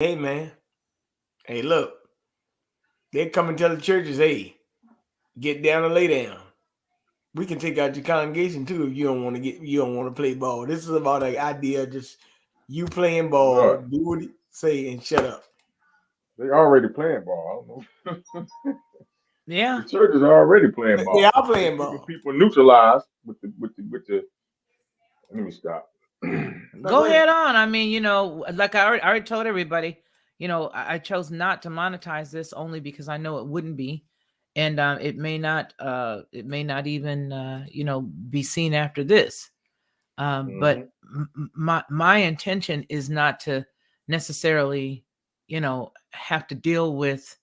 Hey man, hey look, they come and tell the churches, hey, get down and lay down. We can take out your congregation too if you don't want to play ball. This is about an idea of just you playing ball, Right. do what you say and shut up. They already playing ball. I don't know. Yeah. The churches are already playing They ball. are They playing keeping ball. people neutralized with the. Let me stop. No, Go go ahead. ahead on. I mean, like I already told everybody, I chose not to monetize this only because I know it wouldn't be. And it may not even be seen after this. But Hmm. my intention is not to necessarily, have to deal with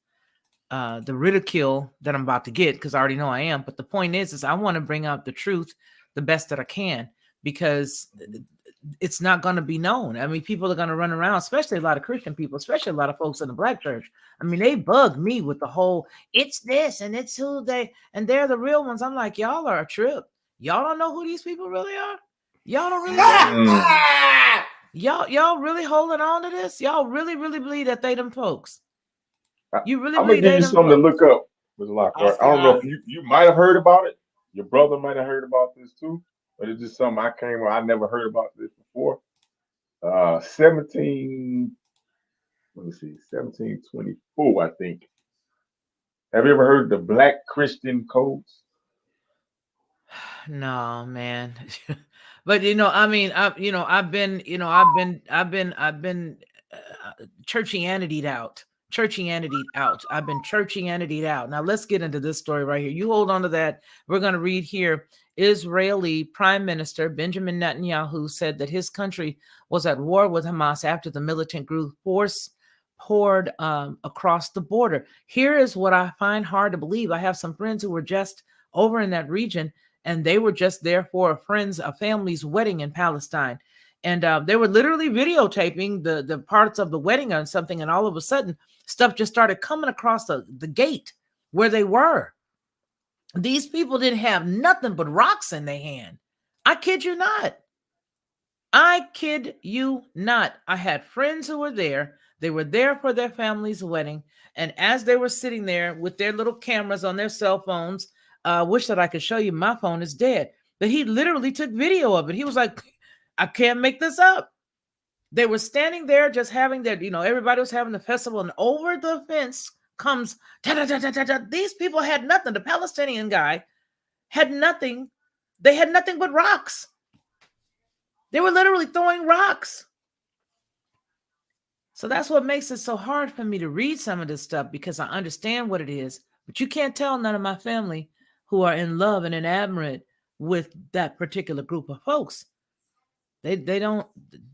the ridicule that I'm about to get, because I already know I am. But the point is I want to bring out the truth the best that I can, because it's not going to be known. I mean, people are going to run around, especially a lot of Christian people, especially a lot of folks in the black church. I mean, they bug me with the whole it's this and it's who they and they're the real ones. I'm like, y'all are a trip. Y'all don't know who these people really are. Y'all don't really know. Mm. Y'all really holding on to this. Y'all really believe that they them folks. I, You really I'm gonna believe give they you them something to folks. look up, Mr. Lockhart. I Oscar don't know if Isaac. you might have heard about it. Your brother might have heard about this too, but it's just something I never heard about this before. 17. Let me see, 1724, I think. Have you ever heard the Black Christian Codes? No, man. But I mean, I've been churchianity out. Churchianity out. I've been churchianity out. Now let's get into this story right here. You hold on to that. We're going to read here. Israeli Prime Minister Benjamin Netanyahu said that his country was at war with Hamas after the militant group force poured across the border. Here is what I find hard to believe. I have some friends who were just over in that region, and they were just there for a family's wedding in Palestine. And they were literally videotaping the parts of the wedding or something, and all of a sudden, stuff just started coming across the gate where they were. These people didn't have nothing but rocks in their hand. I kid you not. I kid you not. I had friends who were there. They were there for their family's wedding. And as they were sitting there with their little cameras on their cell phones, I wish that I could show you. My phone is dead. But he literally took video of it. He was like, I can't make this up. They were standing there just having their, everybody was having the festival, and over the fence comes, ta ta ta ta ta ta. These people had nothing. The Palestinian guy had nothing. They had nothing but rocks. They were literally throwing rocks. So that's what makes it so hard for me to read some of this stuff, because I understand what it is. But you can't tell none of my family who are in love and enamored with that particular group of folks. They don't,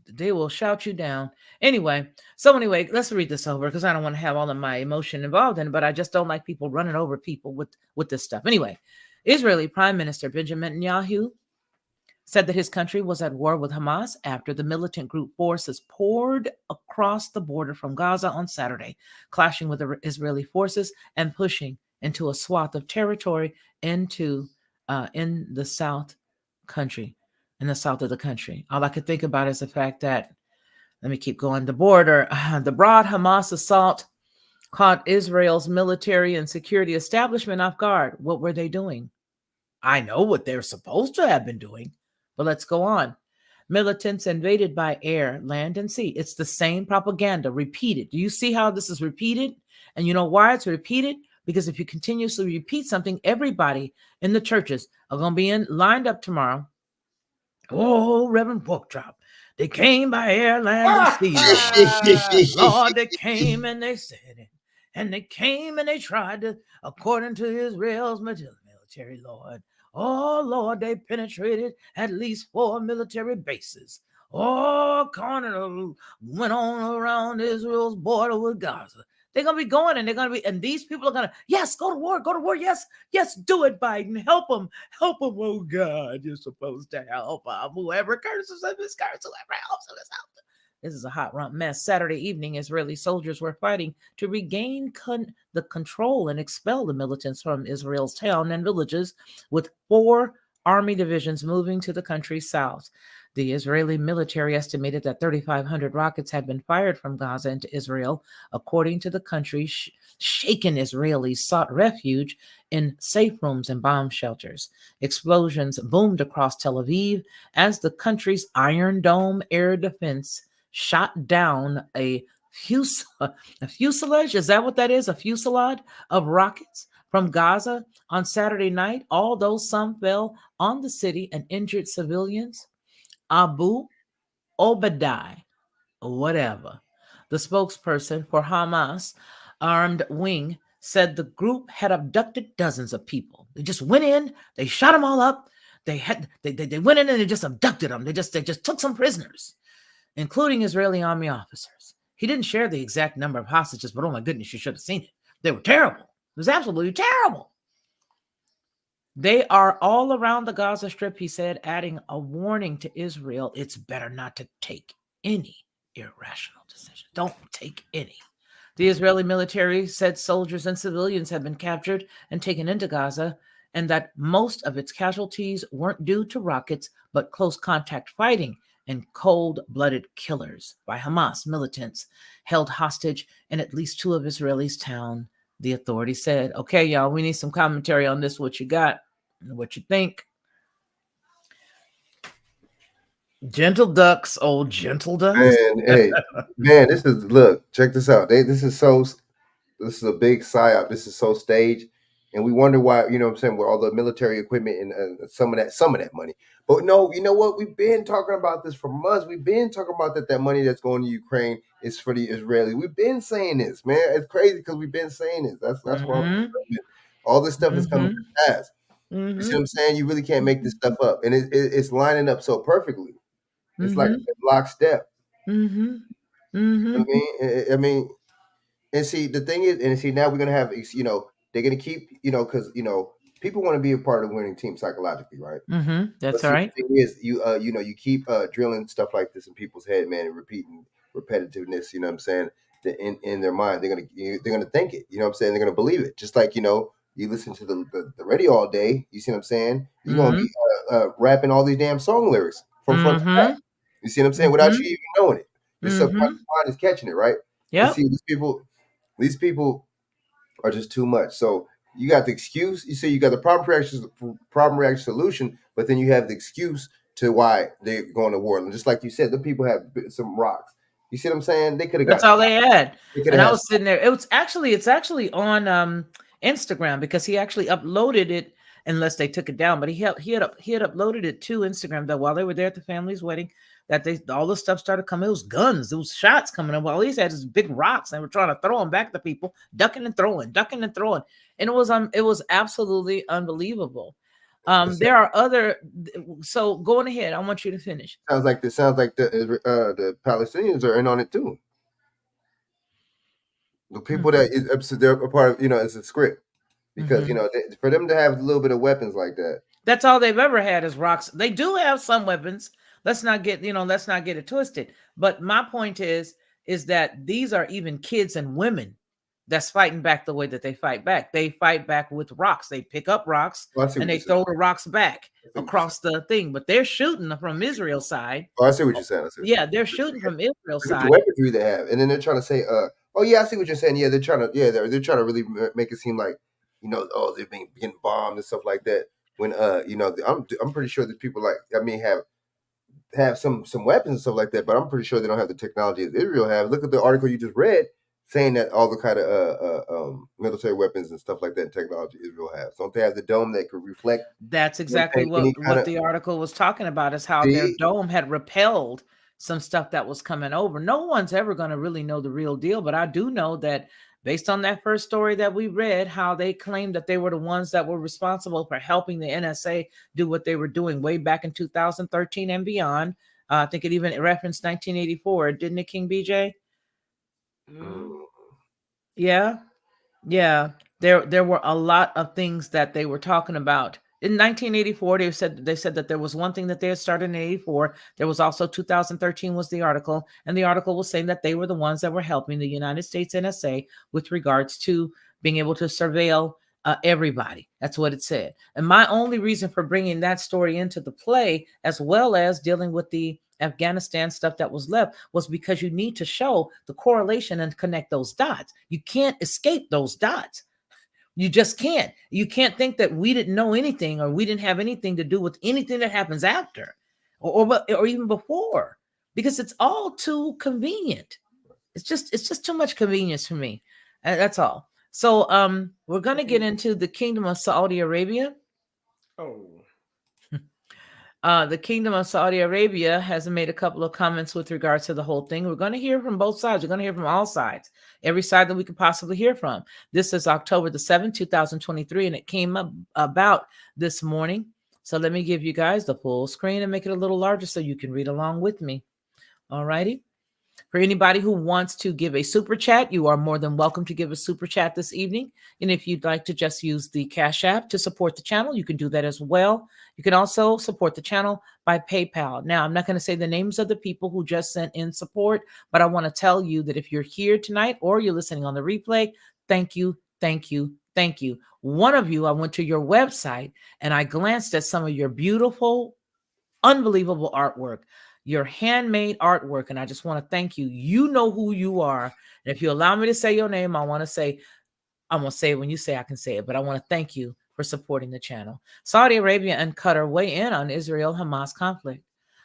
they will shout you down. Anyway, let's read this over, because I don't want to have all of my emotion involved in it, but I just don't like people running over people with this stuff. Anyway, Israeli Prime Minister Benjamin Netanyahu said that his country was at war with Hamas after the militant group forces poured across the border from Gaza on Saturday, clashing with the Israeli forces and pushing into a swath of territory into in the south country, in the south of the country. All I could think about is the fact that, let me keep going, the border, the broad Hamas assault caught Israel's military and security establishment off guard. What were they doing? I know what they're supposed to have been doing, but let's go on. Militants invaded by air, land, and sea. It's the same propaganda repeated. Do you see how this is repeated? And you know why it's repeated? Because if you continuously repeat something, everybody in the churches are going to be lined up tomorrow. Oh, Reverend Porkchop, they came by air, land, and sea, Lord. Lord, they came and they said it. And they came and they tried to, according to Israel's military, Lord. Oh, Lord, they penetrated at least 4 military bases. Oh, Carnal went on around Israel's border with Gaza. They're going to be going, and they're going to be, and these people are going to, yes, go to war. Yes, yes, do it, Biden. Help them. Oh God, you're supposed to help them. Whoever curses him is cursed. Whoever helps him is helped. This is a hot rump mess. Saturday evening, Israeli soldiers were fighting to regain the control and expel the militants from Israel's town and villages, with 4 army divisions moving to the country's south. The Israeli military estimated that 3,500 rockets had been fired from Gaza into Israel. According to the country, shaken Israelis sought refuge in safe rooms and bomb shelters. Explosions boomed across Tel Aviv as the country's Iron Dome air defense shot down a fuselage. Is that what that is? A fusillade of rockets from Gaza on Saturday night, although some fell on the city and injured civilians. Abu Obadiah, whatever, the spokesperson for Hamas armed wing, said the group had abducted dozens of people. They just went in, they shot them all up. They went in and they just abducted them. They just took some prisoners, including Israeli army officers. He didn't share the exact number of hostages, but oh my goodness, you should have seen it. They were terrible. It was absolutely terrible. They are all around the Gaza Strip, he said, adding a warning to Israel. It's better not to take any irrational decision. Don't take any. The Israeli military said soldiers and civilians have been captured and taken into Gaza, and that most of its casualties weren't due to rockets, but close contact fighting and cold-blooded killers by Hamas militants held hostage in at least 2 of Israel's towns. The authority said, okay, y'all, we need some commentary on this, what you got, what you think. Gentle ducks, old gentle ducks. Man, hey, man, look, check this out. This is a big psyop. This is so staged. And we wonder why, you know what I'm saying, with all the military equipment and some of that money. But no, you know what? We've been talking about this for months. We've been talking about that money that's going to Ukraine is for the Israelis. We've been saying this, man. It's crazy because we've been saying this. That's why all this stuff is coming to pass. You see what I'm saying? You really can't make this stuff up. And it's lining up so perfectly. It's like a lockstep. You know what I mean, and see, the thing is, and see, now we're gonna have, you know, they're gonna keep, you know, because you know, people want to be a part of the winning team psychologically, right? That's right. The thing is, you know, you keep drilling stuff like this in people's head, man, and repeating repetitiveness. You know what I'm saying? In their mind, they're gonna think it. You know what I'm saying? They're gonna believe it. Just like, you know, you listen to the radio all day. You see what I'm saying? You're gonna be rapping all these damn song lyrics from front to back. You see what I'm saying? Without you even knowing it, your subconscious mind is catching it, right? Yeah. See, these people are just too much. So you got the excuse. You say you got the problem reaction solution, but then you have the excuse to why they're going to war. And just like you said, the people have some rocks. You see what I'm saying? They could have. That's all they had. And I was sitting there. It's actually on Instagram, because he actually uploaded it, unless they took it down. But he had uploaded it to Instagram that while they were there at the family's wedding, that all the stuff started coming. It was guns, there was shots coming up. All these had is big rocks. They were trying to throw them back at the people, ducking and throwing. And it was absolutely unbelievable. There are other. So going ahead, I want you to finish. Sounds like the Palestinians are in on it too. The people that they're a part of, you know, it's a script, because you know, for them to have a little bit of weapons like that. That's all they've ever had is rocks. They do have some weapons. Let's not get it twisted. But my point is that these are even kids and women that's fighting back the way that they fight back. They fight back with rocks. They pick up rocks and they throw the rocks back across the thing. But they're shooting from Israel's side. Oh, I see what you're saying. Yeah, they're shooting from Israel's side. The weaponry they have, and then they're trying to say, "Oh yeah, I see what you're saying." Yeah, they're trying to really make it seem like, you know, oh, they're getting bombed and stuff like that. When you know, I'm pretty sure that people have some weapons and stuff like that, but I'm pretty sure they don't have the technology that Israel have. Look at the article you just read, saying that all the kind of military weapons and stuff like that and technology Israel has. Don't they have the dome that could reflect? That's exactly what the article was talking about, is how their dome had repelled some stuff that was coming over. No one's ever going to really know the real deal, but I do know that based on that first story that we read, how they claimed that they were the ones that were responsible for helping the NSA do what they were doing way back in 2013 and beyond. I think it even referenced 1984, didn't it, King BJ? Yeah. There were a lot of things that they were talking about. In 1984, they said that there was one thing that they had started in 84. There was also 2013 was the article, and the article was saying that they were the ones that were helping the United States NSA with regards to being able to surveil everybody. That's what it said. And my only reason for bringing that story into the play, as well as dealing with the Afghanistan stuff that was left, was because you need to show the correlation and connect those dots. You can't escape those dots. You just can't. You can't think that we didn't know anything or we didn't have anything to do with anything that happens after or even before, because it's all too convenient. It's just too much convenience for me. That's all. So we're going to get into the Kingdom of Saudi Arabia. Oh, The Kingdom of Saudi Arabia has made a couple of comments with regards to the whole thing. We're going to hear from both sides. We're going to hear from all sides, every side that we could possibly hear from. This is October the 7th, 2023, and it came up about this morning. So let me give you guys the full screen and make it a little larger so you can read along with me. All righty. For anybody who wants to give a super chat, you are more than welcome to give a super chat this evening. And if you'd like to just use the Cash App to support the channel, you can do that as well. You can also support the channel by PayPal. Now, I'm not going to say the names of the people who just sent in support, but I want to tell you that if you're here tonight or you're listening on the replay, thank you, thank you, thank you. One of you, I went to your website and I glanced at some of your beautiful, unbelievable artwork. Your handmade artwork, and I just want to thank you. You know who you are. And if you allow me to say your name, I'm going to say it when you say I can say it, but I want to thank you for supporting the channel. Saudi Arabia and Qatar weigh in on Israel-Hamas conflict,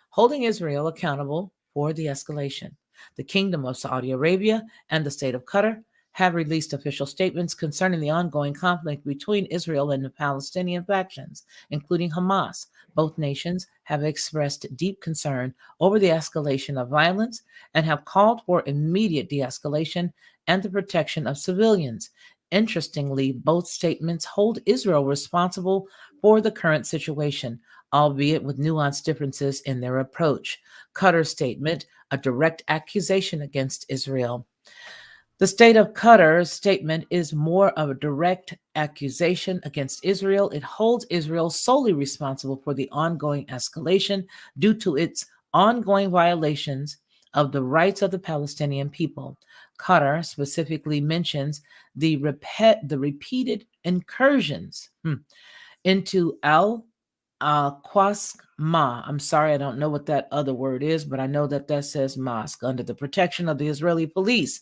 holding Israel accountable for the escalation. The Kingdom of Saudi Arabia and the State of Qatar have released official statements concerning the ongoing conflict between Israel and the Palestinian factions, including Hamas. Both nations have expressed deep concern over the escalation of violence and have called for immediate de-escalation and the protection of civilians. Interestingly, both statements hold Israel responsible for the current situation, albeit with nuanced differences in their approach. Qatar's statement, a direct accusation against Israel. The State of Qatar's statement is more of a direct accusation against Israel. It holds Israel solely responsible for the ongoing escalation due to its ongoing violations of the rights of the Palestinian people. Qatar specifically mentions the repeated incursions into Al-Qasma. I'm sorry, I don't know what that other word is, but I know that says mosque, under the protection of the Israeli police,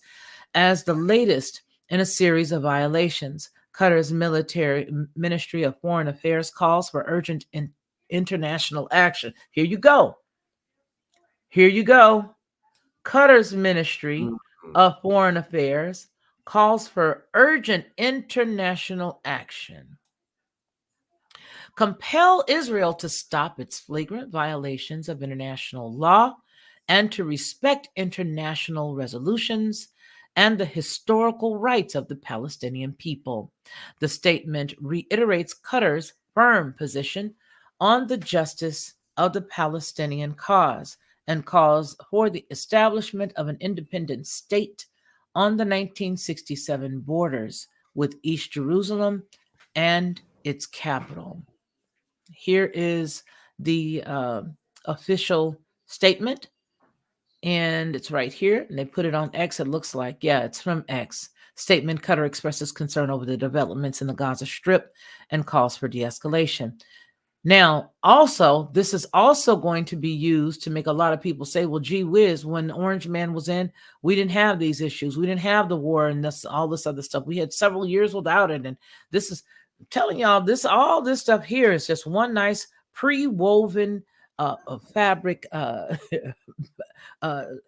as the latest in a series of violations. Qatar's Ministry of Foreign Affairs calls for urgent international action. Here you go. Here you go. Qatar's Ministry of Foreign Affairs calls for urgent international action. Compel Israel to stop its flagrant violations of international law and to respect international resolutions and the historical rights of the Palestinian people. The statement reiterates Qatar's firm position on the justice of the Palestinian cause and calls for the establishment of an independent state on the 1967 borders with East Jerusalem and its capital. Here is the official statement. And it's right here. And they put it on X, it looks like. Yeah, it's from X. Statement: Qatar expresses concern over the developments in the Gaza Strip and calls for de-escalation. Now, also, this is also going to be used to make a lot of people say, well, gee whiz, when Orange Man was in, we didn't have these issues. We didn't have the war and all this other stuff. We had several years without it. And this is, I'm telling y'all, all this stuff here is just one nice pre-woven fabric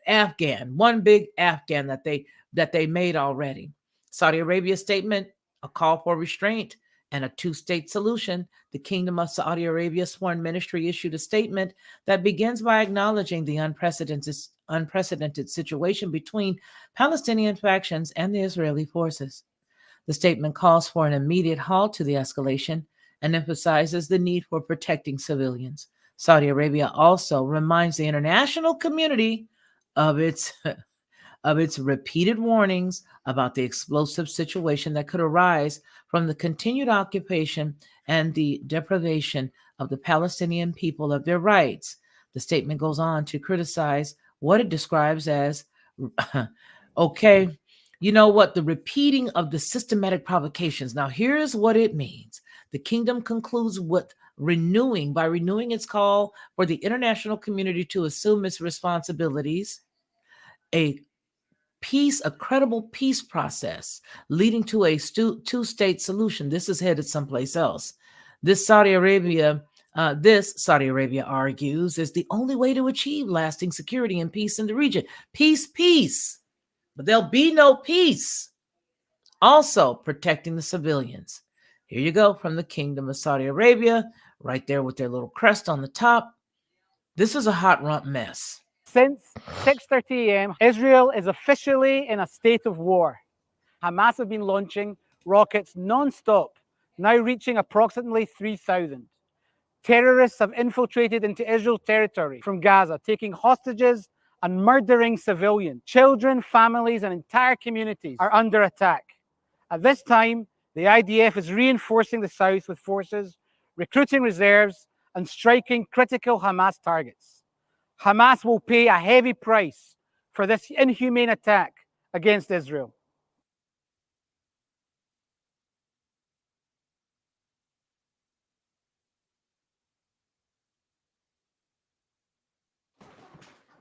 Afghan, one big Afghan that they made already. Saudi Arabia statement, a call for restraint and a two-state solution. The Kingdom of Saudi Arabia's foreign ministry issued a statement that begins by acknowledging the unprecedented situation between Palestinian factions and the Israeli forces. The statement calls for an immediate halt to the escalation and emphasizes the need for protecting civilians. Saudi Arabia also reminds the international community of its repeated warnings about the explosive situation that could arise from the continued occupation and the deprivation of the Palestinian people of their rights. The statement goes on to criticize what it describes as, okay, You know what? The repeating of the systematic provocations. Now, here's what it means. The kingdom concludes with by renewing its call for the international community to assume its responsibilities, a credible peace process leading to a two-state solution. This is headed someplace else. This Saudi Arabia argues is the only way to achieve lasting security and peace in the region. Peace. But there'll be no peace. Also protecting the civilians. Here you go from the Kingdom of Saudi Arabia, right there with their little crest on the top. This is a hot rump mess. Since 6:30 a.m., Israel is officially in a state of war. Hamas have been launching rockets non-stop, now reaching approximately 3,000. Terrorists have infiltrated into Israel territory from Gaza, taking hostages and murdering civilians. Children, families, and entire communities are under attack. At this time, the IDF is reinforcing the south with forces, recruiting reserves, and striking critical Hamas targets. Hamas will pay a heavy price for this inhumane attack against Israel.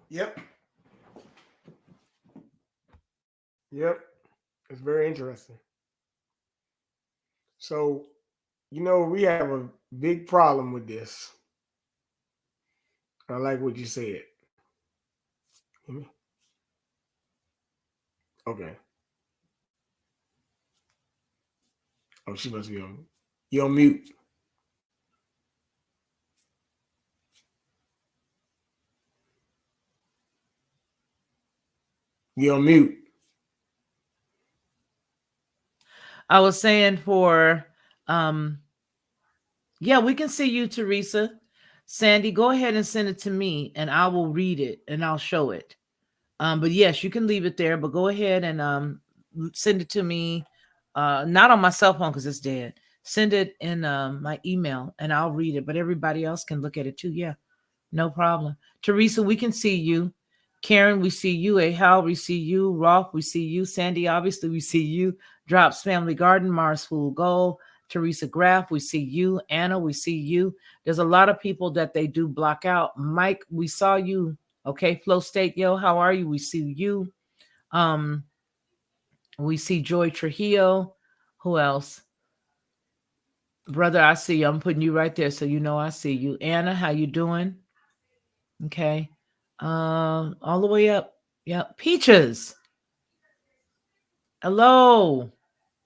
Yep. It's very interesting. So, we have a big problem with this. I like what you said. Hear me? Okay. Oh, she must be on. You're on mute. You're on mute. I was saying we can see you, Teresa. Sandy, go ahead and send it to me and I will read it and I'll show it. But yes, you can leave it there, but go ahead and send it to me. Not on my cell phone because it's dead. Send it in my email and I'll read it, but everybody else can look at it too. Yeah, no problem. Teresa, we can see you. Karen, we see you. Hal, we see you. Rolf, we see you. Sandy, obviously, we see you. Drops Family Garden, Mars Fool Gold. Teresa Graff, we see you. Anna, we see you. There's a lot of people that they do block out. Mike, we saw you. Okay, Flow State, yo, how are you? We see you. We see Joy Trujillo. Who else? Brother, I see you. I'm putting you right there so you know I see you. Anna, how you doing? Okay. All the way up. Yep. Peaches. Hello.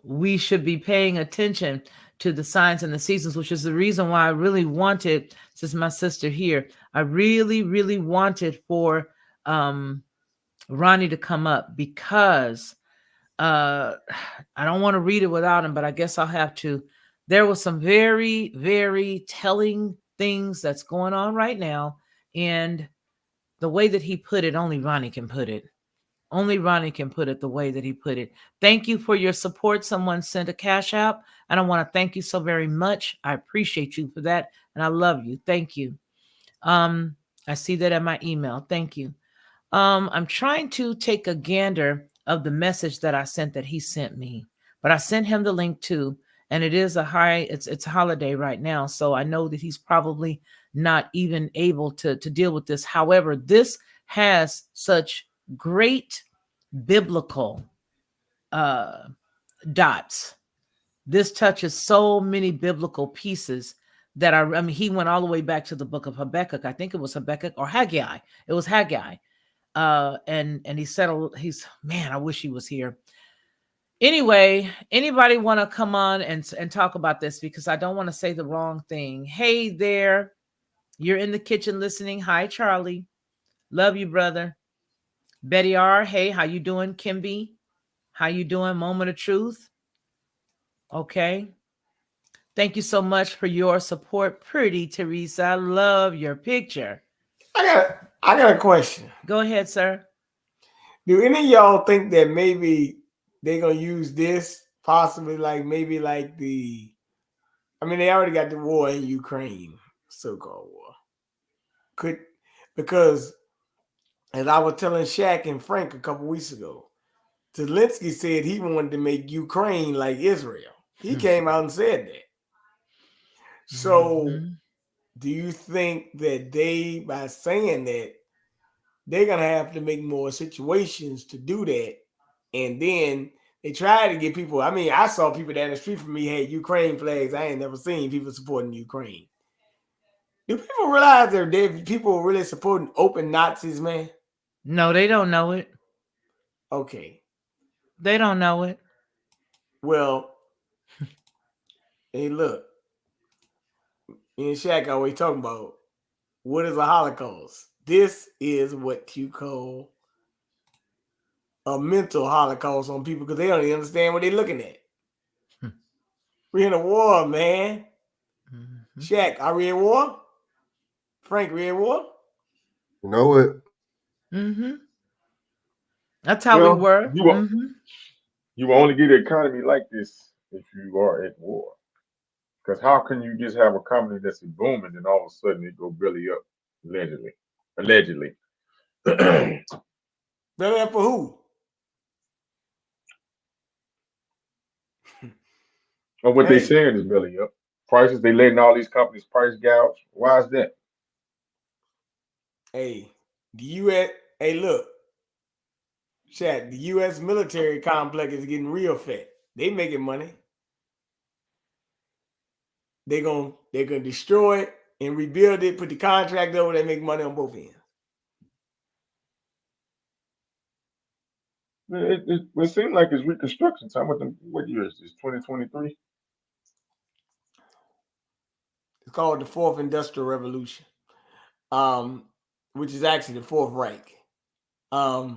We should be paying attention to the signs and the seasons, which is the reason why I really wanted, since my sister here, I really, really wanted for Ronnie to come up because I don't want to read it without him, but I guess I'll have to. There was some very, very telling things that's going on right now. And the way that he put it, only Ronnie can put it. Only Ronnie can put it the way that he put it. Thank you for your support. Someone sent a cash app, and I want to thank you so very much. I appreciate you for that, and I love you. Thank you. I see that in my email. Thank you. I'm trying to take a gander of the message that I sent that he sent me, but I sent him the link too, and it is it's a holiday right now, so I know that he's probably not even able to deal with this. However, this has such great biblical dots. This touches so many biblical pieces that I mean, he went all the way back to the book of Habakkuk. I think it was Habakkuk or Haggai. It was Haggai. And he said, man, I wish he was here. Anyway, anybody want to come on and talk about this? Because I don't want to say the wrong thing. Hey there. You're in the kitchen listening. Hi, Charlie. Love you, brother. Betty R. Hey, how you doing? Kimby. How you doing? Moment of Truth. Okay. Thank you so much for your support. Pretty Teresa. I love your picture. I got a question. Go ahead, sir. Do any of y'all think that maybe they're gonna use this possibly maybe they already got the war in Ukraine, so-called war. Because as I was telling Shaq and Frank a couple weeks ago, Zelensky said he wanted to make Ukraine like Israel. He came out and said that. So, Mhm. do you think that they, by saying that, they're gonna have to make more situations to do that? And then they try to get people. I mean, I saw people down the street from me had Ukraine flags. I ain't never seen people supporting Ukraine. Do people realize that people really supporting open Nazis, man? No, they don't know it. Okay. They don't know it. Well, hey, look, me and Shaq always talking about what is a Holocaust. This is what you call a mental Holocaust on people because they don't even understand what they're looking at. We're in a war, man. Mhm. Shaq, I read war. Frank read war. You know it. Mm-hmm. That's how Well, we were. you will Mm-hmm. you will only get an economy like this if you are at war. Because how can you just have a company that's booming and all of a sudden it go belly up? Allegedly. Belly up for who? Or what they Hey, saying is belly up. Prices, they letting all these companies price gouge. Why is that? hey, the U.S. Hey, look, Shaq, the U.S. military complex is getting real fat. They making money. They're gonna destroy it and rebuild it, put the contract over, they make money on both ends. It seems like it's reconstruction time. What year is this? 2023? It's called the Fourth Industrial Revolution, which is actually the Fourth Reich. That's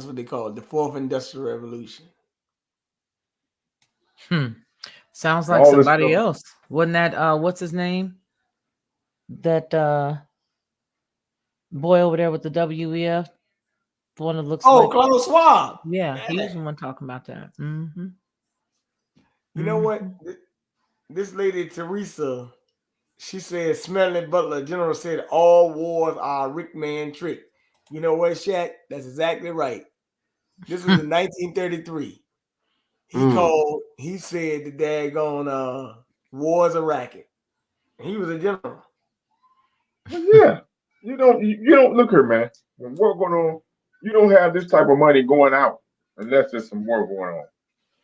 what they call it, the Fourth Industrial Revolution. Sounds like All this somebody stuff. else. Wasn't that what's his name? That boy over there with the WEF, the one that looks Oh, like Klaus Schwab. yeah, he was Yeah. the one talking about that. Mm-hmm. You know what? Mm-hmm. This lady Teresa, she said Smedley Butler General said all wars are a Rick Man trick. You know what, Shaq? That's exactly right. This was in 1933. He said the daggone war's a racket. He was a general. But yeah, you don't look here, man. When war going on, you don't have this type of money going out unless there's some war going on.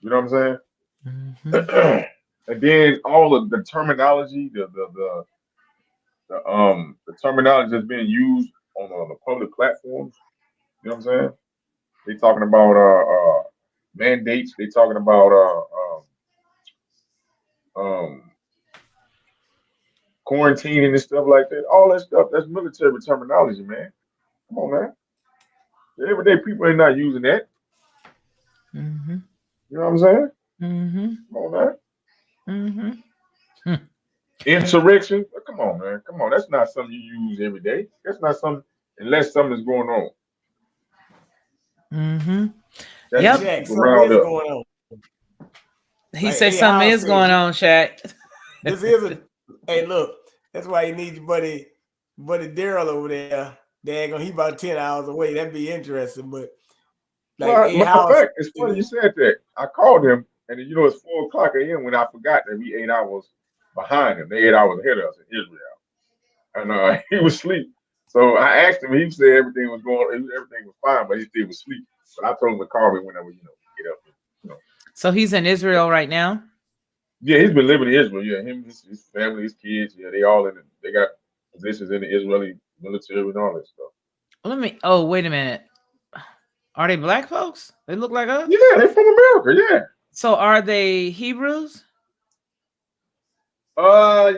You know what I'm Mm-hmm. saying? And then all of the terminology, the terminology that's being used on the public platforms. You know what I'm saying? They talking about mandates. They talking about um quarantining and stuff like that. All that stuff, that's military terminology, man. Come on, man. The everyday people ain't not using that. Mm-hmm. You know what I'm saying? Mm-hmm. Come on, man. Mm-hmm. Insurrection. Come on, man. Come on. That's not something you use every day. That's not something unless something's going on. Mm-hmm. That Yep. gets Shaq, people something riled is up. going on. He Like said A. something House is going said, on, Shaq. this is a hey, look, that's why you need your buddy Daryl over there. Daggone, he about 10 hours away. That'd be interesting. But like Well, A. matter of House, fact, it's funny you said that. I called him, and it's 4 o'clock a.m. when I forgot that we 8 hours behind him. They 8 hours ahead of us in Israel, and he was asleep. So I asked him. He said everything was everything was fine, but he still was asleep. But I told him to call me whenever get up. So he's in Israel right now. Yeah, he's been living in Israel. Yeah, him, his family, his kids. Yeah, they all in it. They got positions in the Israeli military and all that stuff. Let me. Oh, wait a minute. Are they black folks? They look like us. Yeah, they're from America. Yeah. So are they Hebrews? Uh,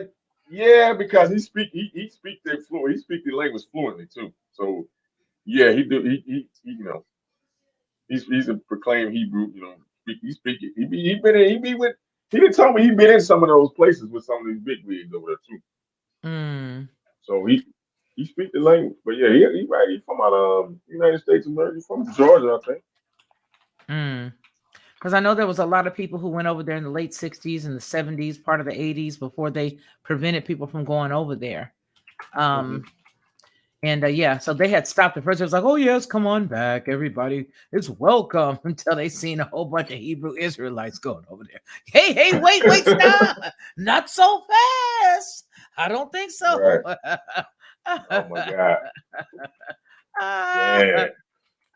yeah, because he speak the fluent. He speak the language fluently too. So yeah, he do he's a proclaimed Hebrew. He speak it. He didn't tell me he been in some of those places with some of these big wigs over there too. Mm. So he speak the language. But yeah, he right. He's from out of United States of America. He's from Georgia, I think. Mm. Because I know there was a lot of people who went over there in the late 60s and the 70s, part of the 80s, before they prevented people from going over there. And yeah, so they had stopped at first. It was like, oh, yes, come on back. Everybody is welcome, until they seen a whole bunch of Hebrew Israelites going over there. Hey, wait, stop. Not so fast. I don't think so. Right. Oh my God. Yeah.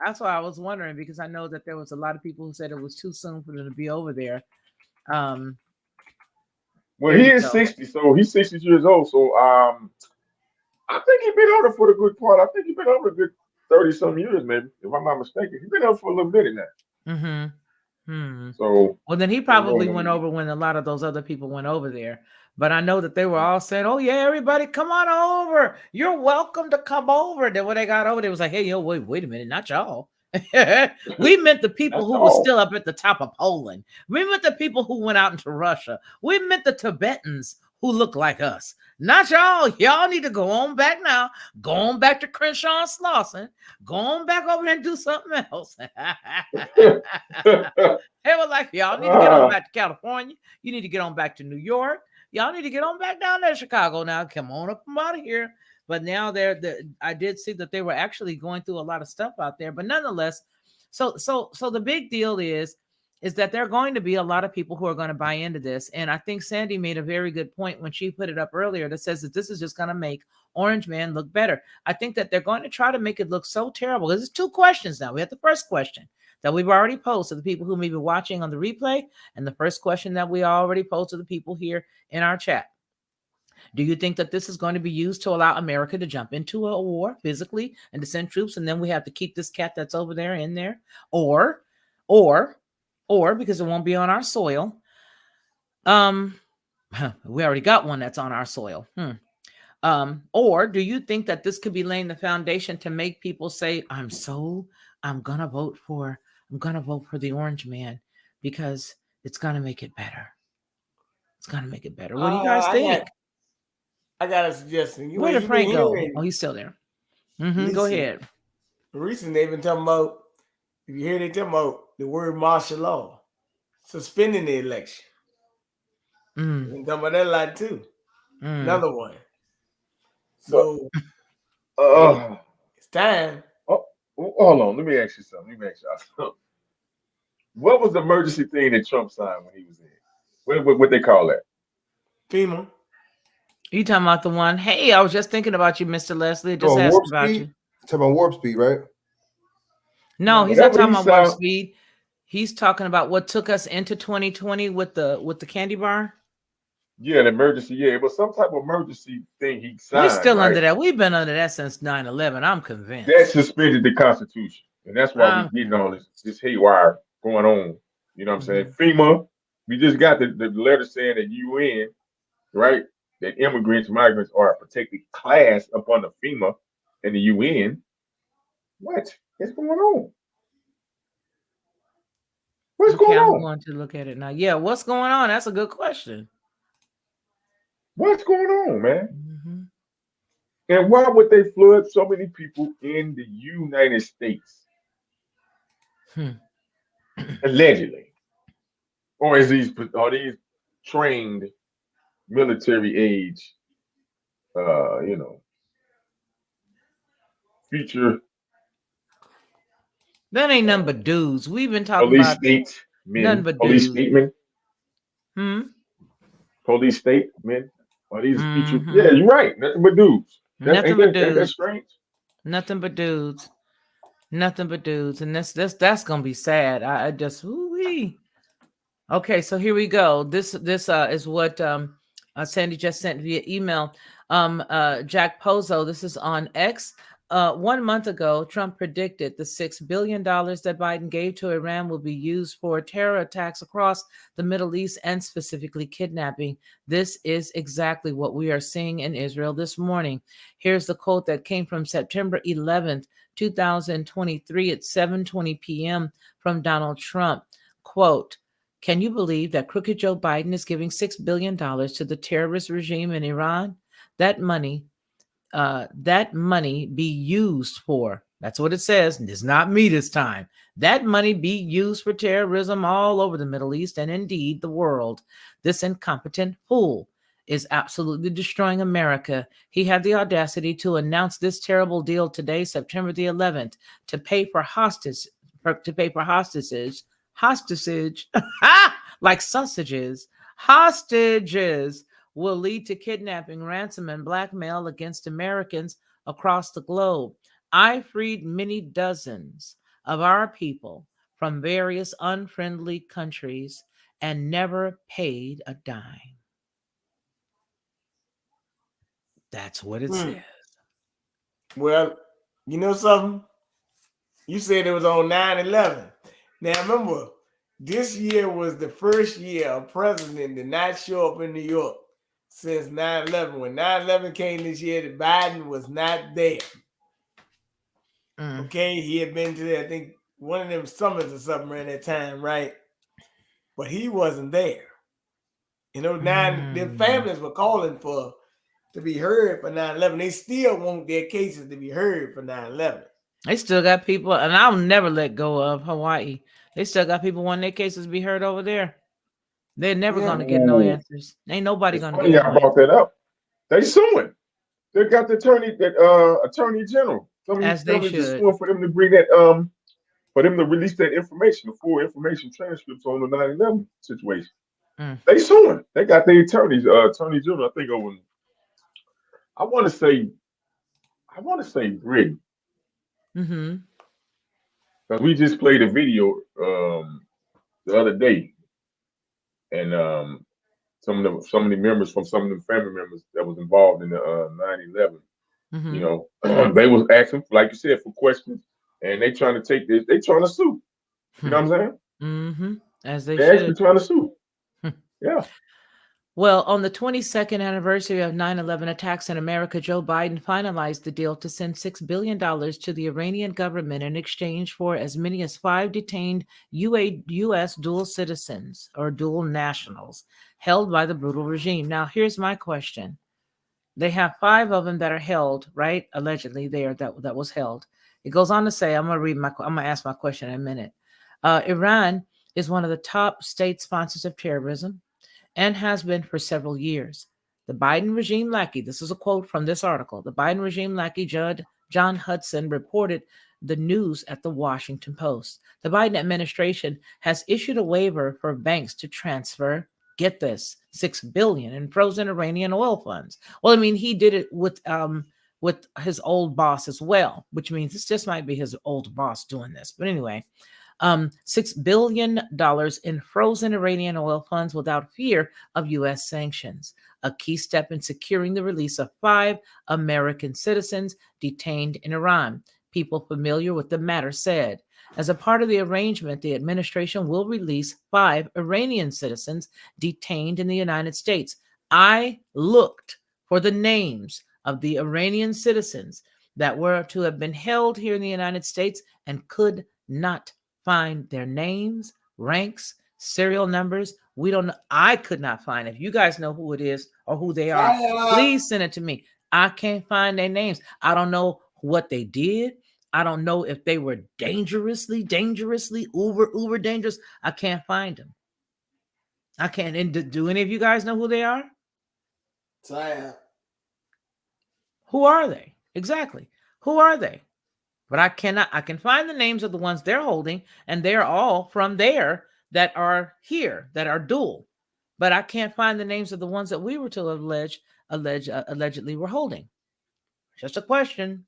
That's why I was wondering, because I know that there was a lot of people who said it was too soon for them to be over there. Well, There he you is go. 60, so he's 60 years old. So I think he's been on it for the good part. I think he's been over a good 30 some years, maybe, if I'm not mistaken. He's been over for a little bit now. Mm-hmm. So Well, then he I don't know. probably went over when a lot of those other people went over there. But I know that they were all saying, oh, yeah, everybody, come on over. You're welcome to come over. Then when they got over, they was like, hey, yo, wait a minute, not y'all. We meant the people That's who were all. still up at the top of Poland. We meant the people who went out into Russia. We meant the Tibetans who look like us. Not y'all. Y'all need to go on back now. Go on back to Crenshaw and Slauson. Go on back over there and do something else. They were like, y'all need to get on back to California. You need to get on back to New York. Y'all need to get on back down there to Chicago now. Come on up from out of here. But now I did see that they were actually going through a lot of stuff out there. But nonetheless, so the big deal is that there are going to be a lot of people who are going to buy into this. And I think Sandy made a very good point when she put it up earlier that says that this is just going to make Orange Man look better. I think that they're going to try to make it look so terrible. There's two questions now. We have the first question that we've already posed to the people who may be watching on the replay, and the first question that we already posed to the people here in our chat. Do you think that this is going to be used to allow America to jump into a war physically and to send troops, and then we have to keep this cat that's over there in there? Or because it won't be on our soil. We already got one that's on our soil. Or do you think that this could be laying the foundation to make people say, I'm gonna vote for the Orange Man because it's gonna make it better. It's gonna make it better. What do you guys think? I got a suggestion. Where did Frank go? Oh, he's still there. Go ahead. Recently, they've been talking about, if you hear they talking about the word martial law, suspending the election. They've been talking about that a lot too. Another one. So it's time. Oh, hold on. Let me ask you something. What was the emergency thing that Trump signed when he was in? What they call that? FEMA. You talking about the one? Hey, I was just thinking about you, Mr. Leslie. Just asked about you. Talking about warp speed, right? No, he's not talking about warp speed. He's talking about what took us into 2020 with the candy bar. Yeah, an emergency. Yeah, it was some type of emergency thing he signed. We're still under that. We've been under that since 9/11. I'm convinced. That suspended the Constitution, and that's why we're getting all this haywire going on. You know what I'm saying? FEMA. We just got the letter saying that UN, right? That migrants are a protected class up under FEMA and the UN. What is going on? What's going on? I'm going to look at it now. Yeah, what's going on? That's a good question. What's going on, man? And why would they flood so many people in the United States? Allegedly. Or are these trained military age, future. That ain't nothing but dudes. We've been talking police about state men, nothing but police dudes. statement. Police state men. Are these future? Mhm. Yeah, you're right. Nothing but dudes. Nothing but Ain't that dudes. strange? Nothing but dudes. Nothing but dudes. And that's gonna be sad. I just woo-wee. Okay, so here we go. This is what Sandy just sent via email. Jack Pozo, this is on X. 1 month ago, Trump predicted the $6 billion that Biden gave to Iran will be used for terror attacks across the Middle East and specifically kidnapping. This is exactly what we are seeing in Israel this morning. Here's the quote that came from September 11th, 2023 at 7:20 p.m. from Donald Trump. Quote, "Can you believe that crooked Joe Biden is giving $6 billion to the terrorist regime in Iran? That money be used for," that's what it says. It's not me this time. "That money be used for terrorism all over the Middle East and indeed the world. This incompetent fool is absolutely destroying America. He had the audacity to announce this terrible deal today, September the 11th, to pay for hostages, like sausages. Hostages will lead to kidnapping, ransom, and blackmail against Americans across the globe. I freed many dozens of our people from various unfriendly countries and never paid a dime. That's what it says. Well, you know something? You said it was on 9/11. Now remember, this year was the first year a president did not show up in New York since 9/11. When 9/11 came this year, Biden was not there. Okay, he had been to, I think, one of them summits or something around that time, right? But he wasn't there. You know, their families were calling for to be heard for 9/11. They still want their cases to be heard for 9/11. They still got people, and I'll never let go of Hawaii. They still got people wanting their cases to be heard over there. They're never going to get no answers. Ain't nobody going to get no answers. I brought that up. They suing. They got the attorney general. As they should. Just for them to bring that for them to release that information, the full information transcripts on the 9/11 situation. They suing. They got the attorney general. I think over. I want to say Britain. Because we just played a video the other day, and some of the members from some of the family members that was involved in the 9/11, you know, they was asking, like you said, for questions, and they trying to take this. They trying to sue. You know what I'm saying? As they They're should. actually trying to sue. Yeah. Well, on the 22nd anniversary of 9/11 attacks in America, Joe Biden finalized the deal to send $6 billion to the Iranian government in exchange for as many as 5 detained U.S. dual citizens or dual nationals held by the brutal regime. Now, here's my question. They have 5 of them that are held, right? Allegedly there that was held. It goes on to say, I'm going to ask my question in a minute. Iran is one of the top state sponsors of terrorism and has been for several years. The Biden regime lackey, this is a quote from this article, the Biden regime lackey John Hudson reported the news at the Washington Post. The Biden administration has issued a waiver for banks to transfer, get this, $6 billion in frozen Iranian oil funds. Well, I mean, he did it with his old boss as well, which means this just might be his old boss doing this. But anyway, $6 billion in frozen Iranian oil funds without fear of U.S. sanctions, a key step in securing the release of 5 American citizens detained in Iran. People familiar with the matter said, as a part of the arrangement, the administration will release 5 Iranian citizens detained in the United States. I looked for the names of the Iranian citizens that were to have been held here in the United States and could not find their names, ranks, serial numbers. We don't know. I could not find. If you guys know who it is or who they are, please send it to me. I can't find their names. I don't know what they did. I don't know if they were dangerously, uber dangerous. I can't find them. I can't. And do any of you guys know who they are? Who are they? Exactly. Who are they? But I can find the names of the ones they're holding, and they're all from there that are here, that are dual. But I can't find the names of the ones that we were to allegedly were holding. Just a question.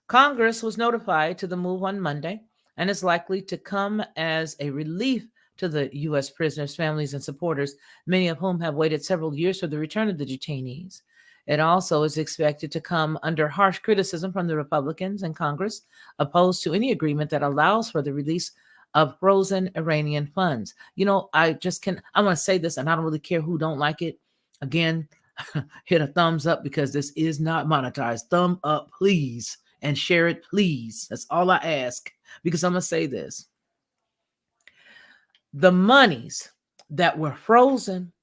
Congress was notified to the move on Monday and is likely to come as a relief to the U.S. prisoners' families and supporters, many of whom have waited several years for the return of the detainees. It also is expected to come under harsh criticism from the Republicans in Congress, opposed to any agreement that allows for the release of frozen Iranian funds. You know, I'm going to say this, and I don't really care who don't like it. Again, hit a thumbs up because this is not monetized. Thumb up, please, and share it, please. That's all I ask, because I'm going to say this. The monies that were frozen,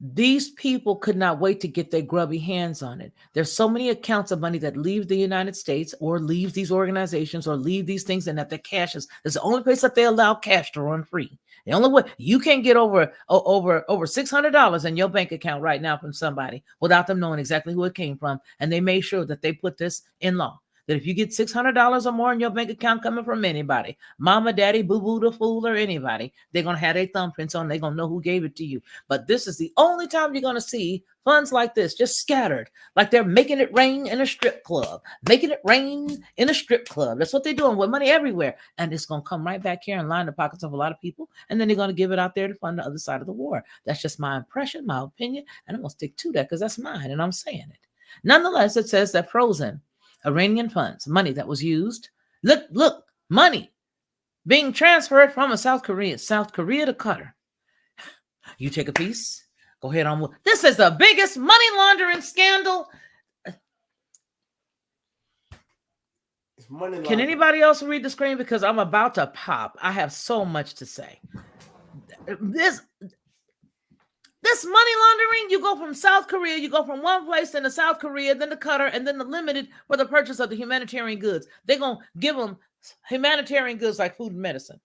These people could not wait to get their grubby hands on it. There's so many accounts of money that leave the United States or leave these organizations or leave these things, and that the cash is the only place that they allow cash to run free. The only way you can't get over $600 in your bank account right now from somebody without them knowing exactly who it came from. And they made sure that they put this in law, that if you get $600 or more in your bank account coming from anybody, mama, daddy, boo-boo, the fool, or anybody, they're going to have their thumbprints on. They're going to know who gave it to you. But this is the only time you're going to see funds like this just scattered, like they're making it rain in a strip club, making it rain in a strip club. That's what they're doing with money everywhere. And it's going to come right back here and line the pockets of a lot of people. And then they're going to give it out there to fund the other side of the war. That's just my impression, my opinion. And I'm going to stick to that because that's mine. And I'm saying it. Nonetheless, it says that frozen Iranian funds, money that was used, look, money being transferred from South Korea to Qatar. You take a piece, go ahead on. This is the biggest money laundering scandal. It's money Can laundering. anybody else read the screen? Because I'm about to pop. I have so much to say. This money laundering, you go from South Korea, you go from one place into South Korea, then to Qatar, and then the limited for the purchase of the humanitarian goods. They're going to give them humanitarian goods like food and medicine.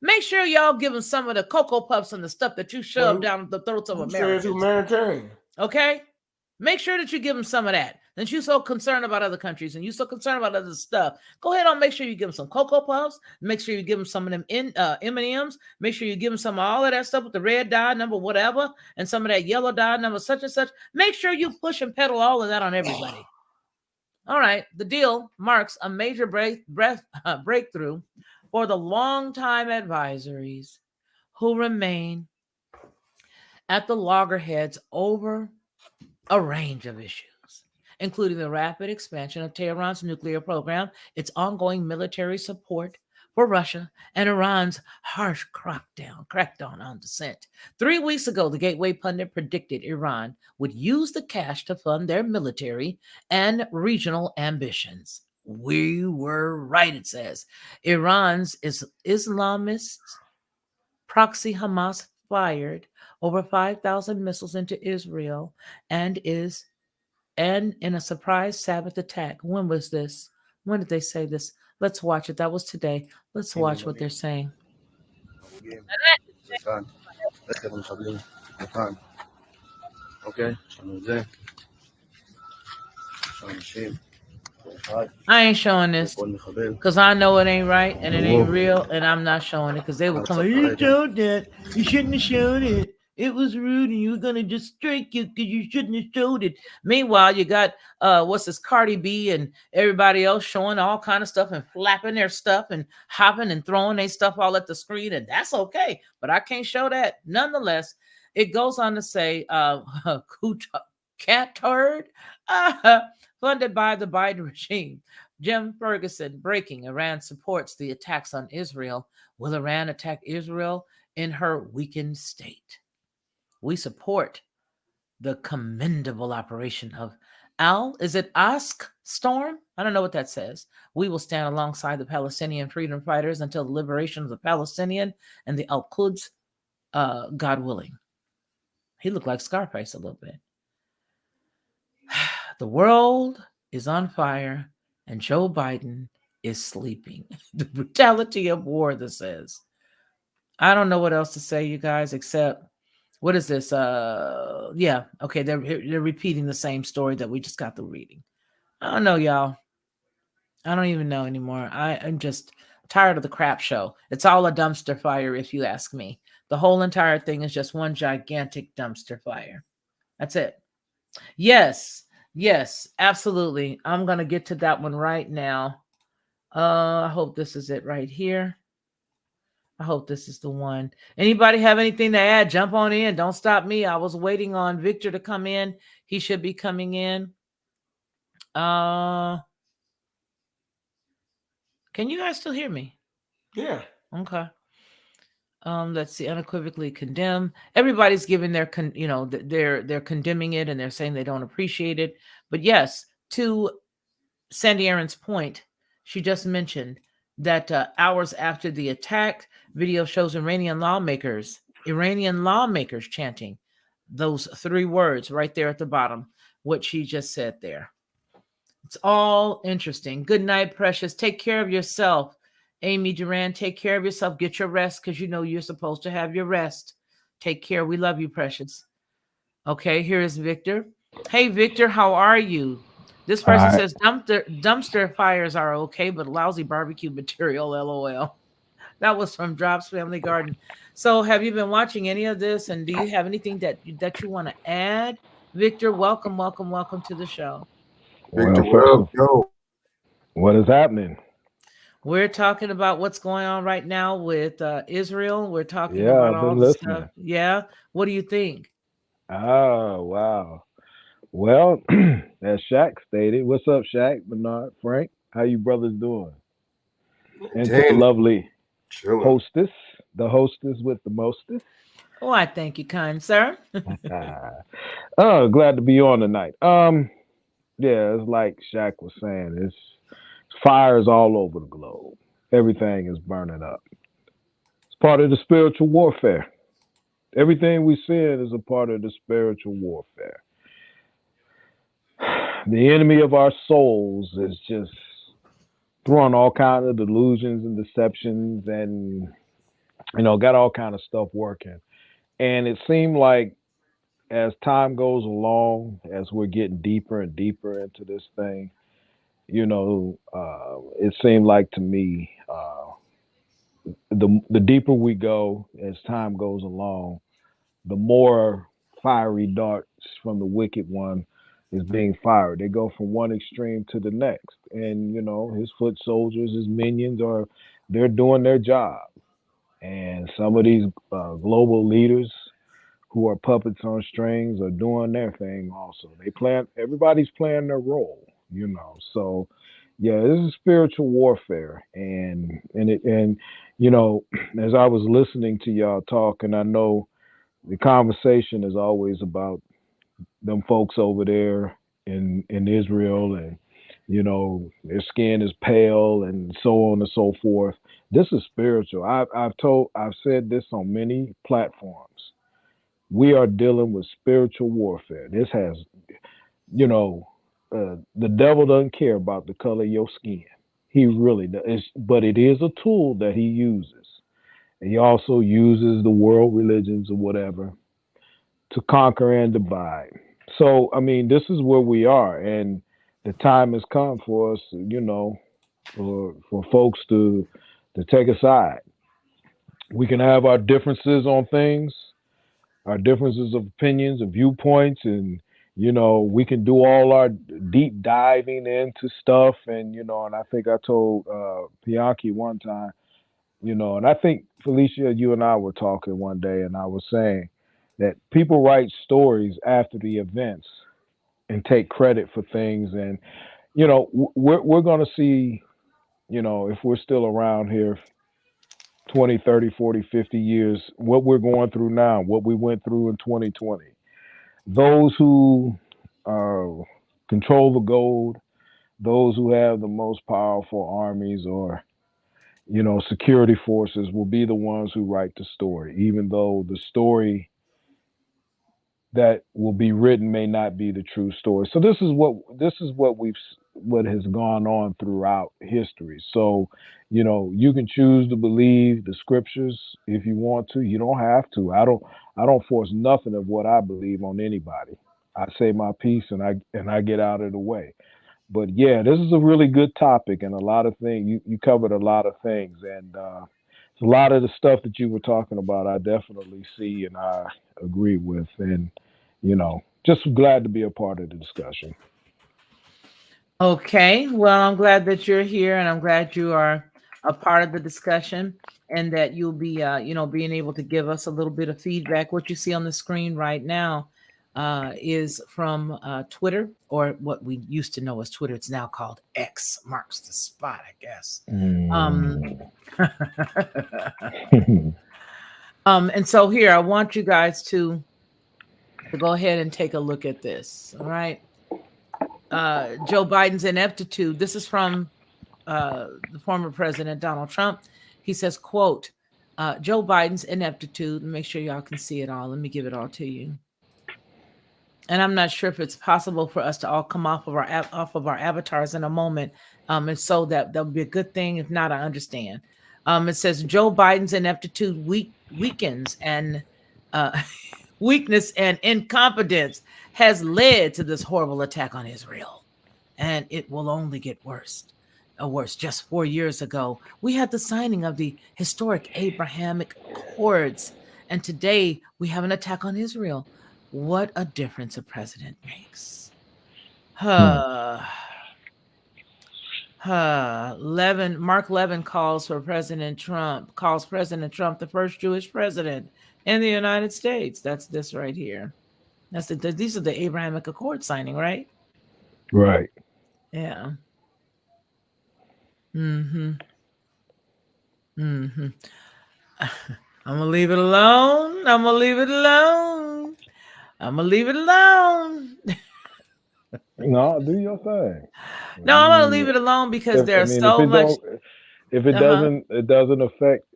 Make sure y'all give them some of the Cocoa Puffs and the stuff that you shove down the throats of Who says Americans. humanitarian? Okay? Make sure that you give them some of that. Since you're so concerned about other countries and you're so concerned about other stuff, go ahead and make sure you give them some Cocoa Puffs. Make sure you give them some of them M&Ms. Make sure you give them some of all of that stuff with the red dye number whatever and some of that yellow dye number such and such. Make sure you push and pedal all of that on everybody. All right. The deal marks a major breakthrough for the longtime advisories who remain at the loggerheads over a range of issues, including the rapid expansion of Tehran's nuclear program, its ongoing military support for Russia, and Iran's harsh crackdown on dissent. 3 weeks ago, the Gateway pundit predicted Iran would use the cash to fund their military and regional ambitions. We were right, it says. Iran's Islamist proxy Hamas fired over 5,000 missiles into Israel and in a surprise Sabbath attack. When was this? When did they say this? Let's watch it. That was today. Let's watch what they're saying. Okay. I ain't showing this because I know it ain't right and it ain't real, and I'm not showing it because they will come. You showed that. You shouldn't have shown it. It was rude, and you were gonna just strike you because you shouldn't have showed it. Meanwhile, you got what's this, Cardi B and everybody else showing all kind of stuff and flapping their stuff and hopping and throwing their stuff all at the screen, and that's okay. But I can't show that. Nonetheless, it goes on to say, cat turd, funded by the Biden regime. Jim Ferguson breaking. Iran supports the attacks on Israel. Will Iran attack Israel in her weakened state? We support the commendable operation of Ask Storm? I don't know what that says. We will stand alongside the Palestinian freedom fighters until the liberation of the Palestinian and the Al-Quds, God willing. He looked like Scarface a little bit. The world is on fire and Joe Biden is sleeping. The brutality of war, this says. I don't know what else to say, you guys, except, what is this? Yeah, okay, they're repeating the same story that we just got through reading. I don't know, y'all. I don't even know anymore. I'm just tired of the crap show. It's all a dumpster fire, if you ask me. The whole entire thing is just one gigantic dumpster fire. That's it. Yes, absolutely. I'm going to get to that one right now. I hope this is it right here. I hope this is the one. Anybody have anything to add? Jump on in. Don't stop me. I was waiting on Victor to come in. He should be coming in. Can you guys still hear me? Yeah. Okay. Let's see. Unequivocally condemn. Everybody's giving their, they're condemning it and they're saying they don't appreciate it. But yes, to Sandy Aaron's point, she just mentioned that hours after the attack, video shows Iranian lawmakers chanting, those 3 words right there at the bottom, what she just said there. It's all interesting. Good night, precious. Take care of yourself. Amy Duran, take care of yourself. Get your rest because you know you're supposed to have your rest. Take care. We love you, precious. Okay, here is Victor. Hey, Victor, how are you? This person says dumpster fires are okay, but lousy barbecue material, LOL. That was from Drops Family Garden. So have you been watching any of this? And do you have anything that you want to add? Victor, welcome to the show. Victor, Well, what first up, of yo? what is happening? We're talking about what's going on right now with Israel. We're talking Yeah, about I've all been the listening. stuff. Yeah. What do you think? Oh, wow. Well, as Shaq stated, what's up, Shaq, Bernard, Frank? How you brothers doing? And to the Danny, lovely chilling. hostess, the hostess with the mostest. Oh, I thank you, kind sir. Oh, glad to be on tonight. Yeah, it's like Shaq was saying, it's fires all over the globe. Everything is burning up. It's part of the spiritual warfare. Everything we see is a part of the spiritual warfare. The enemy of our souls is just throwing all kinds of delusions and deceptions and got all kind of stuff working. And it seemed like as time goes along, as we're getting deeper and deeper into this thing, it seemed like to me, the deeper we go as time goes along, the more fiery darts from the wicked one is being fired. They go from one extreme to the next, and his foot soldiers, his minions they're doing their job, and some of these global leaders who are puppets on strings are doing their thing also. Everybody's playing their role, So yeah, this is spiritual warfare, and as I was listening to y'all talk, and I know the conversation is always about them folks over there in Israel, and their skin is pale and so on and so forth. This is spiritual. I've said this on many platforms. We are dealing with spiritual warfare. This has, the devil doesn't care about the color of your skin. He really does. But it is a tool that he uses. And he also uses the world religions or whatever to conquer and divide. So, I mean, this is where we are. And the time has come for us, for folks to take a side. We can have our differences on things, our differences of opinions and viewpoints, and we can do all our deep diving into stuff. And and I think I told Bianchi one time, and I think Felicia, you and I were talking one day, and I was saying that people write stories after the events and take credit for things. And we're going to see, if we're still around here 20, 30, 40, 50 years, what we're going through now, what we went through in 2020. Those who control the gold, those who have the most powerful armies or security forces will be the ones who write the story, even though the story that will be written may not be the true story. So this is what has gone on throughout history. So, you can choose to believe the scriptures if you want to. You don't have to. I don't force nothing of what I believe on anybody. I say my piece and I get out of the way. But yeah, this is a really good topic, and a lot of things you covered a lot of things, and a lot of the stuff that you were talking about I definitely see and I agree with, and just glad to be a part of the discussion. Okay, well, I'm glad that you're here, and I'm glad you are a part of the discussion, and that you'll be being able to give us a little bit of feedback. What you see on the screen right now is from Twitter, or what we used to know as Twitter. It's now called X, marks the spot, I guess. And so here, I want you guys to go ahead and take a look at this. All right. Joe Biden's ineptitude. This is from the former president, Donald Trump. He says, quote, Joe Biden's ineptitude. Make sure y'all can see it all. Let me give it all to you. and I'm not sure if it's possible for us to all come off of our avatars in a moment. And so that would be a good thing. If not, I understand. It says Joe Biden's ineptitude weakens and weakness and incompetence has led to this horrible attack on Israel, and it will only get worse. Just 4 years ago, we had the signing of the historic Abrahamic Accords, and today we have an attack on Israel. What a difference a president makes. Mark Levin calls President Trump the first Jewish president in the United States. That's this right here. These are the Abrahamic Accord signing, right? Right. Yeah. I'm gonna leave it alone. No, do your thing. No, I'm gonna leave it alone because there's so much. If it doesn't affect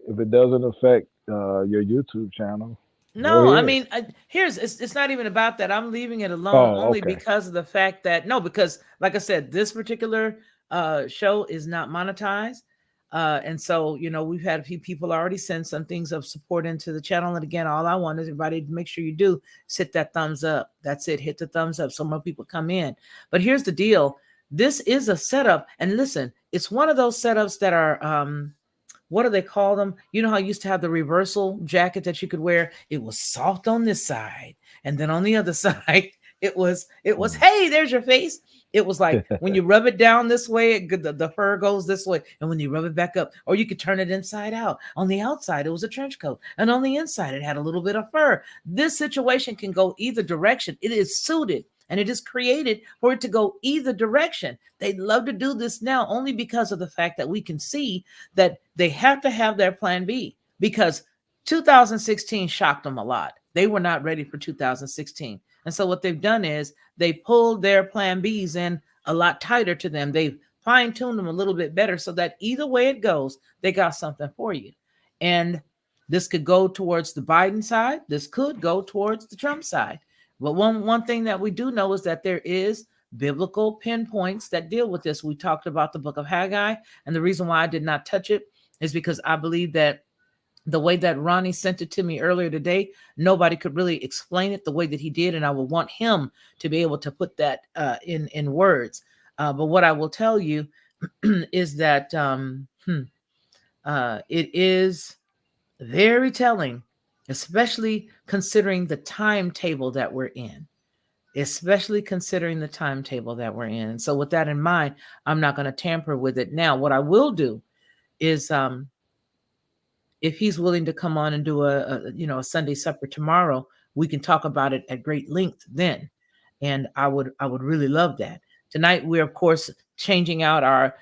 your YouTube channel. No, I mean, it's not even about that. I'm leaving it alone only because of the fact that because like I said, this particular show is not monetized. And so, we've had a few people already send some things of support into the channel. And again, all I want is everybody to make sure you do hit that thumbs up. That's it. Hit the thumbs up so more people come in. But here's the deal. This is a setup. And listen, it's one of those setups that are, what do they call them? You know how I used to have the reversal jacket that you could wear? It was soft on this side. And then on the other side, it was, hey, there's your face. It was like when you rub it down this way, the fur goes this way. And when you rub it back up, or you could turn it inside out. On the outside, it was a trench coat. And on the inside, it had a little bit of fur. This situation can go either direction. It is suited and it is created for it to go either direction. They'd love to do this now only because of the fact that we can see that they have to have their plan B, because 2016 shocked them a lot. They were not ready for 2016. And so what they've done is they pulled their plan Bs in a lot tighter to them. They've fine-tuned them a little bit better so that either way it goes, they got something for you. And this could go towards the Biden side. This could go towards the Trump side. But one thing that we do know is that there is biblical pinpoints that deal with this. We talked about the book of Haggai, and the reason why I did not touch it is because I believe that the way that Ronnie sent it to me earlier today, nobody could really explain it the way that he did, and I would want him to be able to put that in words. But what I will tell you is that it is very telling, especially considering the timetable that we're in. And so with that in mind, I'm not going to tamper with it. Now, what I will do is if he's willing to come on and do a Sunday supper tomorrow, we can talk about it at great length then. And I would really love that. Tonight, we're of course changing out our,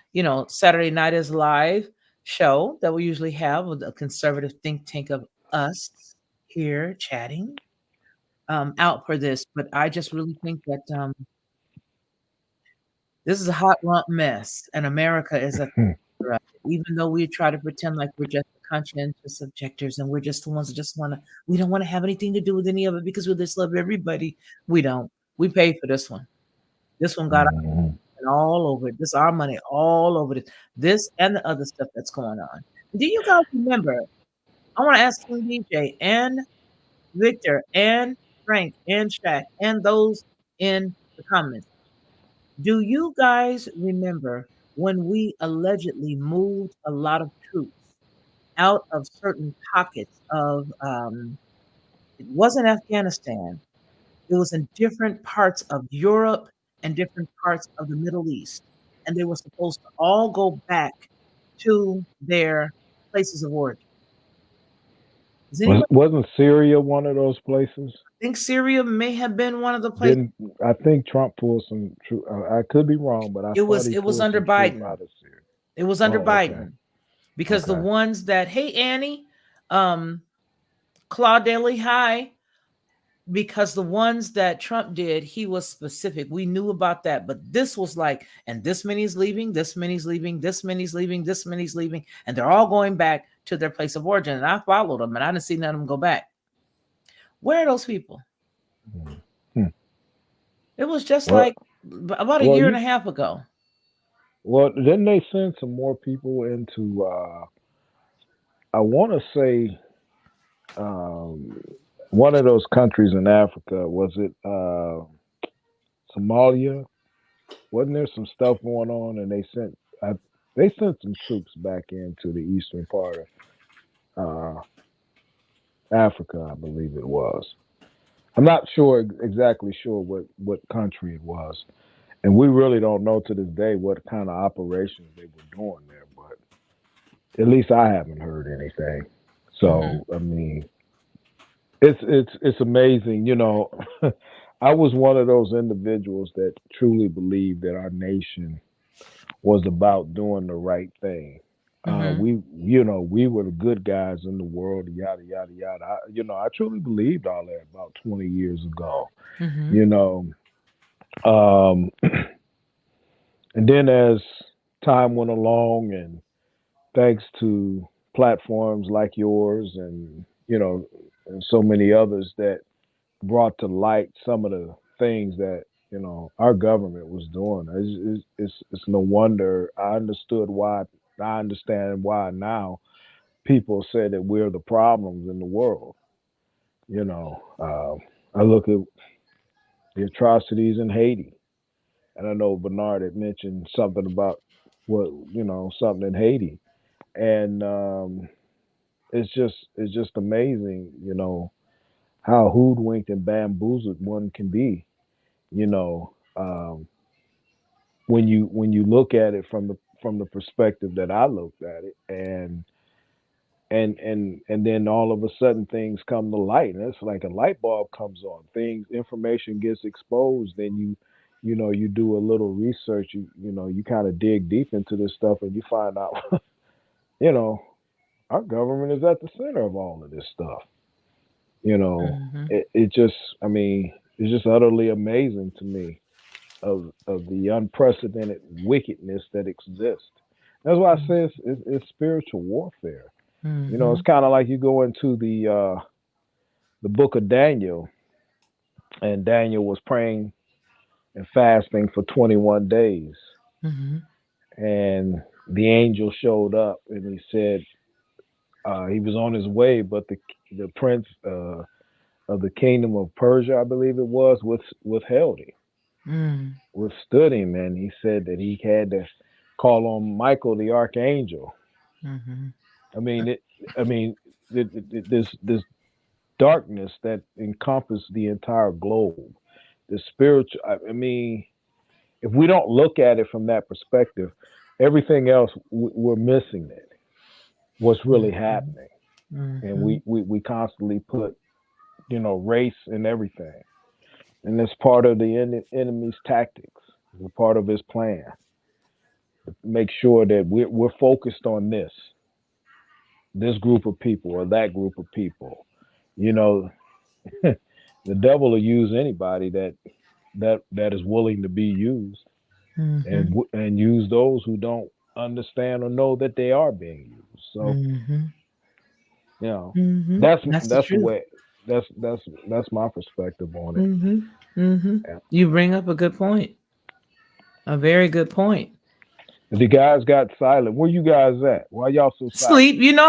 Saturday Night is Live show that we usually have with a conservative think tank of us here chatting out for this. But I just really think that this is a hot lump mess, and America is even though we try to pretend like we're just conscientious objectors and we're just the ones that we don't want to have anything to do with any of it because we just love everybody. We don't. We paid for this one. This one got all over it. This our money all over it. This and the other stuff that's going on. Do you guys remember? I want to ask King DJ and Victor and Frank and Shaq and those in the comments. Do you guys remember when we allegedly moved a lot of troops out of certain pockets of, it wasn't Afghanistan, it was in different parts of Europe and different parts of the Middle East, and they were supposed to all go back to their places of origin. Wasn't Syria one of those places? I think Syria may have been one of the places. I think Trump pulled some troops. I could be wrong, but it was under Biden. It was under Biden. Okay. Because the ones that, hey Annie, Claudeli, hi, because the ones that Trump did, he was specific. We knew about that, but this was like, and this many's leaving, this many's leaving, this many's leaving, this many's leaving, and they're all going back to their place of origin. And I followed them, and I didn't see none of them go back. Where are those people? It was just Well, like about a well, year and you a half ago. well didn't they send some more people into? I want to say um, one of those countries in Africa. Was it Somalia? Wasn't there some stuff going on, and they sent some troops back into the eastern part of Africa, I believe it was. I'm not sure exactly sure what country it was, and we really don't know to this day what kind of operations they were doing there. But at least I haven't heard anything. So I mean, it's amazing. You know, I was one of those individuals that truly believed that our nation was about doing the right thing. Mm-hmm. We were the good guys in the world, yada yada yada. I truly believed all that about 20 years ago. Mm-hmm. You know, um, and then as time went along, and thanks to platforms like yours, and and so many others that brought to light some of the things that our government was doing. It's no wonder I understand why now people say that we're the problems in the world. I look at the atrocities in Haiti, and I know Bernard had mentioned something about something in Haiti, and it's just amazing, how hoodwinked and bamboozled one can be, you know, um, when you look at it from the perspective that I looked at it, and then all of a sudden things come to light, and it's like a light bulb comes on. Information gets exposed, then you do a little research, you kind of dig deep into this stuff, and you find out, you know, our government is at the center of all of this stuff. You know, Mm-hmm. it just, I mean, it's just utterly amazing to me of the unprecedented wickedness that exists. That's why I say it's spiritual warfare. Mm-hmm. It's kind of like you go into the book of Daniel, and Daniel was praying and fasting for 21 days, Mm-hmm. and the angel showed up, and he said he was on his way, but the prince of the kingdom of Persia, I believe it was, withheld him, Mm. withstood him, and he said that he had to call on Michael the archangel. Mm-hmm. I mean, this darkness that encompassed the entire globe, the spiritual. I mean, if we don't look at it from that perspective, everything else we're missing it. What's really happening, and Mm-hmm. we constantly put race in everything, and it's part of the enemy's tactics. It's part of his plan to make sure that we're focused on this group of people or that group of people. You know, the devil will use anybody that is willing to be used, Mm-hmm. and use those who don't understand or know that they are being used. So Mm-hmm. Mm-hmm. that's That's the that's the truth. way that's my perspective on it. Mm-hmm. Mm-hmm. Yeah. You bring up a good point. A very good point. The guys got silent. Where you guys at? Why y'all so silent? Sleep. You know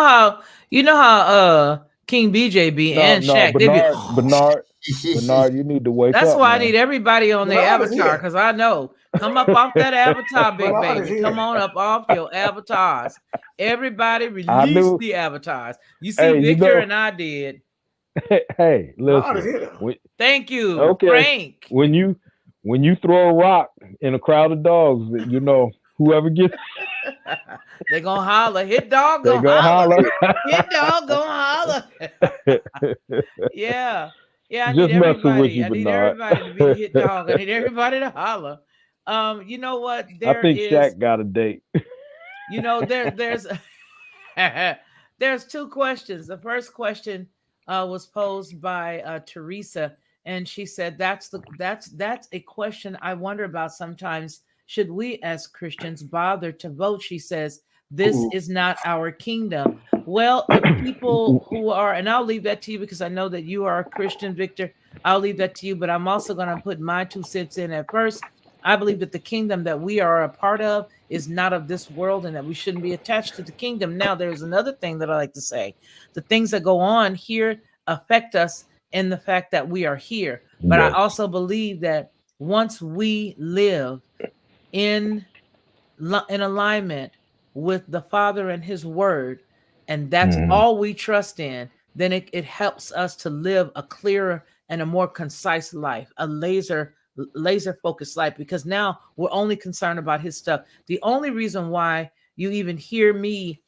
how King BJ be and No, Shaq. They be Bernard, you need to wake That's up, why I man. need everybody on their Bernard is avatar, here. because I know. Come up off that avatar, big Bernard is baby. Come here. on up off your avatars. Everybody I release knew. the avatars. You see, Hey, Victor and I did. Hey, Bernard is listen. here. Thank you, Okay, Frank. when you throw a rock in a crowd of dogs, whoever gets, They gonna holler. Hit dog they gonna gonna holler. holler. Hit dog gonna holler. Yeah. Yeah, I need Just messing with everybody. you, I need Bernard. everybody to be the hit dog. I need everybody to holler. You know what? I There think is, Shaq got a date. there's there's two questions. The first question was posed by Teresa, and she said that's a question I wonder about sometimes. Should we as Christians bother to vote? She says this Ooh. is not our kingdom. Well, the people who are, and I'll leave that to you because I know that you are a Christian, Victor. I'll leave that to you, but I'm also going to put my 2 cents in at first. I believe that the kingdom that we are a part of is not of this world and that we shouldn't be attached to the kingdom. Now, there's another thing that I like to say. The things that go on here affect us in the fact that we are here. But I Yes. also believe that once we live in alignment with the Father and his word, and that's all we trust in, then it helps us to live a clearer and a more concise life, a laser focused life, because now we're only concerned about his stuff. The only reason why you even hear me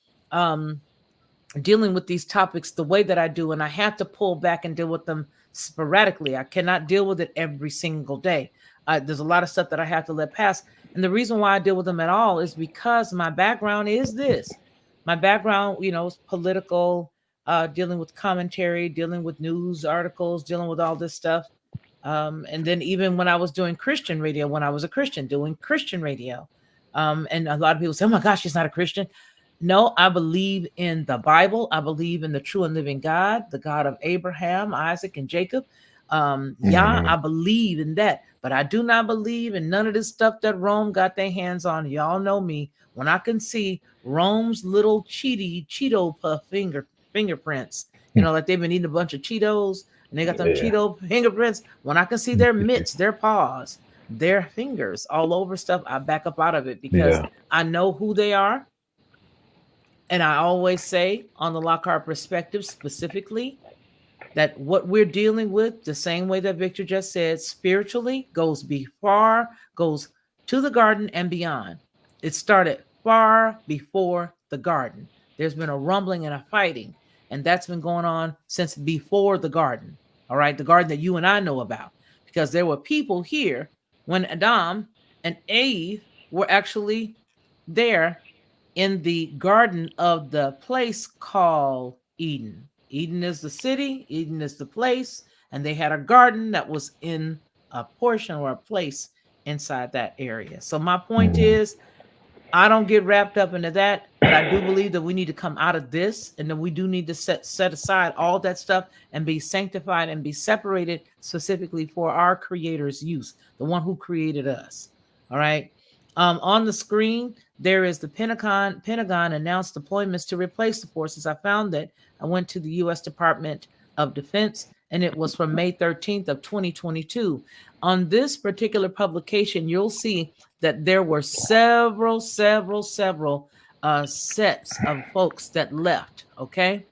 dealing with these topics the way that I do, and I have to pull back and deal with them sporadically. I cannot deal with it every single day. There's a lot of stuff that I have to let pass. And the reason why I deal with them at all is because my background is this. My background, is political, dealing with commentary, dealing with news articles, dealing with all this stuff. And then even when I was doing Christian radio, when I was a Christian, doing Christian radio. And a lot of people say, oh my gosh, she's not a Christian. No, I believe in the Bible. I believe in the true and living God, the God of Abraham, Isaac, and Jacob. I believe in that. But I do not believe in none of this stuff that Rome got their hands on. Y'all know me. When I can see Rome's little Cheeto puff fingerprints, like they've been eating a bunch of Cheetos and they got them Cheeto fingerprints. When I can see their mitts, their paws, their fingers all over stuff, I back up out of it because I know who they are. And I always say on the Lockhart Perspective specifically that what we're dealing with, the same way that Victor just said, spiritually goes goes to the garden and beyond. It started far before the garden. There's been a rumbling and a fighting, and that's been going on since before the garden. All right, the garden that you and I know about, because there were people here when Adam and Eve were actually there in the garden of the place called Eden. Eden is the city, Eden is the place, and they had a garden that was in a portion or a place inside that area. So my point is, I don't get wrapped up into that, but I do believe that we need to come out of this, and that we do need to set aside all that stuff and be sanctified and be separated specifically for our Creator's use, the one who created us. All right. On the screen, there is the Pentagon announced deployments to replace the forces. I found that. I went to the U.S. Department of Defense, and it was from May 13th of 2022. On this particular publication, you'll see that there were several sets of folks that left. Okay.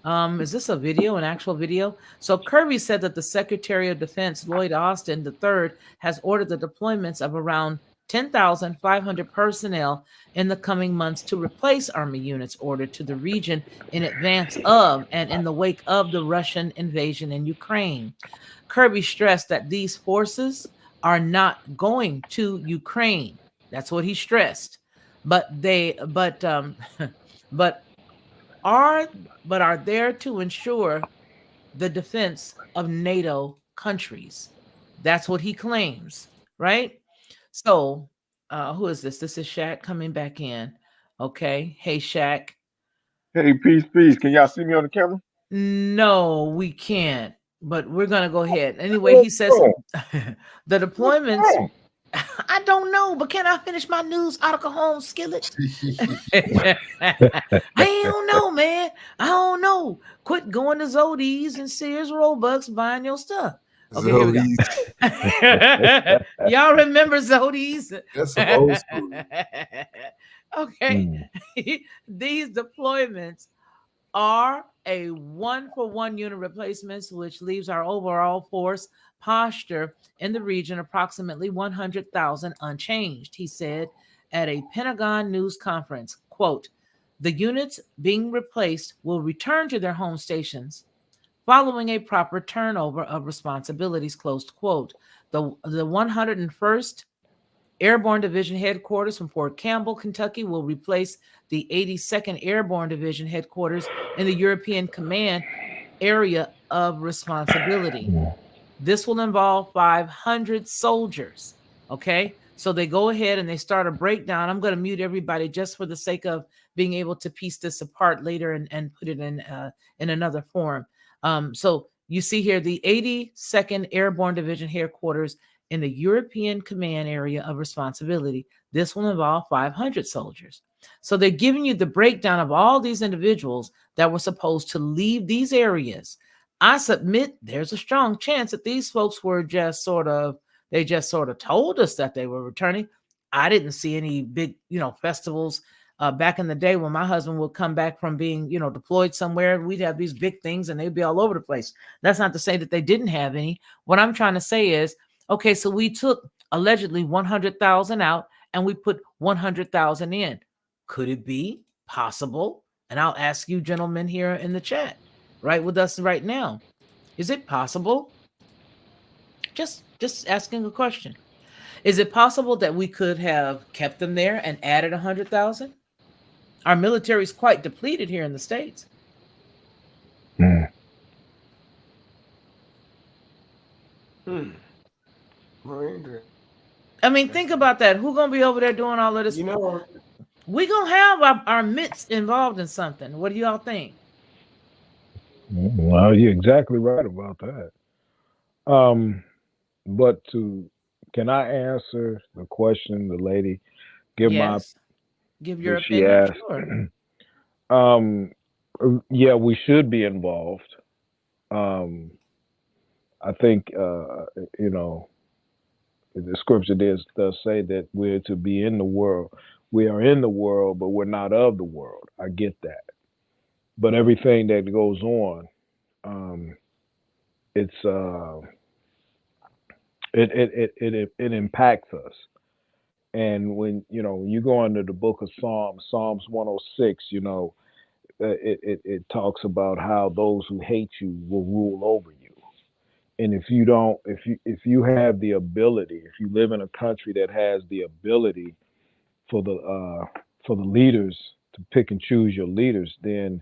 Is this a video, an actual video? So Kirby said that the Secretary of Defense, Lloyd Austin III, has ordered the deployments of around 10,500 personnel in the coming months to replace Army units ordered to the region in advance of and in the wake of the Russian invasion in Ukraine. Kirby stressed that these forces are not going to Ukraine. That's what he stressed. But are there to ensure the defense of NATO countries. That's what he claims, right? So, who is this? This is Shaq coming back in. Okay. Hey, Shaq. Hey, peace. Can y'all see me on the camera? No, we can't. But we're going to go ahead. Anyway, he says the deployments. I don't know, but can I finish my news article home, Skillet? I don't know, man. I don't know. Quit going to Zodi's and Sears Roebucks buying your stuff. Okay, here we go. Y'all remember Zodi's? That's some old school. Okay. These deployments are a 1-for-1 unit replacements, which leaves our overall force posture in the region approximately 100,000 unchanged, he said at a Pentagon news conference. Quote, the units being replaced will return to their home stations following a proper turnover of responsibilities, close quote. The 101st Airborne Division headquarters from Fort Campbell, Kentucky, will replace the 82nd Airborne Division headquarters in the European Command area of responsibility. This will involve 500 soldiers. Okay, so they go ahead and they start a breakdown. I'm going to mute everybody just for the sake of being able to piece this apart later and put it in another form. So You see here the 82nd Airborne Division headquarters in the European Command Area of Responsibility. This will involve 500 soldiers. So they're giving you the breakdown of all these individuals that were supposed to leave these areas. I submit there's a strong chance that these folks were just sort of told us that they were returning. I didn't see any big, festivals. Back in the day when my husband would come back from being, deployed somewhere, we'd have these big things and they'd be all over the place. That's not to say that they didn't have any. What I'm trying to say is, okay, so we took allegedly 100,000 out and we put 100,000 in. Could it be possible? And I'll ask you gentlemen here in the chat, right with us right now. Is it possible? Just asking a question. Is it possible that we could have kept them there and added 100,000? Our military is quite depleted here in the States. I mean, think about that. Who's going to be over there doing all of this? We're going to have our mitts involved in something. What do y'all think? Well, you're exactly right about that. But can I answer the question the lady give your opinion? Sure. Yeah, we should be involved. I think the scripture does say that we're to be in the world. We are in the world, but we're not of the world. I get that. But everything that goes on, it impacts us. And when you go into the book of Psalms 106, it talks about how those who hate you will rule over you. And if you have the ability, if you live in a country that has the ability for the leaders to pick and choose your leaders, then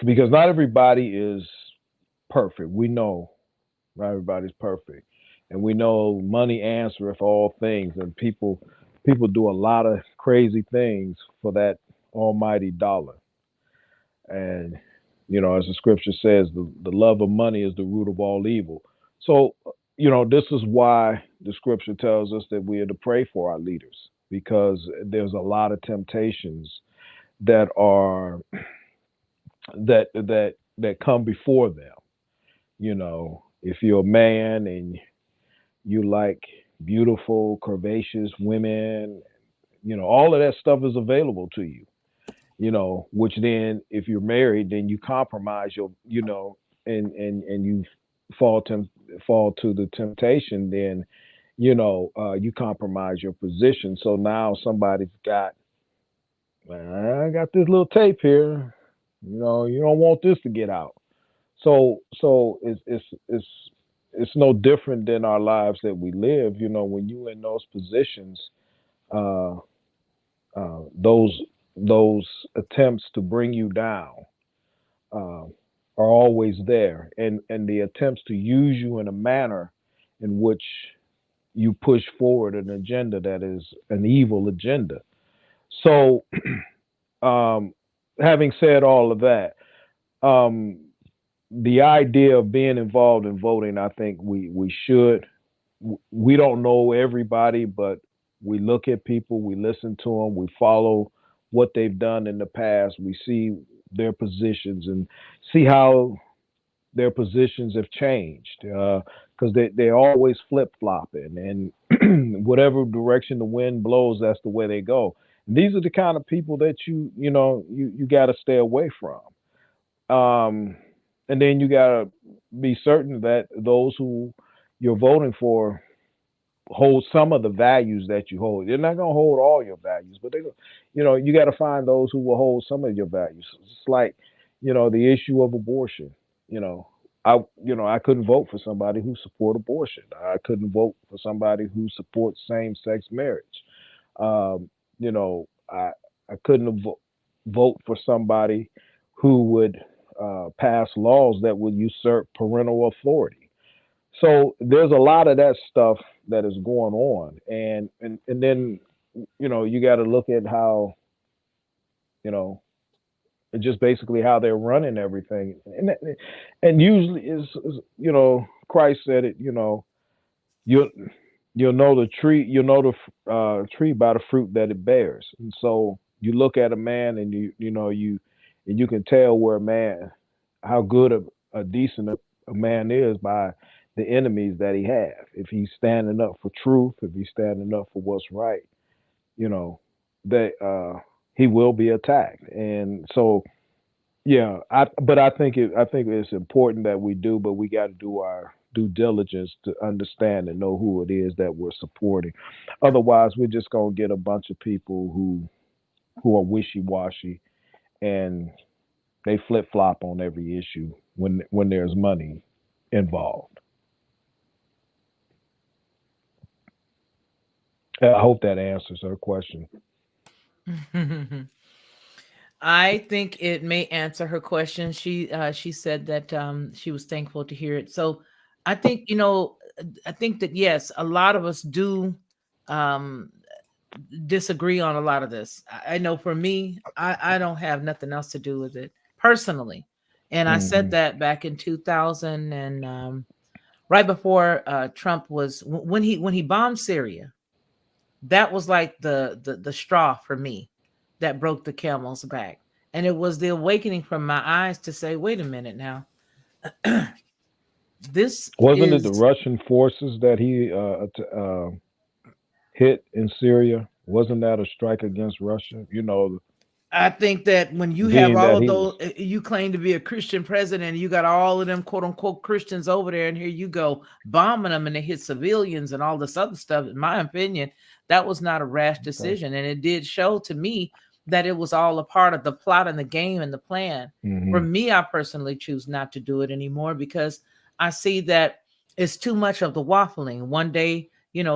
because not everybody is perfect. We know not everybody's perfect. And we know money answereth all things, and people do a lot of crazy things for that almighty dollar. And as the scripture says, the love of money is the root of all evil. So this is why the scripture tells us that we are to pray for our leaders, because there's a lot of temptations that are that come before them. If you're a man and you like beautiful, curvaceous women, all of that stuff is available to you, which then if you're married, then you compromise and you fall to the temptation, then, you compromise your position. So now somebody's got, I got this little tape here, you don't want this to get out. So it's no different than our lives that we live. When you're in those positions, those attempts to bring you down are always there, and the attempts to use you in a manner in which you push forward an agenda that is an evil agenda. So, having said all of that, the idea of being involved in voting, I think we should. We don't know everybody, but we look at people, we listen to them, we follow what they've done in the past. We see their positions and see how their positions have changed, because they're always flip-flopping, and whatever direction the wind blows, that's the way they go. And these are the kind of people that you got to stay away from. And then you got to be certain that those who you're voting for hold some of the values that you hold. You're not going to hold all your values, but you got to find those who will hold some of your values. It's like, the issue of abortion. I couldn't vote for somebody who support abortion. I couldn't vote for somebody who supports same-sex marriage. I couldn't vote for somebody who would pass laws that would usurp parental authority. So there's a lot of that stuff that is going on, and then you got to look at how just basically how they're running everything. And usually is Christ said it. You'll know the tree. You'll know the tree by the fruit that it bears. And so you look at a man, and you can tell where a man, how good a decent a man is by the enemies that he have. If he's standing up for truth, if he's standing up for what's right, that he will be attacked. And so, yeah, I think it's important that we do, but we got to do our due diligence to understand and know who it is that we're supporting. Otherwise, we're just gonna get a bunch of people who are wishy-washy, and they flip-flop on every issue when there's money involved. I hope that answers her question. I think it may answer her question. She said that she was thankful to hear it. So I think that yes, a lot of us do disagree on a lot of this. I know for me, I don't have nothing else to do with it personally, and I said that back in 2000 and right before Trump was when he bombed Syria. That was like the straw for me that broke the camel's back. And it was the awakening from my eyes to say, wait a minute now. This wasn't it the Russian forces that he hit in Syria? Wasn't that a strike against Russia? I think that when you have all of those, you claim to be a Christian president, and you got all of them quote unquote Christians over there, and here you go bombing them, and they hit civilians and all this other stuff. In my opinion, that was not a rash decision, and it did show to me that it was all a part of the plot and the game and the plan. For me, I personally choose not to do it anymore because I see that it's too much of the waffling. One day,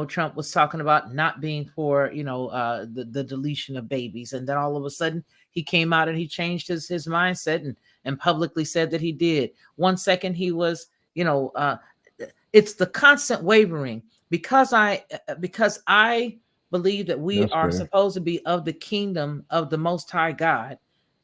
Trump was talking about not being for, the deletion of babies. And then all of a sudden he came out and he changed his mindset and publicly said that he did. 1 second he was, it's the constant wavering because I believe that we are supposed to be of the kingdom of the Most High God.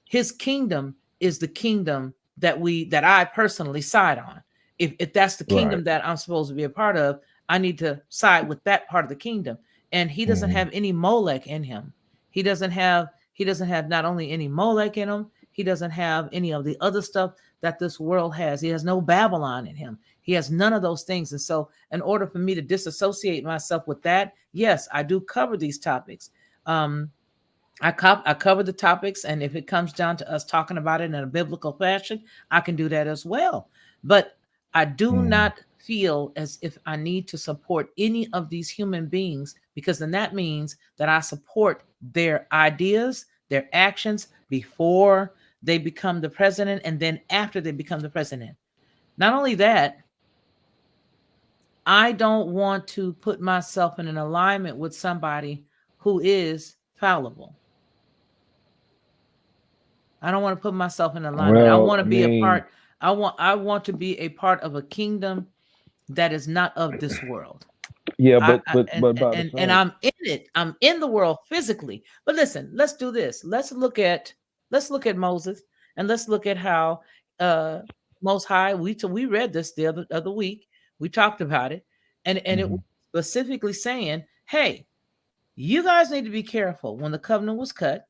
His kingdom is the kingdom that I personally side on. If that's the kingdom that I'm supposed to be a part of, I need to side with that part of the kingdom. And he doesn't have any Molech in him. He doesn't have not only any Molech in him, he doesn't have any of the other stuff that this world has. He has no Babylon in him. He has none of those things. And so in order for me to disassociate myself with that, yes, I do cover these topics. I cover the topics. And if it comes down to us talking about it in a biblical fashion, I can do that as well. But I do not feel as if I need to support any of these human beings, because then that means that I support their ideas, their actions before they become the president and then after they become the president. Not only that, I don't want to put myself in an alignment with somebody who is fallible. I don't want to put myself in alignment. I want to be a part. I want to be a part of a kingdom that is not of this world. Yeah, but I'm in it. I'm in the world physically. But listen, let's do this. Let's look at Moses, and let's look at how Most High. We read this the other week. We talked about it, and it was specifically saying, "Hey, you guys need to be careful." When the covenant was cut,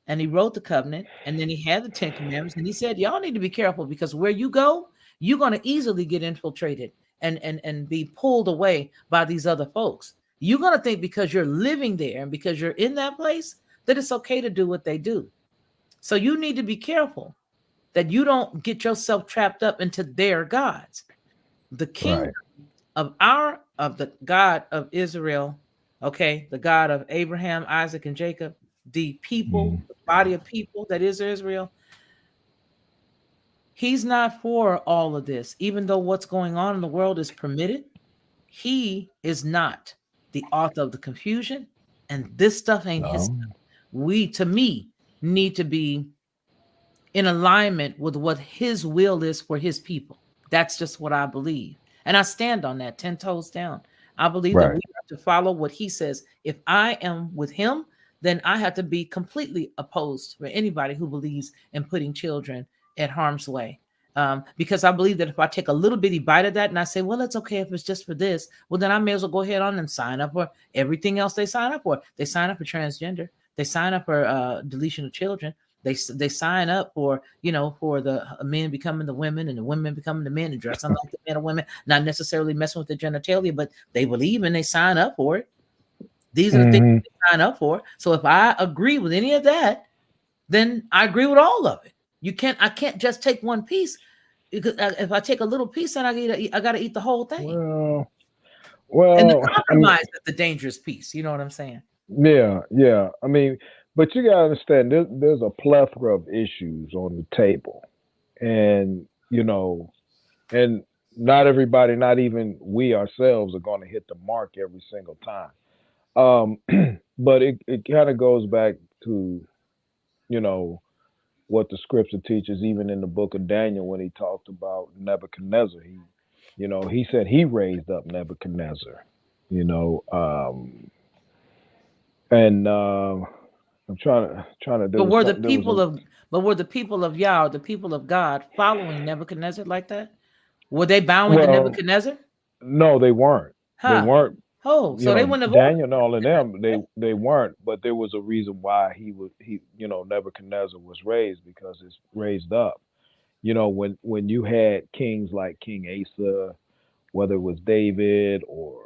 and he wrote the covenant, and then he had the 10 commandments, and he said, "Y'all need to be careful because where you go, you're going to easily get infiltrated and be pulled away by these other folks. You're going to think because you're living there and because you're in that place that it's okay to do what they do. So you need to be careful that you don't get yourself trapped up into their gods." The kingdom of the God of Israel, okay, the God of Abraham, Isaac, and Jacob, the people, the body of people that is Israel, he's not for all of this. Even though what's going on in the world is permitted, he is not the author of the confusion, and this stuff ain't his stuff. We, to me, need to be in alignment with what his will is for his people. That's just what I believe. And I stand on that 10 toes down. I believe that we have to follow what he says. If I am with him, then I have to be completely opposed for anybody who believes in putting children at harm's way. Because I believe that if I take a little bitty bite of that and I say, well, it's okay if it's just for this, well, then I may as well go ahead on and sign up for everything else they sign up for. They sign up for transgender. They sign up for deletion of children. They sign up for, for the men becoming the women and the women becoming the men and dressing like the men or women, not necessarily messing with the genitalia, but they believe and they sign up for it. These are the things they sign up for. So if I agree with any of that, then I agree with all of it. I can't just take one piece, because if I take a little piece, then I got to eat the whole thing. Well, and the compromise is the dangerous piece. You know what I'm saying? Yeah. I mean, but you gotta understand, there's a plethora of issues on the table, and and not everybody, not even we ourselves, are going to hit the mark every single time. But it kind of goes back to what the scripture teaches, even in the book of Daniel, when he talked about Nebuchadnezzar. He said he raised up Nebuchadnezzar. And I'm trying to do. But were the people of Yah, the people of God, following Nebuchadnezzar like that? Were they bowing to Nebuchadnezzar? No, they weren't. They weren't. Oh, so they wouldn't have. Daniel and all of them, they weren't. But there was a reason why Nebuchadnezzar was raised, because it's raised up. When you had kings like King Asa, whether it was David or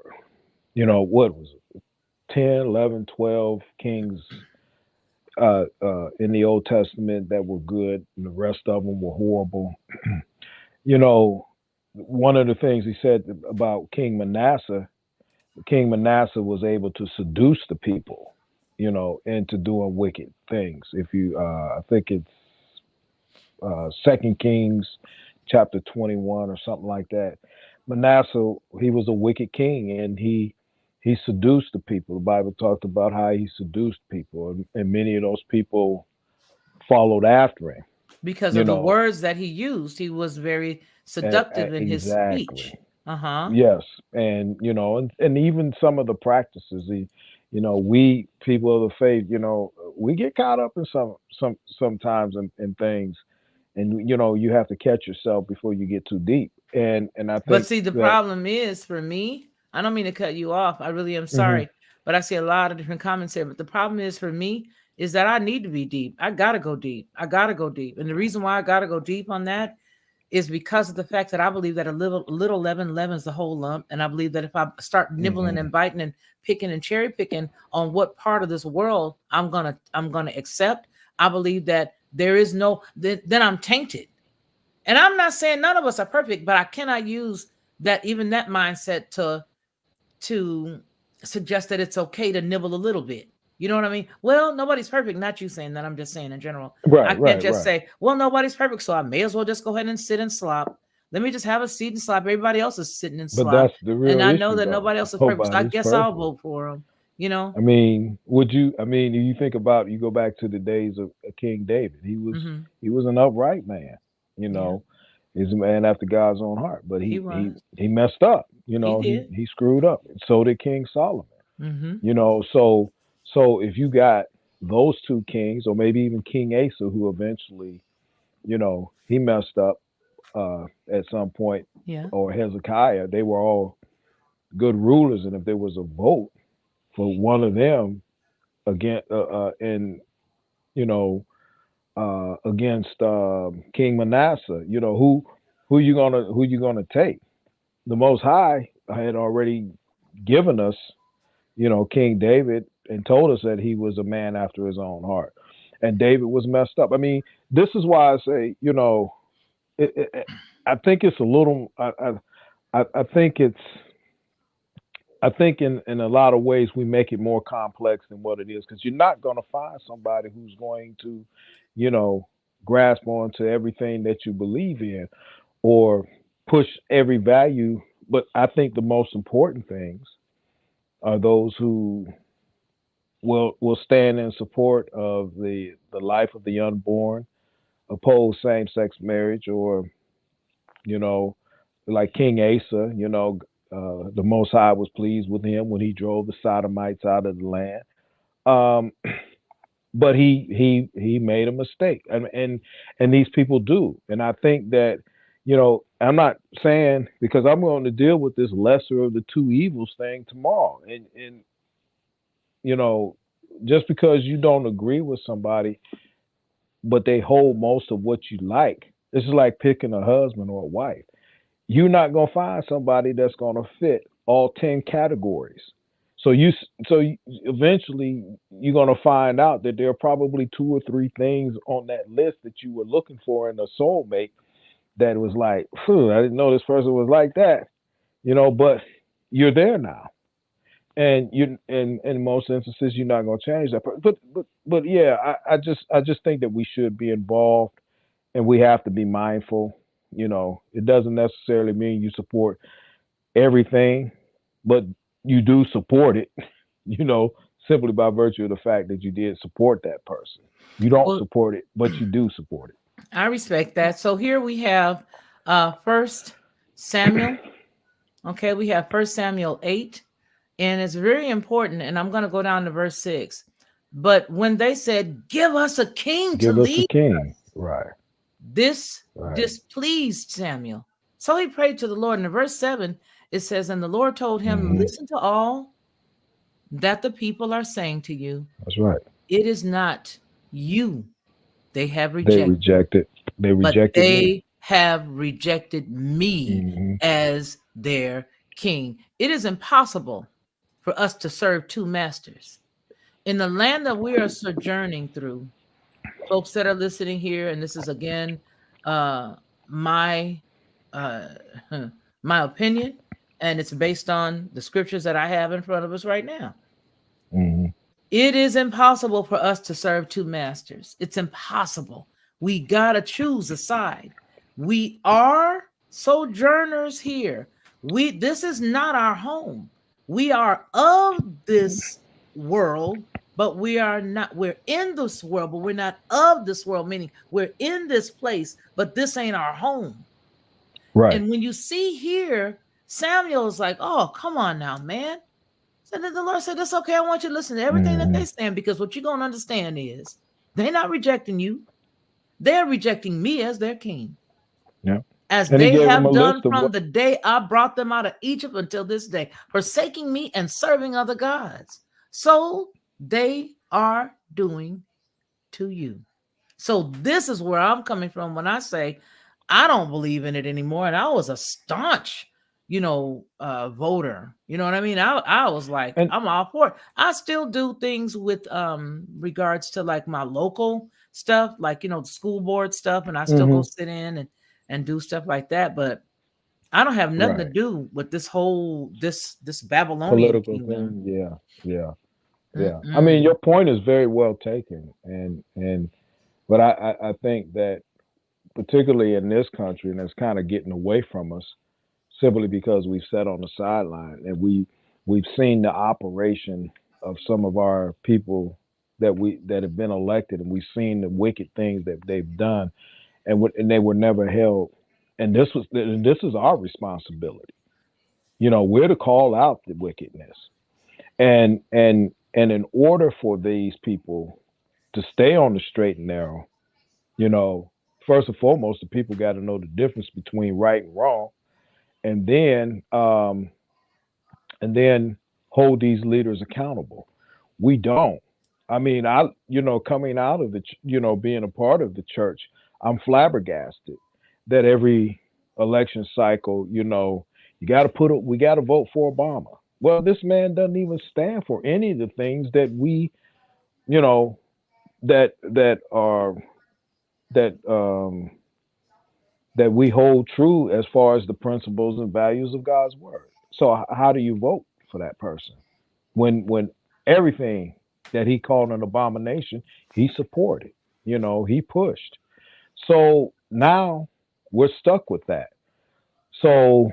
what was it, 10, 11, 12 kings in the Old Testament that were good, and the rest of them were horrible. One of the things he said about King Manasseh was able to seduce the people, into doing wicked things. If you, I think it's 2 Kings chapter 21 or something like that. Manasseh, he was a wicked king, and he seduced the people. The Bible talked about how he seduced people, and many of those people followed after him. Because of the words that he used, he was very seductive in his speech. Yes, and and even some of the practices. We people of the faith, we get caught up in sometimes in things, and you have to catch yourself before you get too deep. And I think. But see, the problem is, for me, I don't mean to cut you off. I really am sorry, but I see a lot of different comments here. But the problem is, for me, is that I need to be deep. I gotta go deep. And the reason why I gotta go deep on that is because of the fact that I believe that a little leaven leavens the whole lump. And I believe that if I start nibbling and biting and picking and cherry picking on what part of this world I'm gonna accept, I believe that there is then I'm tainted. And I'm not saying none of us are perfect, but I cannot use that mindset to suggest that it's okay to nibble a little bit. You know what I mean? Well, nobody's perfect. Not you saying that. I'm just saying in general. I can't just say, well, nobody's perfect, so I may as well just go ahead and sit and slop. Let me just have a seat and slop. Everybody else is sitting and slop. But that's the real and I issue, know that though. nobody else is perfect, so I guess I'll vote for them. I mean, you think about, you go back to the days of King David. He was an upright man. He's a man after God's own heart, but he messed up. He screwed up. And so did King Solomon. So if you got those two kings, or maybe even King Asa, who eventually, he messed up at some point, or Hezekiah, they were all good rulers, and if there was a vote for one of them against King Manasseh, who you gonna take? The Most High had already given us, King David, and told us that he was a man after his own heart, and David was messed up. I mean, this is why I say, I think it's a little. I think in a lot of ways we make it more complex than what it is, because you're not going to find somebody who's going to, grasp onto everything that you believe in or push every value. But I think the most important things are those who will stand in support of the life of the unborn, oppose same-sex marriage, or, like King Asa, the Most High was pleased with him when he drove the Sodomites out of the land. but he made a mistake, and these people do. And I think that, I'm not saying, because I'm going to deal with this lesser of the two evils thing tomorrow, and just because you don't agree with somebody, but they hold most of what you like. This is like picking a husband or a wife. You're not going to find somebody that's going to fit all 10 categories. So eventually you're going to find out that there are probably 2 or 3 things on that list that you were looking for in a soulmate that was like, I didn't know this person was like that, but you're there now. And in most instances, you're not going to change that. But yeah, I just think that we should be involved, and we have to be mindful. It doesn't necessarily mean you support everything, but you do support it, simply by virtue of the fact that you did support that person. You don't support it, but you do support it. I respect that. So here we have 1 Samuel. Okay, we have 1 Samuel 8. And it's very important. And I'm going to go down to verse 6. But when they said, give us a king to lead us, right? This displeased Samuel. So he prayed to the Lord. And in verse 7, it says, and the Lord told him, listen to all that the people are saying to you. That's right. It is not you they have rejected. They rejected me. Have rejected me as their king. It is impossible for us to serve 2 masters. In the land that we are sojourning through, folks that are listening here, and this is again my opinion, and it's based on the scriptures that I have in front of us right now. It is impossible for us to serve 2 masters. It's impossible. We gotta choose a side. We are sojourners here. This is not our home. We are of this world, but we are not. We're in this world, but we're not of this world, meaning we're in this place, but this ain't our home. Right. And when you see here, Samuel is like, oh, come on now, man. So then the Lord said, that's okay. I want you to listen to everything that they're saying, because what you're going to understand is they're not rejecting you. They're rejecting me as their king. Yeah. As they have done from the day I brought them out of Egypt until this day, forsaking me and serving other gods. So they are doing to you. So this is where I'm coming from when I say I don't believe in it anymore. And I was a staunch, voter. You know what I mean? I was like, I'm all for it. I still do things with regards to like my local stuff, like, the school board stuff. And I still go sit in and do stuff like that, but I don't have nothing to do with this whole this Babylonian political kingdom. thing. Yeah. I mean, your point is very well taken, but I think that particularly in this country, and it's kind of getting away from us simply because we've sat on the sideline and we've seen the operation of some of our people that have been elected, and we've seen the wicked things that they've done. And they were never held. And this is our responsibility. We're to call out the wickedness. And in order for these people to stay on the straight and narrow, first and foremost, the people got to know the difference between right and wrong, and then hold these leaders accountable. We don't. I mean, coming out of the, being a part of the church, I'm flabbergasted that every election cycle, we got to vote for Obama. Well, this man doesn't even stand for any of the things that we, that we hold true as far as the principles and values of God's word. So how do you vote for that person when everything that he called an abomination, he supported, he pushed? So now we're stuck with that. So,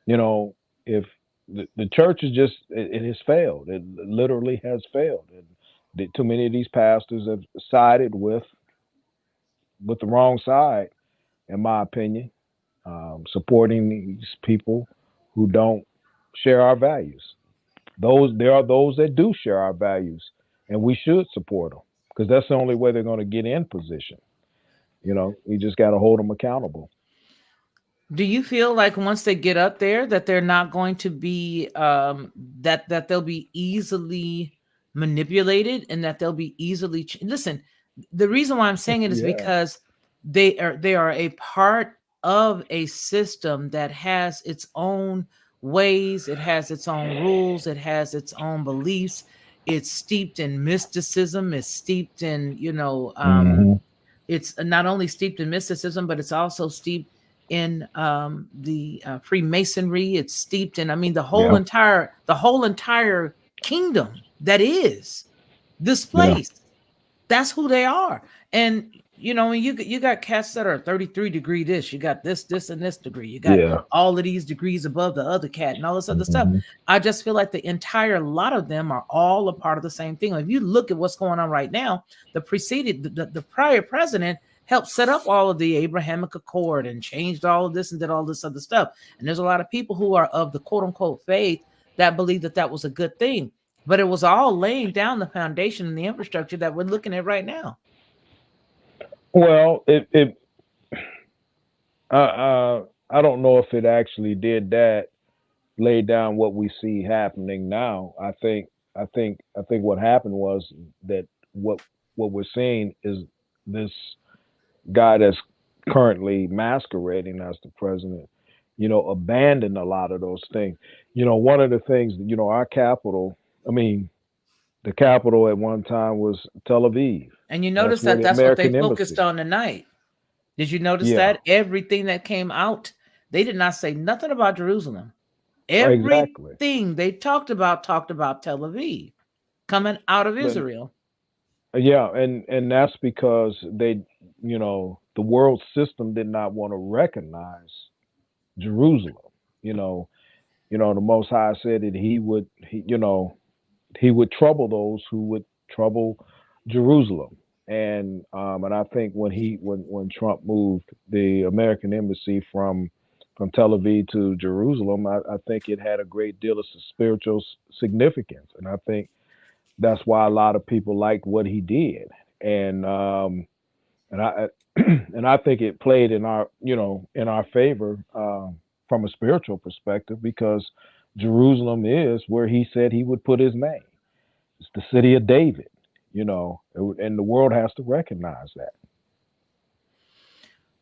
if the church is it has failed, it literally has failed. And too many of these pastors have sided with the wrong side, in my opinion, supporting these people who don't share our values. There are those that do share our values, and we should support them. because that's the only way they're going to get in position. You know, we just got to hold them accountable. Do you feel like once they get up there that they're not going to be that they'll be easily manipulated and that they'll be easily listen, the reason why I'm saying it is Yeah. because they are a part of a system that has its own ways, it has its own rules, it has its own beliefs. It's steeped in mysticism, it's steeped in, Mhm. it's not only steeped in mysticism, but it's also steeped in the Freemasonry. It's steeped in, I mean, the whole entire kingdom that is this place. That's who they are. And when you got cats that are 33 degree this, you got this, and this degree, you got all of these degrees above the other cat and all this other stuff. I just feel like the entire lot of them are all a part of the same thing. If you look at what's going on right now, the prior president helped set up all of the Abrahamic Accord and changed all of this and did all this other stuff. And there's a lot of people who are of the quote unquote faith that believe that that was a good thing. But it was all laying down the foundation and the infrastructure that we're looking at right now. Well, I don't know if it actually did that, lay down what we see happening now. I think what happened was that what we're seeing is this guy that's currently masquerading as the president, abandoned a lot of those things. One of the things, our capital, the capital at one time was Tel Aviv. And you notice that's what they focused on tonight. Did you notice that? Everything that came out, they did not say nothing about Jerusalem. Everything they talked about Tel Aviv coming out of Israel. Yeah, and that's because they, the world system did not want to recognize Jerusalem. The Most High said that he would trouble those who would trouble Jerusalem. And I think when Trump moved the American embassy from Tel Aviv to Jerusalem, I think it had a great deal of spiritual significance, and I think that's why a lot of people liked what he did. And I think it played in our favor from a spiritual perspective, because Jerusalem is where he said he would put his name. It's the city of David, and the world has to recognize that.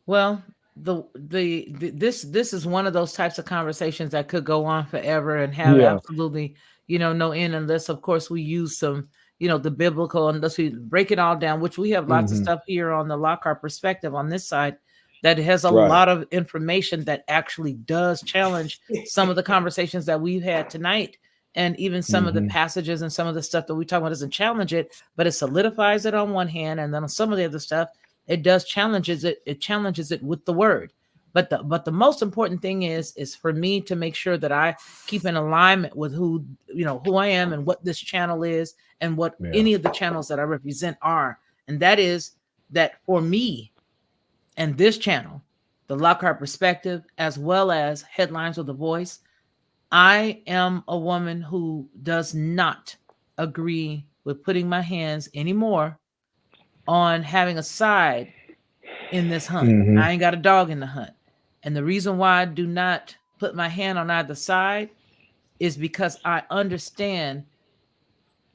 Well, this is one of those types of conversations that could go on forever and have absolutely, no end, unless of course we use some, the biblical, unless we break it all down, which we have lots of stuff here on the Lockhart Perspective on this side that has a lot of information that actually does challenge some of the conversations that we've had tonight. And even some of the passages and some of the stuff that we talk about doesn't challenge it, but it solidifies it on one hand. And then on some of the other stuff, it does challenges it. It challenges it with the word. But the most important thing is for me to make sure that I keep in alignment with who I am and what this channel is and what any of the channels that I represent are. And that is that for me and this channel, the Lockhart Perspective, as well as Headlines with a Voice, I am a woman who does not agree with putting my hands anymore on having a side in this hunt. I ain't got a dog in the hunt. And the reason why I do not put my hand on either side is because I understand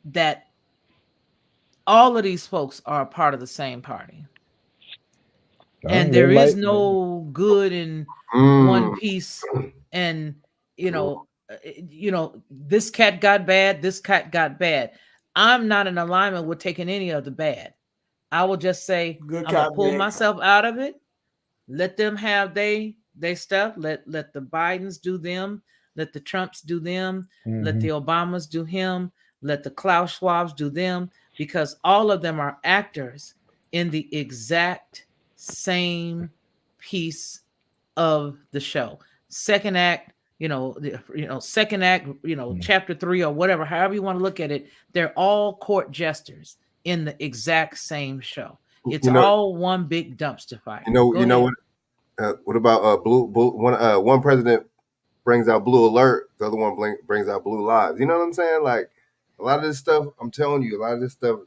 that all of these folks are a part of the same party. And there is no good in one piece. And, this cat got bad, this cat got bad. I'm not in alignment with taking any of the bad. I will just say, I'm going to pull myself out of it. Let them have they stuff. Let the Bidens do them. Let the Trumps do them. Let the Obamas do him. Let the Klaus Schwabs do them, because all of them are actors in the exact same piece of the show. Second act, second act, chapter 3 or whatever, however you want to look at it, they're all court jesters in the exact same show. It's all one big dumpster fire. What about blue? One president brings out blue alert, the other one brings out blue lives. You know what I'm saying? Like a lot of this stuff, I'm telling you, a lot of this stuff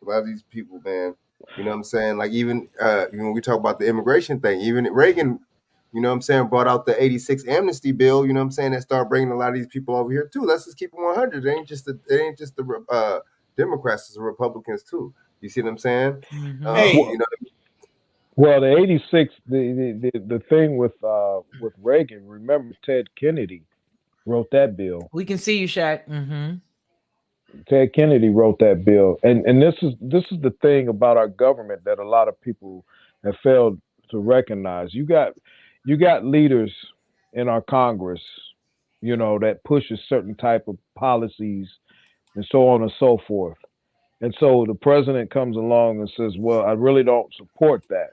A lot of these people, man. You know what I'm saying? Like even when we talk about the immigration thing, even Reagan, you know what I'm saying, brought out the '86 amnesty bill. You know what I'm saying? That started bringing a lot of these people over here too. Let's just keep it 100. It ain't just the Democrats, it's the Republicans too. You see what I'm saying? Hey. You know, Well, the '86, the thing with Reagan. Remember, Ted Kennedy wrote that bill. We can see you, Shaq. Ted Kennedy wrote that bill, and this is the thing about our government that a lot of people have failed to recognize. You got leaders in our Congress, you know, that pushes certain type of policies and so on and so forth. And so the president comes along and says, "Well, I really don't support that,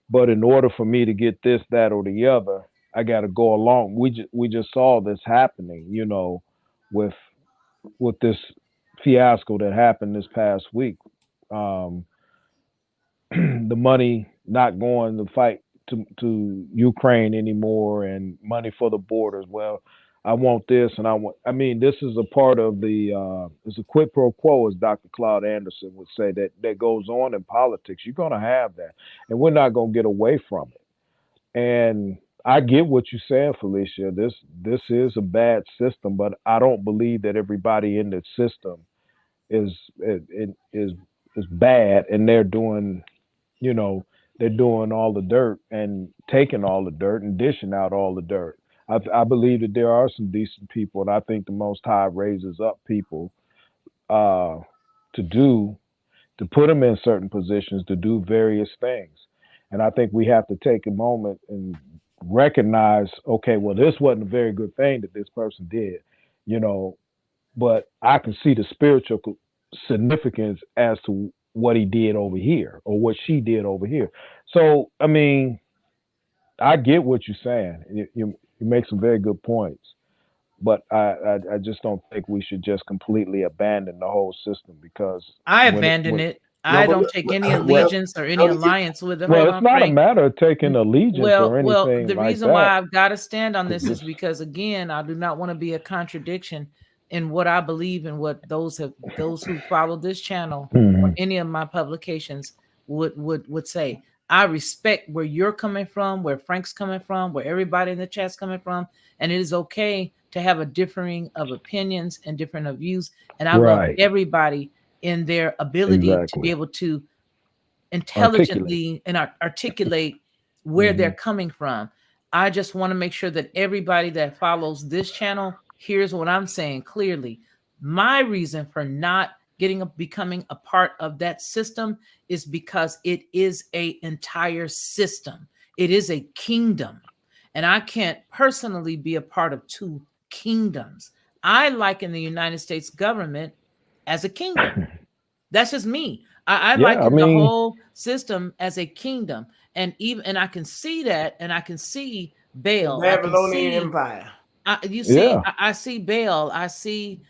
but in order for me to get this, that, or the other, I got to go along." We just saw this happening, you know, with this fiasco that happened this past week. The money not going to fight to Ukraine anymore, and money for the borders. Well, I want this, and I mean, this is a part of the. It's a quid pro quo, as Dr. Claude Anderson would say, that goes on in politics. You're going to have that, and we're not going to get away from it. And I get what you're saying, Felicia. This is a bad system, but I don't believe that everybody in the system is bad, and they're doing, you know, they're doing all the dirt and taking all the dirt and dishing out all the dirt. I believe that there are some decent people, and I think the Most High raises up people to put them in certain positions to do various things. And I think we have to take a moment and recognize, okay, well, this wasn't a very good thing that this person did, you know, but I can see the spiritual significance as to what he did over here or what she did over here. So, I mean, I get what you're saying. You make some very good points, but I just don't think we should just completely abandon the whole system, because I abandon it. I don't take any allegiance or any alliance with it. Well, it's not a matter of taking allegiance or anything. Well, the like reason that. why I've got to stand on this is because, again, I do not want to be a contradiction in what I believe and what those who follow this channel or any of my publications would say. I respect where you're coming from, where Frank's coming from, where everybody in the chat's coming from, and it is okay to have a differing of opinions and different of views. And I love everybody in their ability to be able to intelligently articulate where they're coming from. I just want to make sure that everybody that follows this channel hears what I'm saying clearly. My reason for not becoming a part of that system is because it is an entire system. It is a kingdom. And I can't personally be a part of two kingdoms. I liken the United States government as a kingdom. That's just me. I liken the whole system as a kingdom. And I can see that, and I can see Baal. Babylonian Empire. I see Baal. I see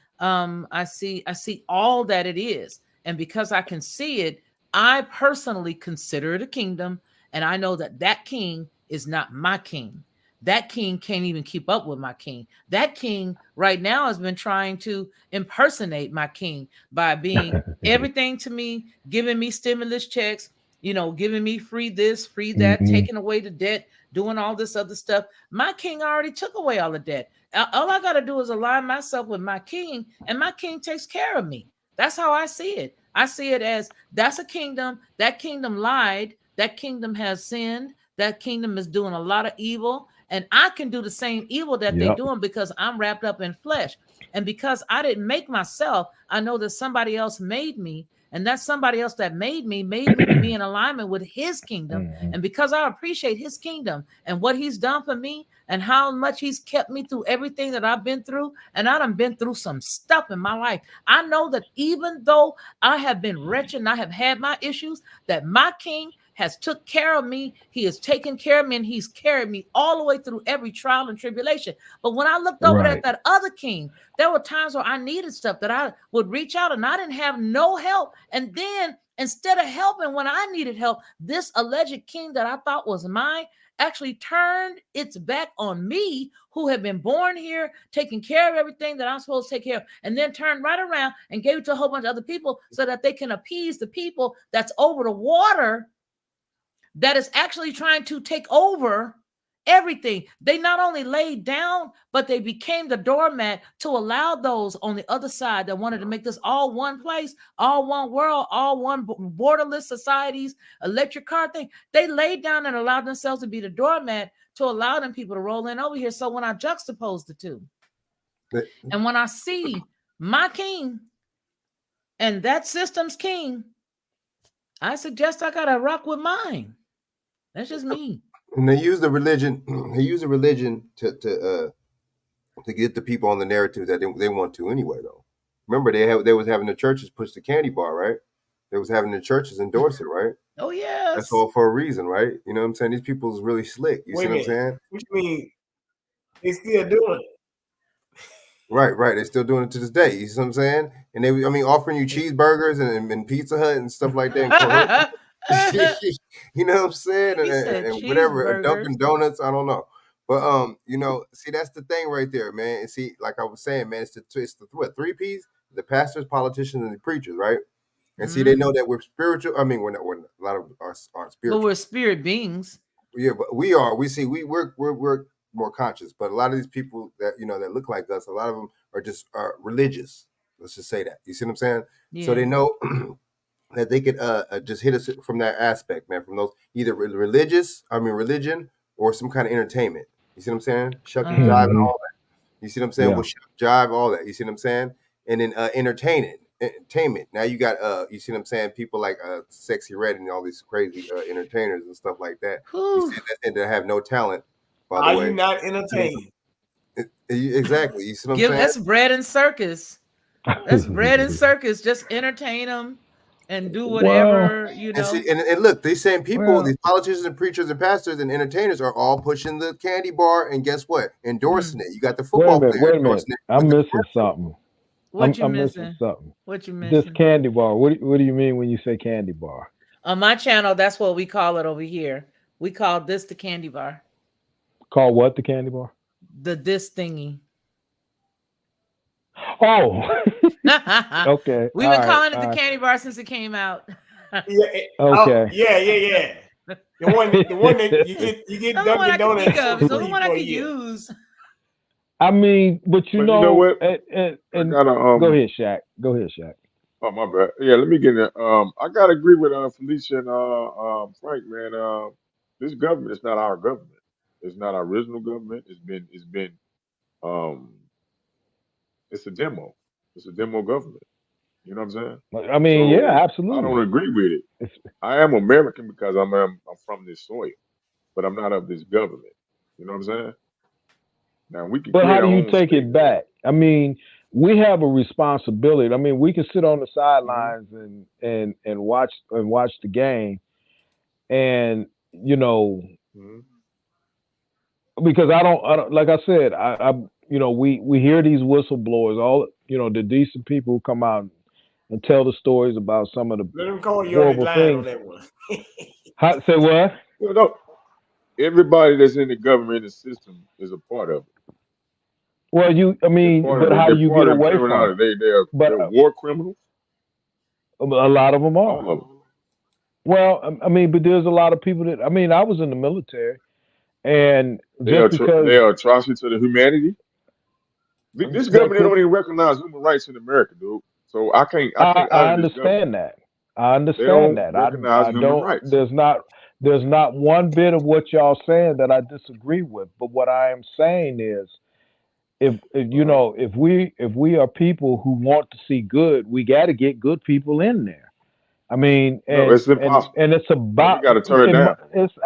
all that it is. And because I can see it, I personally consider it a kingdom. And I know that king is not my king. That king can't even keep up with my king. That king right now has been trying to impersonate my king by being everything to me, giving me stimulus checks, giving me free this, free that, taking away the debt, doing all this other stuff. My king already took away all the debt. All I got to do is align myself with my king, and my king takes care of me. That's how I see it. I see it as that's a kingdom. That kingdom lied. That kingdom has sinned. That kingdom is doing a lot of evil. And I can do the same evil that they're doing because I'm wrapped up in flesh. And because I didn't make myself, I know that somebody else made me. And that somebody else that made me to be in alignment with his kingdom. And because I appreciate his kingdom and what he's done for me and how much he's kept me through everything that I've been through, and I done been through some stuff in my life. I know that even though I have been wretched and I have had my issues, that my king has took care of me. He has taken care of me, and he's carried me all the way through every trial and tribulation. But when I looked over at that other king, there were times where I needed stuff that I would reach out and I didn't have no help. And then instead of helping when I needed help, this alleged king that I thought was mine actually turned its back on me, who have been born here, taking care of everything that I'm supposed to take care of, and then turned right around and gave it to a whole bunch of other people so that they can appease the people that's over the water that is actually trying to take over everything. They not only laid down, but they became the doormat to allow those on the other side that wanted to make this all one place, all one world, all one borderless societies, electric car thing. They laid down and allowed themselves to be the doormat to allow them people to roll in over here. So when I juxtapose the two, and when I see my king and that system's king, I suggest I gotta rock with mine. That's just me. And they use the religion. They use the religion to get the people on the narrative that they want to anyway. Though, remember they was having the churches push the candy bar, right? They was having the churches endorse it, right? Oh yes. That's all for a reason, right? You know what I'm saying? These people is really slick. You see what I'm saying? Which means they still doing it. Right. They're still doing it to this day. You see what I'm saying? And they, offering you cheeseburgers and Pizza Hut and stuff like that. You know what I'm saying? And whatever, Dunkin' Donuts, I don't know. But see, that's the thing right there, man. And see, like I was saying, man, it's the what, 3 P's? The pastors, politicians, and the preachers, right? And see, they know that we're spiritual. I mean, we're not. A lot of us aren't spiritual. But we're spirit beings. Yeah, but we are. We see, we're more conscious. But a lot of these people that that look like us, a lot of them are just religious. Let's just say that. You see what I'm saying? Yeah. So they know that they could just hit us from that aspect, man. From those either religion, or some kind of entertainment. You see what I'm saying? Shuck and jive and all that. You see what I'm saying? Yeah. Well, shuck, jive, all that. You see what I'm saying? And then entertainment. Now you got you see what I'm saying? People like Sexy Red and all these crazy entertainers and stuff like that. You see that, and they have no talent. By the way, you not entertaining? Exactly. You see what I'm saying? That's bread and circus. That's bread and circus. Just entertain them and do whatever, And look, they're saying people, these politicians and preachers and pastors and entertainers are all pushing the candy bar, and guess what? Endorsing it. You got the football player. Wait a minute. I'm missing something. I'm missing something. What you missing? This candy bar. What do you mean when you say candy bar? On my channel, that's what we call it over here. We call this the candy bar. Call what the candy bar? This thingy. Oh. Okay. We've been calling it the candy bar since it came out. Okay. Yeah. The one that you get Dunkin' Donuts. The one I could use. I mean, but you know what? And go ahead, Shaq. Oh, my bad. Yeah, let me get in. I gotta agree with Felicia and Frank, man. This government is not our government. It's not our original government. It's been it's a demo. It's a demo government. You know what I'm saying? I mean, yeah, absolutely. I don't agree with it. I am American because I'm from this soil, but I'm not of this government. You know what I'm saying? Now we can. But how do you take it back? I mean, we have a responsibility. I mean, we can sit on the sidelines and watch the game, and because I don't like I said, I we hear these whistleblowers, all the decent people who come out and tell the stories about some of the Let them call you horrible things. on that one. Say what? Everybody that's in the government and system is a part of it. Well, but how do you get away from it? They're war criminals. A lot of them are. All of them. Well, but there's a lot of people that I was in the military, and they are atrocity to the humanity. This government don't even recognize human rights in America, dude. So I can't. I understand that. I understand that. I don't. Rights. There's not one bit of what y'all saying that I disagree with. But what I am saying is, if we are people who want to see good, we got to get good people in there. I mean, it's impossible. And it's about. You got to turn it down.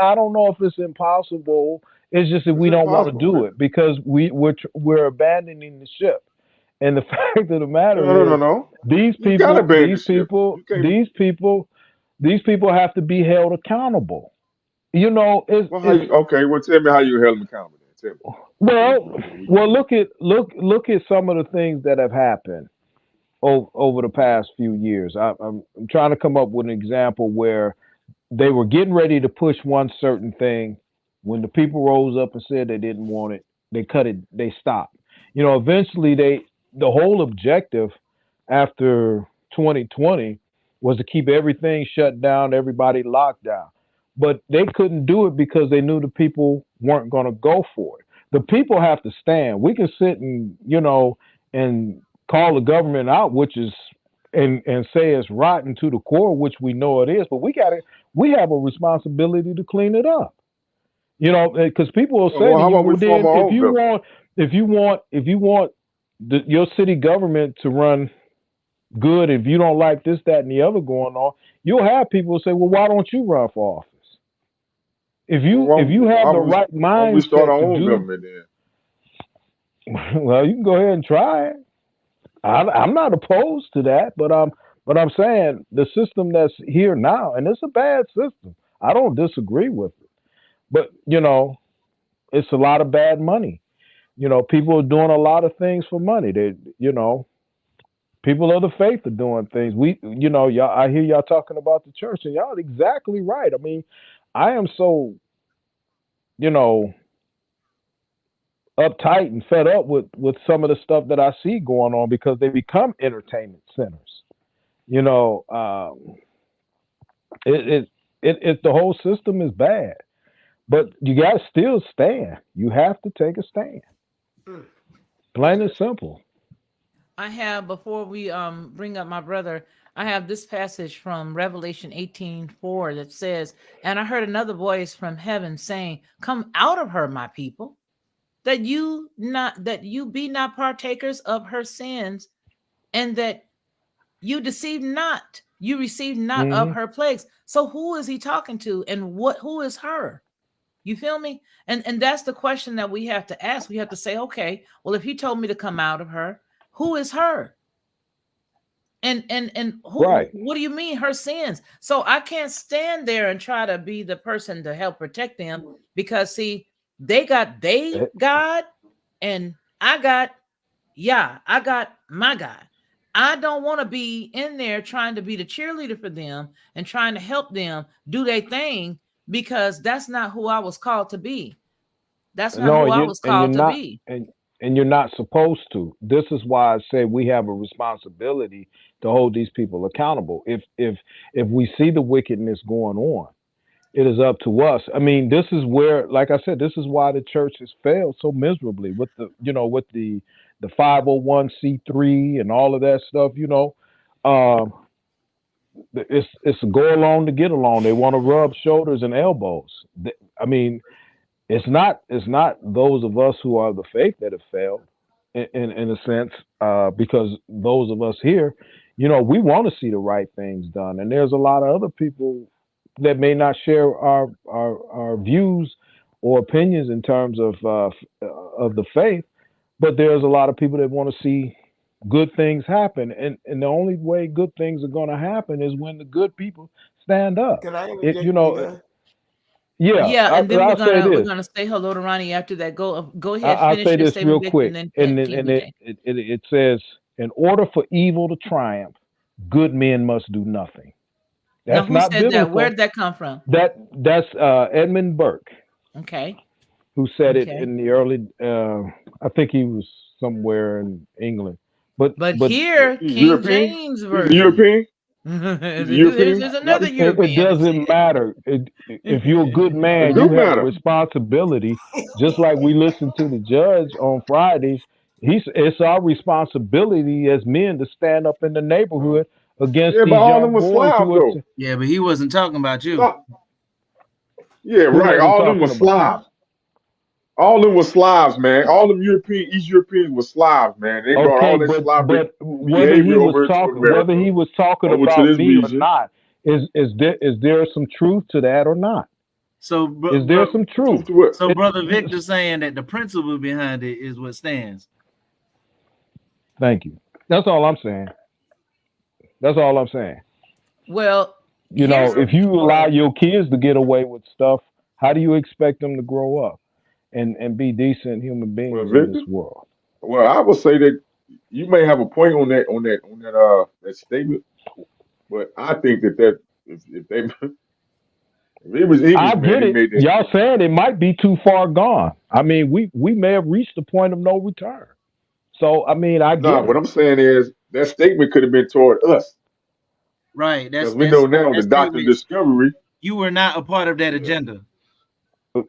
I don't know if it's impossible. It's just that we don't want to do it because we're abandoning the ship. And the fact of the matter is, no. These people have to be held accountable. Tell me how you held them accountable. Then. Tell me. Well, look at some of the things that have happened over the past few years. I'm trying to come up with an example where they were getting ready to push one certain thing, When the people rose up and said they didn't want it, they cut it. They stopped. Eventually the whole objective after 2020 was to keep everything shut down, everybody locked down. But they couldn't do it because they knew the people weren't going to go for it. The people have to stand. We can sit and and call the government out, which is and say it's rotten to the core, which we know it is. But we have a responsibility to clean it up. Because people will say Well, how to you, about we well, form then our own government? if you want your city government to run good, if you don't like this, that, and the other going on, you'll have people say, well, why don't you run for office? If you have the right why don't we start mindset our to own do, government then? well, you can go ahead and try it. I'm not opposed to that, but I'm saying the system that's here now, and it's a bad system. I don't disagree with it, but it's a lot of bad money. People are doing a lot of things for money. People of the faith are doing things. Y'all, I hear y'all talking about the church, and y'all are exactly right. I mean, I am so, uptight and fed up with some of the stuff that I see going on because they become entertainment centers. The whole system is bad, but you got to still stand. You have to take a stand. Plain and simple. I have, before we bring up my brother, I have this passage from Revelation 18:4 that says, and I heard another voice from heaven saying, come out of her, my people, that you be not partakers of her sins, and that you receive not of her plagues. So who is he talking to, and who is her? You feel me? And that's the question that we have to ask. We have to say, okay, well, if he told me to come out of her, who is her? And who, right. What do you mean her sins? So I can't stand there and try to be the person to help protect them, because see, they got God, and I got my God. I don't want to be in there trying to be the cheerleader for them and trying to help them do their thing, because that's not who I was called to be. That's not who I was called to be. And you're not supposed to. This is why I say we have a responsibility to hold these people accountable. If we see the wickedness going on, it is up to us. I mean, this is where, like I said, this is why the church has failed so miserably with the 501c3 and all of that stuff. It's a go along to get along. They want to rub shoulders and elbows. I mean, it's not those of us who are the faith that have failed in a sense, because those of us here, we want to see the right things done, and there's a lot of other people that may not share our views or opinions in terms of the faith, but there's a lot of people that want to see good things happen, and the only way good things are going to happen is when the good people stand up. Can I interject? Yeah, and then we're gonna say hello to Ronnie after that. Go ahead. I'll Finish say your this statement, real quick, and it says, in order for evil to triumph, good men must do nothing. That's now, who not said biblical. that? Where did that come from? That's Edmund Burke. Okay. Who said it in the early? I think he was somewhere in England. But here, King European? James version. European? There's another European. It doesn't matter. If you're a good man, you have a responsibility. Just like we listened to the judge on Friday, it's our responsibility as men to stand up in the neighborhood against these young boys who are. Yeah, but he wasn't talking about you. Yeah, right. All of them were Slavs. All of them were Slavs, man. All them East Europeans were Slavs, man. They brought all that Slavic behavior over to America. Whether he was talking about me or not, is there some truth to that or not? So is there some truth? So Brother Victor saying that the principle behind it is what stands. Thank you. That's all I'm saying. Well, if you allow your kids to get away with stuff, how do you expect them to grow up and be decent human beings in this world? Well, I would say that you may have a point on that statement, but I think that if they He was English, I man. get He it. made that. Y'all saying it might be too far gone. I mean, we may have reached the point of no return. So I mean, I Nah, get what it. I'm saying is that statement could have been toward us Right. because we know now the that Doctor statement. Discovery. You were not a part of that Yeah, agenda.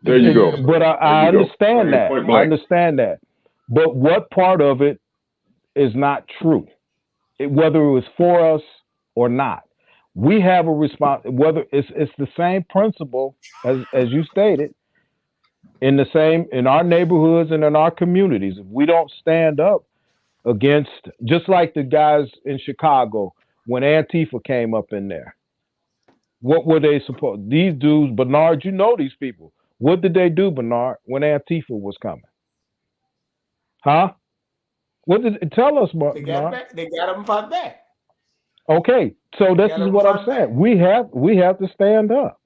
there you go. But There I you go. understand Right, that. point I blank. understand that. But what part of it is not true? Whether it was for us or not, we have a response. Whether it's the same principle as you stated in our neighborhoods and in our communities. If we don't stand up against, just like the guys in Chicago when Antifa came up in there, what were they supposed? These dudes, Bernard, you know these people. What did they do, Bernard, when Antifa was coming? Huh? What did tell us, They got Bernard? back. They got him fought back. Okay, so They this got is him what I'm fought back. saying. We have to stand up.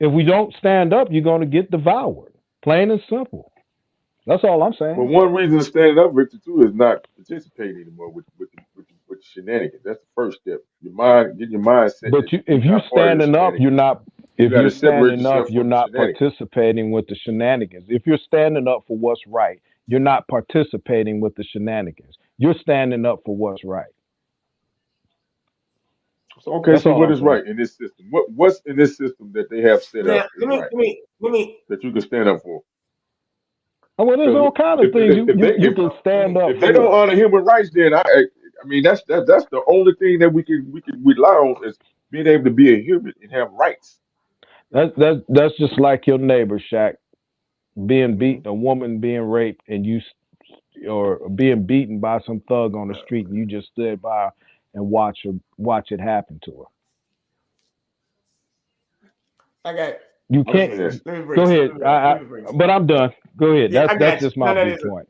If we don't stand up, you're going to get devoured. Plain and simple. That's all I'm But saying. one reason to stand up, Victor, too, is not participating anymore with the shenanigans. That's the first step. Get your mindset But that if you're you're not part of the standing up, shenanigans. You If got to you're separate standing up, yourself you're from the not shenanigans. participating with the shenanigans. If you're standing up for what's right, you're not participating with the shenanigans. You're standing up for what's right. So okay, That's so all what I'm is saying. right in this system? What's in this system that they have set Now, up is right let me. that you can stand up for? Well, there's all kind of things you can stand up if they don't for. honor human rights, then I mean that's the only thing that we can rely on is being able to be a human and have rights. That's just like your neighbor, Shaq, being Mhm. beaten, a woman being raped, and or being beaten by some thug on the street, and you just stood by and watch it happen to her. I got. You Let me can't. ask. Let me break. Go ahead. Let me break. But I'm done. Go ahead. Yeah, I That's got you. just my No, big point.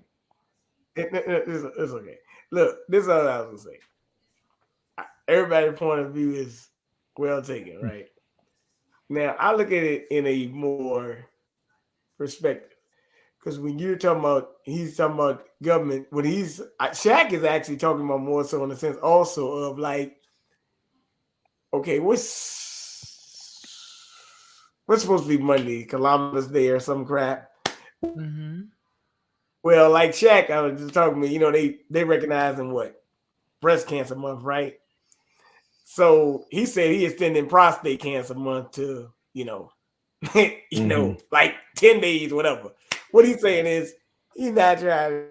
it's okay. Look, this is all I was gonna say. Everybody's point of view is well taken, right? Now I look at it in a more perspective. Because when you're talking about, he's talking about government. When Shaq is actually talking about more so in the sense also of like, okay, what's supposed to be Monday, Columbus Day or some crap. Mm-hmm. Well, like Shaq, I was just talking about, they recognize in what? Breast Cancer Month, right? So he said he extended Prostate Cancer Month to, like 10 days, whatever. What he's saying is he's not trying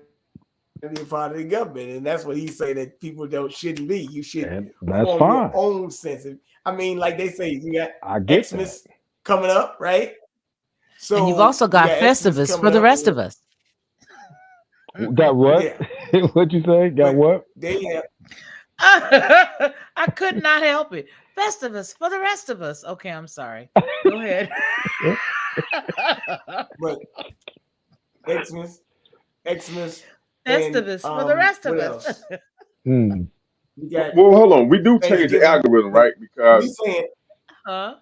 to be a part of the government, and that's what he's saying that people shouldn't be. You should that's form fine. your own sense of. I mean, like they say, you got I get Xmas coming up, right? So and you've also got Festivus for the rest of us. Got what? Yeah. What'd you say? Got what? They have. I could not help it. Festivus for the rest of us. Okay, I'm sorry. Go ahead. But Xmas, Festivus for the rest of us. You got, well, hold on. We do change the algorithm, right? Because huh?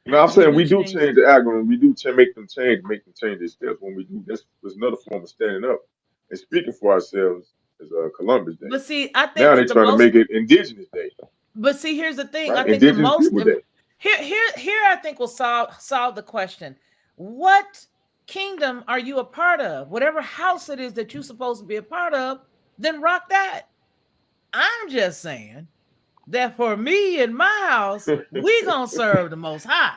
no, I'm saying we do change the algorithm. We do make them change their steps when we do. That's another form of standing up and speaking for ourselves as Columbus Day. But see, I think now they're trying to make it Indigenous Day. But see, here's the thing. Right? I think Indigenous the most People Day. Here I think will solve the question. What kingdom are you a part of? Whatever house it is that you're supposed to be a part of, then rock that. I'm just saying that for me and my house, we gonna serve the Most High.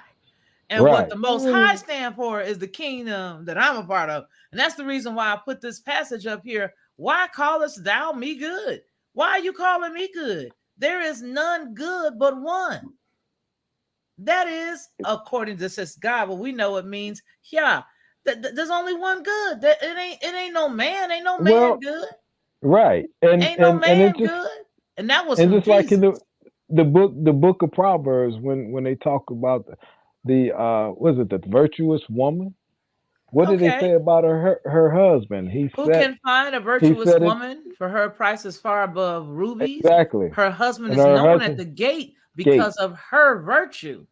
And what the Most High stand for is the kingdom that I'm a part of. And that's the reason why I put this passage up here. Why callest thou me good? Why are you calling me good? There is none good but one. That is, according to this God, what we know it means, yeah, there's only one good. It ain't no man, good. Right. And ain't no man good. And that was just Jesus. Like in the book of Proverbs, when they talk about the virtuous woman? What did they say about her husband? Who can find a virtuous woman? For her price is far above rubies. Exactly. Her husband is known at the gate because of her virtue.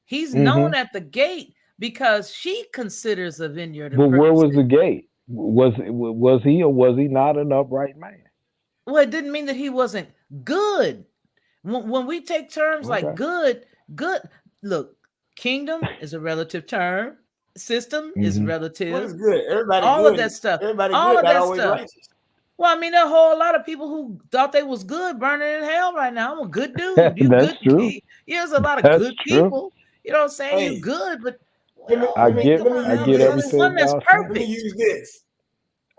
He's known at the gate because she considers a vineyard. But where was the gate? Was he or was he not an upright man? Well, it didn't mean that he wasn't good. When we take terms like good, look, Kingdom is a relative term. System is Mhm. relative. What is good? Everybody All good. of that stuff. Everybody All good, of not that always stuff. righteous. Well, I mean, there are a whole lot of people who thought they was good burning in hell right now. I'm a good dude. You That's good. true. There's a lot of That's good true. people. You know what I'm saying? Hey, You good, but let me I let me get let me come on I now. use get There's only this. one everything that's y'all Let me perfect. use this.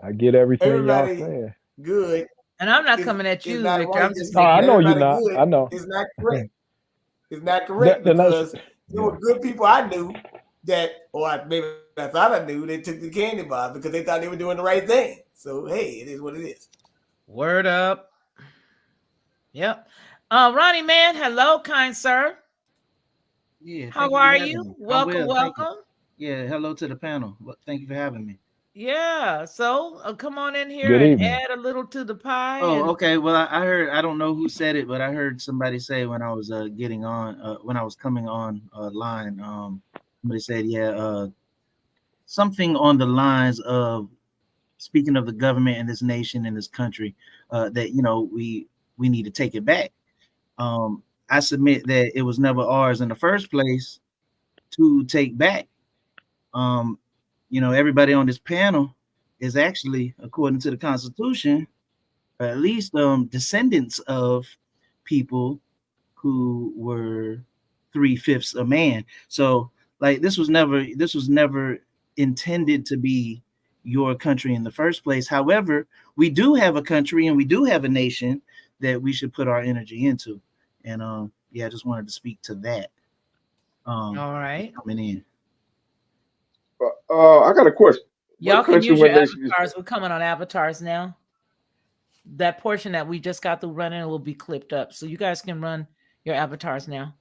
I get everything y'all Everybody saying. good And I'm not is coming at you, not Victor. I'm righteous. just Oh, I making know it. you're Everybody not. good I know. is not correct. It's not That, correct and that's because there yeah. were good people I knew that, maybe I thought I knew, they took the candy bar because they thought they were doing the right thing. So hey, it is what it is. Word up. Yep. Ronnie Man, hello, kind sir. Yeah, How thank you for are having you? me. I'm Welcome, well, thank you. welcome. Yeah, hello to the panel. Thank you for having me. Yeah. So come on in here Good and evening. add a little to the pie. Oh, And okay. Well, I heard, I don't know who said it, but I heard somebody say when I was getting on, when I was coming on line, somebody said, yeah, something on the lines of, speaking of the government and this nation and this country, that we need to take it back. I submit that it was never ours in the first place to take back. Everybody on this panel is actually, according to the Constitution, or at least descendants of people who were 3/5 a man. So, like, this was never intended to be your country in the first place. However, we do have a country and we do have a nation that we should put our energy into. And I just wanted to speak to that. all right. Coming in. I got a question. Y'all What can country, use your what nation is avatars. that? We're coming on avatars now. That portion that we just got through running will be clipped up. So you guys can run your avatars now.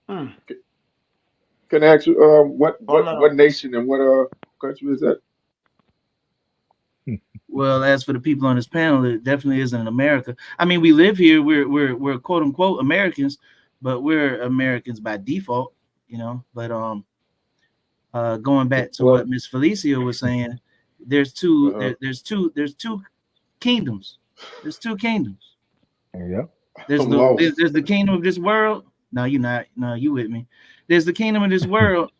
Hmm. Can I ask you what Oh no. what nation and what country is that? Well, as for the people on this panel, it definitely isn't in America. I mean, we live here. We're quote unquote Americans, but we're Americans by default, But going back to Well, what Miss Felicia was saying, there's two Uh-huh. there's two kingdoms. There's two kingdoms. yeah. There's I'm lost. there's the kingdom of this world. No, you're not. No, you with me. There's the kingdom of this world,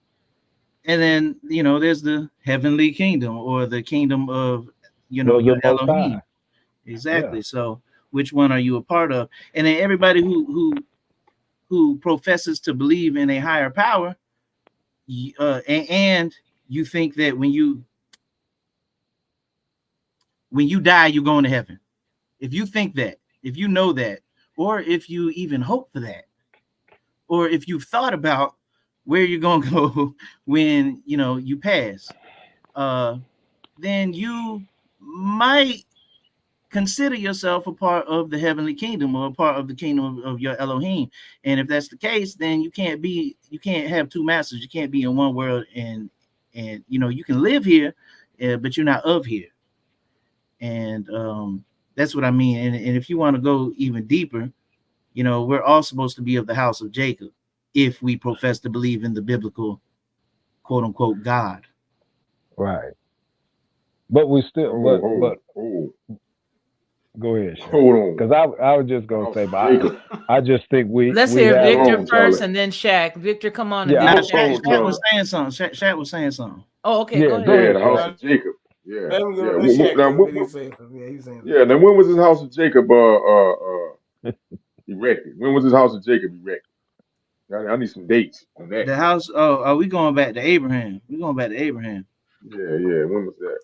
and then there's the heavenly kingdom, or the kingdom of Well, your the Most Elohim. High. Exactly. Yeah. So which one are you a part of? And then everybody who professes to believe in a higher power, and you think that when you die, you're going to heaven. If you think that, if you know that, or if you even hope for that, or if you've thought about where you're going to go when you pass, then you might consider yourself a part of the heavenly kingdom, or a part of the kingdom of your Elohim. And if that's the case, then you can't have two masters. You can't be in one world and you can live here, but you're not of here. And that's what I mean. And if you want to go even deeper, we're all supposed to be of the house of Jacob if we profess to believe in the biblical quote unquote God. Right. But we still but Oh, go ahead, hold on. because I was just The gonna house say, of but Jacob. I just think Let's we hear have Hold Victor on, first Charlie. and then Shaq. Victor, come on. Yeah, And then Hold Shaq. on, Shat was Charlie. saying something. Shat was saying something. Oh, okay. yeah. Go Go ahead. Yeah, ahead, the house Shaq. of Jacob. Yeah, Let him yeah. go. Let Shaq Now, go. He saying something. Yeah, he's saying something. yeah. Now, when was this house of Jacob erected? When was this house of Jacob erected? I need some dates on that. The house. Oh, are we going back to Abraham? We're going back to Abraham. Yeah. When was that?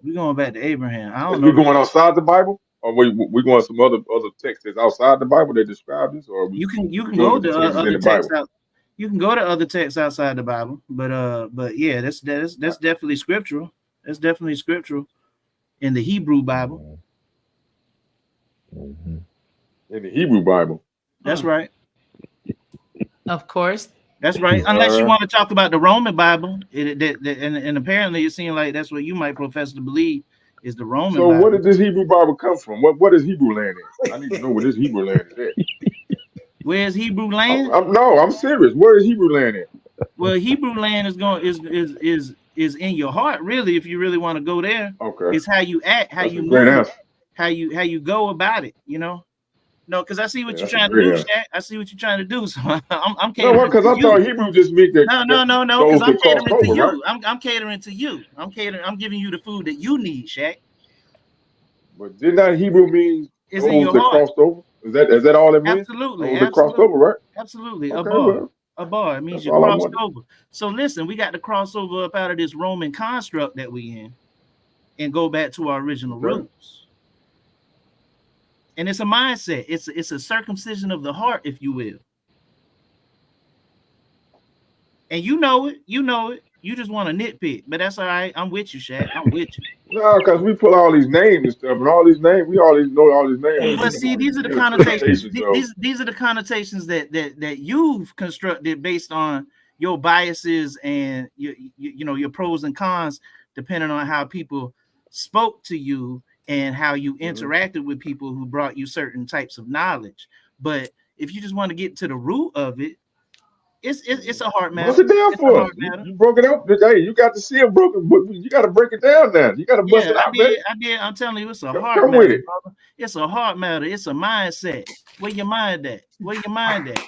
We're going back to Abraham. I Is don't we know. going outside the Bible, or we going some other texts that's outside the Bible that describe this, or You can we go going to to the texts in other the texts Bible? out. You can go to other texts outside the Bible, but yeah, that's definitely scriptural. That's definitely scriptural in the Hebrew Bible. Mhm. In the Hebrew Bible. That's right. Of course. That's right. Unless you Uh, want to talk about the Roman Bible, and apparently it seems like that's what you might profess to believe is the Roman so where Bible. did this Hebrew Bible come from? What is Hebrew land at? I need to know where this Hebrew land is at. Where's Hebrew land? I'm serious. Where is Hebrew land at? Well, Hebrew land is in your heart, really. If you really want to go there, Okay, it's how you act, how that's you a great move, answer. how you go about it. No, because I see what Yeah, you're that's a trying to great do, answer. Shaq. I see what you're trying to do. So I'm No, catering because to I thought you. Hebrew just meant that, No, because those I'm that crossed catering to over, right? you. I'm catering to you. I'm giving you the food that you need, Shaq. But did not Hebrew mean It's in those your that heart. crossed over? Is that all it means? Absolutely, Those that crossed over, right? absolutely. A Okay, bar. well, A bar. It means that's you all I crossed wanted. over. So listen, we got to cross over up out of this Roman construct that we in and go back to our original Okay. roots. And it's a mindset. It's a circumcision of the heart, if you will. And you know it. You know it. You just want to nitpick, but that's all right. I'm with you, Shaq. I'm with you. No, because we pull all these names and stuff, and all these names, we always know all these names. We But think see, about these are the the connotations. interpretations of. These are the connotations that you've constructed based on your biases and your pros and cons, depending on how people spoke to you and how you interacted with people who brought you certain types of knowledge. But if you just want to get to the root of it, it's a hard matter. Bust it down It's a for us. hard matter. You broke it up. Hey, you got to see it broken, but you got to break it down now. You got to bust Yeah, it I out, man. did. I'm telling you, it's a Come hard with matter, it. brother. It's a hard matter. It's a mindset. Where your mind at? Where your mind at?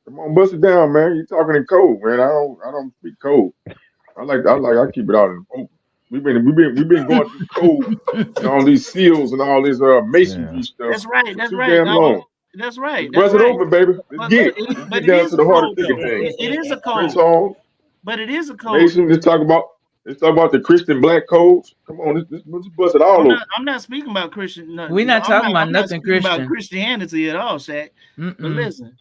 Come on, bust it down, man. You talking in code, man. I don't speak code. I keep it out in open. We've been going through code and all these seals and all this masonry stuff That's right. for That's too right. damn long. That's right. Let's That's bust it right. open, baby. Let's But get look, it. Let's but get it down is to a the heart of code thick though. things. It is a Prince code. Hall, But it is a code. Mason. Let's talk about the Christian black codes. Come on, let's bust it all over. I'm not speaking about Christian. No, We're not talking about I'm not nothing speaking about Christian. Christianity at all, Shaq. But Mm-mm. listen.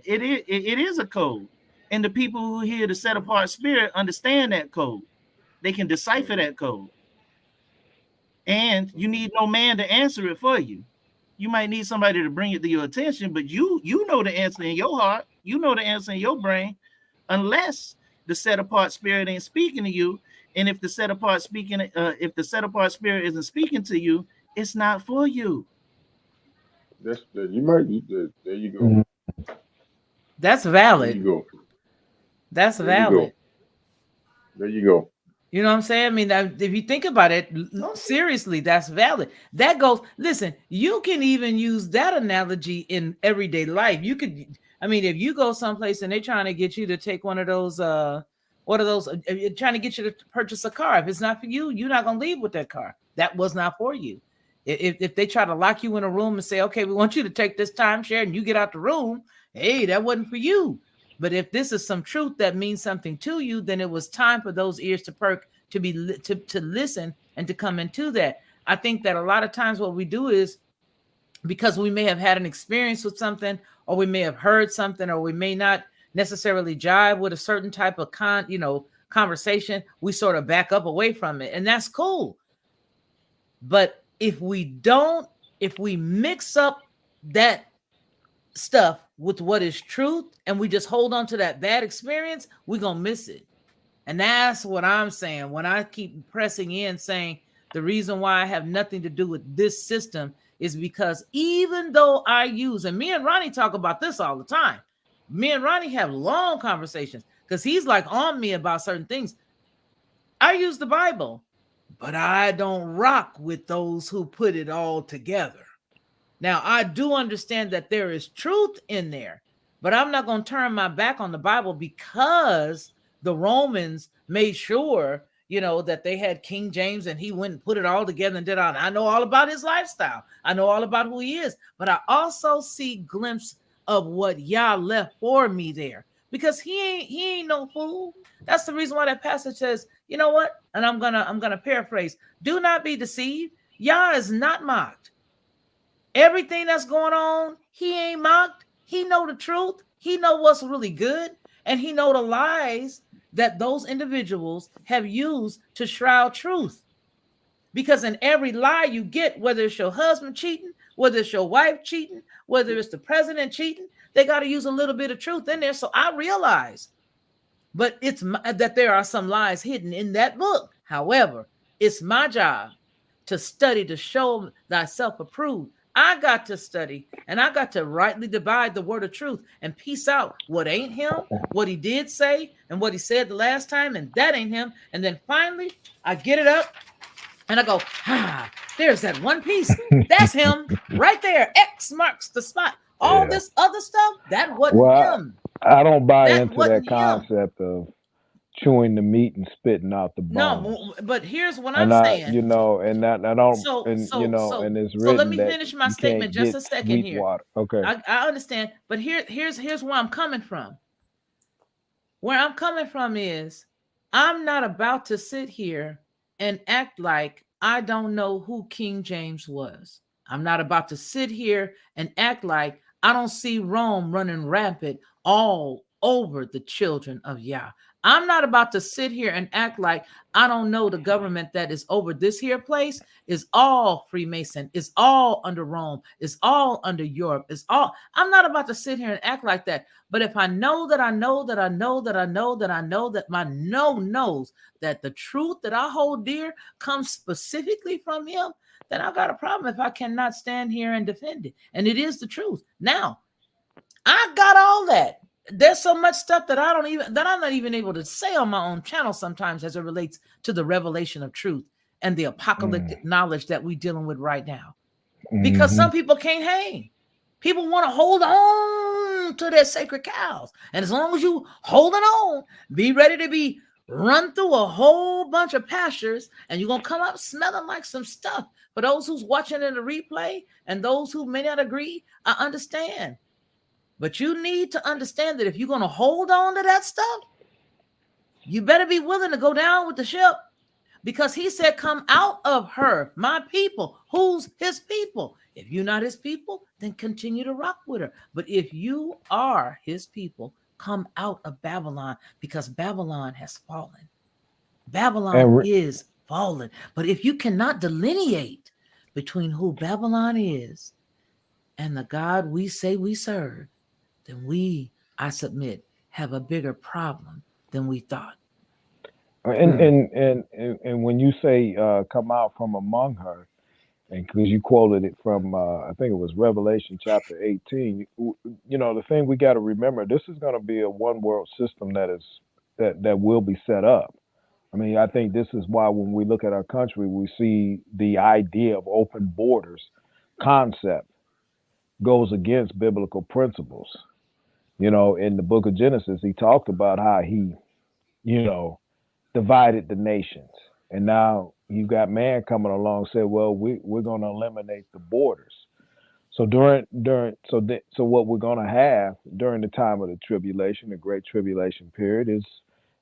It is a code, and the people who hear the set apart spirit understand that code. They can decipher that code, and you need no man to answer it for you. You might need somebody to bring it to your attention, but you know the answer in your heart. You know the answer in your brain, unless the set apart spirit ain't speaking to you. And if the set apart spirit isn't speaking to you, it's not for you. There you go. That's There valid. you go. That's There you valid. go. There you go. You know what I'm saying? I mean, if you think about it, seriously, that's valid. That goes, listen, you can even use that analogy in everyday life. You could, I mean, if you go someplace and they're trying to get you to take one of those, trying to get you to purchase a car. If it's not for you, you're not going to leave with that car. That was not for you. If they try to lock you in a room and say, okay, we want you to take this timeshare and you get out the room, hey, that wasn't for you. But if this is some truth that means something to you, then it was time for those ears to perk, to listen and to come into that. I think that a lot of times what we do is, because we may have had an experience with something, or we may have heard something, or we may not necessarily jive with a certain type of conversation, we sort of back up away from it, and that's cool. But if we mix up that stuff with what is truth and we just hold on to that bad experience, we're gonna miss it. And that's what I'm saying when I keep pressing in, saying the reason why I have nothing to do with this system is because even though I use, and me and Ronnie talk about this all the time, me and Ronnie have long conversations because he's like on me about certain things. I use the Bible, but I don't rock with those who put it all together. Now, I do understand that there is truth in there, but I'm not going to turn my back on the Bible because the Romans made sure, that they had King James and he went and put it all together and did all. I know all about his lifestyle. I know all about who he is, but I also see glimpse of what Yah left for me there, because he ain't no fool. That's the reason why that passage says, you know what? And I'm gonna paraphrase: do not be deceived. Yah is not mocked. Everything that's going on, he ain't mocked. He know the truth. He know what's really good, and he know the lies that those individuals have used to shroud truth. Because in every lie you get, whether it's your husband cheating, whether it's your wife cheating, whether it's the president cheating, they got to use a little bit of truth in there. So I realize, but it's that there are some lies hidden in that book. However, it's my job to study, to show thyself approved. I got to study and I got to rightly divide the word of truth and piece out what ain't him, what he did say, and what he said the last time, and that ain't him. And then finally, I get it up And I go, there's that one piece. That's him right there. X marks the spot. All Yeah. this other stuff, that wasn't Well, him. I don't buy That into that wasn't him. concept of chewing the meat and spitting out the bones. No, but here's what I'm And saying. you know, and that I don't, So, and so, you know, so, and it's so let written me that finish my you statement can't just get a second sweet here. water. Okay. I understand, but here's where I'm coming from. Where I'm coming from is I'm not about to sit here and act like I don't know who King James was. I'm not about to sit here and act like I don't see Rome running rampant all over the children of Yah. I'm not about to sit here and act like I don't know the government that is over this here place is all Freemason, is all under Rome, is all under Europe, is all. I'm not about to sit here and act like that. But if I know that I know that I know that I know that I know that my knows that the truth that I hold dear comes specifically from him, then I've got a problem if I cannot stand here and defend it. And it is the truth. Now, I got all that. There's so much stuff that I'm not even able to say on my own channel sometimes as it relates to the revelation of truth and the apocalyptic knowledge that we're dealing with right now. Because some people can't hang. People want to hold on to their sacred cows. And as long as you holding on, be ready to be run through a whole bunch of pastures, and you're going to come up smelling like some stuff. For those who's watching in the replay and those who may not agree, I understand. But you need to understand that if you're going to hold on to that stuff, you better be willing to go down with the ship. Because he said, come out of her, my people. Who's his people? If you're not his people, then continue to rock with her. But if you are his people, come out of Babylon, because Babylon has fallen. Babylon is fallen. But if you cannot delineate between who Babylon is and the God we say we serve, then we, I submit, have a bigger problem than we thought. And when you say come out from among her, and because you quoted it from I think it was Revelation chapter 18, you know, the thing we got to remember, this is going to be a one world system that will be set up. I mean, I think this is why when we look at our country, we see the idea of open borders concept goes against biblical principles. You know, in the book of Genesis, he talked about how he, you know, divided the nations. And now you've got man coming along and said, well, we're going to eliminate the borders. So so what we're going to have during the time of the tribulation, the great tribulation period,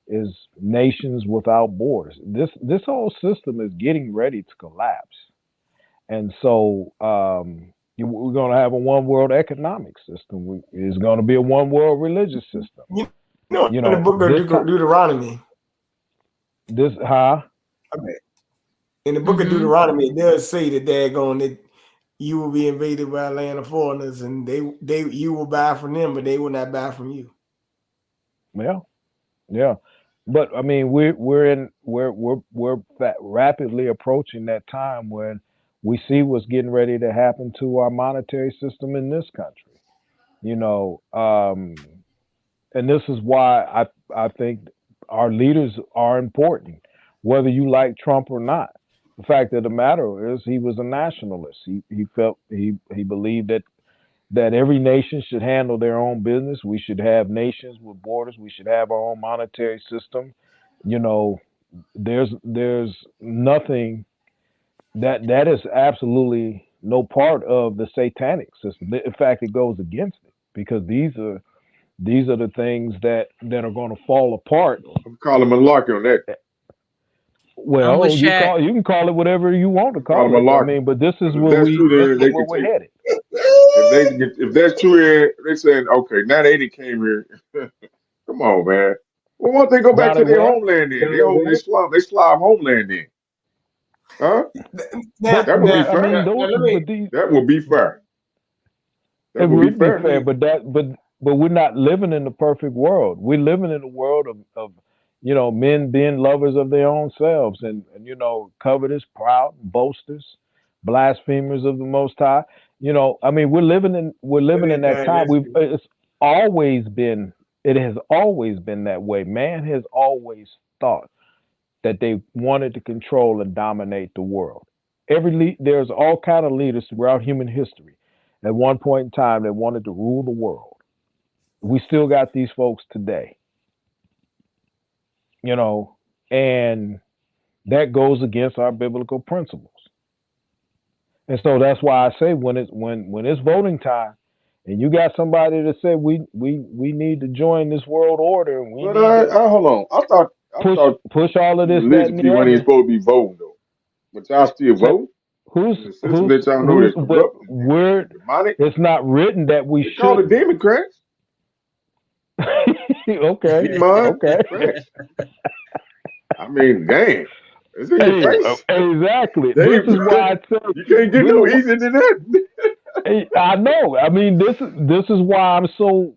is nations without borders. This whole system is getting ready to collapse. And so we're going to have a one world economic system. It's going to be a one world religious system. In the book of Deuteronomy. In the book of Deuteronomy, it does say that you will be invaded by a land of foreigners, and you will buy from them, but they will not buy from you. Yeah. But I mean, we're rapidly approaching that time when we see what's getting ready to happen to our monetary system in this country. You know, and this is why I think our leaders are important, whether you like Trump or not. The fact of the matter is, he was a nationalist. He felt he believed that every nation should handle their own business. We should have nations with borders. We should have our own monetary system. You know, there's nothing that is absolutely no part of the satanic system. In fact, it goes against it, because these are the things that are going to fall apart. I'm calling malarkey on that. Well, you can call it whatever you want to call it. I mean, but this is where we're headed. If that's true, they're saying, okay, now they came here. Come on, man. Well, why don't they go back to their homeland then? They Slav homeland then. Huh? That would be fair. That would be fair. It would be fair, but we're not living in the perfect world. We're living in a world of you know, men being lovers of their own selves and you know, covetous, proud, boasters, blasphemers of the Most High. You know, I mean, we're living in that time. It has always been that way. Man has always thought that they wanted to control and dominate the world. There's all kind of leaders throughout human history. At one point in time, they wanted to rule the world. We still got these folks today, you know, and that goes against our biblical principles. And so that's why I say when it's voting time, and you got somebody that said we need to join this world order, and we But need to hold on. I thought push all of this, that, religion and the people ain't other. supposed to be voting though. But y'all still vote. Who's The system that y'all know that's but corrupt, we're demonic. it's not written that we They call it should. Democrats. Okay, Keep mine. okay. Democrats. I mean, damn. It's in your Hey, face. exactly. They- This is why I say You can't get no easier than that. Hey, I know. I mean, this is why I'm so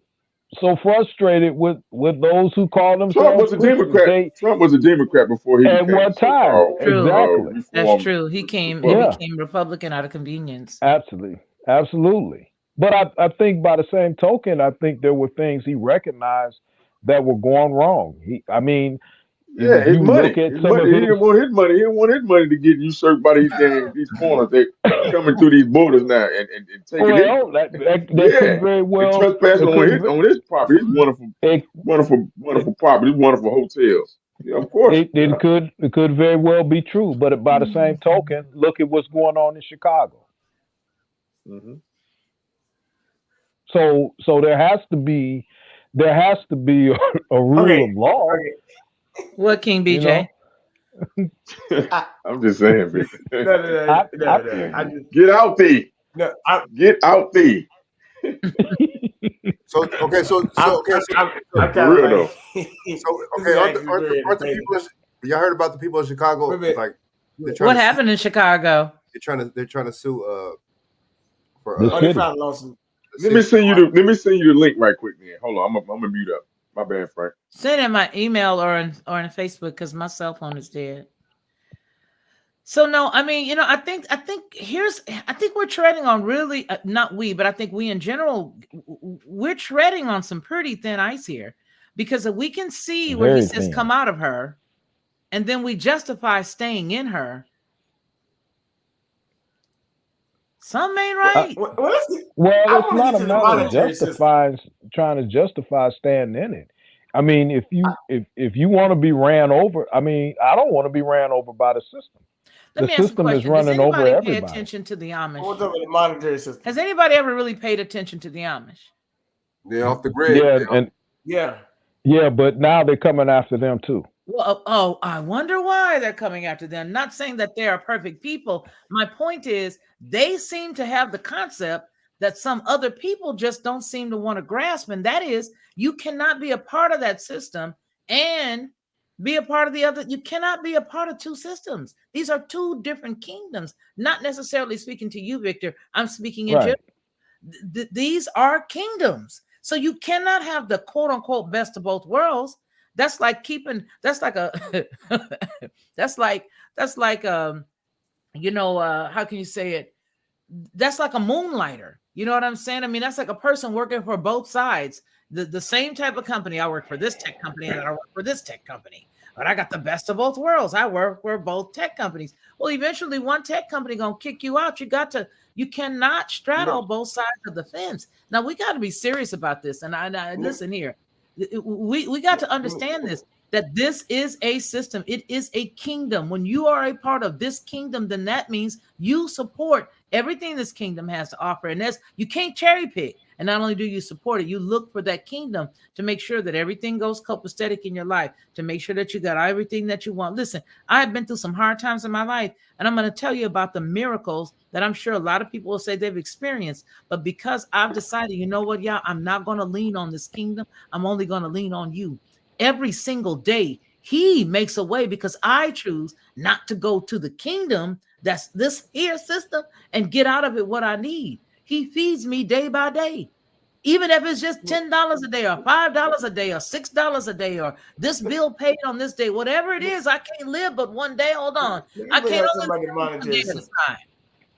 frustrated with those who call themselves Trump was a Christians. Democrat. Trump was a Democrat before he At became one time, so-called, exactly. That's reformed true. He Republican. became Republican out of convenience. Absolutely. But I think by the same token, I think there were things he recognized that were going wrong. Yeah, if his you money. look at His some money. of He his, didn't want his money. He didn't want his money to get usurped by these foreigners that coming through these borders now and taking it. well, that could Yeah, very and well trespassing on his property. His wonderful, it, wonderful property. His wonderful hotels. Yeah, of course. it could very well be true. But by the same token, look at what's going on in Chicago. Mhm. So there has to be a rule Okay. of law. Okay. What, King BJ? You I'm just saying, Victor. I Get out thee. Get out thee. So okay, so I'm For kind real of though. like, so okay, aren't the people? Y'all heard about the people in Chicago? Wait a minute. Like they're trying What to happened in Chicago? they're trying to sue for The Oh, they city. found lawsuit. Let me send you the link right quick, man. Hold on, I'm gonna mute up. My bad, Frank. Send in my email or in Facebook because my cell phone is dead. So no, I mean, I think we're treading on really not we, but I think we in general we're treading on some pretty thin ice here because we can see where he Very says thin. come out of her, and then we justify staying in her. Some ain't right. Well, Well, I it's wanna not get a to the matter of monetary trying to justify staying in it. I mean, if you want to be ran over, I mean, I don't want to be ran over by the system. Let The me ask you a system is question. Does running over anybody pay everybody. attention to the What's Amish? up with the monetary system? Has anybody ever really paid attention to the Amish? they're off the grid. Yeah, Yeah. but now they're coming after them too. Well, I wonder why they're coming after them. Not saying that they are perfect people. My point is they seem to have the concept that some other people just don't seem to want to grasp. And that is, you cannot be a part of that system and be a part of the other. You cannot be a part of two systems. These are two different kingdoms. Not necessarily speaking to you, Victor. I'm speaking in Right. general. These are kingdoms. So you cannot have the quote unquote best of both worlds. That's like how can you say it? That's like a moonlighter. You know what I'm saying? I mean, that's like a person working for both sides. The same type of company. I work for this tech company and I work for this tech company. But I got the best of both worlds. I work for both tech companies. Well, eventually one tech company gonna kick you out. You cannot straddle both sides of the fence. Now we got to be serious about this. And I listen here. We got to understand this, that this is a system. It is a kingdom. When you are a part of this kingdom, then that means you support everything this kingdom has to offer. And you can't cherry pick. And not only do you support it, you look for that kingdom to make sure that everything goes copacetic in your life, to make sure that you got everything that you want. Listen, I've been through some hard times in my life, and I'm going to tell you about the miracles that I'm sure a lot of people will say they've experienced. But because I've decided, you know what, y'all, I'm not going to lean on this kingdom. I'm only going to lean on you. Every single day, he makes a way because I choose not to go to the kingdom, that's this here system, and get out of it what I need. He feeds me day by day. Even if it's just $10 a day or $5 a day or $6 a day or this bill paid on this day, whatever it is, I can't live but one day. Hold on. I can't only live one day at a time.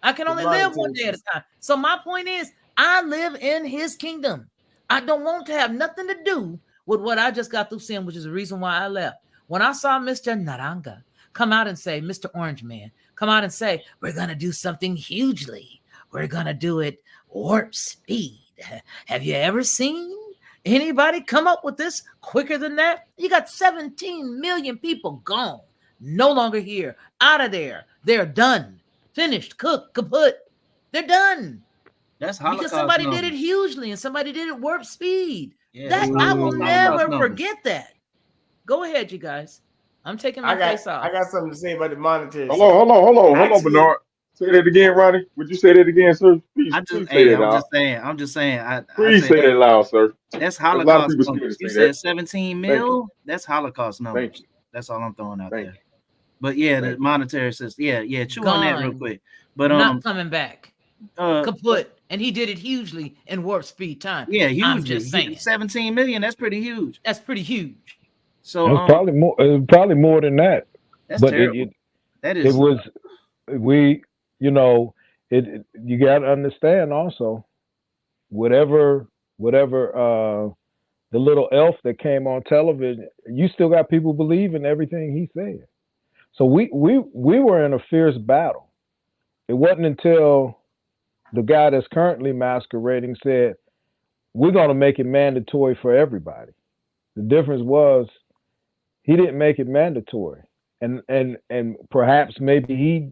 I can only live one day at a time. So my point is, I live in his kingdom. I don't want to have nothing to do with what I just got through saying, which is the reason why I left. When I saw Mr. Naranga come out and say, Mr. Orange Man, come out and say, we're going to do something hugely. We're going to do it warp speed. Have you ever seen anybody come up with this quicker than that? You got 17 million people gone, no longer here, out of there. They're done, finished, cooked, kaput. They're done. That's Holocaust Because somebody numbers. did it hugely and somebody did it warp speed. Yeah, That that's I will Holocaust never numbers. forget that. Go ahead, you guys. I'm taking my face off. I got something to say about the monetary. Hold on, Actually- Bernard. Say that again, Ronnie. Would you say that again, sir? Please, please say that loud. I'm just saying. Please say that loud, sir. That's A lot of Holocaust people numbers. scared to You say said that. 17 Thank mil. That's Holocaust numbers. Thank you. That's all I'm throwing out Thank there. But yeah, the Thank you. monetary system. Yeah. Chew on that real Gone. quick. But Not coming back. uh, Kaput. And he did it hugely in warp speed time. yeah, huge. I'm just saying. 17 million. That's pretty huge. That's pretty huge. So It was probably more. It was probably more than that. that's But terrible. That it is. was. You got to understand also. Whatever. The little elf that came on television, you still got people believing everything he said. So we were in a fierce battle. It wasn't until the guy that's currently masquerading said, we're going to make it mandatory for everybody. The difference was he didn't make it mandatory. And perhaps maybe he,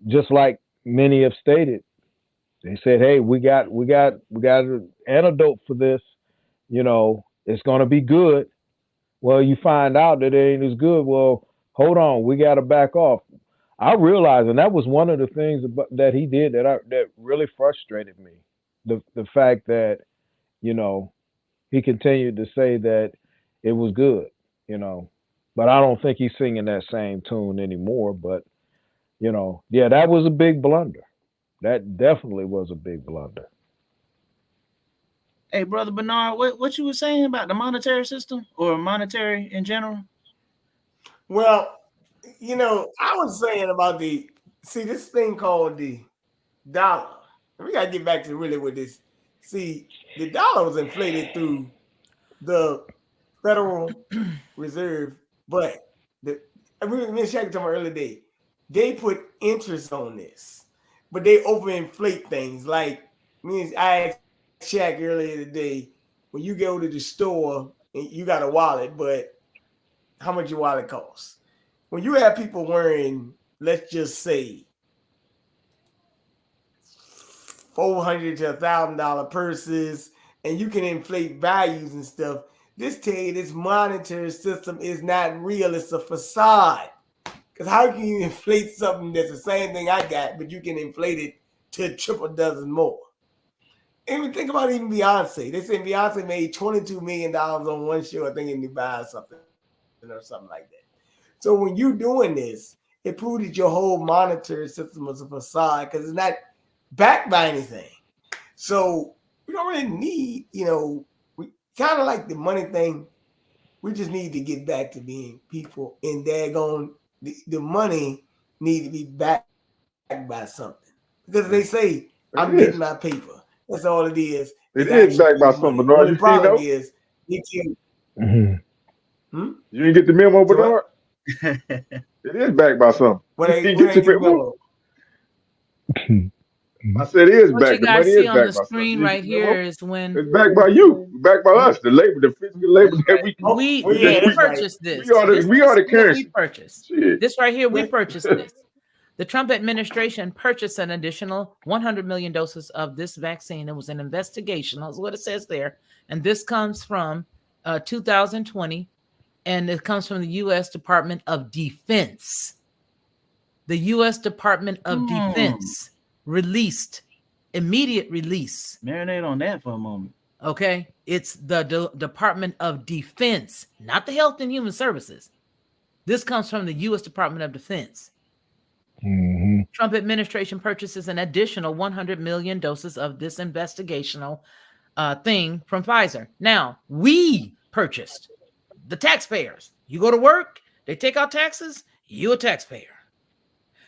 just like many have stated, they said, hey, we got an antidote for this. It's going to be good. Well, you find out that it ain't as good. Well, hold on, we got to back off. I realized, and that was one of the things that he did that really frustrated me. The fact that, he continued to say that it was good, but I don't think he's singing that same tune anymore. But, yeah, that was a big blunder. That definitely was a big blunder. Hey, Brother Bernard, what you were saying about the monetary system or monetary in general? Well, I was saying about this thing called the dollar. We got to get back to really with this. See, the dollar was inflated through the Federal Reserve, but me and Shaq talking about earlier day, they put interest on this, but they overinflate things. Like I asked Shaq earlier today, when you go to the store and you got a wallet, but how much your wallet costs? When you have people wearing, let's just say, $400 to $1,000 purses, and you can inflate values and stuff, this tell you this monetary system is not real. It's a facade. Because how can you inflate something that's the same thing I got, but you can inflate it to a triple dozen more? Even think about even Beyonce. They say Beyonce made $22 million on one show, I think, in Dubai or something like that. So when you're doing this, it proves that your whole monetary system is a facade because it's not backed by anything. So we don't really need, we kind of like the money thing. We just need to get back to being people, and daggone the money need to be backed by something. Because they say, I'm getting my paper. That's all it is. It is backed by something, Bernard. The problem is, you didn't get the memo, Bernard? It is backed by something. I said it is What backed. you guys see on the screen right here is when it's backed by you, backed by us, the physical labor that we purchased this. We are the currency. We purchased this right here. We purchased this. The Trump administration purchased an additional 100 million doses of this vaccine. It was an investigation. That's what it says there. And this comes from 2020, and it comes from the U.S. Department of Defense. The U.S. Department of Defense released, immediate release. Marinate on that for a moment. Okay. It's the Department of Defense, not the Health and Human Services. This comes from the U.S. Department of Defense. Mm-hmm. Trump administration purchases an additional 100 million doses of this investigational thing from Pfizer. Now, we purchased, the taxpayers. You go to work, they take out taxes, you a taxpayer.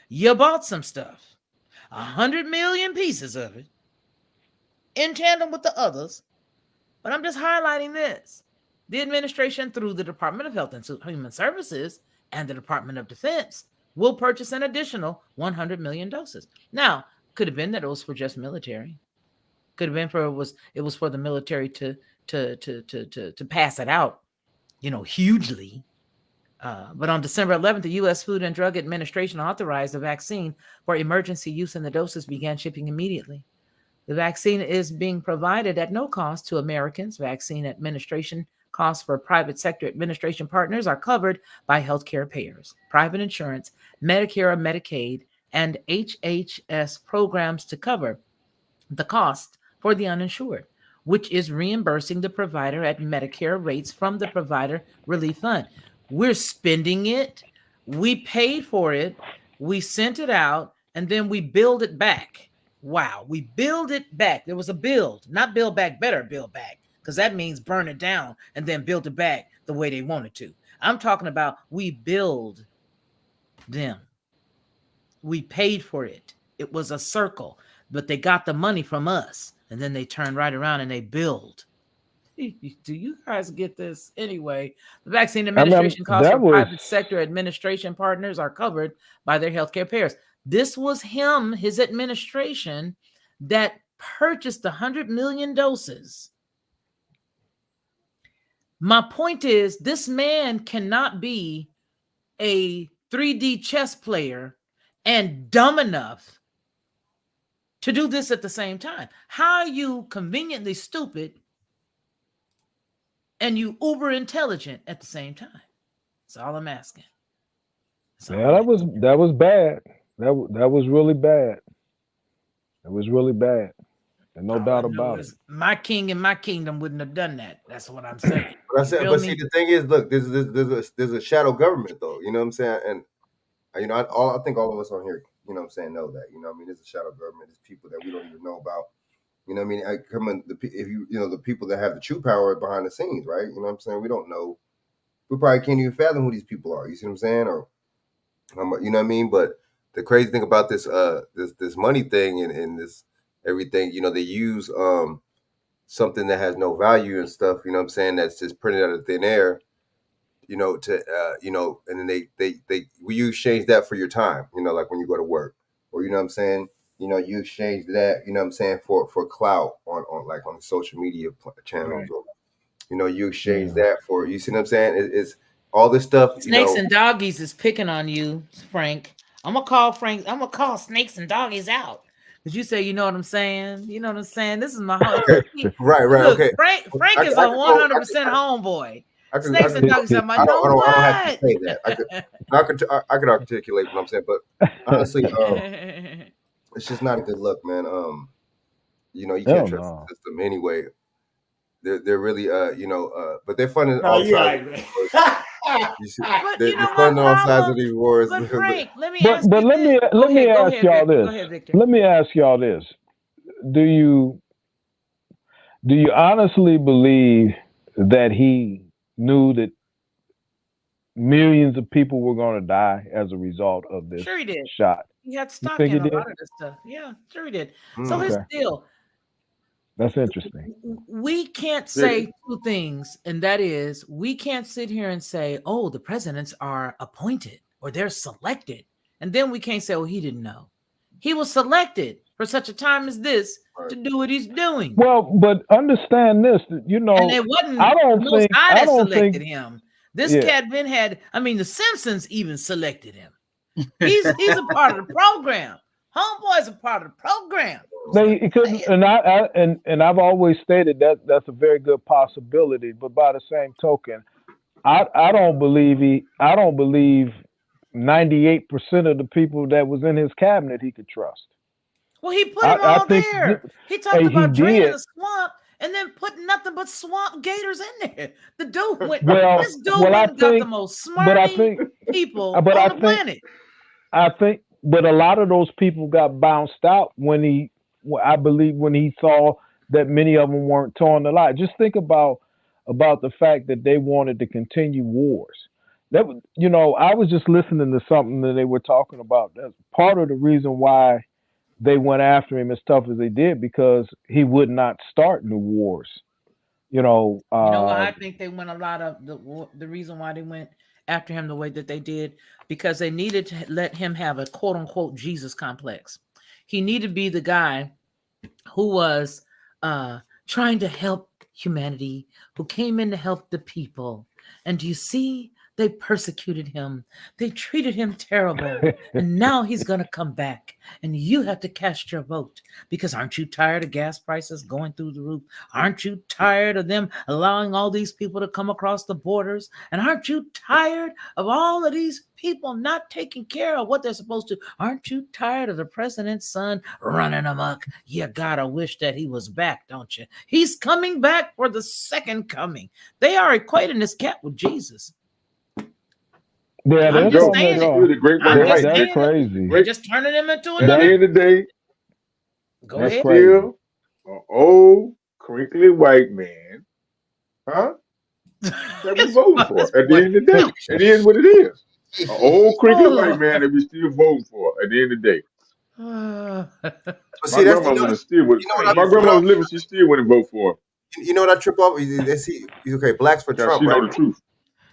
You bought some stuff, 100 million pieces of it, in tandem with the others. But I'm just highlighting this. The administration, through the Department of Health and Human Services and the Department of Defense, will purchase an additional 100 million doses. Now, could have been that it was for just military. Could have been for it was for the military to pass it out, hugely. But on December 11th, the U.S. Food and Drug Administration authorized the vaccine for emergency use, and the doses began shipping immediately. The vaccine is being provided at no cost to Americans. Vaccine administration costs for private sector administration partners are covered by healthcare payers, private insurance, Medicare or Medicaid, and HHS programs to cover the cost for the uninsured, which is reimbursing the provider at Medicare rates from the Provider Relief Fund. We're spending it. We paid for it. We sent it out, and then we billed it back. Wow, we build it back. There was a build, not build back better, build back, because that means burn it down and then build it back the way they wanted to. I'm talking about we build them. We paid for it. It was a circle, but they got the money from us, and then they turn right around and they build. Do you guys get this? Anyway, the vaccine administration costs for private sector administration partners are covered by their healthcare payers. This was his administration that purchased 100 million doses. My point is, this man cannot be a 3D chess player and dumb enough to do this at the same time. How are you conveniently stupid and you uber intelligent at the same time? That's all I'm asking. Yeah, that was bad. That was really bad. It was really bad. And no doubt about it. My king and my kingdom wouldn't have done that. That's what I'm saying. But see, the thing is, look, there's a shadow government, though. You know what I'm saying? And I think all of us on here, know that. There's a shadow government. There's people that we don't even know about. The people that have the true power behind the scenes, right? You know what I'm saying? We don't know. We probably can't even fathom who these people are. You see what I'm saying? Or, you know what I mean? But the crazy thing about this money thing and this everything, they use something that has no value and stuff. You know what I'm saying? That's just printed out of thin air. And then we exchange that for your time. Like when you go to work, or you know what I'm saying. You exchange that, you know what I'm saying, for clout on social media channels, right. Or, you exchange that for, you see what I'm saying? It's all this stuff. Snakes and Doggies is picking on you, Frank. I'm going to call Snakes and Doggies out. Because you say, you know what I'm saying? You know what I'm saying? This is my home. Right, Look, okay. Frank is a 100% homeboy. Snakes and Doggies are my, I don't have to say that. I could articulate what I'm saying, but honestly, it's just not a good look, man. You can't trust the system anyway. They're really, but they're funding all sides. You see, they're funding all sides of these wars. But Frank, let me ask y'all this. Ahead, Victor. Let me ask y'all this: Do you honestly believe that he knew that millions of people were going to die as a result of this shot? He had stock in a lot of this stuff. Yeah, sure he did. So his deal. That's interesting. We can't say two things, and that is, we can't sit here and say, oh, the presidents are appointed or they're selected. And then we can't say, oh, he didn't know. He was selected for such a time as this to do what he's doing. Well, but understand this, and it wasn't I selected him. This cat had, the Simpsons even selected him. He's a part of the program. Homeboy's a part of the program. And I've always stated that that's a very good possibility. But by the same token, I don't believe 98% of the people that was in his cabinet he could trust. Well, he put them all there. He talked about draining the swamp and then putting nothing but swamp gators in there. The dude went. This dude got the most smart people on the planet. I think, but a lot of those people got bounced out when he saw that many of them weren't towing the line. Just think about the fact that they wanted to continue wars. That I was just listening to something that they were talking about. That's part of the reason why they went after him as tough as they did, because he would not start new wars. You know why I think they went a lot of the reason why they went after him the way that they did, because they needed to let him have a quote unquote Jesus complex. He needed to be the guy who was trying to help humanity, who came in to help the people. And do you see? They persecuted him. They treated him terrible. And now he's going to come back. And you have to cast your vote. Because aren't you tired of gas prices going through the roof? Aren't you tired of them allowing all these people to come across the borders? And aren't you tired of all of these people not taking care of what they're supposed to? Aren't you tired of the president's son running amok? You gotta wish that he was back, don't you? He's coming back for the second coming. They are equating this cat with Jesus. Yeah, I'm that's just what saying they it. are. The great I'm white just light. That's saying it. crazy. They're just turning him into At the another. end of the day, Go That's ahead. crazy. still an old, crinkly white man, huh? That we voting for. At the end of the day, it is what it is. An old, crinkly white man that we still voting for. At the end of the day, But my see, that's grandmother still would. you know If what my I, grandmother was living, she still wouldn't vote for him. you know what I trip off? They see, okay, blacks for Because Trump, she right? know the truth.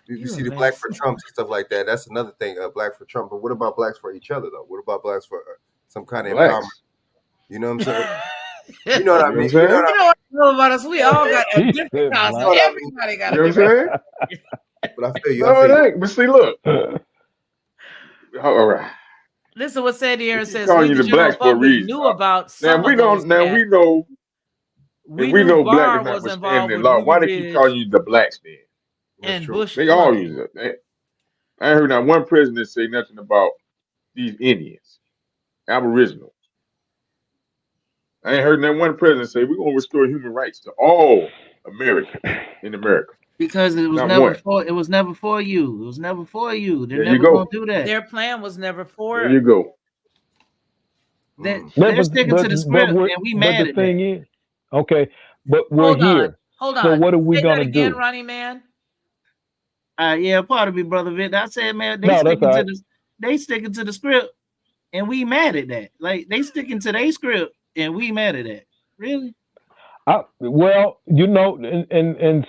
You You see a the black for mess. Trump and stuff like that. That's another thing, black for Trump. But what about blacks for each other, though? What about blacks for some kind of empowerment? Blacks. You know what I'm saying? You know what I You know mean? what I'm You know saying? what You know what I know about us? We all got a He different said concept. black. Everybody got You know a what I'm different. saying? But I feel you. No, I feel it you. ain't. But see, look. All right. Listen, what Sandy They Aaron keep says. We, calling you the the general blacks for a public, reason. knew about Now some we of those don't. Now cats. we know. If We we knew know black is Barr not was withstanding involved the with law, Ruby why they keep calling Ridge you the blacks then? That's and true. Bush They all flooding. use it. I ain't heard not one president say nothing about these Indians, Aboriginals. I ain't heard not one president say we're gonna restore human rights to all Americans in America. Because it was Not never one. for it was never for you. It was never for you. They're There you never gonna go. do that. Their plan was never for There it. you go. That Mm. Yeah, they're sticking to the script, we're, and we but mad the at thing that. is, okay, but we're Hold on. here. Hold So on. what are we Say that gonna again, do? Ronnie Man. Yeah, part of me, brother Vic. I said, man, they No, that's sticking all to right. the they sticking to the script, and we mad at that. Like they sticking to their script, and we mad at that. Really? Well, you know, and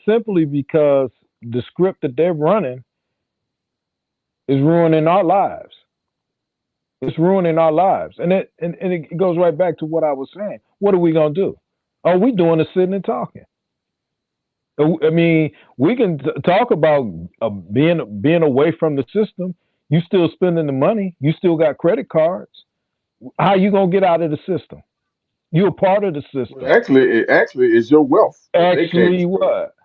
simply because the script that they're running is ruining our lives. It's ruining our lives, and it goes right back to what I was saying. What are we gonna do? All we doing is sitting and talking. I mean, we can talk about being away from the system. You still spending the money. You still got credit cards. How you gonna get out of the system? You're a part of the system. Well, actually, it's your wealth that they came and Actually, stole. what?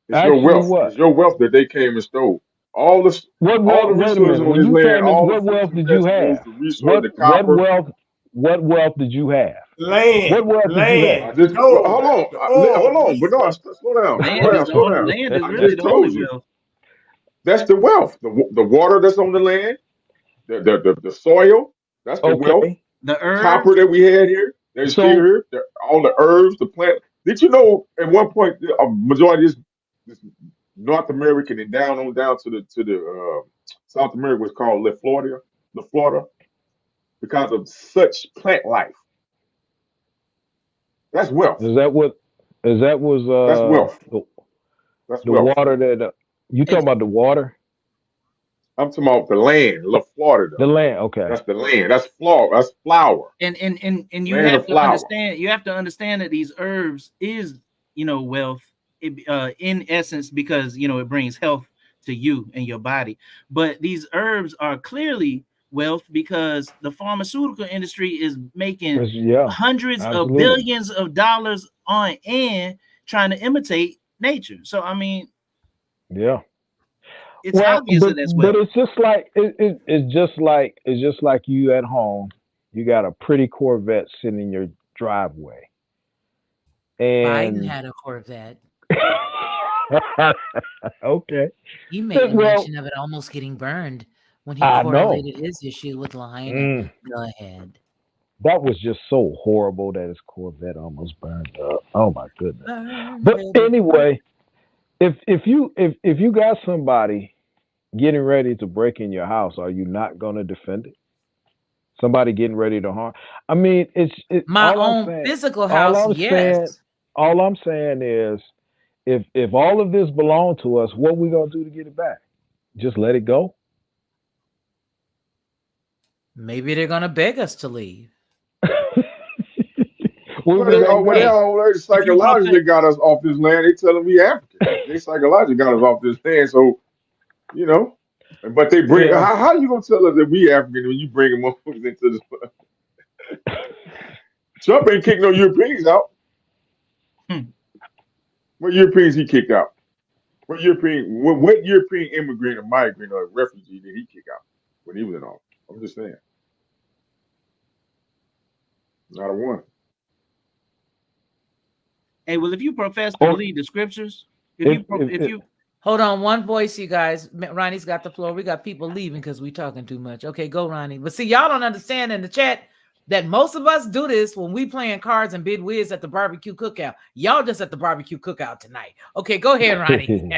It's your Actually, wealth. what? It's your wealth that they came and stole. All the What all wealth? the Wait a resources minute. on When this you land, came in, all the what fruits wealth and did you vegetables, have? the resource, the What copper. wealth? What wealth did you have? Land, What wealth did you have? I land, just gold, hold on, the oil, hold the on, but no, resources. slow down, Land is the slow only down. land is I really just the only told you wealth. that's the wealth. The water that's on the land, the soil, that's the wealth. Okay. The The copper herbs. that we had here, there's still So here. All the herbs, the plant. Did you know at one point a majority of this North American and down on down to the South America was called La Florida, because of such plant life. That's wealth. is that what? Is that was That's wealth. That's the wealth. water that you talking about the water, I'm talking about the land, La Florida. the land? Okay. That's the land. That's flour. That's flour. And you Land have of to flour. understand that these herbs is wealth in essence, because it brings health to you and your body. But these herbs are clearly wealth because the pharmaceutical industry is making Yeah, hundreds of absolutely. billions of dollars on end trying to imitate nature. So I mean, Yeah. it's Well, obvious that that's but wealth. it's just like it's just like you at home. You got a pretty Corvette sitting in your driveway, Biden and had a Corvette. okay. He made a Well, mention of it almost getting burned when he I know. correlated his issue with Line. And go ahead. That was just so horrible that his Corvette almost burned up. Oh my goodness. Burn, But baby, burn. anyway, if you got somebody getting ready to break in your house, are you not going to defend it? Somebody getting ready to harm. I mean, My all I'm own saying. physical All house, I'm saying. yes. all I'm saying is, if all of this belonged to us, what we gonna do to get it back? Just let it go? Maybe they're gonna beg us to leave. Well, they psychologically got us off this land. They telling we African. They psychologically got us off this land. So, you know, but they bring. Yeah. How you gonna tell us that we African when you bring them into this? Trump ain't kicked no Europeans out. What Europeans he kicked out? What European immigrant or migrant or refugee did he kick out when he was in office? I'm just saying. Not a one. Hey, well, if you profess to believe the scriptures, if you hold on, one voice, you guys. Ronnie's got the floor. We got people leaving because we talking too much. Okay, go, Ronnie. But see, y'all don't understand in the chat that most of us do this when we playing cards and bid whiz at the barbecue cookout. Y'all just at the barbecue cookout tonight. Okay, go ahead, Ronnie.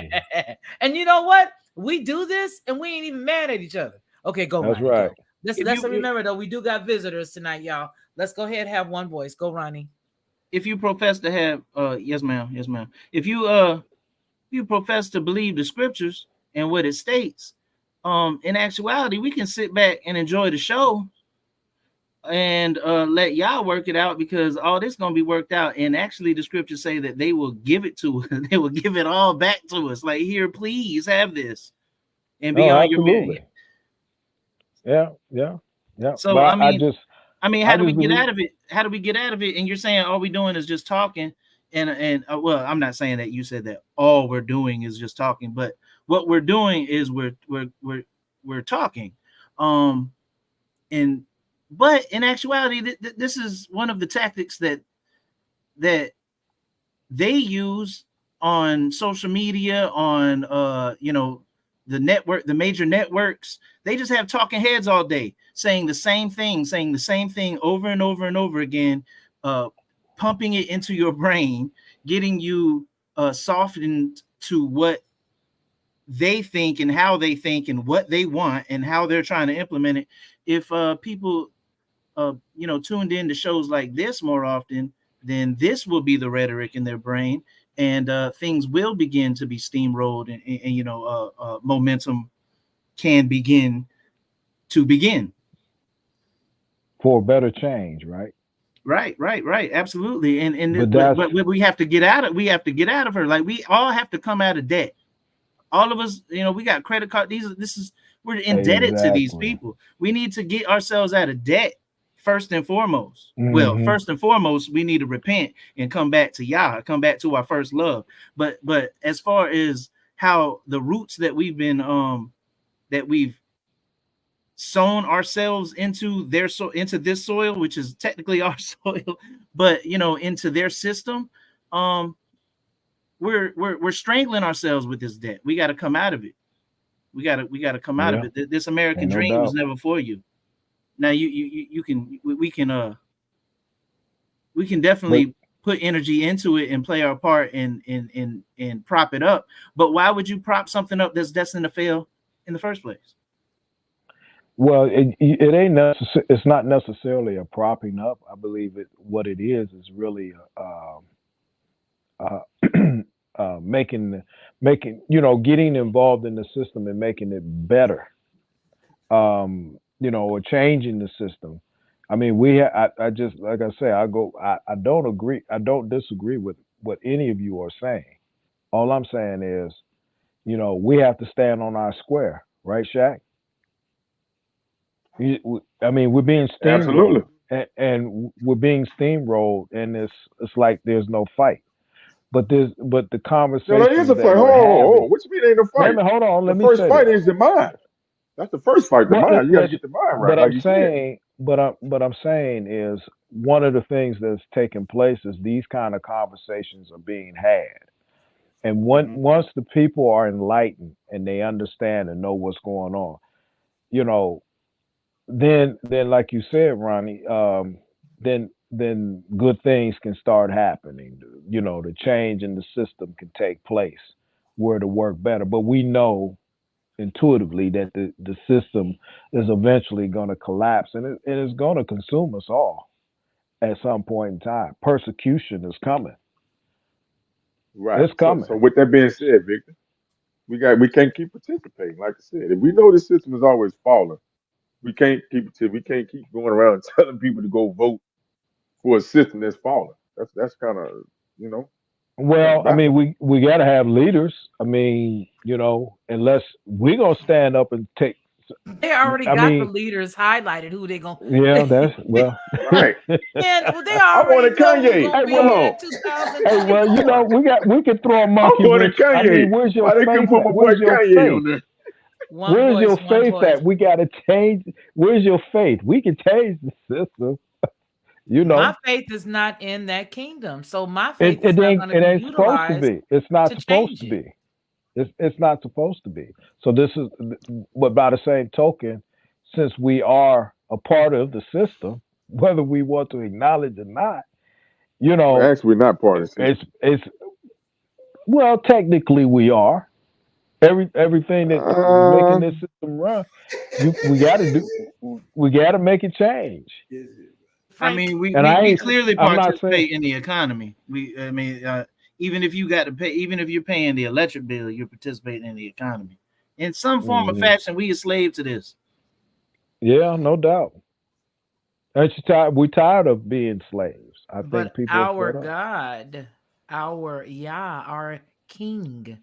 And you know what? We do this and we ain't even mad at each other. Okay, go, That's Ronnie. right. Go. Let's remember though, we do got visitors tonight, y'all. Let's go ahead and have one voice. Go, Ronnie. If you profess to have yes ma'am. If you profess to believe the scriptures and what it states, in actuality, we can sit back and enjoy the show and let y'all work it out, because all this gonna be worked out. And actually the scriptures say that they will give it to us. They will give it all back to us. Like, here, please have this and be on your way. Yeah. So but I mean, how do we get out of it? How do we get out of it? And you're saying all we're doing is just talking. And well, I'm not saying that you said that all we're doing is just talking, but what we're doing is we're talking. But in actuality, this is one of the tactics that they use on social media, on the network, the major networks. They just have talking heads all day saying the same thing over and over and over again, pumping it into your brain, getting you softened to what they think and how they think and what they want and how they're trying to implement it. If people tuned in to shows like this more often, then this will be the rhetoric in their brain, and things will begin to be steamrolled, and momentum can begin for better change, right? Right, absolutely. But we have to get out of her. Like, we all have to come out of debt. All of us, we got credit card. We're indebted to these people. We need to get ourselves out of debt first and foremost. Mm-hmm. Well, first and foremost, we need to repent and come back to Yah, come back to our first love. But as far as how the roots that we've been that we've sown ourselves into into this soil, which is technically our soil, but into their system, we're strangling ourselves with this debt. We got to come out of it. We got to come out of it. This American dream was never for you. Now we can definitely put energy into it and play our part and prop it up. But why would you prop something up that's destined to fail in the first place? Well, it ain't it's not necessarily a propping up. I believe what it is really making getting involved in the system and making it better. Or changing the system. I mean, I just, like I say, I don't disagree with what any of you are saying. All I'm saying is, we have to stand on our square, right, Shaq? I mean, we're being steamrolled. Absolutely. And we're being steamrolled, and it's like there's no fight. But the conversation. No, there is a fight. Hold. What you mean ain't a fight? Hold on. The first fight is the mind. That's the first fight. The mind. You got to get the mind right. But I'm saying is, one of the things that's taking place is these kind of conversations are being had, and once the people are enlightened and they understand and know what's going on, then like you said, Ronnie, then good things can start happening. The change in the system can take place where to work better. But we know intuitively that the system is eventually going to collapse, and it is going to consume us all at some point in time. Persecution is coming. Right. It's So, coming. so with that being said, Victor, we can't keep participating. Like I said, if we know the system is always falling, we can't keep going around telling people to go vote for a system that's falling. That's kind of you know kind Well, of I mean, backwards. we got to have leaders. I mean, unless we're gonna stand up and take. They already I got the mean, leaders highlighted who they gonna. yeah, that's well. Right. And well, they I already wanted know who's Kanye. gonna Hey, be Come well, here on. in hey, well, 2024. we could throw a I monkey wanted wrench. I Kanye. mean, where's your Why they couldn't faith put at? my boy Where's your Kanye faith? on there? One Where's voice, your one faith voice. at? We got to change. Where's your faith? We can change the system. My faith is not in that kingdom, so my faith is It not ain't going to it be ain't supposed to utilized be. It's not to supposed change to it. be. It's not supposed to be. So this is, but by the same token, since we are a part of the system, whether we want to acknowledge or not, We're actually not part of the system. it's well, technically we are. Everything that is making this Um, system run, we got to make it change. I Frank, mean, And we clearly I'm not saying, participate in the economy. I mean, even if you got to pay, even if you're paying the electric bill, you're participating in the economy in some form or mhm, fashion. We are slave to this. yeah, no doubt. Aren't you tired? We're tired of being slaves. I think but people are our fed up. God, our Yah, our King,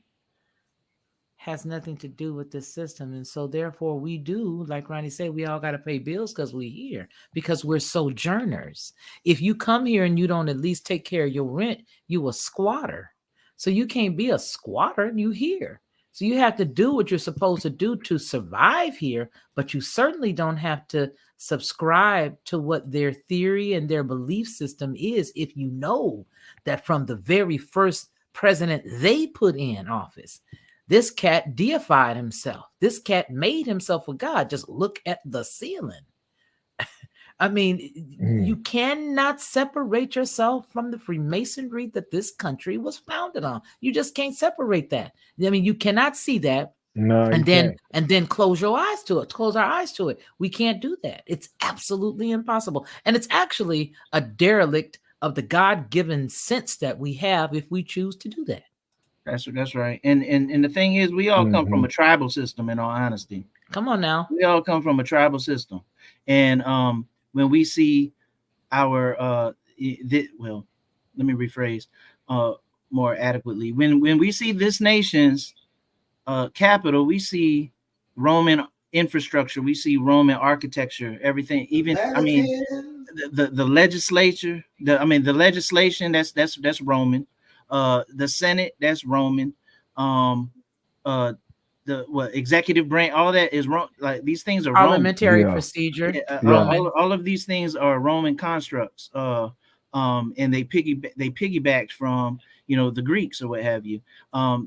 has nothing to do with this system. And so therefore we do, like Ronnie said, we all got to pay bills because we're here, because we're sojourners. If you come here and you don't at least take care of your rent, you a squatter. So you can't be a squatter, you here. So you have to do what you're supposed to do to survive here, but you certainly don't have to subscribe to what their theory and their belief system is if you know that from the very first president they put in office, this cat deified himself. This cat made himself a god. Just look at the ceiling. I mean, you cannot separate yourself from the Freemasonry that this country was founded on. You just can't separate that. I mean, you cannot see that No, you can't. and then close your eyes to it. Close our eyes to it. We can't do that. It's absolutely impossible. And it's actually a derelict of the God-given sense that we have if we choose to do that. That's right. And the thing is, we all come from a tribal system. In all honesty, Come on now. we all come from a tribal system, and when we see our well, let me rephrase more adequately. When we see this nation's capital, we see Roman infrastructure, we see Roman architecture, everything. Even I mean, the legislature, the legislation that's Roman. The Senate, that's Roman. The executive branch, all that is Roman. Like these things are Roman. Parliamentary procedure. Roman. All of these things are Roman constructs. And they piggybacked from the Greeks or what have you.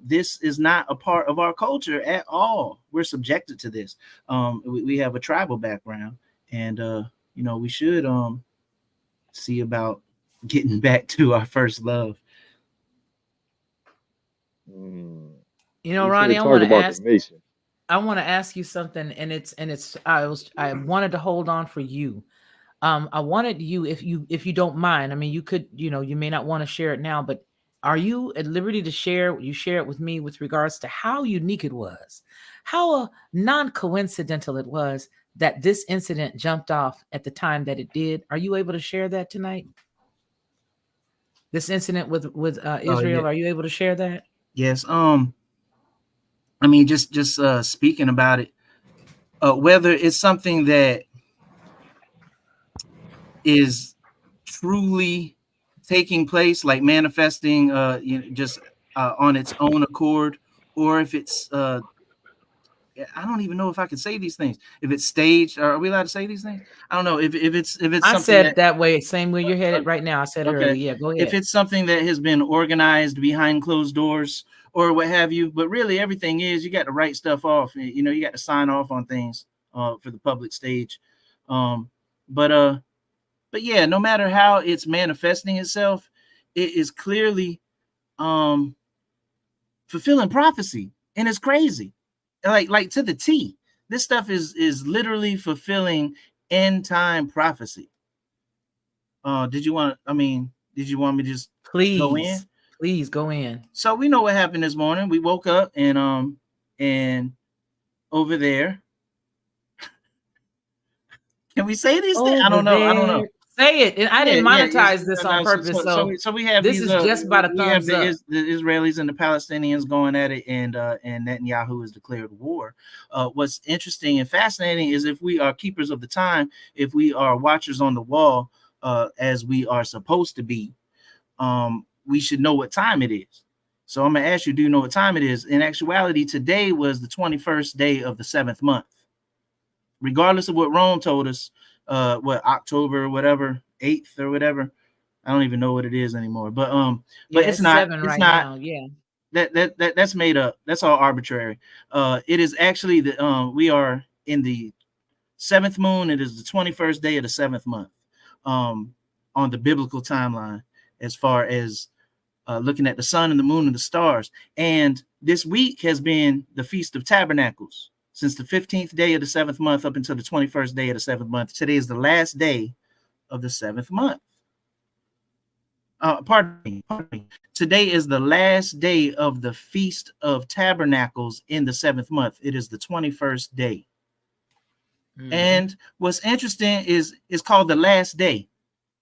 This is not a part of our culture at all. We're subjected to this. We have a tribal background, and we should see about getting back to our first love. Ronnie, I want to ask you something, and I wanted to hold on for you. I wanted you, if you don't mind. I mean, you could, you may not want to share it now, but are you at liberty to share it with me with regards to how unique it was, how non-coincidental it was that this incident jumped off at the time that it did? Are you able to share that tonight? This incident with Israel, Yeah. Are you able to share that? Yes. I mean, just speaking about it, whether it's something that is truly taking place, like manifesting, just on its own accord, or if it's, I don't even know if I can say these things. If it's staged, are we allowed to say these things? I don't know if it's I said that way, same way you're headed right now. I said okay. earlier. Yeah, go ahead. If it's something that has been organized behind closed doors or what have you, but really everything is, you got to write stuff off. You got to sign off on things for the public stage. But yeah, no matter how it's manifesting itself, it is clearly fulfilling prophecy, and it's crazy, like to the T. This stuff is literally fulfilling end time prophecy. Did you want me to just please go in? Please go in. So we know what happened this morning. We woke up and over there. Can we say these things? I don't know. Say it. And I didn't monetize this on purpose. So we have this these, is just by the thumbs up. The Israelis and the Palestinians going at it, and Netanyahu has declared war. What's interesting and fascinating is if we are keepers of the time, if we are watchers on the wall, as we are supposed to be, we should know what time it is. So I'm gonna ask you, do you know what time it is? In actuality, today was the 21st day of the 7th month. Regardless of what Rome told us, what October, whatever, 8th or whatever, I don't even know what it is anymore. But it's not. It's not. Now. Yeah. That's made up. That's all arbitrary. It is actually the we are in the 7th moon. It is the 21st day of the 7th month, on the biblical timeline, as far as looking at the sun and the moon and the stars. And this week has been the Feast of Tabernacles since the 15th day of the 7th month up until the 21st day of the 7th month. Today is the last day of the 7th month. Pardon me. Today is the last day of the Feast of Tabernacles in the 7th month. It is the 21st day. Mm-hmm. And what's interesting is it's called the last day.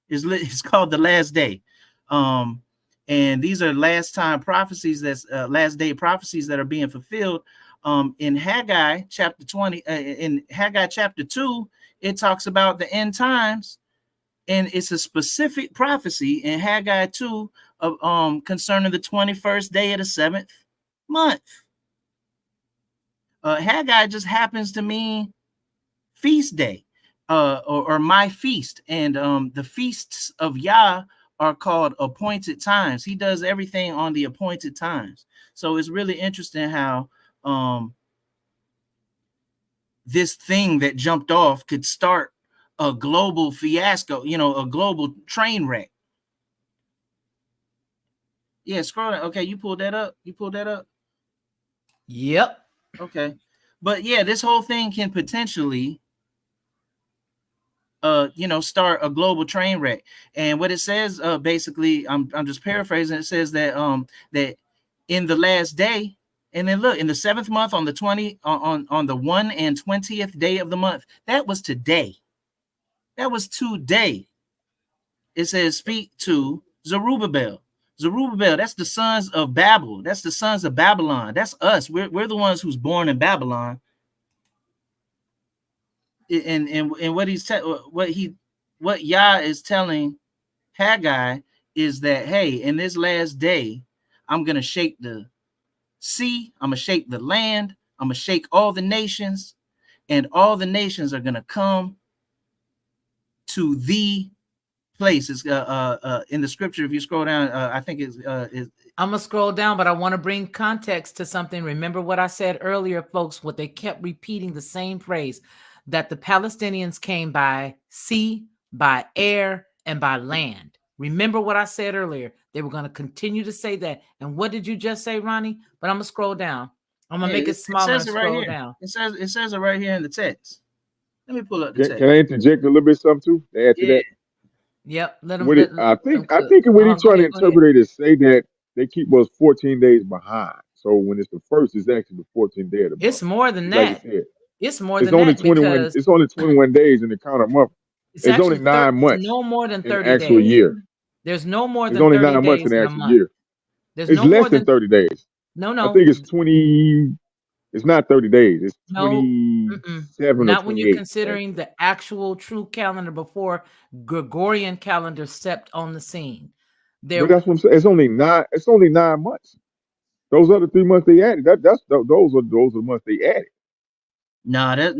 It's called the last day. And these are last time prophecies, that's last day prophecies that are being fulfilled. In Haggai chapter 20, in Haggai chapter 2, it talks about the end times, and it's a specific prophecy in Haggai 2 of concerning the 21st day of the 7th month. Haggai just happens to mean feast day, or my feast, and the feasts of Yah are called appointed times. He does everything on the appointed times. So it's really interesting how this thing that jumped off could start a global fiasco, a global train wreck. Yeah, scroll down. Okay, you pulled that up. Yep. Okay. But yeah, this whole thing can potentially start a global train wreck. And what it says, basically, I'm just paraphrasing. It says that that in the last day, and then look, in the 7th month, on the 1 and 20th day of the month, that was today. That was today. It says, speak to Zerubbabel. Zerubbabel, that's the sons of Babel. That's the sons of Babylon. That's us. We're the ones who's born in Babylon. And what Yah is telling Haggai is that, hey, in this last day, I'm gonna shake the sea, I'm gonna shake the land, I'm gonna shake all the nations, and all the nations are gonna come to the place. It's in the scripture. If you scroll down, I think it's I'm gonna scroll down, but I want to bring context to something. Remember what I said earlier, folks, what they kept repeating the same phrase, that the Palestinians came by sea, by air, and by land. Remember what I said earlier. They were going to continue to say that. And what did you just say, Ronnie? But I'm going to scroll down. I'm going to make it smaller and scroll down. It says it right here in the text. Let me pull up the text. Can I interject a little bit something too? To add to that? Yep. I think what he's trying to interpret is say that they keep us 14 days behind. So when it's the first, it's actually the 14th day of the month. It's more than that. It's more than only that. 21. It's only 21 days in the calendar month. It's only 9 months. No more than 30 days. Actual year. There's no more than 30 days. It's only 9 months in the actual year. There's it's less than 30 days. No. I think it's 20. It's not 30 days. It's 27. Not when you're considering the actual true calendar before Gregorian calendar stepped on the scene. But that's what I'm saying. It's only 9. It's only 9 months. Those other 3 months they added. Those are the months they added. No, they added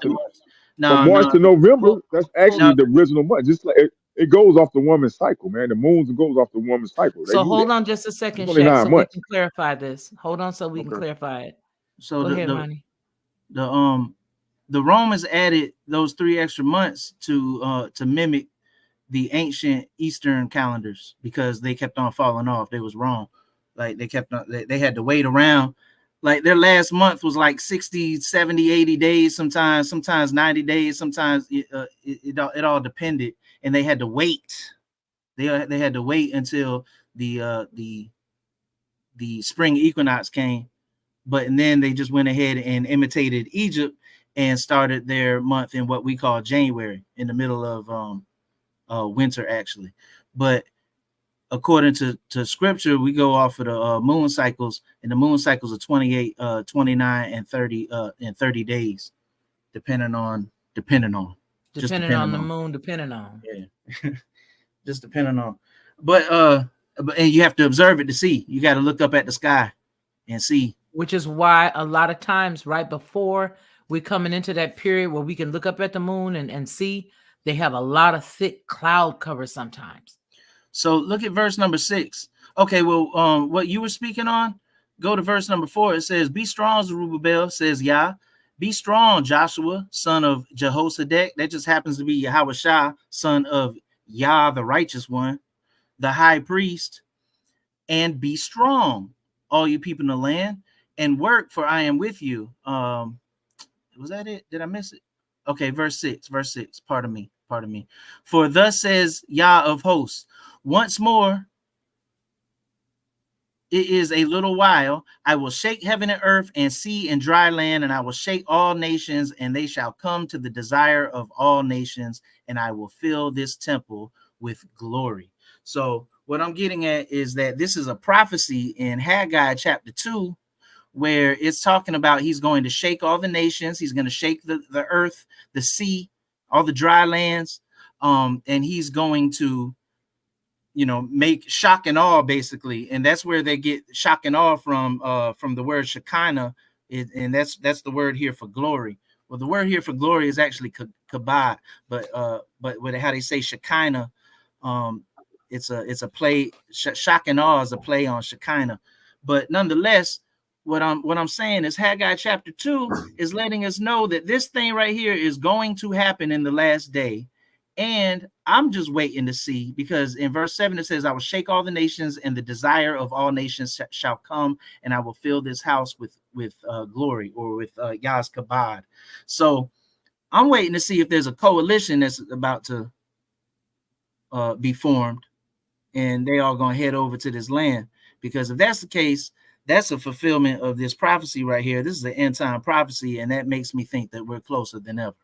the months. From March to November, that's actually the original month. Just like it goes off the woman's cycle, man. The moons goes off the woman's cycle. So hold on just a second, Shaq, so we can clarify this. Hold on, so we can clarify it. So go ahead, Ronnie. The Romans added those 3 extra months to mimic the ancient Eastern calendars because they kept on falling off. They was wrong. Like they kept on, they had to wait around. Like their last month was like 60, 70, 80 days, sometimes 90 days, sometimes it all depended. And they had to wait. They had to wait until the spring equinox came. And then they just went ahead and imitated Egypt and started their month in what we call January, in the middle of winter, actually. But according to scripture, we go off of the moon cycles, and the moon cycles are 28, 29, and 30 days, depending on the moon, depending on. Yeah. Just depending on. But and you have to observe it to see. You got to look up at the sky and see. Which is why a lot of times right before we're coming into that period where we can look up at the moon and see, they have a lot of thick cloud cover sometimes. So look at verse number 6. Okay, well, what you were speaking on, go to verse number 4. It says, "Be strong, Zerubbabel," says Yah. "Be strong, Joshua, son of Jehozadak." That just happens to be Yahushua, son of Yah, the righteous one, the high priest. "And be strong, all you people in the land, and work, for I am with you." Was that it? Did I miss it? Okay, verse 6. Pardon me. "For thus says Yah of hosts, once more, it is a little while, I will shake heaven and earth and sea and dry land, and I will shake all nations, and they shall come to the desire of all nations, and I will fill this temple with glory." So what I'm getting at is that this is a prophecy in Haggai chapter 2, where it's talking about he's going to shake all the nations. He's going to shake the earth, the sea, all the dry lands. And he's going to, make shock and awe, basically. And that's where they get shock and awe from the word Shekinah. And that's the word here for glory. Well, the word here for glory is actually kabod, but how they say Shekinah, it's a play. Shock and awe is a play on Shekinah. But nonetheless, what I'm saying is Haggai chapter 2 is letting us know that this thing right here is going to happen in the last day. And I'm just waiting to see, because in verse 7 it says, "I will shake all the nations, and the desire of all nations shall come, and I will fill this house with glory," or with Yah's kabod. So I'm waiting to see if there's a coalition that's about to be formed, and they all gonna head over to this land. Because if that's the case, that's a fulfillment of this prophecy right here. This is an end time prophecy, and that makes me think that we're closer than ever.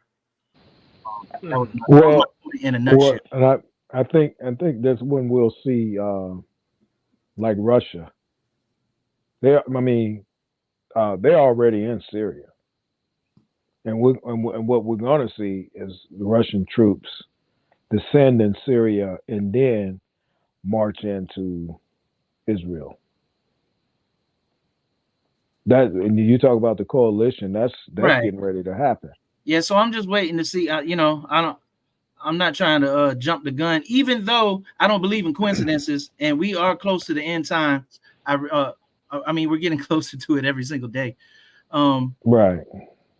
That was my point in a nutshell. And I think that's when we'll see, like Russia. They're already in Syria, and what we're going to see is the Russian troops descend in Syria and then march into Israel. That, and you talk about the coalition, that's right, getting ready to happen. Yeah, so I'm just waiting to see. I'm not trying to jump the gun, even though I don't believe in coincidences, and we are close to the end times. I mean, we're getting closer to it every single day. Right.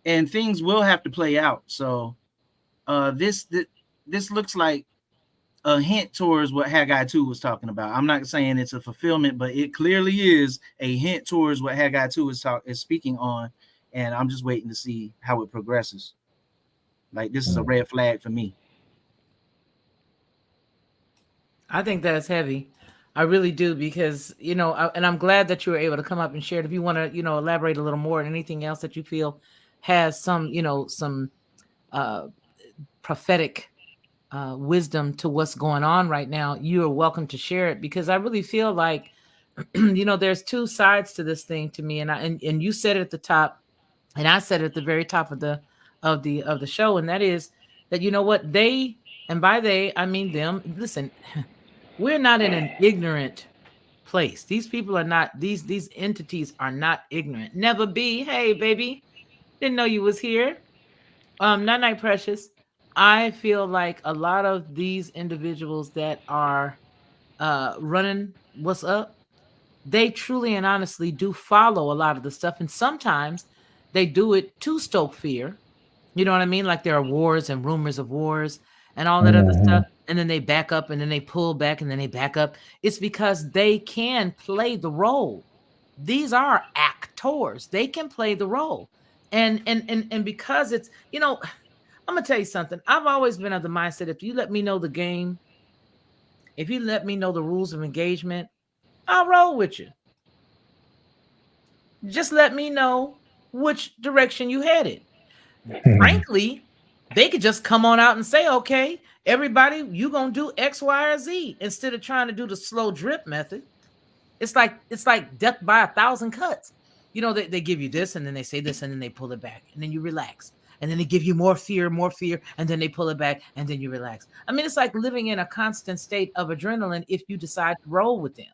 And things will have to play out. So this looks like a hint towards what Haggai 2 was talking about. I'm not saying it's a fulfillment, but it clearly is a hint towards what Haggai 2 is speaking on. And I'm just waiting to see how it progresses. Like, this is a red flag for me. I think that's heavy. I really do, because, and I'm glad that you were able to come up and share it. If you want to, elaborate a little more on anything else that you feel has some, some prophetic wisdom to what's going on right now, you are welcome to share it, because I really feel like, there's two sides to this thing to me. And you said it at the top, and I said it at the very top of the show, and that is that, what they, and by they I mean them. Listen, we're not in an ignorant place. These people are not, these entities are not ignorant. Never be. Hey, baby, didn't know you was here. Night, Precious. I feel like a lot of these individuals that are running what's up, they truly and honestly do follow a lot of the stuff, and sometimes they do it to stoke fear. You know what I mean? Like, there are wars and rumors of wars and all that other stuff, and then they back up, and then they pull back, and then they back up. It's because they can play the role. These are actors. They can play the role, and because it's, I'm gonna tell you something. I've always been of the mindset, if you let me know the game, if you let me know the rules of engagement, I'll roll with you. Just let me know which direction you headed. Frankly, they could just come on out and say, okay, everybody, you gonna do X, Y, or Z instead of trying to do the slow drip method. It's like death by 1,000 cuts. You know, they give you this and then they say this and then they pull it back and then you relax. And then they give you more fear, and then they pull it back and then you relax. I mean, it's like living in a constant state of adrenaline if you decide to roll with them.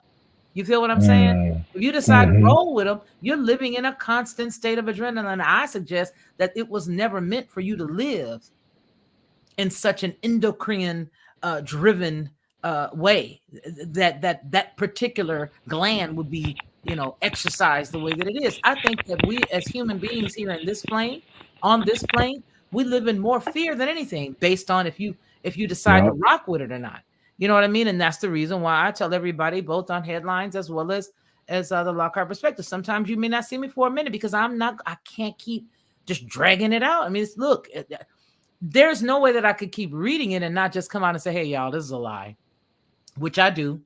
You feel what I'm saying? If you decide to roll with them, you're living in a constant state of adrenaline. I suggest that it was never meant for you to live in such an endocrine driven way that particular gland would be, exercised the way that it is. I think that we as human beings here in this plane, on this plane, we live in more fear than anything based on if you decide to rock with it or not. You know what I mean? And that's the reason why I tell everybody, both on headlines as well as the Lockhart Perspective. Sometimes you may not see me for a minute because I can't keep just dragging it out. I mean, look, there's no way that I could keep reading it and not just come out and say, hey, y'all, this is a lie, which I do.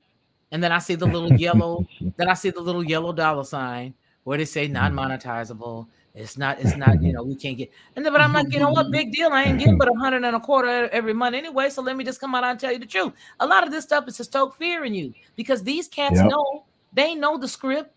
And then I see the little yellow, dollar sign where they say non-monetizable. It's not, we can't get. And then, but I'm like, you know what? Big deal. I ain't getting but $125 every month anyway. So let me just come out and tell you the truth. A lot of this stuff is to stoke fear in you because these cats know the script.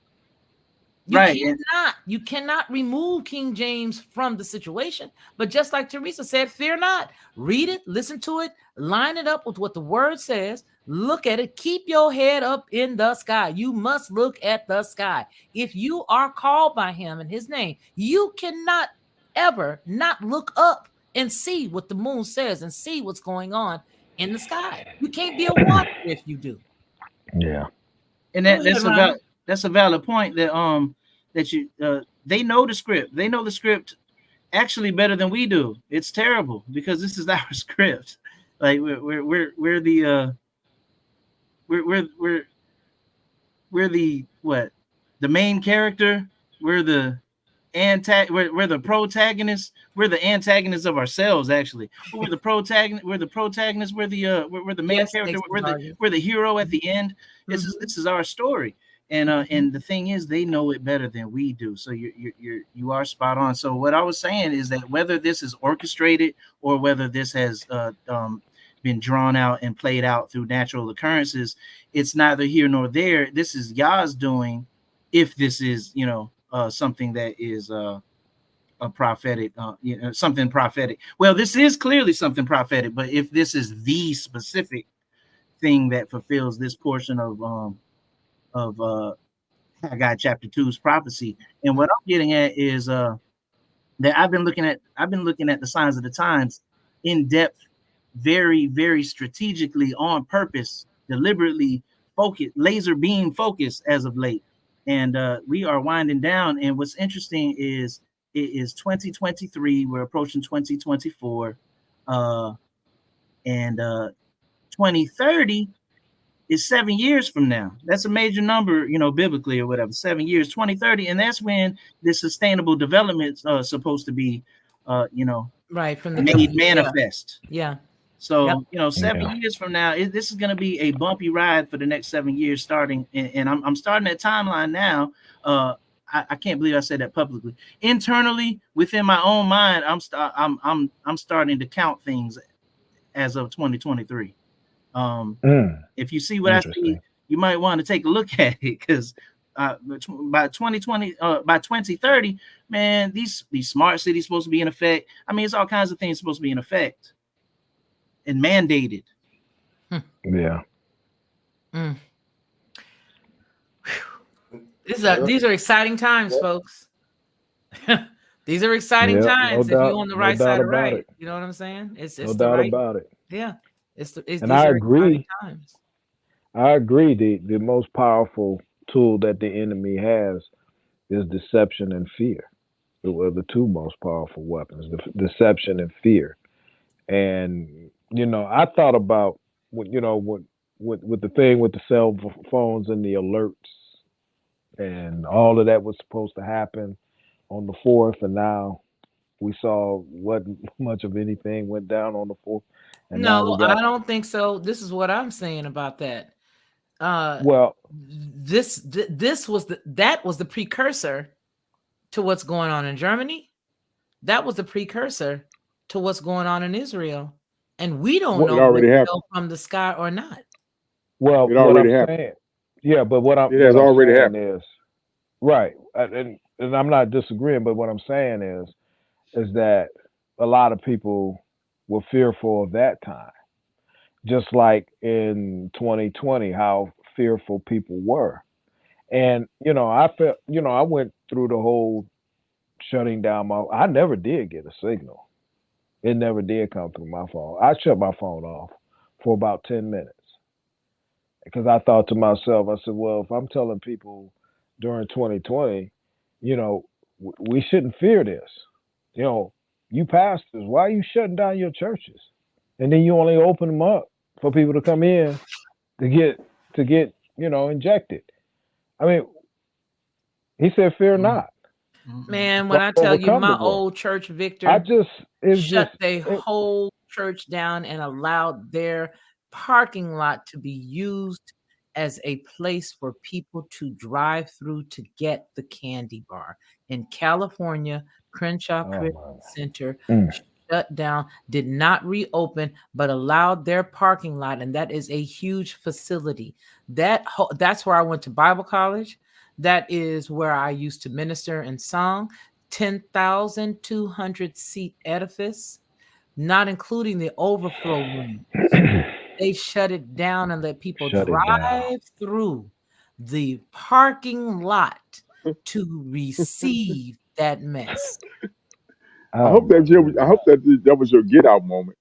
You cannot remove King James from the situation. But just like Teresa said, fear not. Read it, listen to it, line it up with what the word says. Look at it. Keep your head up in the sky. You must look at the sky. If you are called by him in his name, you cannot ever not look up and see what the moon says and see what's going on in the sky. You can't be a watcher if you do. Yeah. And that's a valid point that you they know the script. They know the script actually better than we do. It's terrible because this is our script. Like we're the what? The main character. We're the we're the protagonist. We're the antagonists of ourselves, actually. We're the protagonist. We're the protagonist. We're the main character. We're the hero at the end. This is our story. And the thing is, they know it better than we do. So you are spot on. So what I was saying is that whether this is orchestrated or whether this has been drawn out and played out through natural occurrences, it's neither here nor there. This is Yah's doing. If this is, something that is a prophetic, something prophetic. Well, this is clearly something prophetic. But if this is the specific thing that fulfills this portion of Haggai chapter 2's prophecy, and what I'm getting at is that I've been looking at the signs of the times in depth, very, very strategically, on purpose, deliberately focused, laser beam focused as of late. And we are winding down. And what's interesting is it is 2023. We're approaching 2024, and 2030 is 7 years from now. That's a major number, biblically or whatever. 7 years, 2030, and that's when the sustainable development is supposed to be, right, from the made manifest. Yeah. So 7 years from now, this is going to be a bumpy ride for the next 7 years, starting. And I'm starting that timeline now. I can't believe I said that publicly. Internally, within my own mind, I'm starting to count things as of 2023. If you see what I see, you might want to take a look at it, because by 2030, man, these smart cities supposed to be in effect. I mean, it's all kinds of things supposed to be in effect and mandated. Yeah. These are exciting times, folks. These are exciting times if you're on the right side of right. You know what I'm saying? It's no the doubt right, about it. Yeah. And I agree. I agree. The most powerful tool that the enemy has is deception and fear. The two most powerful weapons: deception and fear. And I thought about with the thing with the cell phones and the alerts and all of that was supposed to happen on the 4th, and now we saw what much of anything went down on the 4th. And no, I don't think so. This is what I'm saying about that. Well, this was the precursor to what's going on in Germany. That was the precursor to what's going on in Israel, and we don't It know if already it happened. fell from the sky or not. well, It what already I'm happened. saying, yeah, but what It has I'm already saying happened. is right, and I'm not disagreeing, but what I'm saying is that a lot of people were fearful of that time, just like in 2020, how fearful people were. And I felt, I went through the whole shutting down I never did get a signal. It never did come through my phone. I shut my phone off for about 10 minutes because I thought to myself, I said, well, if I'm telling people during 2020, we shouldn't fear this. You pastors, why are you shutting down your churches? And then you only open them up for people to come in to get injected. I mean, he said, fear not. Man, when But I tell you, overcome the my world. old church, I Victor, just it's shut just their it, whole church down and allowed their parking lot to be used as a place for people to drive through to get the candy bar. In California, Crenshaw oh Christian man. Center Mm. shut down, did not reopen, but allowed their parking lot, and that is a huge facility. That's where I went to Bible college. That is where I used to minister and song. 10,200 seat edifice, not including the overflow room. They shut it down and let people Shut it down. drive through the parking lot to receive that mess. I hope that that was your get out moment.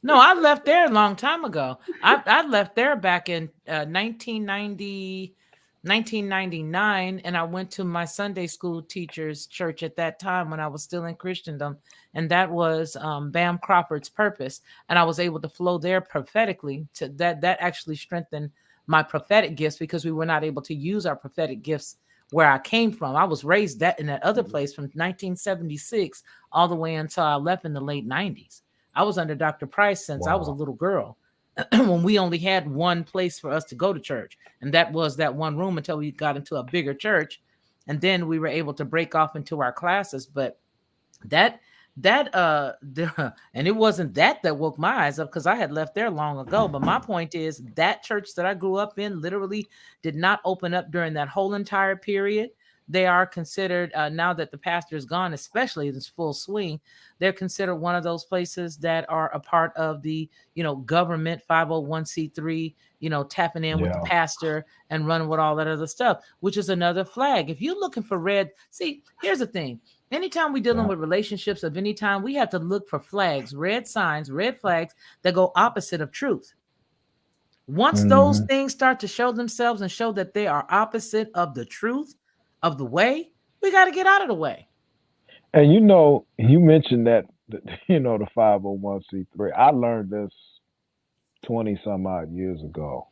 No, I left there a long time ago. I left there back in 1999, and I went to my Sunday school teacher's church at that time when I was still in Christendom, and that was Bam Crawford's Purpose, and I was able to flow there prophetically. To that actually strengthened my prophetic gifts because we were not able to use our prophetic gifts where I came from. I was raised in that other place from 1976 all the way until I left in the late 90s. I was under Dr. Price since I was a Wow. little girl when we only had one place for us to go to church. And that was that one room until we got into a bigger church. And then we were able to break off into our classes. But and it wasn't that woke my eyes up because I had left there long ago. But my point is that church that I grew up in literally did not open up during that whole entire period. They are considered now that the pastor is gone, especially in full swing, they're considered one of those places that are a part of the government 501c3, tapping in with the Yeah. pastor and running with all that other stuff, which is another flag. If you're looking for here's the thing. Anytime we're dealing Yeah. with relationships of any time, we have to look for flags, red signs, red flags that go opposite of truth. Once those Mhm. things start to show themselves and show that they are opposite of the truth of the way, we got to get out of the way. And you mentioned that the 501c3. I learned this 20 some odd years ago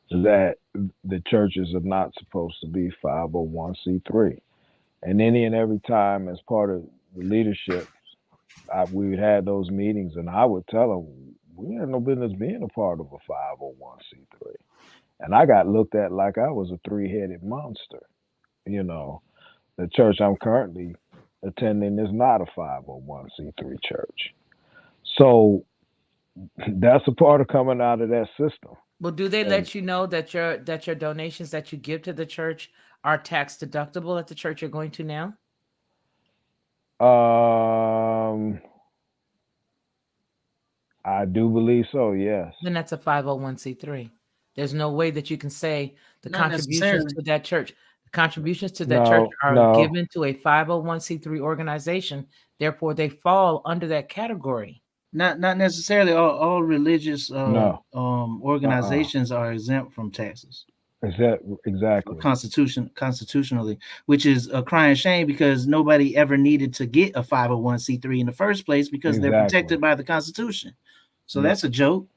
that the churches are not supposed to be 501c3. And any and every time, as part of the leadership, we would have those meetings, and I would tell them we had no business being a part of a 501c3. And I got looked at like I was a three-headed monster. The church I'm currently attending is not a 501c3 church. So that's a part of coming out of that system. Well, do they let you know that your donations that you give to the church are tax deductible at the church you're going to now? I do believe so, yes. Then that's a 501c3. There's no way that you can say the Not contributions necessarily. to that church. The contributions to that church are No. given to a 501c3 organization. Therefore, they fall under that category. Not necessarily. All religious No. organizations are exempt from taxes. Exactly. Constitutionally, which is a crying shame because nobody ever needed to get a 501c3 in the first place because they're protected by the Constitution. So that's a joke.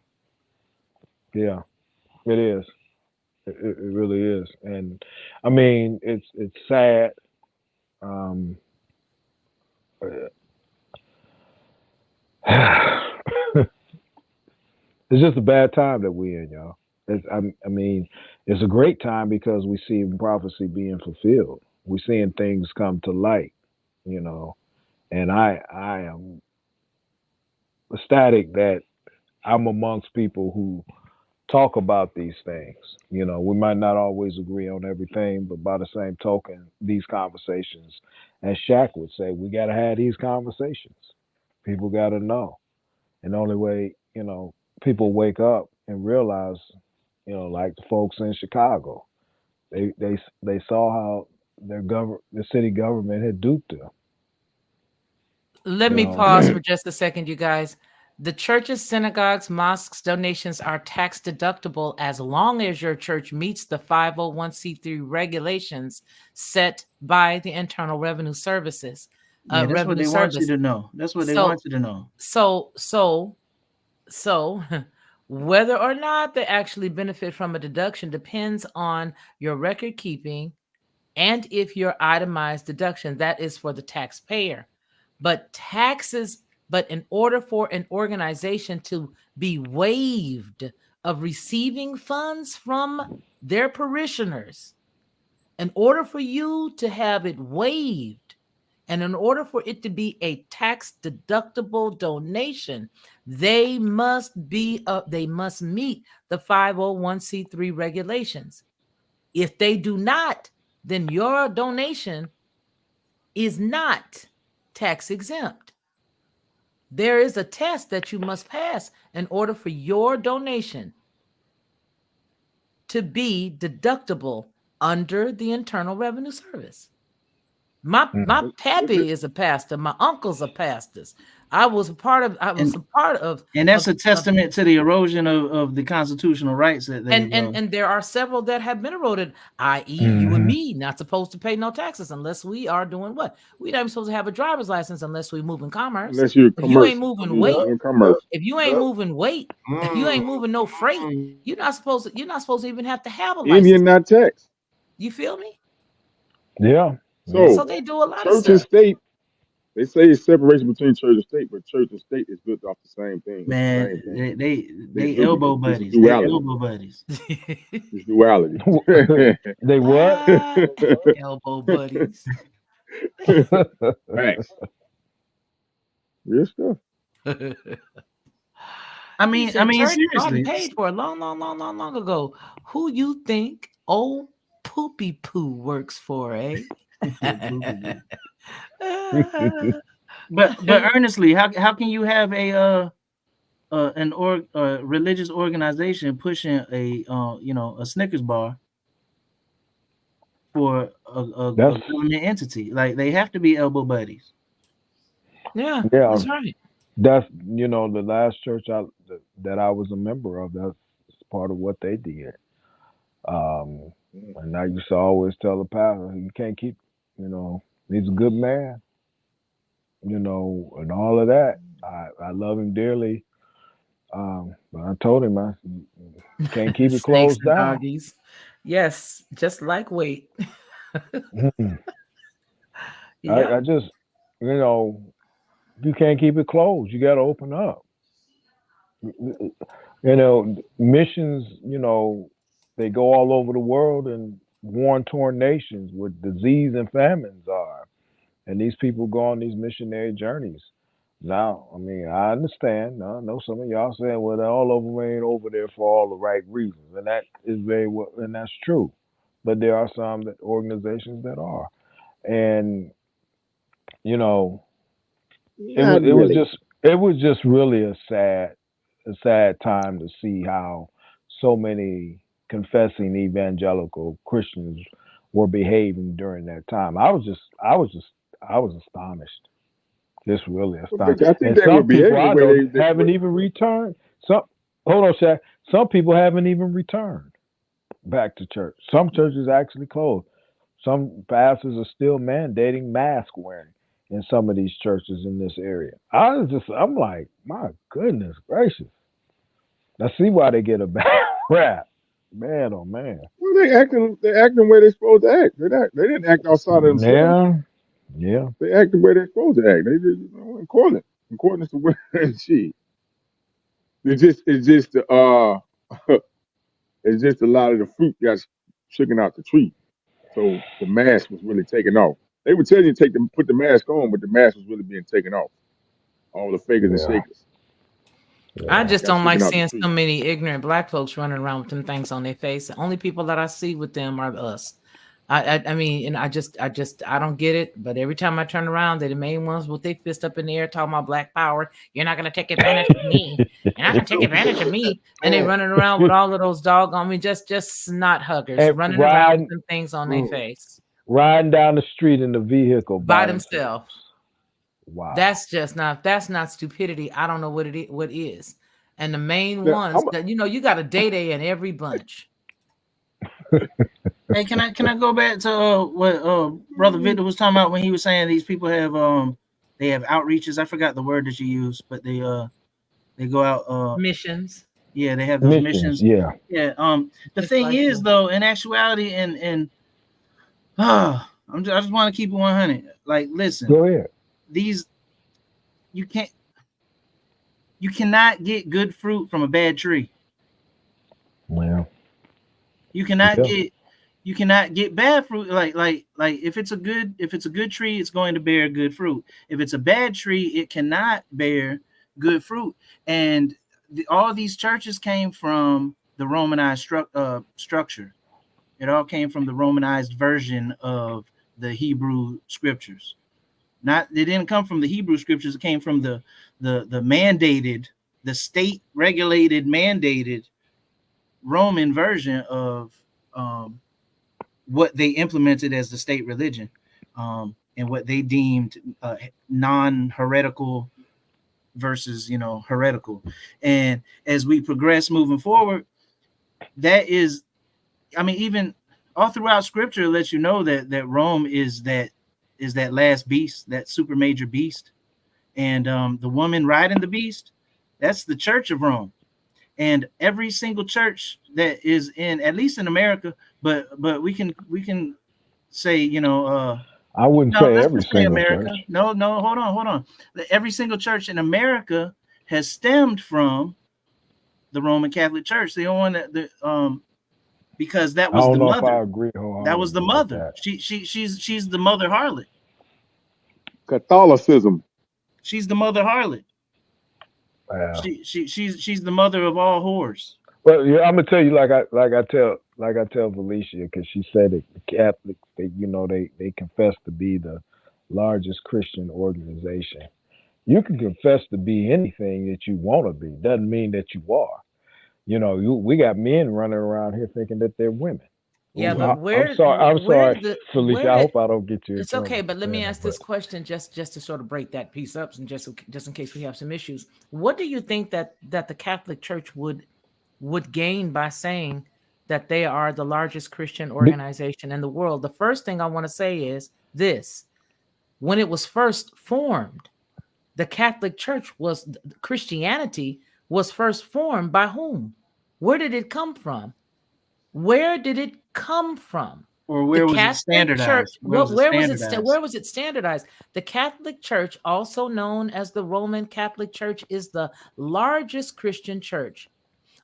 Yeah, it is. It really is. And I mean, it's sad. It's just a bad time that we're in, y'all. I mean, it's a great time because we see prophecy being fulfilled. We're seeing things come to light, you know. And I am ecstatic that I'm amongst people who talk about these things. You know, we might not always agree on everything, but by the same token, these conversations, as Shaq would say, we got to have these conversations. People got to know. And the only way, you know, people wake up and realize, you know, like the folks in Chicago, they saw how the city government had duped them. Let You me know, pause for just a second, you guys. The churches, synagogues, mosques, donations are tax deductible as long as your church meets the 501c3 regulations set by the Internal Revenue Services. Yeah, that's what Revenue they want you Service. to know. That's what they So- want you to know. So whether or not they actually benefit from a deduction depends on your record keeping and if your itemized deduction, that is for the taxpayer. But in order for an organization to be waived of receiving funds from their parishioners, in order for you to have it waived, and in order for it to be a tax deductible donation, they must meet the 501c3 regulations. If they do not, then your donation is not tax exempt. There is a test that you must pass in order for your donation to be deductible under the Internal Revenue Service. My pappy is a pastor. My uncles are pastors. I was a part of. And that's a testament to the erosion of the constitutional rights that and there are several that have been eroded, i.e., you and me not supposed to pay no taxes unless we are doing what? We're not even supposed to have a driver's license unless we move in commerce. Unless you're if you ain't moving weight, commerce. if you ain't moving weight, if you ain't moving no freight, you're not supposed to even have to have a license. Indian, not tax. You feel me? Yeah. So they do a lot of church stuff. and state. They say it's separation between church and state, but church and state is built off the same thing. Man, Same thing. they elbow buddies. They elbow buddies. It's duality. They what? Elbow buddies. Facts. Real stuff. I mean, seriously. Paid for a long ago. Who you think old Poopy Poo works for, eh? but earnestly, how can you have a religious organization pushing a Snickers bar for a government entity? Like, they have to be elbow buddies. Yeah, that's right. That's the last church that I was a member of. That's part of what they did. And I used to always tell the pastor, you can't keep, he's a good man, and all of that. I love him dearly. But I told him you can't keep it closed down. Doggies. Yes, just like weight. I just, you can't keep it closed. You got to open up. Missions, they go all over the world in war-torn nations where disease and famines are. And these people go on these missionary journeys. Now, I mean, I understand. I know some of y'all saying, well, all of them ain't over there for all the right reasons. And that is and that's true. But there are some organizations that are. And, it was just really a sad time to see how so many confessing evangelical Christians were behaving during that time. I was astonished. Just really astonished. And some people haven't even returned. Hold on, Shaq. Some people haven't even returned back to church. Some churches actually closed. Some pastors are still mandating mask wearing in some of these churches in this area. I'm like, my goodness gracious. I see why they get a bad rap. Man, oh man. Well, they acting where they're supposed to act. They didn't act outside of themselves. Yeah. They act the way they're supposed to act. They just according to where she. It's just It's just a lot of the fruit got shaken out the tree. So the mask was really taken off. They would tell you to put the mask on, but the mask was really being taken off. All the fakers and Yeah. shakers I just got don't like shaken out the seeing tree. so many ignorant black folks running around with them things on their face. The only people that I see with them are us. I mean, and I don't get it. But every time I turn around, they're the main ones with their fist up in the air talking about black power. You're not gonna take advantage of me. You're not gonna take advantage of me. And they running around with all of those doggone me, just snot huggers And running around with riding, them things on their face riding down the street in the vehicle by by themselves. Wow. That's not stupidity. I don't know what is. And the main Now, ones that you got a day in every bunch. Hey, can I go back to what Brother Victor was talking about when he was saying these people have they have outreaches. I forgot the word that you used, but they go out Missions. Yeah, they have those missions. Yeah. Yeah. The Just thing like is that. though, in actuality, I just want to keep it 100. Like, listen, Go ahead. You cannot get good fruit from a bad tree. Well, You cannot get bad fruit. Like if it's a good tree, it's going to bear good fruit. If it's a bad tree, it cannot bear good fruit. And all these churches came from the Romanized structure. It all came from the Romanized version of the Hebrew scriptures. They didn't come from the Hebrew scriptures. It came from the mandated, the state regulated, mandated Roman version of what they implemented as the state religion, and what they deemed non-heretical versus heretical. And as we progress moving forward, that is, I mean, even all throughout scripture lets you know that Rome is that last beast, that super major beast. And the woman riding the beast, that's the Church of Rome. And every single church that is in, at least in America, but we can say, I wouldn't say let's every just say single America. church. No, hold on. Every single church in America has stemmed from the Roman Catholic Church. The only one because that was I the don't know if I mother. agree That was the wholeheartedly with mother. that. She's the mother harlot. Catholicism. She's the mother harlot. Yeah. She's the mother of all whores. Well, yeah, I'm gonna tell you like I tell Felicia, because she said it. The Catholics, they confess to be the largest Christian organization. You can confess to be anything that you want to be. Doesn't mean that you are. We got men running around here thinking that they're women. Yeah, Ooh, but I'm sorry, Felicia. I hope I don't get you. It's okay, but let me ask this question just to sort of break that piece up, and just in case we have some issues. What do you think that the Catholic Church would gain by saying that they are the largest Christian organization in the world? The first thing I want to say is this: when it was first formed, the Catholic Church Christianity was first formed by whom? Where did it come from? Where did it come from? Or where was it standardized? Where was it standardized? The Catholic Church, also known as the Roman Catholic Church, is the largest Christian church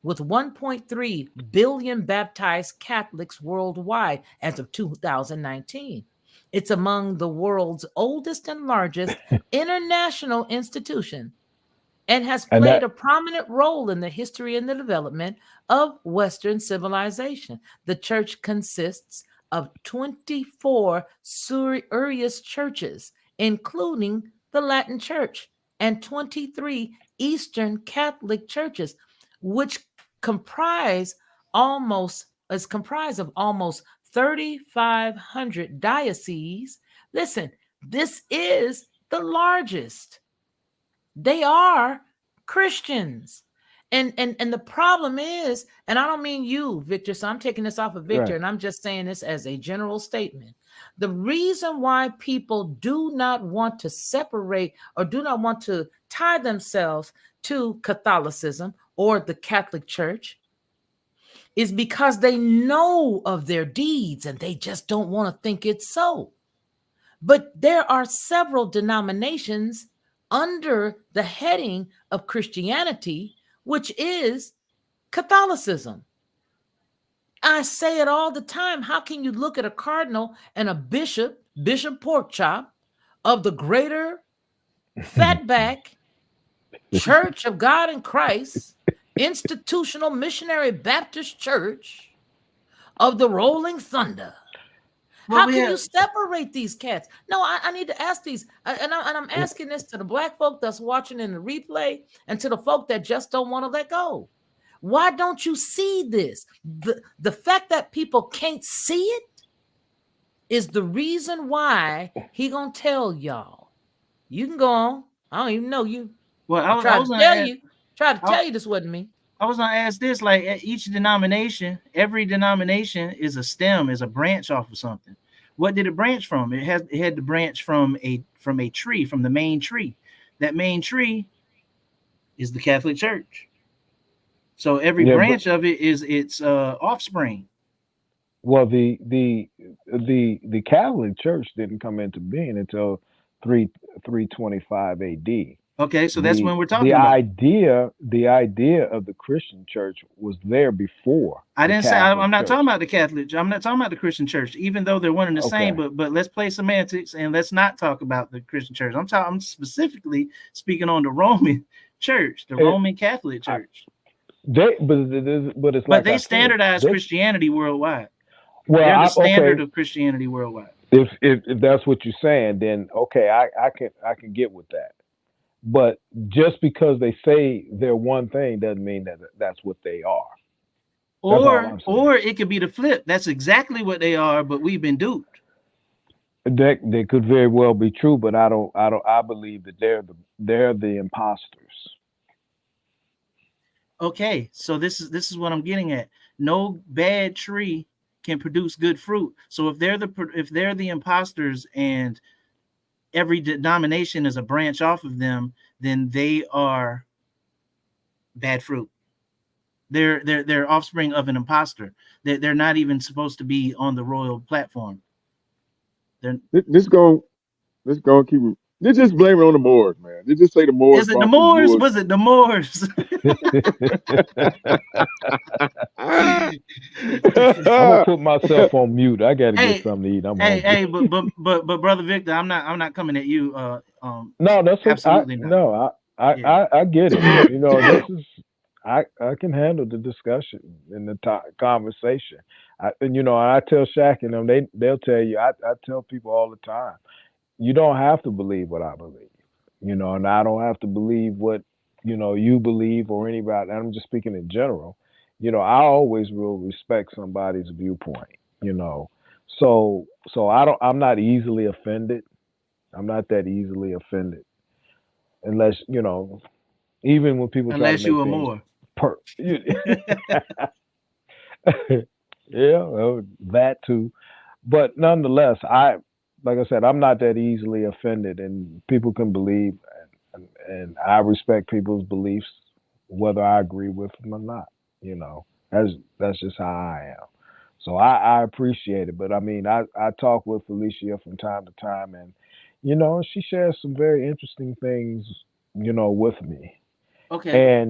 with 1.3 billion baptized Catholics worldwide as of 2019. It's among the world's oldest and largest international institution, and has played a prominent role in the history and the development of Western civilization. The church consists of 24 Surius churches, including the Latin Church, and 23 Eastern Catholic churches, which comprise almost 3,500 dioceses. Listen, this is the largest. They are Christians. And the problem is, and I don't mean you, Victor, so I'm taking this off of Victor, right, and I'm just saying this as a general statement. The reason why people do not want to separate or do not want to tie themselves to Catholicism or the Catholic Church is because they know of their deeds and they just don't want to think it's so. But there are several denominations under the heading of Christianity, which is Catholicism. I say it all the time. How can you look at a cardinal and a bishop, Bishop Porkchop of the Greater Fatback Church of God in Christ, Institutional Missionary Baptist Church of the Rolling Thunder? Well, How we can have- you separate these cats? No, I need to ask these, and I'm asking this to the black folk that's watching in the replay and to the folk that just don't want to let go. Why don't you see this? The fact that people can't see it is the reason why he gonna tell y'all. You can go on. I don't even know you. Well, I I tried was to gonna tell ask, you. Tried to tell you this wasn't me. I was gonna ask this: like, at each denomination, every denomination is a stem, is a branch off of something. What did it branch from? It had to branch from a tree, from the main tree. That main tree is the Catholic Church. So every branch of it is its offspring. Well, the Catholic Church didn't come into being until 325 AD. Okay, so that's when we're talking the about. The idea of the Christian church was there before. I didn't say I'm not Church. talking about the Catholic. I'm not talking about the Christian church, even though they're one and the same. But let's play semantics and let's not talk about the Christian church. I'm specifically speaking on the Roman Church, the Roman Catholic Church. But it's like but they standardize Christianity worldwide. Well, they're the standard of Christianity worldwide. If that's what you're saying, then okay, I can get with that. But just because they say they're one thing doesn't mean that that's what they are. Or it could be the flip. That's exactly what they are, but we've been duped. That could very well be true, but I believe that they're the imposters. Okay, so this is what I'm getting at. No bad tree can produce good fruit. So if they're the imposters and every denomination is a branch off of them, then they are bad fruit. They're offspring of an imposter. They're not even supposed to be on the royal platform. Let's go keep it. They just blame it on the Moors, man. They just say the Moors. Is it the Moors? Was it the Moors? I'm gonna put myself on mute. I gotta get something to eat. But brother Victor, I'm not coming at you. No, that's absolutely not. No, I get it. You know, this is I can handle the discussion and the conversation. And I tell Shaq and them, they'll tell you. I tell people all the time, you don't have to believe what I believe. And I don't have to believe what you believe or anybody. I'm just speaking in general. I always will respect somebody's viewpoint. So I'm not easily offended. I'm not that easily offended, unless even when people unless try to make you are more. Yeah, well, that too. But nonetheless, like I said, I'm not that easily offended, and people can believe, and I respect people's beliefs, whether I agree with them or not. That's just how I am. So I appreciate it. But I mean, I talk with Felicia from time to time, and she shares some very interesting things, with me. Okay.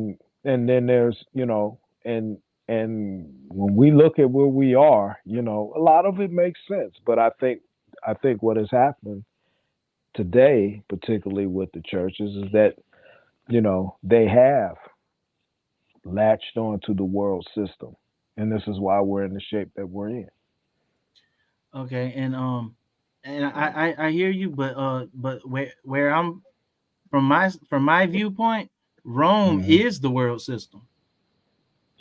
And then there's, and when we look at where we are, a lot of it makes sense. But I think what has happened today, particularly with the churches, is that, they have latched onto the world system. And this is why we're in the shape that we're in. Okay. And I hear you, but where I'm from my viewpoint, Rome is the world system.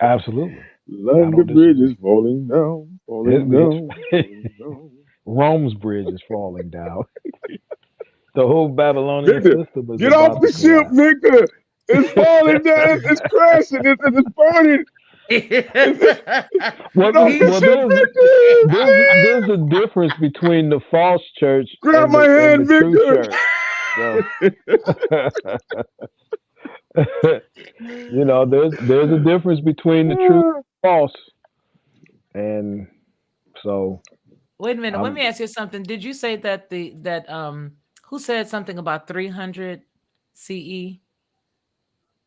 Absolutely. London Bridge is falling down, falling down. Rome's bridge is falling down. The whole Babylonian system is get off the ship, Victor. It's falling down. It's crashing. It's burning. There's a difference between the false church and the true church. There's a difference between the true and the false. And so wait a minute, let me ask you something. Did you say that who said something about 300 CE?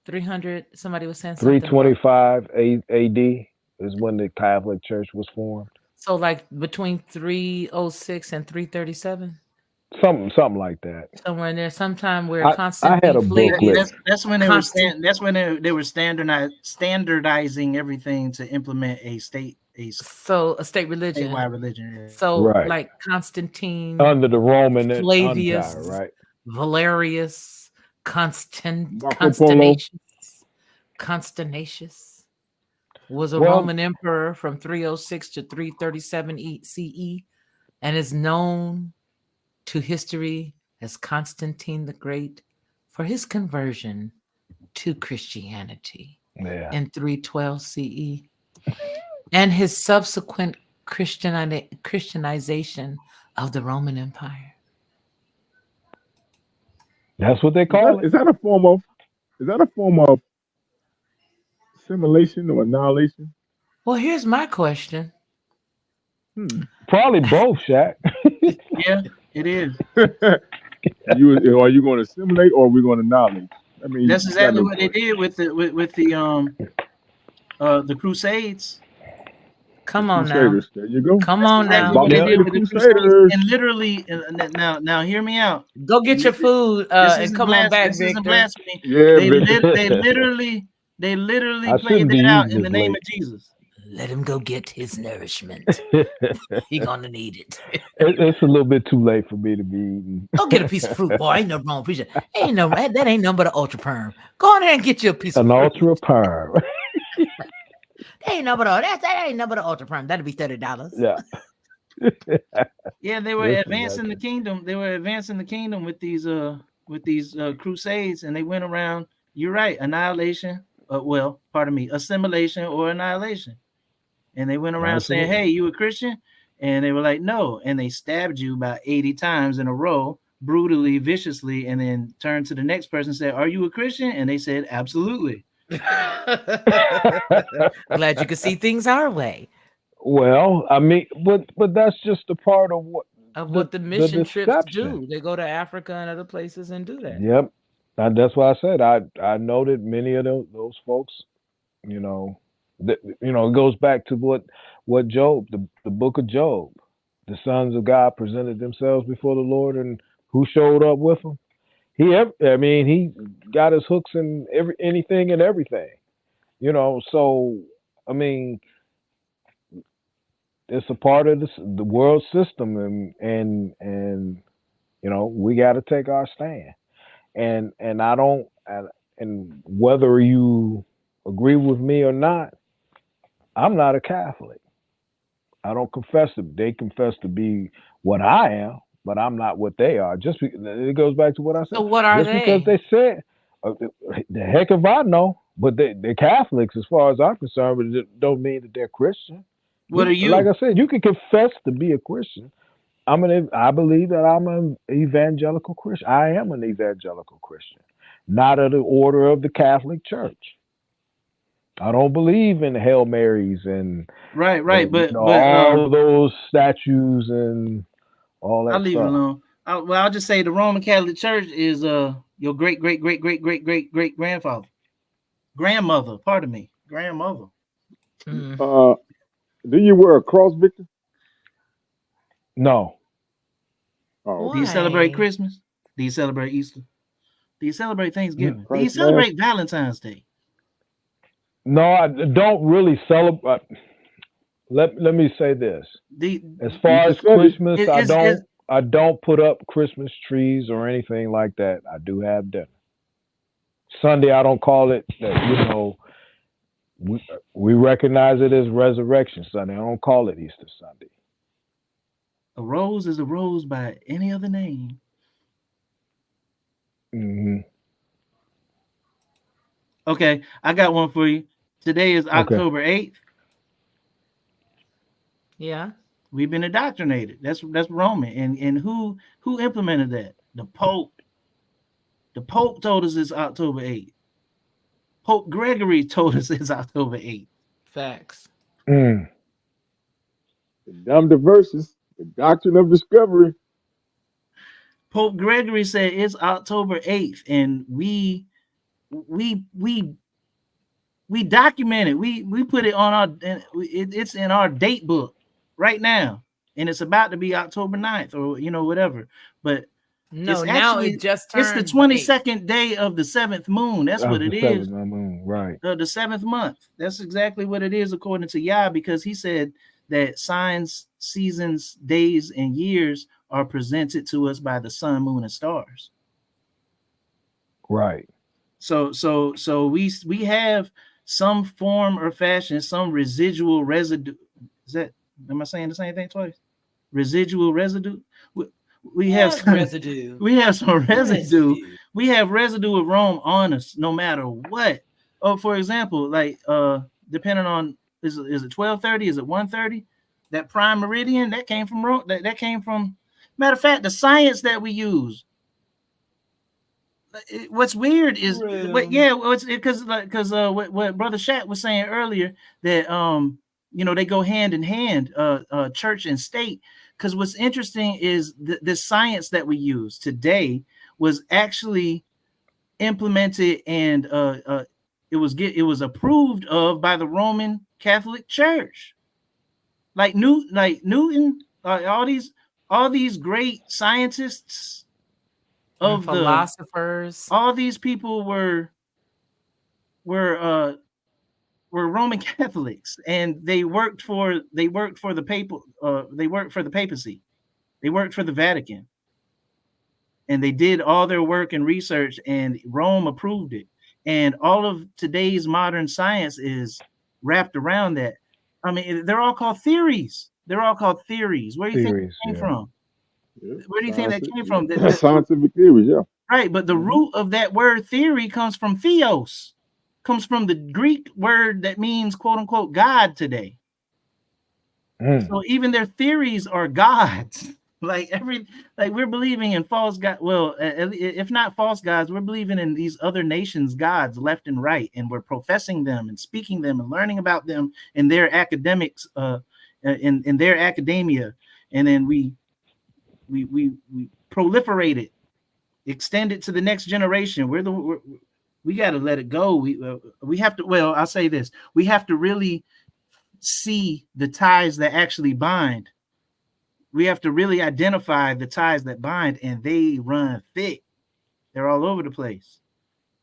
300, somebody was saying something 325 AD. is when the Catholic Church was formed. So like between 306 and 337, Something like that. somewhere in there, sometime where I had Constantine a Flavius. booklet. That's when they were Constant- that's when they were standardizing everything to implement a So a state religion. statewide religion. Yeah. So Right. like Constantine, Under the Roman Flavius, Empire, right? Valerius, Marco Polo. Constantius was a Well- Roman emperor from 306 to 337 CE, and is known to history as Constantine the Great for his conversion to Christianity Yeah. in 312 CE, and his subsequent Christianization of the Roman Empire. That's what they call it. Is that a form of assimilation or annihilation? Well, here's my question. Probably both, Shaq. Yeah, it is. Are you going to assimilate or are we going to annihilate? I mean, That's you exactly got no what they choice. did with the Crusades. Come on now. Crusaders. There you go. Come on Exactly now. what they Yeah. did with the Crusaders. Crusades. And literally, now hear me out. Go get your food This and isn't come on back, This isn't Victor. blasphemy. Yeah, They Victor. literally I played shouldn't be that out eating in the this name late. of Jesus. Let him go get his nourishment. He gonna need it. It's a little bit too late for me to be eating. Go get a piece of fruit, boy. Ain't no wrong piece. That ain't nothing but an ultra perm. Go on there and get you a piece An of fruit. ultra perm. That ain't nothing but an ultra perm. That'd be $30. Yeah. Yeah, they were Listen, advancing the that's- kingdom. They were advancing the kingdom with these crusades, and they went around. You're right, annihilation. Assimilation or annihilation. And they went around saying, Absolutely. "Hey, you a Christian?" And they were like, "No," and they stabbed you about 80 times in a row, brutally, viciously, and then turned to the next person and said, "Are you a Christian?" And they said, "Absolutely." Glad you could see things our way. Well, I mean, but that's just a part of what. Of what the mission trips deception. do. They go to Africa and other places and do that. Yep. That's why I said I know that many of those folks, it goes back to what Job, the book of Job, the sons of God presented themselves before the Lord, and who showed up with them? He got his hooks in anything and everything, So I mean, it's a part of the world system, and we got to take our stand. And I don't, and whether you agree with me or not, I'm not a Catholic. I don't confess to. They confess to be what I am, but I'm not what they are. It goes back to what I said. So what are Just because they said, the heck if I know. But they're Catholics as far as I'm concerned, but it don't mean that they're Christian. What are you? Like I said, you can confess to be a Christian. I believe that I'm an evangelical Christian. I am an evangelical Christian, not of the order of the Catholic Church. I don't believe in Hail Marys and Right, but all of those statues and all that I'll leave it stuff. alone. I'll just say the Roman Catholic Church is your great grandmother. Pardon me, grandmother. Mm. Do you wear a cross, Victor? No. Oh, Do you celebrate Why? Christmas? Do you celebrate Easter? Do you celebrate Thanksgiving? Do you Christmas. celebrate Valentine's Day? No, I don't really celebrate. Let me say this. As far as just said it. Christmas, I don't put up Christmas trees or anything like that. I do have dinner. Sunday, I don't call it that, we recognize it as Resurrection Sunday. I don't call it Easter Sunday. A rose is a rose by any other name. Mm-hmm. Okay, I got one for you. Today is October 8th. Yeah. We've been indoctrinated. That's Roman. And who implemented that? The Pope. The Pope told us it's October 8th. Pope Gregory told us it's October 8th. Facts. Mm. The Dom Diversus, the doctrine of discovery. Pope Gregory said it's October 8th, and we We document it. We put it on our. It's in our date book right now, and it's about to be October 9th or whatever. But No, it's now actually it just it's the turned 8. 22nd day of the 7th moon. That's what it the is. 7th moon, right? The 7th month. That's exactly what it is according to Yah, because he said that signs, seasons, days, and years are presented to us by the sun, moon, and stars. Right. So we have some form or fashion, some residual residue. Am I saying the same thing twice? Residual residue. We have some residue. We have some residue. We have residue of Rome on us, no matter what. Oh, for example, like depending on is it 12:30? Is it 1:30? That prime meridian that came from Rome. That came from. Matter of fact, the science that we use. What's weird is because what Brother Shat was saying earlier, that they go hand in hand, church and state. Because what's interesting is the science that we use today was actually implemented and it was approved of by the Roman Catholic Church. Like Newton, all these great scientists of the philosophers, all these people were Roman Catholics, and they worked for the papal they worked for the papacy, they worked for the Vatican, and they did all their work and research, and Rome approved it. And all of today's modern science is wrapped around that. I mean, they're all called theories. Where do you think it came from? Where do you think that came from? Scientific theories, yeah. Right, but the root of that word theory comes from theos, comes from the Greek word that means quote unquote God today. So even their theories are gods. Like we're believing in false God. Well, if not false gods, we're believing in these other nations' gods left and right, and we're professing them and speaking them and learning about them in their academics, in their academia, and then we proliferate it, extend it to the next generation. We got to let it go. We have to. Well, I'll say this: we have to really see the ties that actually bind. We have to really identify the ties that bind, and they run thick. They're all over the place.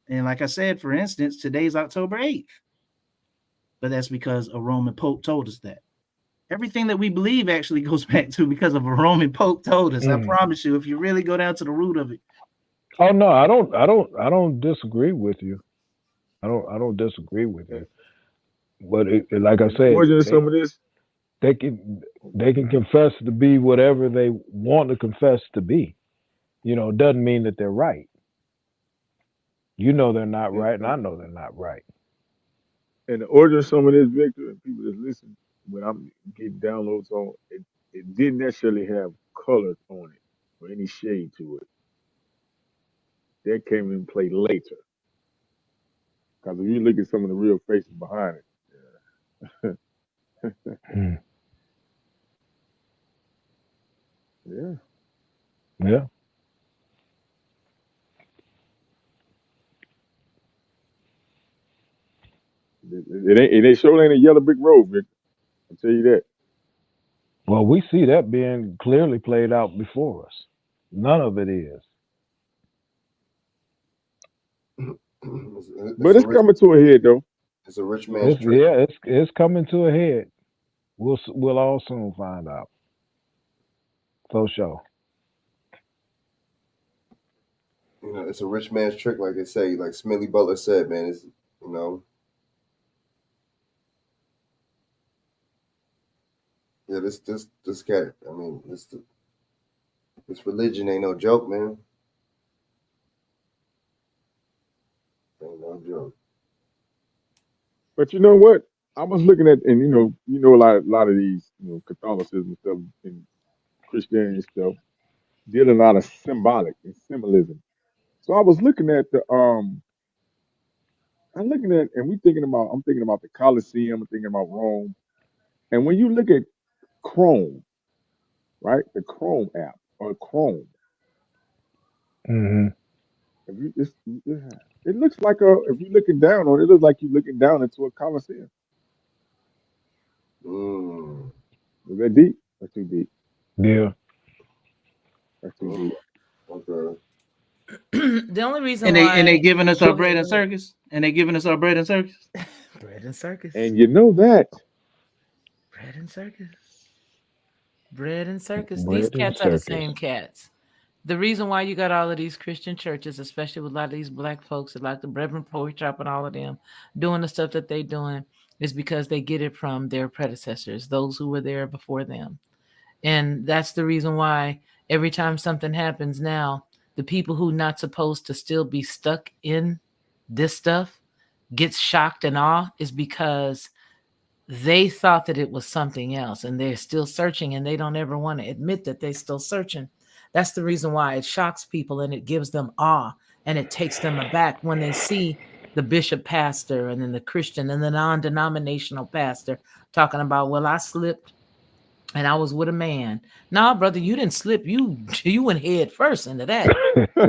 And like I said, for instance, today's October 8th. But that's because a Roman Pope told us that. Everything that we believe actually goes back to because of a Roman Pope told us. I promise you, if you really go down to the root of it. Oh no, I don't disagree with you. I don't disagree with you. But like I said, some of this, they can confess to be whatever they want to confess to be. It doesn't mean that they're right. They're not right, and I know they're not right. And the origin of some of this, Victor, and people that listen, when I'm getting downloads on it didn't necessarily have color on it or any shade to it. That came in play later. Because if you look at some of the real faces behind it, yeah. Yeah. It sure ain't a yellow brick road, Victor. I'll tell you that. Well, we see that being clearly played out before us. None of it is. But it's coming to a head, though. It's a rich man's trick. Yeah, it's coming to a head. We'll all soon find out. For sure. It's a rich man's trick, like they say. Like Smiley Butler said, man. It's yeah. This cat. I mean, this religion ain't no joke, man. Ain't no joke. But you know what? I was looking at, and a lot of these, Catholicism stuff and Christianity stuff deal a lot of symbolic and symbolism. So I was looking at and I'm thinking about the Colosseum, I'm thinking about Rome. And when you look at Chrome, right? The Chrome app or Chrome. Mm-hmm. If It looks like if you're looking down on it, it looks like you're looking down into a coliseum. Mm. Is that deep? That's too deep. Yeah. That's too Mm. deep. Okay. The only reason And why they giving us our Go bread ahead, and go ahead. circus. And they giving us our bread and circus. Bread and circus. And you know that. Bread and circus. Bread and circus. Bread These and cats are the circus. same cats. The reason why you got all of these Christian churches, especially with a lot of these black folks, like the Reverend Poetry Shop and all of them, doing the stuff that they doing, is because they get it from their predecessors, those who were there before them. And that's the reason why every time something happens now, the people who not supposed to still be stuck in this stuff gets shocked and awe is because they thought that it was something else and they're still searching and they don't ever want to admit that they're still searching. That's the reason why it shocks people and it gives them awe and it takes them aback when they see the bishop pastor and then the Christian and the non-denominational pastor talking about, well, I slipped and I was with a man. Nah, brother, you didn't slip. You went head first into that.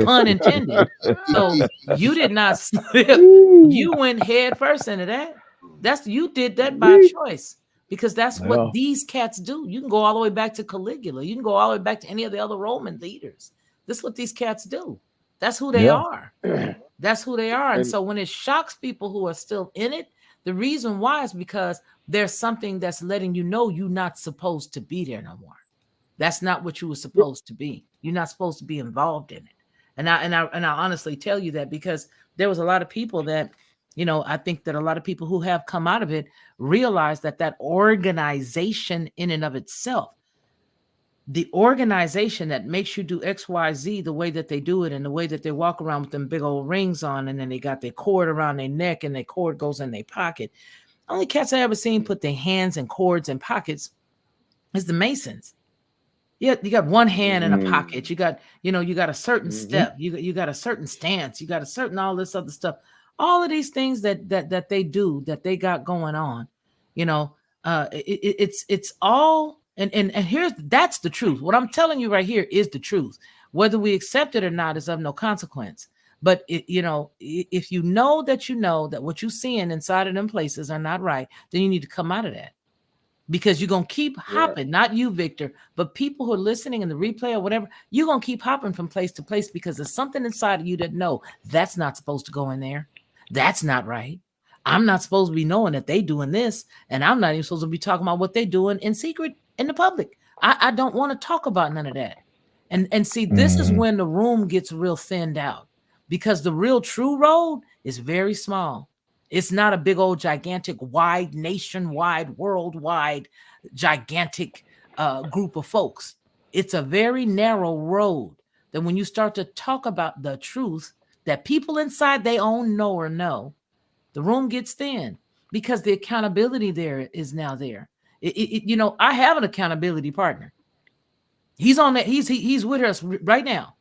Pun intended. So you did not slip. You went head first into that. You did that by choice because that's Yeah. what these cats do. You can go all the way back to Caligula. You can go all the way back to any of the other Roman leaders. This is what these cats do. That's who they Yeah. are. That's who they are. And And- so when it shocks people who are still in it, the reason why is because there's something that's letting you know you're not supposed to be there no more. That's not what you were supposed to be. You're not supposed to be involved in it. And I honestly tell you that because there was a lot of people that, you know, I think that a lot of people who have come out of it realize that organization in and of itself, the organization that makes you do XYZ the way that they do it and the way that they walk around with them big old rings on and then they got their cord around their neck and their cord goes in their pocket. Only cats I ever seen put their hands and cords in pockets is the Masons. Yeah, you got one hand in a pocket. You got, you got a certain step. You got a certain stance. You got a certain all this other stuff. All of these things that they do that they got going on. It's all and that's the truth. What I'm telling you right here is the truth. Whether we accept it or not is of no consequence. But if you know that what you're seeing inside of them places are not right, then you need to come out of that. Because you're going to keep hopping, not you, Victor, but people who are listening in the replay or whatever, you're going to keep hopping from place to place because there's something inside of you that know that's not supposed to go in there. That's not right. I'm not supposed to be knowing that they doing this, and I'm not even supposed to be talking about what they're doing in secret in the public. I don't want to talk about none of that. And see, this is when the room gets real thinned out because the real true road is very small. It's not a big old gigantic, wide, nationwide, worldwide, gigantic group of folks. It's a very narrow road that when you start to talk about the truth that people inside they own know, the room gets thin because the accountability there is now there. I have an accountability partner. He's on that. He's with us right now.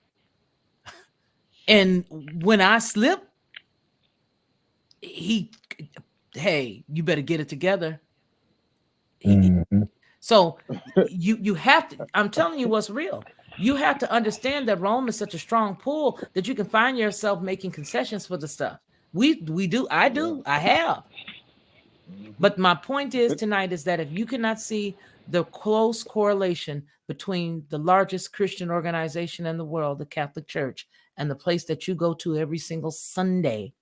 And when I slip, hey, you better get it together. So you have to, I'm telling you what's real. You have to understand that Rome is such a strong pull that you can find yourself making concessions for the stuff. I have. But my point is tonight is that if you cannot see the close correlation between the largest Christian organization in the world, the Catholic Church, and the place that you go to every single Sunday,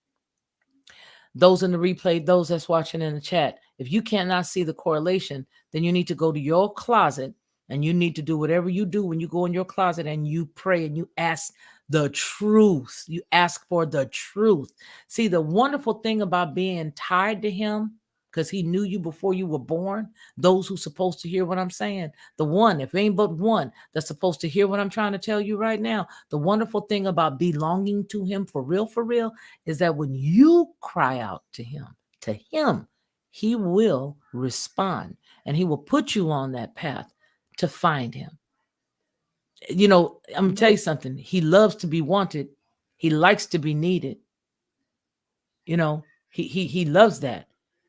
those in the replay, those that's watching in the chat, if you cannot see the correlation, then you need to go to your closet and you need to do whatever you do when you go in your closet and you pray and you ask the truth. You ask for the truth. See, the wonderful thing about being tied to him, because he knew you before you were born, those who supposed to hear what I'm saying, the one, if ain't but one that's supposed to hear what I'm trying to tell you right now, the wonderful thing about belonging to him for real, is that when you cry out to him, he will respond and he will put you on that path to find him. I'm gonna tell you something. He loves to be wanted. He likes to be needed. He loves that.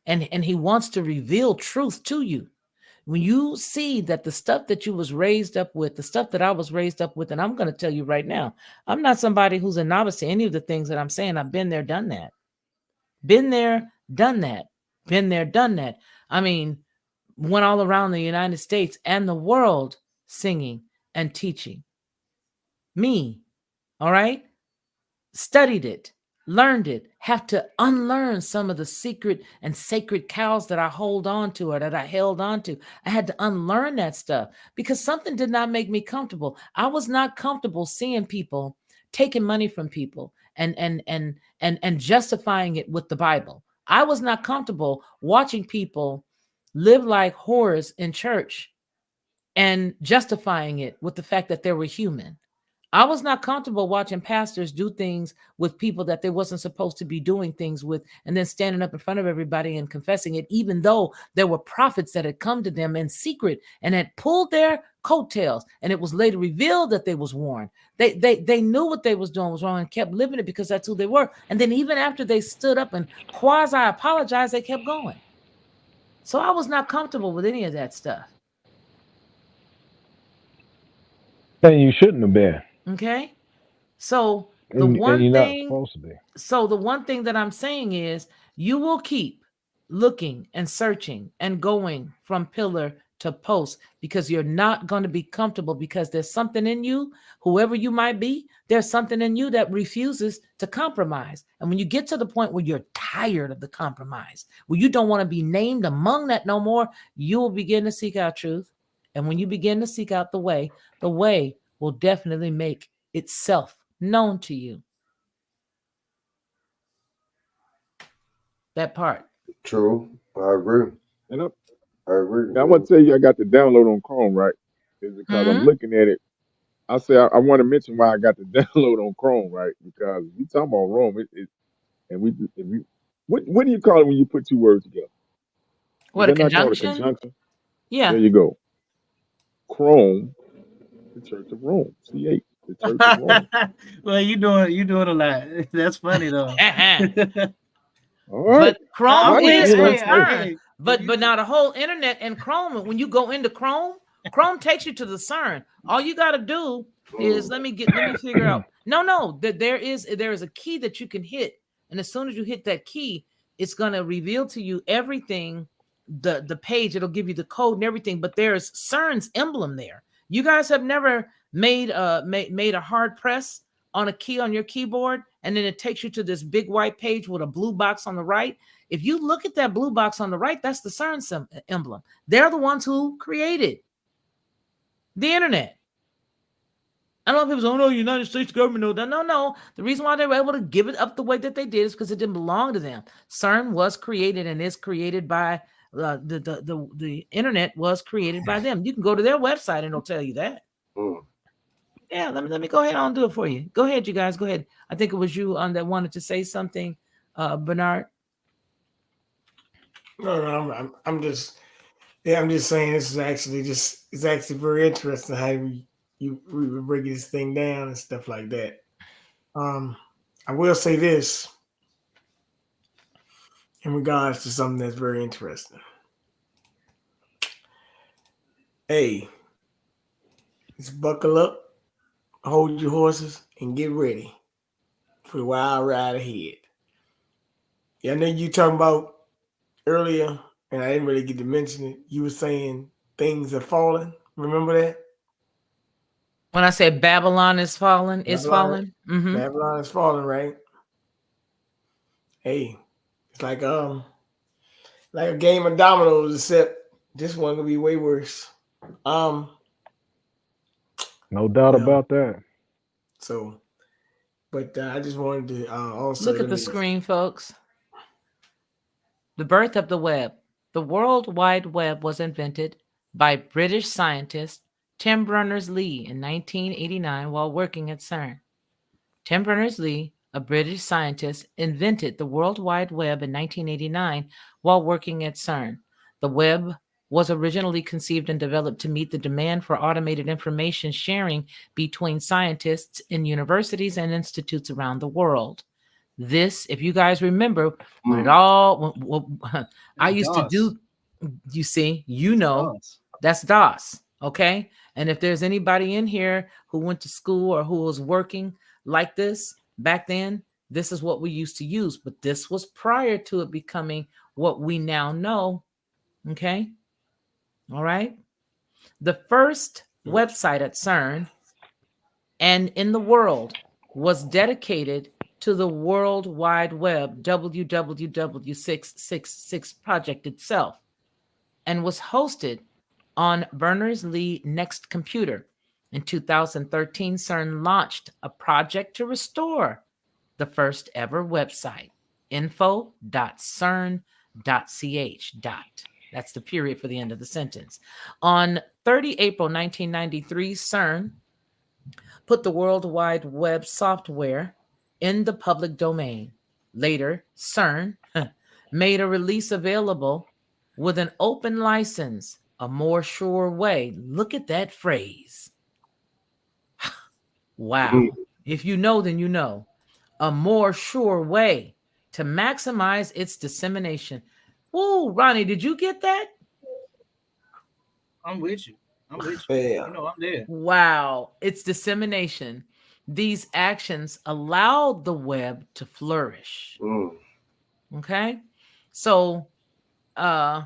And he wants to reveal truth to you. When you see that the stuff that you was raised up with, the stuff that I was raised up with, and I'm going to tell you right now, I'm not somebody who's a novice to any of the things that I'm saying. I've been there, done that. Been there, done that. Been there, done that. I mean, went all around the United States and the world singing and teaching. Me, all right? Studied it, learned it, have to unlearn some of the secret and sacred cows that I hold on to or that I held on to. I had to unlearn that stuff because something did not make me comfortable. I was not comfortable seeing people taking money from people and justifying it with the Bible. I was not comfortable watching people live like whores in church and justifying it with the fact that they were human. I was not comfortable watching pastors do things with people that they wasn't supposed to be doing things with, and then standing up in front of everybody and confessing it, even though there were prophets that had come to them in secret and had pulled their coattails, and it was later revealed that they was warned. They knew what they was doing was wrong and kept living it because that's who they were. And then even after they stood up and quasi apologized, they kept going. So I was not comfortable with any of that stuff. And you shouldn't have been. Okay. So And, the and one you're not thing, supposed to be. so the one thing that I'm saying is you will keep looking and searching and going from pillar to post because you're not going to be comfortable because there's something in you, whoever you might be, there's something in you that refuses to compromise. And when you get to the point where you're tired of the compromise, where you don't want to be named among that no more, you will begin to seek out truth. And when you begin to seek out the way will definitely make itself known to you. That part. True. I agree. And I agree. I want to tell you, I got the download on Chrome, right? Is because I'm looking at it. I say I want to mention why I got the download on Chrome, right? Because we talking about Rome, what do you call it when you put two words together? What, a Is that not called a conjunction? conjunction? Yeah. There you go. Chrome, the Church of Rome. C8, the Church of Rome. Well, you doing a lot. That's funny though. All right. But Chrome Right. is Yeah, concerned. But now the whole internet and Chrome, when you go into Chrome, Chrome takes you to the CERN. All you got to do is let me figure out. No, that there is a key that you can hit, and as soon as you hit that key, it's gonna reveal to you everything. The page, it'll give you the code and everything, but there's CERN's emblem there. You guys have never made a hard press on a key on your keyboard, and then it takes you to this big white page with a blue box on the right. If you look at that blue box on the right, that's the CERN emblem. They're the ones who created the internet. I don't know if people say, oh no, United States government knows that. No. The reason why they were able to give it up the way that they did is because it didn't belong to them. CERN was created and is created by the internet was created by them. You can go to their website and it'll tell you that. Yeah, let me go ahead and do it for you. Go ahead, you guys. Go ahead. I think it was you that wanted to say something, Bernard. No, I'm just saying this is actually it's actually very interesting how we break this thing down and stuff like that. I will say this in regards to something that's very interesting. Hey, just buckle up, hold your horses, and get ready for the wild ride ahead. Yeah, I know you talking about earlier, and I didn't really get to mention it. You were saying things are falling. Remember that? When I said Babylon is falling, falling. Mm-hmm. Babylon is falling, right? Hey, it's like a game of dominoes, except this one will be way worse. No doubt about that. So, but I just wanted to also look at the screen, folks. The birth of the web. The World Wide Web was invented by British scientist Tim Berners-Lee in 1989 while working at CERN. Tim Berners-Lee, a British scientist, invented the World Wide Web in 1989 while working at CERN. The web was originally conceived and developed to meet the demand for automated information sharing between scientists in universities and institutes around the world. This, if you guys remember, when it all, I used to do You see, you know, DOS. that's DOS. Okay. And if there's anybody in here who went to school or who was working like this back then, this is what we used to use. But this was prior to it becoming what we now know. Okay. All right. The first website at CERN and in the world was dedicated to the World Wide Web, WWW666 project itself, and was hosted on Berners-Lee Next Computer. In 2013, CERN launched a project to restore the first ever website, info.cern.ch. That's the period for the end of the sentence. On 30 April 1993, CERN put the World Wide Web software in the public domain. Later, CERN made a release available with an open license, a more sure way. Look at that phrase. Wow. If you know, then you know. A more sure way to maximize its dissemination. Whoa, Ronnie, did you get that? I'm with you. I'm with you. Yeah. You know, I'm there. Wow, its dissemination. These actions allowed the web to flourish. Mm. Okay, so that's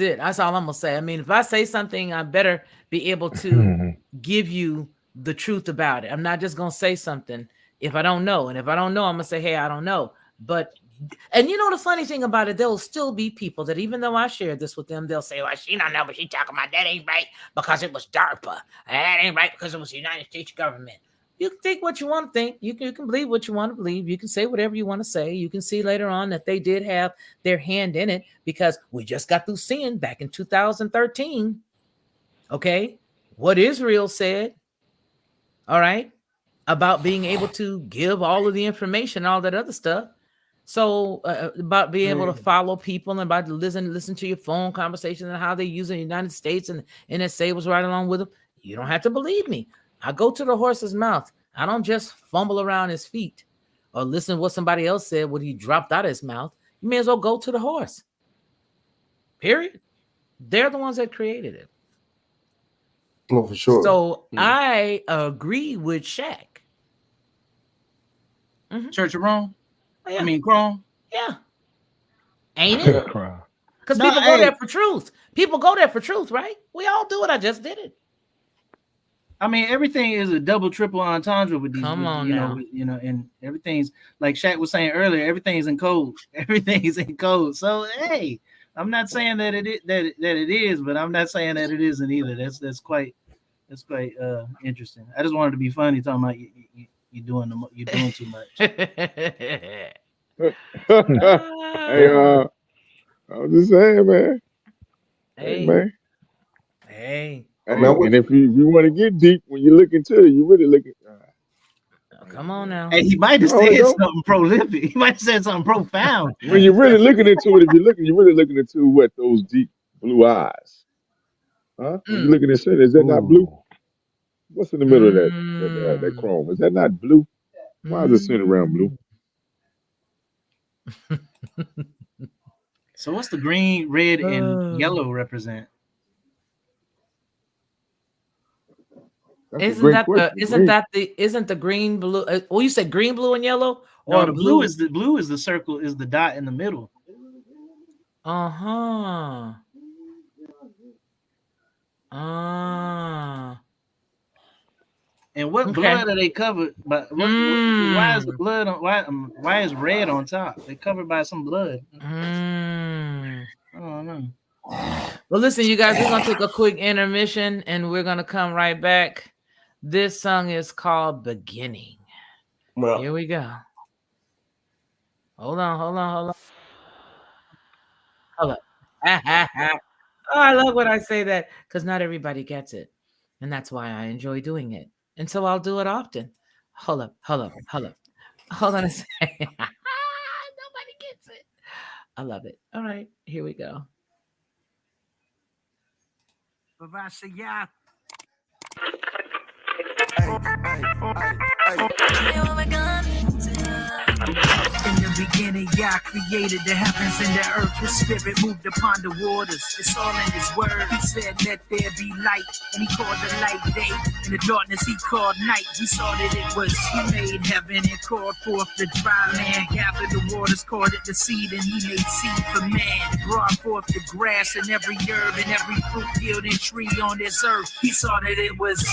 it. That's all I'm gonna say. I mean, if I say something, I better be able to give you the truth about it. I'm not just gonna say something if I don't know, and if I don't know, I'm gonna say, hey, I don't know. But and you know the funny thing about it, there will still be people that even though I shared this with them, they'll say, well, she don't know, but she talking about that ain't right because it was DARPA. And that ain't right because it was the United States government. You can think what you want to think. You can believe what you want to believe. You can say whatever you want to say. You can see later on that they did have their hand in it because we just got through seeing back in 2013, okay, what Israel said, all right, about being able to give all of the information, all that other stuff. So about being able to follow people and about listen to your phone conversations and how they use it in the United States, and NSA was right along with them. You don't have to believe me. I go to the horse's mouth. I don't just fumble around his feet or listen to what somebody else said when he dropped out of his mouth. You may as well go to the horse. Period. They're the ones that created it. Oh, for sure. So I agree with Shaq. Church of Rome. Oh, yeah. I mean, Chrome. Yeah. Ain't it? Crime. Because No, people go hey. there for truth. People go there for truth, right? We all do it. I just did it. I mean, everything is a double, triple entendre with these. Come on you now. know, and everything's like Shaq was saying earlier. Everything's in code. Everything's in code. So hey, I'm not saying that it is, but I'm not saying that it isn't either. That's quite interesting. I just wanted to be funny talking about you're doing too much. Hey, I was just saying, man. Hey, man. Hey. Hey, Now, and if you want to get deep, when you look into it, you really look at. Come on now. Hey, he might have Oh, said no. something prolific. He might have said something profound. When you're really looking into it, if you're really looking into what those deep blue eyes, huh? When you're looking at it, is that not blue? What's in the middle of that chrome? Is that not blue? Why is it centered around blue? So what's the green, red, and yellow represent? That's a Isn't great that question. isn't the green, blue? Well, you said green, blue, and yellow, No, or the blue is the circle, is the dot in the middle. And what blood are they covered by? Why is the blood on? Why is red on top? They're covered by some blood. I don't know. Well, listen, you guys, we're gonna take a quick intermission, and we're gonna come right back. This song is called "Beginning." Well, Here we go. Hold on. Oh, I love when I say that because not everybody gets it, and that's why I enjoy doing it. And so I'll do it often. Hold up. Hold on a second. Nobody gets it. I love it. All right, here we go. In the beginning, Yah created the heavens and the earth. His spirit moved upon the waters. It's all in his word. He said, let there be light. And he called the light day. In the darkness he called night. He saw that it was. He made heaven and called forth the dry land. Gathered the waters, called it the seed. And he made seed for man. Brought forth the grass and every herb and every fruit yielding tree on this earth. He saw that it was.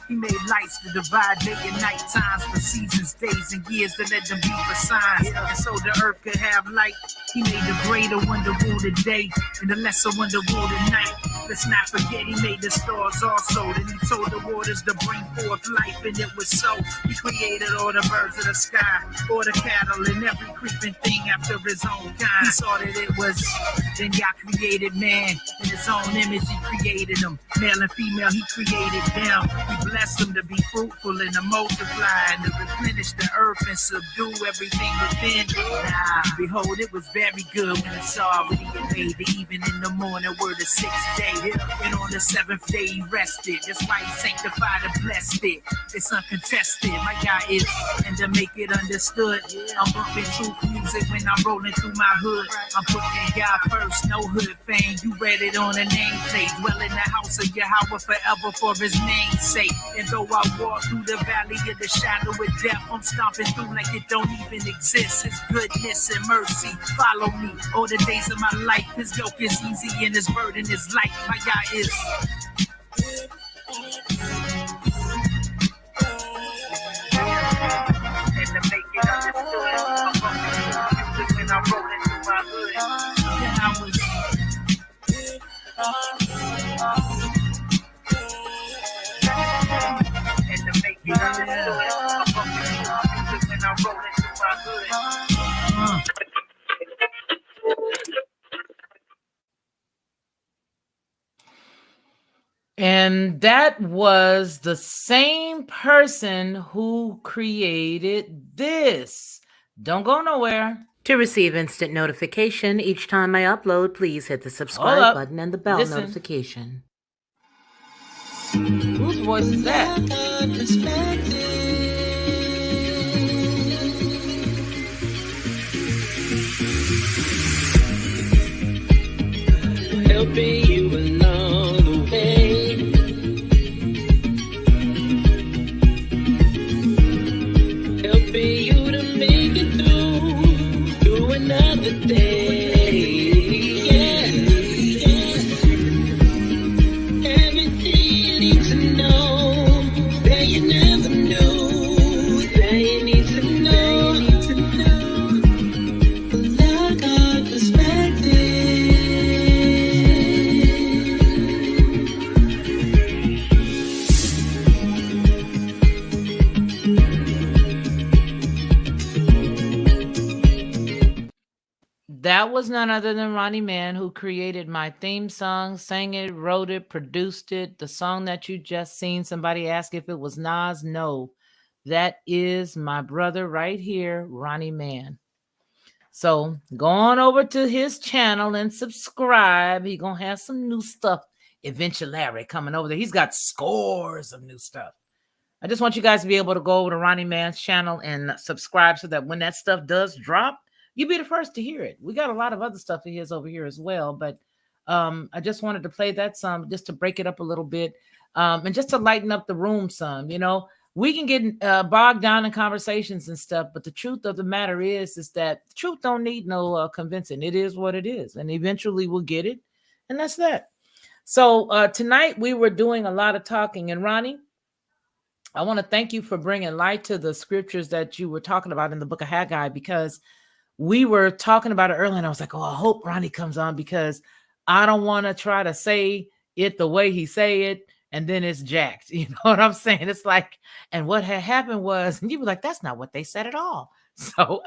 He made lights to divide day and night, times for seasons, days and years, to let them be for signs. And so the earth could have light. He made the greater one to rule the day and the lesser one to rule the night. Let's not forget he made the stars also. Then he told the waters to bring forth life, and it was so. He created all the birds of the sky, all the cattle and every creeping thing after his own kind. He saw that it was. Then Yah created man in his own image. He created them, male and female. He created them. He blessed them to be fruitful and to multiply and to replenish the earth and subdue everything within. Behold, it was very good when it saw what he had made. Even in the morning were the sixth day. And on the seventh day he rested. That's why he sanctified and blessed it. It's uncontested. My God is, and to make it understood, I'm bumping truth music when I'm rolling through my hood. I'm putting God first, no hood fame. You read it on a nameplate. Dwell in the house of Yahweh forever for his name's sake. And though I walk through the valley of the shadow of death, I'm stomping through like it don't even exist. His goodness and mercy follow me all the days of my life. His yoke is easy and his burden is light. My God is. And to make it understood, I'm bumping music when I'm rolling through my hood. Then I was. And to make it understood, I'm bumping music when I'm rolling through my hood. And that was the same person who created this. Don't go nowhere. To receive instant notification each time I upload, please hit the Hold subscribe up. button and the bell Listen. notification. Whose voice is that? Helping you along the way. Helping you to make it through another day. Yeah, yeah. Everything you need to know that you never knew, that you need to know. Like our perspective. That was none other than Ronnie Man, who created my theme song, sang it, wrote it, produced it. The song that you just seen, somebody asked if it was Nas. No, that is my brother right here, Ronnie Man. So go on over to his channel and subscribe. He gonna have some new stuff eventually coming over there. He's got scores of new stuff. I just want you guys to be able to go over to Ronnie Man's channel and subscribe so that when that stuff does drop, you'll be the first to hear it. We got a lot of other stuff of his over here as well, but I just wanted to play that some just to break it up a little bit and just to lighten up the room some. You know, we can get bogged down in conversations and stuff, but the truth of the matter is that the truth don't need no convincing. It is what it is, and eventually we'll get it, and that's that. So tonight we were doing a lot of talking, and Ronnie, I want to thank you for bringing light to the scriptures that you were talking about in the book of Haggai, because we were talking about it earlier, and I was like, oh, I hope Ronnie comes on, because I don't want to try to say it the way he say it, and then it's jacked. You know what I'm saying? It's like, and what had happened was, and you were like, that's not what they said at all. So,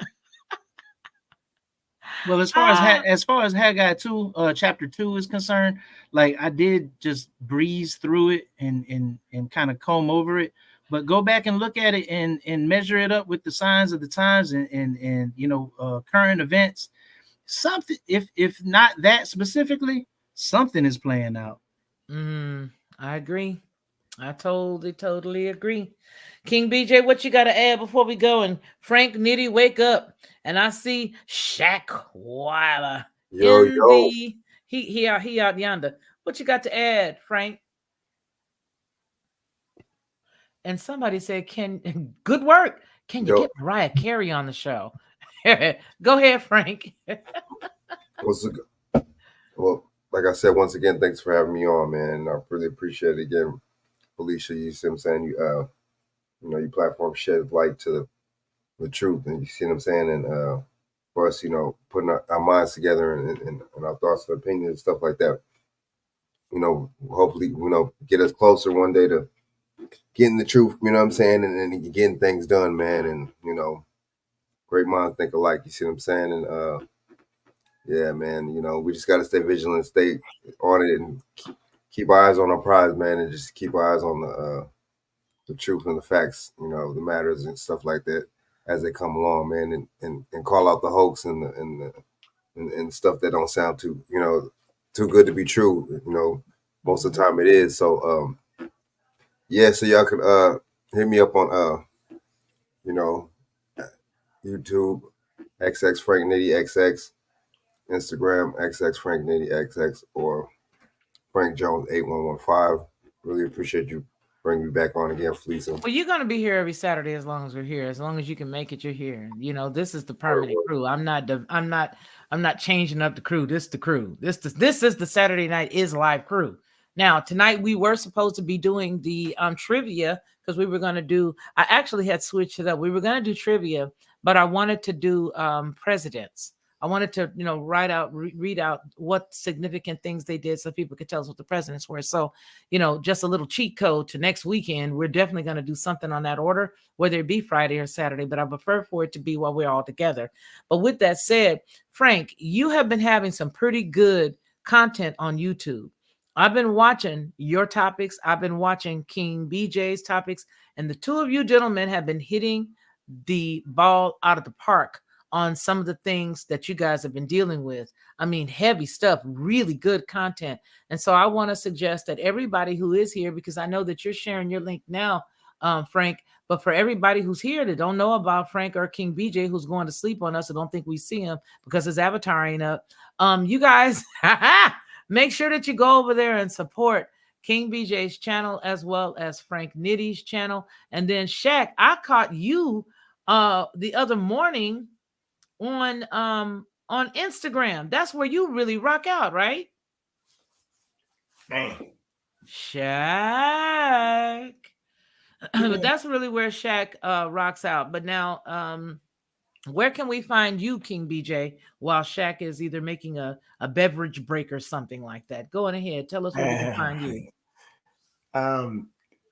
well, as far as Haggai 2, chapter 2 is concerned, like I did just breeze through it and kind of comb over it. But go back and look at it and measure it up with the signs of the times and you know, current events. Something, if not that specifically, something is playing out. I agree. I totally agree. King BJ, what you got to add before we go? And Frank Nitty, wake up. And I see Shaq Weiler Yo, in yo. the he out yonder. What you got to add, Frank? And somebody said, "Can good work? Can you Yo. get Mariah Carey on the show?" Go ahead, Frank. Well, like I said, once again, thanks for having me on, man. I really appreciate it again, Felicia. You see what I'm saying? You your platform shed light to the truth, and you see what I'm saying? And for us, putting our minds together and our thoughts and opinions and stuff like that, hopefully, get us closer one day to getting the truth, you know what I'm saying? And getting things done, man. And, great minds think alike, you see what I'm saying? And, yeah, man, we just got to stay vigilant, stay on it, and keep our eyes on our prize, man, and just keep our eyes on the truth and the facts, the matters and stuff like that as they come along, man, and call out the hoax and stuff that don't sound too good to be true. Most of the time it is. So yeah, so y'all can hit me up on YouTube, XX Frank Nitty XX, Instagram XX Frank Nitty XX, or Frank Jones 8115. Really appreciate you bringing me back on again, Felicia. Well, you're gonna be here every Saturday as long as we're here. As long as you can make it, you're here. This is the permanent crew. I'm not changing up the crew. This is the crew. This is the Saturday Night is Live crew. Now, tonight we were supposed to be doing the trivia because we were going to do. I actually had switched it up. We were going to do trivia, but I wanted to do presidents. I wanted to, read out what significant things they did so people could tell us what the presidents were. So, just a little cheat code to next weekend. We're definitely going to do something on that order, whether it be Friday or Saturday, but I prefer for it to be while we're all together. But with that said, Frank, you have been having some pretty good content on YouTube. I've been watching your topics. I've been watching King BJ's topics, and the two of you gentlemen have been hitting the ball out of the park on some of the things that you guys have been dealing with. I mean, heavy stuff, really good content. And so I want to suggest that everybody who is here, because I know that you're sharing your link now, Frank, but for everybody who's here that don't know about Frank or King BJ, who's going to sleep on us or don't think we see him because his avatar ain't up, you guys, make sure that you go over there and support King BJ's channel as well as Frank Nitty's channel. And then Shaq, I caught you the other morning on Instagram. That's where you really rock out, right? Dang. Shaq. But that's really where Shaq rocks out. But now, where can we find you, King BJ, while Shaq is either making a beverage break or something like that? Go on ahead. Tell us where we can find you.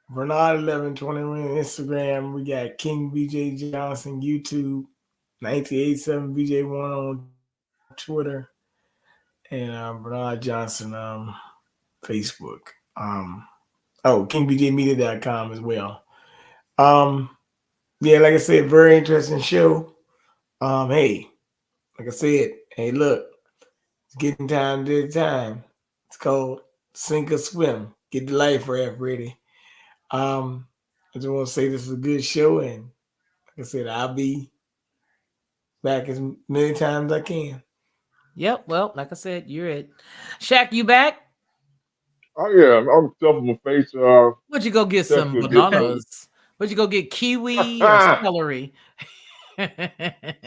Bernard 1121 on Instagram. We got King BJ Johnson YouTube, 1987 BJ1 on Twitter, and Bernard Johnson Facebook. KingBJMedia.com as well. Yeah, like I said, very interesting show. Hey, like I said, hey, look, it's getting time to the time. It's called Sink or Swim. Get the life raft ready. I just want to say this is a good show, and like I said, I'll be back as many times as I can. Yep. Well, like I said, you're it. Shaq, you back? Oh yeah, I'm stuffing my face. Would you go get some bananas? Would you go get kiwi or celery?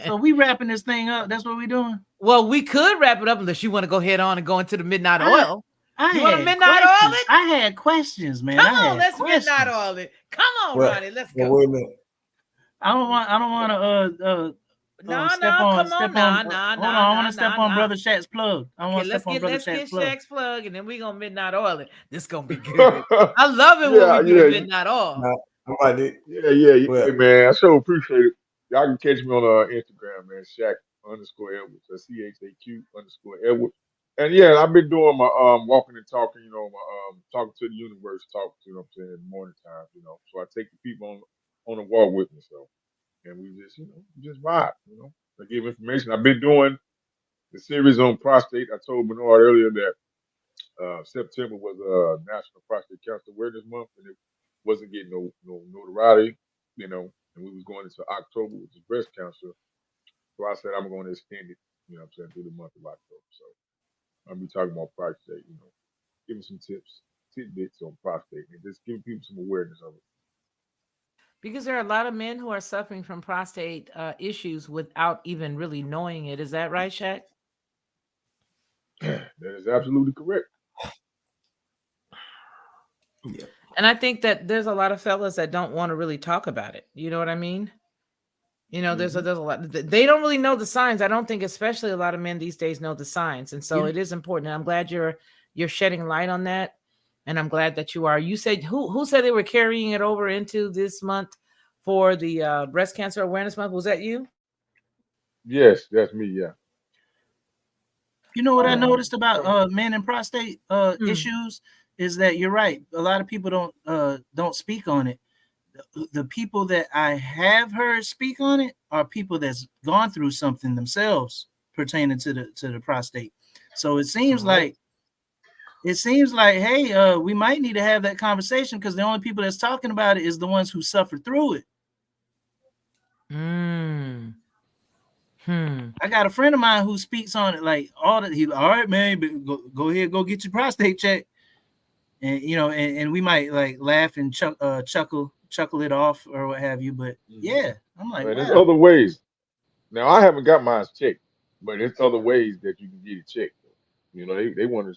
So we wrapping this thing up. That's what we doing. Well, we could wrap it up unless you want to go head on and go into the midnight oil. I had questions, man. Come on, let's midnight oil it. Come on, Ronnie, let's go. Wait a minute. I don't want to step on. I want to step on Brother Shaq's plug. Let's get Shaq's plug, and then we're gonna midnight oil it. This gonna be good. I love it when we do midnight oil. Yeah, man. I so appreciate it. Y'all can catch me on Instagram, man. Shaq_Edwards. That's CHAQ_Edwards. And yeah, I've been doing my walking and talking, my talking to the universe talk, in the morning time, So I take the people on the walk with me, so and we just vibe, I give information. I've been doing the series on prostate. I told Bernard earlier that September was National Prostate Cancer Awareness Month, and it wasn't getting no notoriety. you know, and we was going into October, which is breast cancer. So I said I'm going to extend it, you know what I'm saying, through the month of October. So I'll be talking about prostate, you know, giving some tips, tidbits on prostate, and just giving people some awareness of Because there are a lot of men who are suffering from prostate issues without even really knowing it. Is that right, Shaq? it. That is absolutely correct. Yeah. And I think that there's a lot of fellas that don't want to really talk about it. You know what I mean? You know, there's a lot. They don't really know the signs. I don't think, especially a lot of men these days, know the signs, and so it is important. And I'm glad you're shedding light on that, and I'm glad that you are. You said who said they were carrying it over into this month for the breast cancer awareness month? Was that you? Yes, that's me. Yeah. You know what I noticed about men and prostate issues is that you're right. A lot of people don't speak on it. The people that I have heard speak on it are people that's gone through something themselves pertaining to the prostate. So it seems like hey, we might need to have that conversation because the only people that's talking about it is the ones who suffered through it. I got a friend of mine who speaks on it like all right, man, but go ahead, go get your prostate checked. And you know, and we might like laugh and chuckle it off or what have you. But yeah, I'm like, There's wow. other ways. Now I haven't got mine checked, but there's other ways that you can get it checked. You know, they want to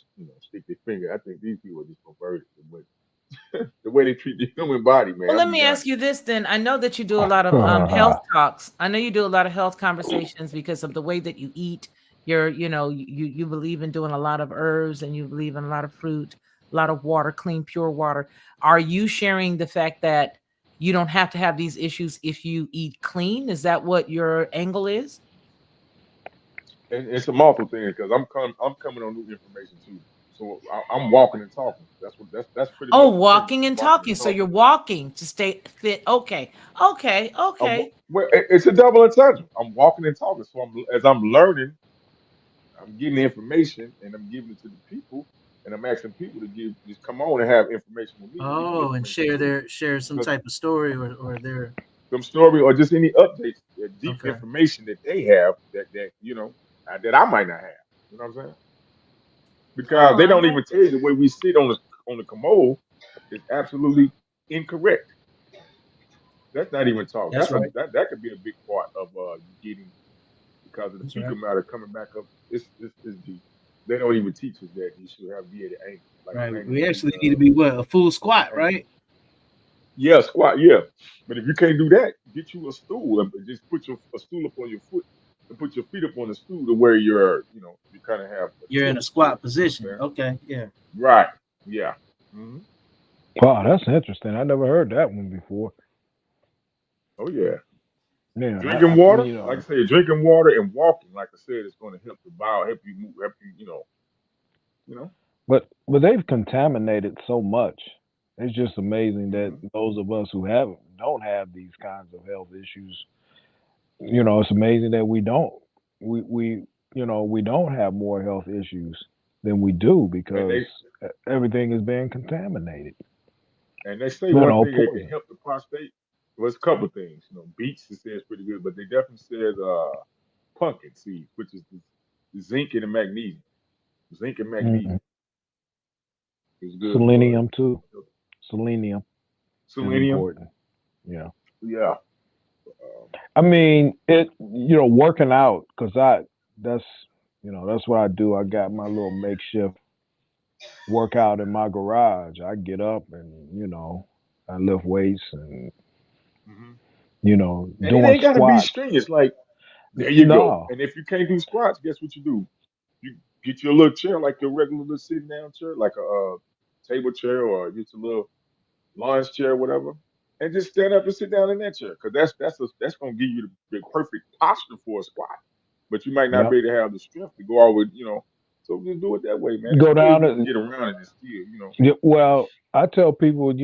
stick their finger. I think these people are just perverted the way they treat the human body, man. Well, let me ask you this then. I know that you do a lot of health talks. I know you do a lot of health conversations because of the way that you eat. You believe in doing a lot of herbs and you believe in a lot of fruit, a lot of water, clean, pure water. Are you sharing the fact that you don't have to have these issues if you eat clean? Is that what your angle is? And it's a multiple thing because I'm coming on new information too. So I'm walking and talking. That's pretty much. Oh, walking and talking. So you're walking to stay fit. Okay. Well, it's a double entendre. I'm walking and talking. So as I'm learning, I'm getting the information and I'm giving it to the people, and I'm asking people to just come on and have information with me. Oh, and share some type of story or their some story or just any updates, deep information that they have that that I might not have. You know what I'm saying? Because they don't even tell you the way we sit on the commode is absolutely incorrect. That's not even talk. That's right. That could be a big part of you getting because of the fecal matter coming back up. It's deep. They don't even teach us that you should have V8 angle. Right. We actually need to be a full squat, right? Yeah, squat. Yeah, but if you can't do that, get you a stool and just put a stool up on your foot and put your feet up on the stool to where you kind of have. You're in a squat position. Okay. Yeah. Right. Yeah. Mm-hmm. Wow, that's interesting. I never heard that one before. Oh yeah. Yeah. Drinking water, like I said, drinking water and walking, like I said, it's going to help the bowel, help you move, help you. But they've contaminated so much. It's just amazing that those of us who don't have these kinds of health issues. It's amazing that we don't. We don't have more health issues than we do because everything is being contaminated. And they say one thing that can help the prostate. Well, it's a couple of things. Beets, it says pretty good, but they definitely said pumpkin seeds, which is the zinc and the magnesium. Zinc and magnesium is good. Selenium too. Selenium. Selenium. Important. Yeah. Yeah. I mean, working out because that's what I do. I got my little makeshift workout in my garage. I get up and I lift weights and and doing it ain't gotta squats. be strenuous. Like there you go. And if you can't do squats, guess what you do? You get your little chair, like your regular little sitting down chair, like a table chair or just a little lounge chair, whatever, and just stand up and sit down in that chair. Because that's gonna give you the perfect posture for a squat. But you might not be able to have the strength to go out with, So just do it that way, man. Go down and get around it and still, Yeah, well, I tell people, if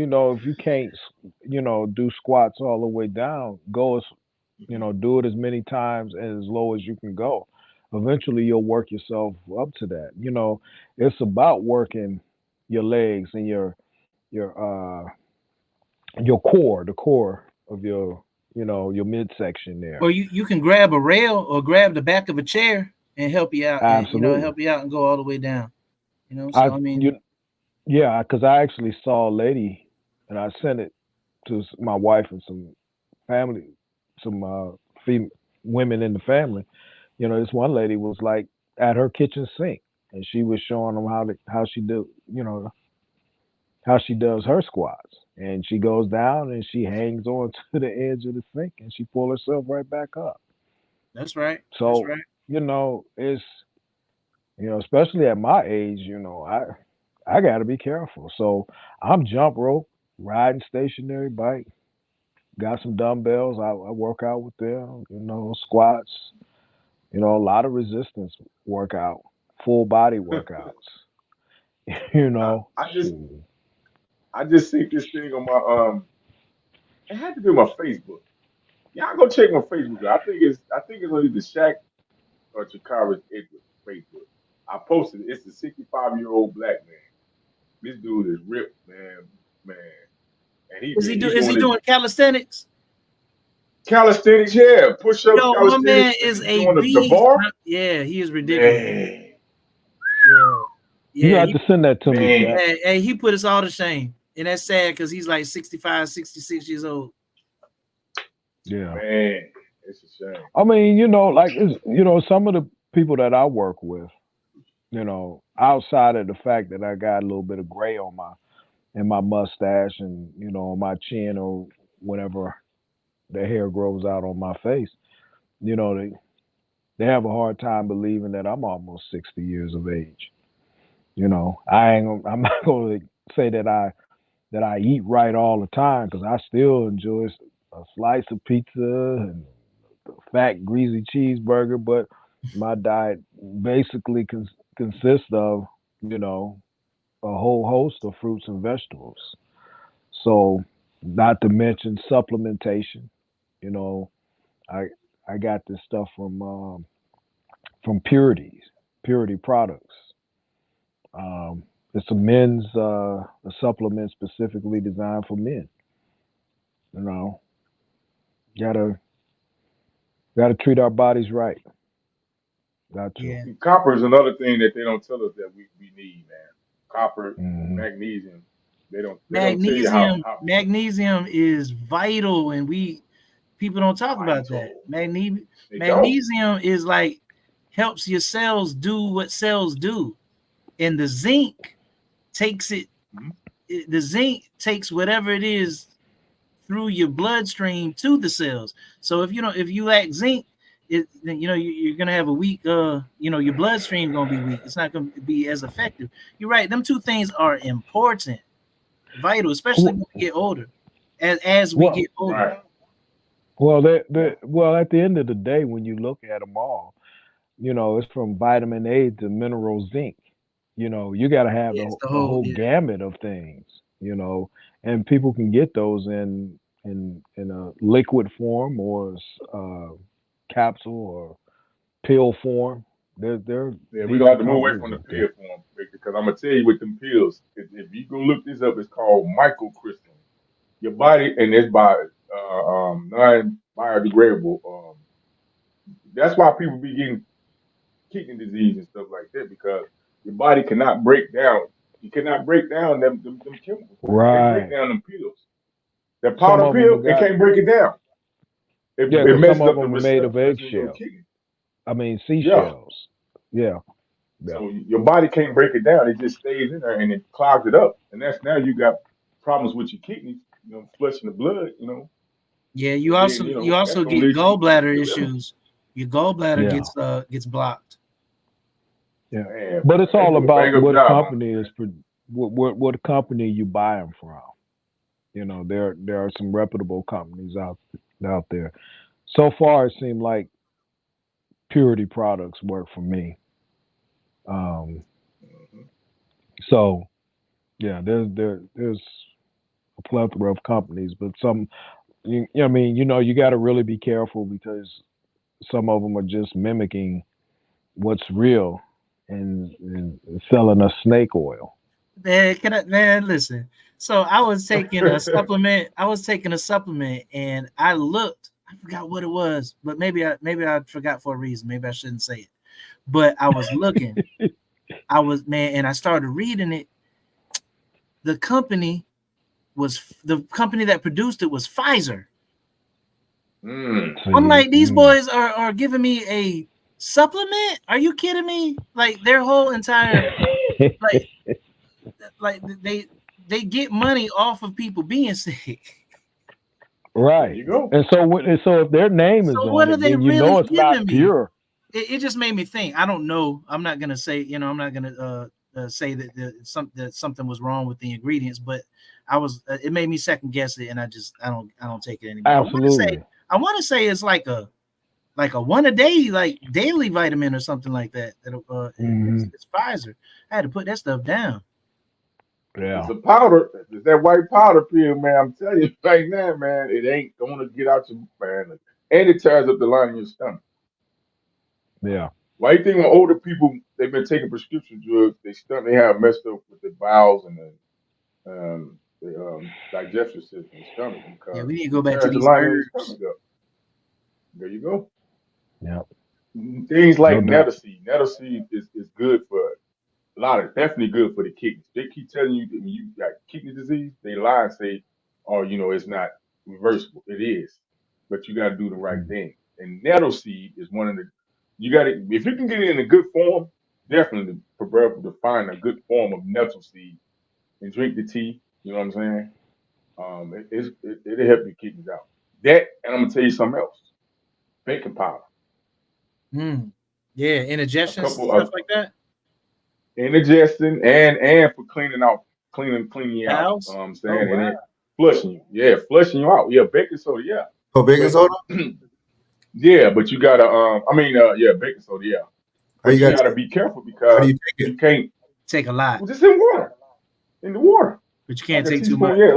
you can't, do squats all the way down, go as, do it as many times and as low as you can go. Eventually, you'll work yourself up to that. It's about working your legs and your core, the core your, your midsection there. Or you can grab a rail or grab the back of a chair and help you out, and Absolutely. help you out and go all the way down. So I I mean, you Yeah, because I actually saw a lady, and I sent it to my wife and some family, some women in the family. This one lady was like at her kitchen sink, and she was showing them how she do, how she does her squats. And she goes down and she hangs on to the edge of the sink, and she pull herself right back up. that's right. That's So right. it's especially at my age, I got to be careful. So I'm jump rope, riding stationary bike, got some dumbbells. I work out with them, squats, a lot of resistance workout, full body workouts. I just shoot. I just seen this thing on my it had to be on my Facebook. Y'all go check my Facebook. I think it's on either Shaq or Chikara's Edwards Facebook. I posted it. It's a 65-year-old black man. This dude is ripped, man. And Is he he's is he doing his doing calisthenics? calisthenics, yeah, push ups, Yo, my man calisthenics, and is he's a doing the beast. bar. Yeah, he is ridiculous. Man, You Yeah, have to send that to me, man. Shaq. hey, he put us all to shame. And that's sad because he's like 65, 66 years old. Yeah. Man, it's a shame. I mean, some of the people that I work with, outside of the fact that I got a little bit of gray on my mustache and on my chin or whenever the hair grows out on my face, they have a hard time believing that I'm almost 60 years of age. I'm not going to say that I eat right all the time, because I still enjoy a slice of pizza and a fat greasy cheeseburger, but my diet basically consists of a whole host of fruits and vegetables. So, not to mention supplementation. I got this stuff from Purity products. It's a supplement specifically designed for men. Gotta treat our bodies right. Got to. Yeah. Copper is another thing that they don't tell us that we need, man. Copper, Mhm. magnesium. They don't tell you how Magnesium is vital, and people don't talk about that. They don't. Magnesium is like helps your cells do what cells do, and the zinc takes it. The zinc takes whatever it is through your bloodstream to the cells. So if you lack zinc, you're gonna have a weak. Your bloodstream gonna be weak. It's not gonna be as effective. You're right. Them two things are important, vital, especially when we get older. As we get older. Right. Well, at the end of the day, when you look at them all, it's from vitamin A to mineral zinc. You got to have Yes, the whole gamut of things. And people can get those in a liquid form or capsule or pill form. Yeah, we gonna have to move away from the pill form, because I'm gonna tell you with them pills. If you go look this up, it's called microcrystalline. Your body, and it's by non-biodegradable. That's why people be getting kidney disease and stuff like that, because your body cannot break down. You cannot break down them chemicals. Right. They break down them pills. The powder pill, they can't break it down. It messes some up of them the are made of receptors in your eggshells. kidney. I mean, seashells. Yeah. So your body can't break it down. It just stays in there and it clogs it up. And now you got problems with your kidneys, flushing the blood, Yeah, you And also then, you that's also gonna get lead to gallbladder your liver. issues. Your gallbladder Yeah. gets blocked. Yeah. Man, But it's they all do a bang about up what job on company is what company you buy them from. There are some reputable companies out there. So far, it seemed like Purity products work for me. So yeah, there's a plethora of companies, but some, you got to really be careful, because some of them are just mimicking what's real and selling us snake oil. Man, listen. So I was taking a supplement. And I looked. I forgot what it was, but maybe I forgot for a reason. Maybe I shouldn't say it. But I was looking. And I started reading it. The company that produced it was Pfizer. I'm like, these boys are giving me a supplement? Are you kidding me? Like their whole entire like they get money off of people being sick. Right. There you go. And so if their name is So on what it, are they then you really know it's not giving me? pure. It just made me think. I don't know. I'm not gonna say, I'm not gonna say that something was wrong with the ingredients, but it made me second guess it, and I don't take it anymore. Absolutely. I want to say it's like a one a day, like daily vitamin or something like that. It's Pfizer. I had to put that stuff down. Yeah. It's a powder. It's that white powder pill, man. I'm telling you right now, man. It ain't gonna get out your man, and it tears up the lining of your stomach. Yeah. Why you think when older people they've been taking prescription drugs, they have messed up with the bowels and the digestive system, the stomach, because Yeah, we need to go back to tears the these lining of herbs. your stomach up. There you go. Yeah. Things like No doubt. Netaseed. Netaseed is good for a lot of, definitely good for the kidneys. They keep telling you that when you got kidney disease, they lie and say, oh, it's not reversible. It is, but you got to do the right thing. And nettle seed is one of the, if you can get it in a good form, definitely preferable to find a good form of nettle seed and drink the tea. You know what I'm saying? It'll help your kidneys out. That, and I'm going to tell you something else. Baking powder. Yeah, indigestion, stuff like that. Indigestion and for cleaning you out. You know what I'm saying? Oh, wow. And then flushing you. Yeah, flushing you out. Yeah, baking soda, yeah. Oh, baking soda? Yeah, but you gotta baking soda, yeah. But you gotta be careful because you can't take a lot. Well, just in water. In the water. But you can't like take too much. Yeah,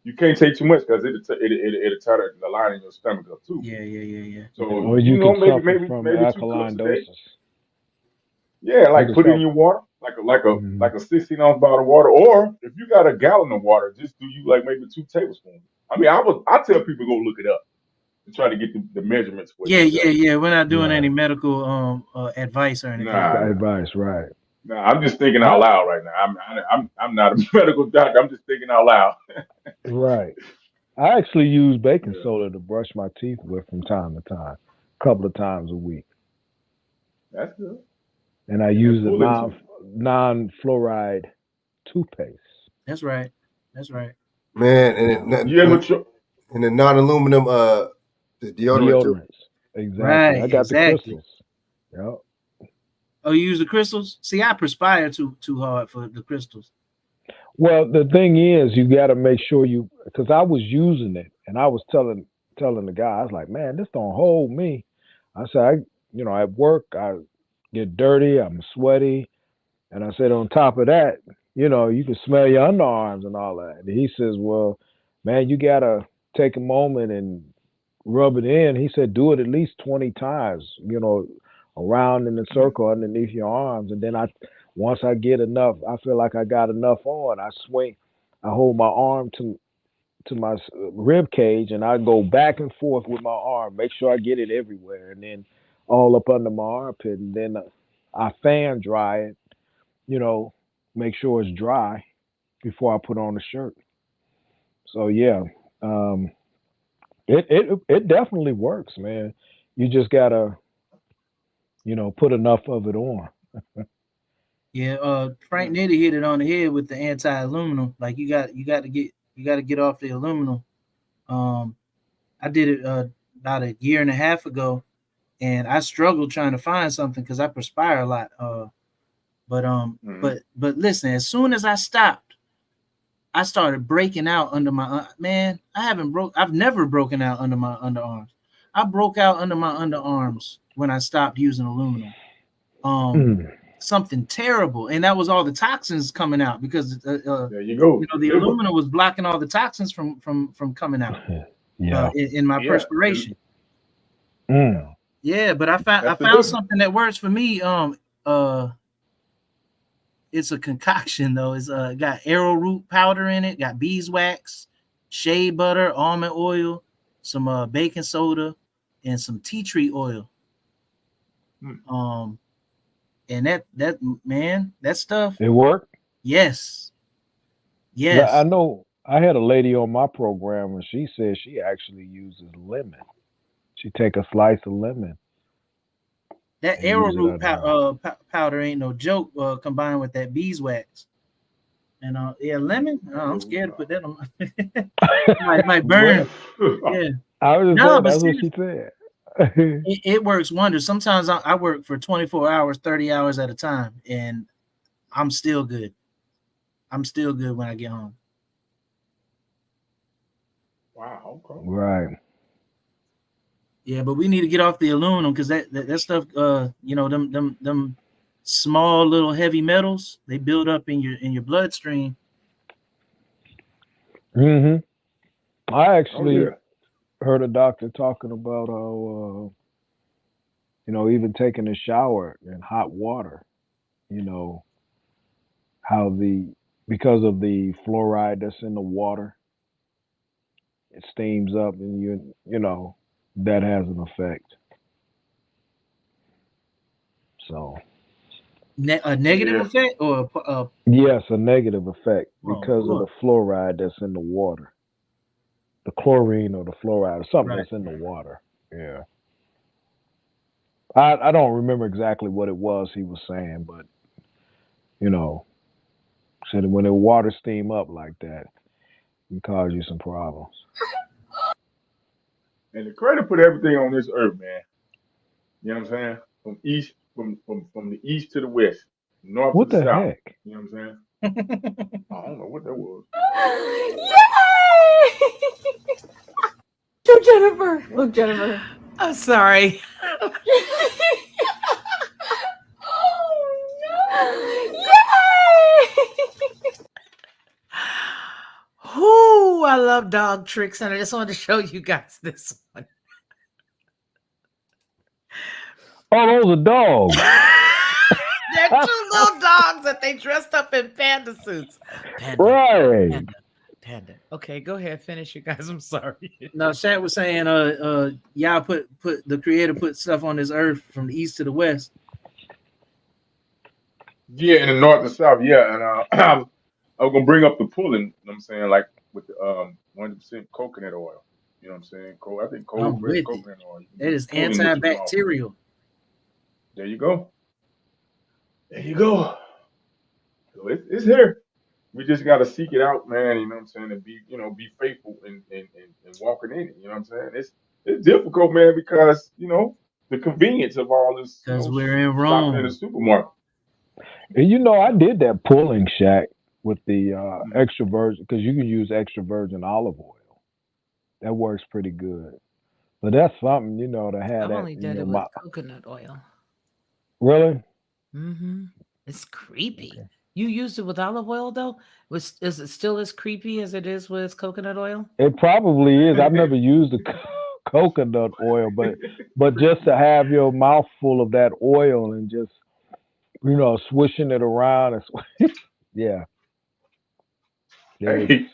you can't take too much because it'll tear the lining of your stomach up too. Yeah. So or you can maybe from maybe 2 alkaline cups a day. doses. Yeah, like put it in your water, like a 16-ounce bottle of water, or if you got a gallon of water, just do you like maybe 2 tablespoons. I mean, I tell people go look it up and try to get the measurements. Yeah. We're not doing any medical advice or anything. Advice, right? Nah, I'm just thinking out loud right now. I'm not a medical doctor. I'm just thinking out loud. Right. I actually use baking soda to brush my teeth with from time to time, a couple of times a week. That's good. And I use a non-fluoride toothpaste. That's right. Man, and the non-aluminum the deodorant too. Exactly. Right, I got the crystals. Yep. Oh, you use the crystals? See, I perspire too hard for the crystals. Well, the thing is, you got to make sure because I was using it, and I was telling the guy, I was like, man, this don't hold me. I said, at work, I get dirty, I'm sweaty, and I said, on top of that, you can smell your underarms and all that. And he says, well, man, you got to take a moment and rub it in. He said, do it at least 20 times, around in a circle underneath your arms. And then once I get enough, I feel like I got enough on, I hold my arm to my rib cage, and I go back and forth with my arm, make sure I get it everywhere, and then all up under my armpit, and then I fan dry it, make sure it's dry before I put on the shirt. So yeah, it definitely works, man. You just gotta, put enough of it on. Yeah, Frank Nitty hit it on the head with the anti-aluminum. Like you got to get off the aluminum. I did it about a year and a half ago, and I struggled trying to find something because I perspire a lot. But listen, as soon as I stopped, I started breaking out under my man. I've never broken out under my underarms. I broke out under my underarms when I stopped using aluminum. Something terrible, and that was all the toxins coming out because there you go. The aluminum was blocking all the toxins from coming out. In my perspiration. Yeah, but I found something that works for me. it's a concoction though. It's got arrowroot powder in it, got beeswax, shea butter, almond oil, some baking soda, and some tea tree oil. And that man, that stuff. It worked. Yes. Yeah, Yes. I know. I had a lady on my program and she said she actually uses lemon. She take a slice of lemon. That and use it arrowroot on her. powder ain't no joke. Combined with that beeswax. And yeah, lemon. I'm scared to put that on. might burn. Yeah. I was just No, saying, but that's what see, she said. it works wonders. Sometimes I work for 24 hours, 30 hours at a time, and I'm still good. I'm still good when I get home. Wow. Okay. Right. Yeah, but we need to get off the aluminum because that stuff, them small little heavy metals, they build up in your bloodstream. I actually yeah. heard a doctor talking about how even taking a shower in hot water, how because of the fluoride that's in the water, it steams up and that has an effect. So A negative Yeah. effect or yes, a negative effect Oh, because of the fluoride that's in the water. The chlorine or the fluoride or something Right. that's in the water. Yeah. I don't remember exactly what it was he was saying, but said when the water steam up like that, it can cause you some problems. And the Creator put everything on this earth, man. You know what I'm saying? From the east to the west, north What to the the south. heck? You know what I'm saying? I don't know what that was. Look, Jennifer. Look, Jennifer. I'm sorry. Whoo, I love dog tricks, and I just wanted to show you guys this one. Oh, those are dogs. They're two little dogs that they dressed up in panda suits. Panda, Right. panda. Okay, go ahead, finish, you guys. I'm sorry. No, Shaq was saying y'all put the Creator put stuff on this earth from the east to the west. Yeah, in the north and south, yeah. And I was gonna bring up the pulling, you know what I'm saying, like with the 100% coconut oil. You know what I'm saying? I think I'm cold with pressed it. coconut oil. You can That do is pulling with your mouth. antibacterial. There you go. There you go. So it's here. We just gotta seek it out, man. You know what I'm saying, and be faithful and walking in it. You know what I'm saying? It's difficult, man, because the convenience of all this, Because we're in shopping in the Rome. supermarket. And I did that pulling, Shaq, with the extra virgin, because you can use extra virgin olive oil. That works pretty good. But that's something, to have I've that only in done your it with mouth. coconut oil. Really? It's creepy. Okay. You used it with olive oil though? Is it still as creepy as it is with coconut oil? It probably is. I've never used the coconut oil, but just to have your mouth full of that oil and just swishing it around, yeah. Hey, It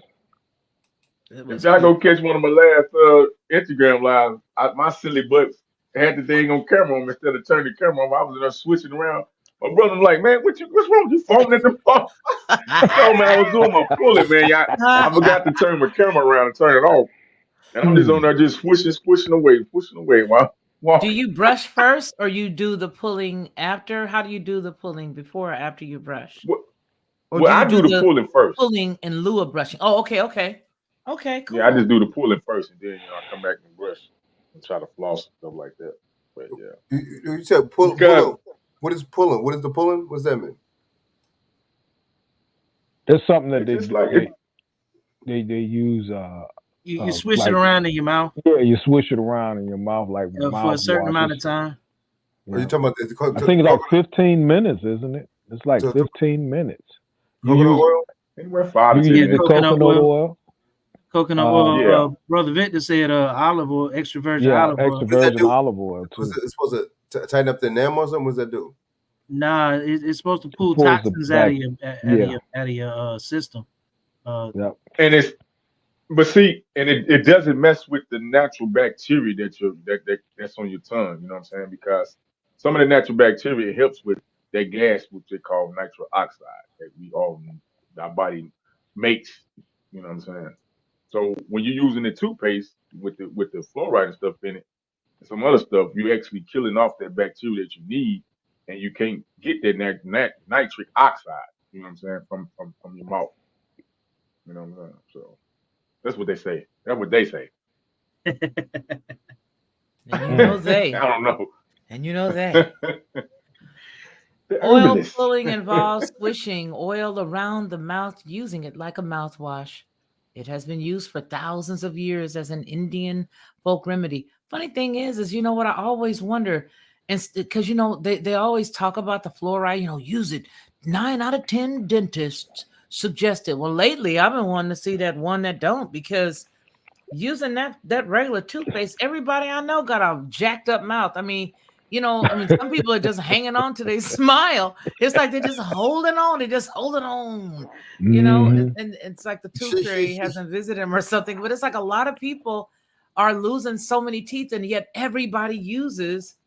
if was y'all creepy. go catch one of my last Instagram lives, my silly butt had the thing on camera on me instead of turning the camera on. I was in there switching around. My brother was like, "Man, what's wrong with you foaming at the phone?" No, man, I was doing my pulling, man. I forgot to turn my camera around and turn it off. And I'm just on there just squishing away while Do walking. you brush first or you do the pulling after? How do you do the pulling before or after you brush? Or Well, I do you do the pulling first. pulling in lieu of brushing? Oh, okay. Okay, cool. Yeah, I just do the pulling first, and then I come back and brush and try to floss and stuff like that. But yeah, You said pull Because- up. What is pulling? What is the pulling? What's that mean? It's something that it's just like it, they use. You swish like- it around in your mouth Yeah, you swish it around in your mouth like for a certain amount of time. Are you talking about? I think it's like 15 minutes, isn't it? It's like So- 15 minutes. You Coconut use, oil? anywhere 5 you to can 10 use the minutes. Coconut coconut oil. oil. Coconut oil. Yeah. Brother Victor said olive oil, extra virgin Yeah, olive oil. extra What does that virgin do? olive oil too. Was it supposed to tighten up the enamel or something? What does that do? Nah, it's supposed to pull pulls the toxins out of back. your system. Yep. And it's but see, and it doesn't mess with the natural bacteria that's on your tongue. You know what I'm saying? Because some of the natural bacteria helps with that gas, which they call nitric oxide, that our body makes. You know what I'm saying? So when you're using the toothpaste with the fluoride and stuff in it, and some other stuff, you're actually killing off that bacteria that you need, and you can't get that nitric oxide. You know what I'm saying? From your mouth. You know what I'm saying? So that's what they say. That's what they say. And you know they. I don't know. And you know they. The Oil herbalists. pulling involves swishing oil around the mouth, using it like a mouthwash. It has been used for thousands of years as an Indian folk remedy. Funny thing is you know what I always wonder, and because you know they always talk about the fluoride, you know, use it. 9 out of 10 dentists suggest it. Well, lately I've been wanting to see that one that don't, because using that regular toothpaste, everybody I know got a jacked up mouth. I mean, some people are just hanging on to their smile. It's like they're just holding on. They're just holding on, Mhm. and it's like the tooth fairy hasn't visited them or something. But it's like a lot of people are losing so many teeth, and yet everybody uses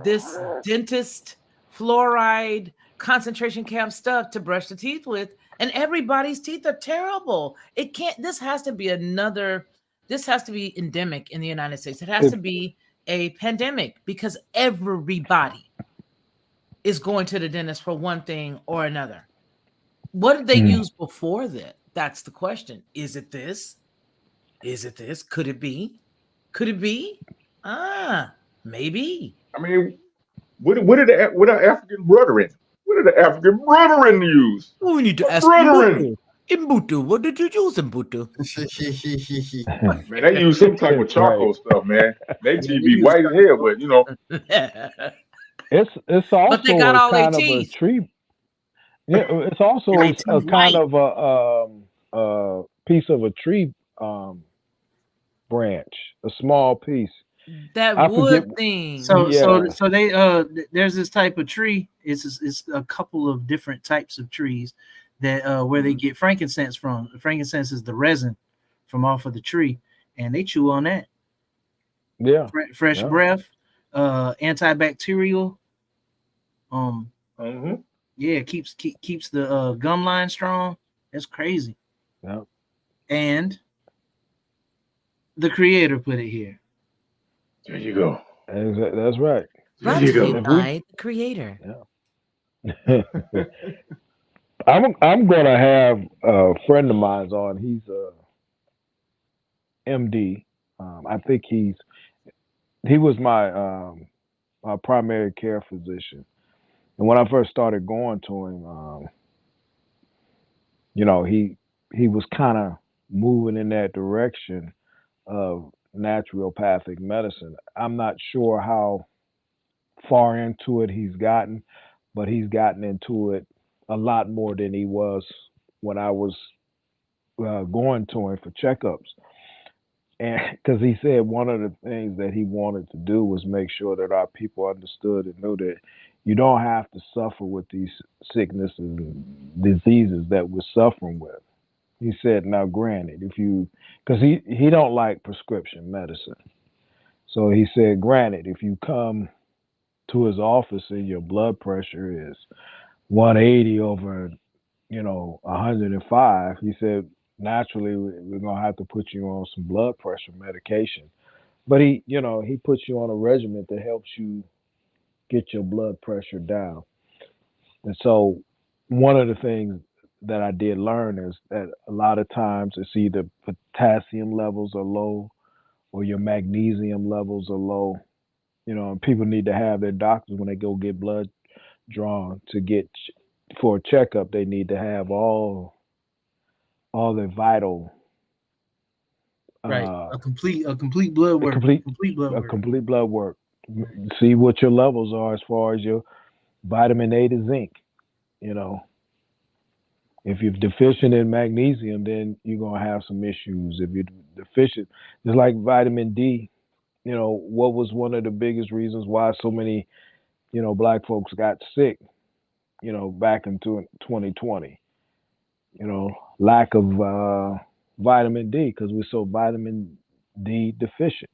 this dentist fluoride concentration camp stuff to brush the teeth with, and everybody's teeth are terrible. This has to be endemic in the United States. It has to be a pandemic, because everybody is going to the dentist for one thing or another. What did they use before that? That's the question. Is it this? Is it this? Could it be? Could it be? Maybe. I mean, what are African brethren? What did the African brethren use? We need to ask Brethren. Mbutu. What did you use, Mbutu? Man, they use some type of charcoal stuff, man. They TV white as hell, but you know. It's also But they got all their kind of a teeth. tree. Yeah, it's also They a teeth kind white. of a piece of a tree branch, a small piece. That I wood forget. thing. So Yeah. they there's this type of tree. It's a couple of different types of trees that where they get frankincense from. Frankincense is the resin from off of the tree, and they chew on that. Yeah. Fresh Yeah. breath, antibacterial. Yeah, keeps the gum line strong. That's crazy. Yeah. And the creator put it here. There you go. That's right. Brought There you to you go. by the creator. I'm gonna have a friend of mine's on. He's a MD. I think he was my primary care physician, and when I first started going to him, he was kind of moving in that direction of naturopathic medicine. I'm not sure how far into it he's gotten, but he's gotten into it a lot more than he was when I was going to him for checkups. And because he said one of the things that he wanted to do was make sure that our people understood and knew that you don't have to suffer with these sicknesses and diseases that we're suffering with. He said, now granted, because he don't like prescription medicine. So he said, granted, if you come to his office and your blood pressure is 180 over, 105, he said, naturally, we're going to have to put you on some blood pressure medication. But he puts you on a regimen that helps you get your blood pressure down. And so one of the things that I did learn is that a lot of times it's either potassium levels are low or your magnesium levels are low. And people need to have their doctors when they go get blood drawn for a checkup. They need to have all their vital Right, a complete blood work. Complete blood work. See what your levels are as far as your vitamin A to zinc. If you're deficient in magnesium, then you're gonna have some issues. If you're deficient, it's like vitamin D. What was one of the biggest reasons why so many, black folks got sick back into 2020. Lack of vitamin D because we're so vitamin D deficient.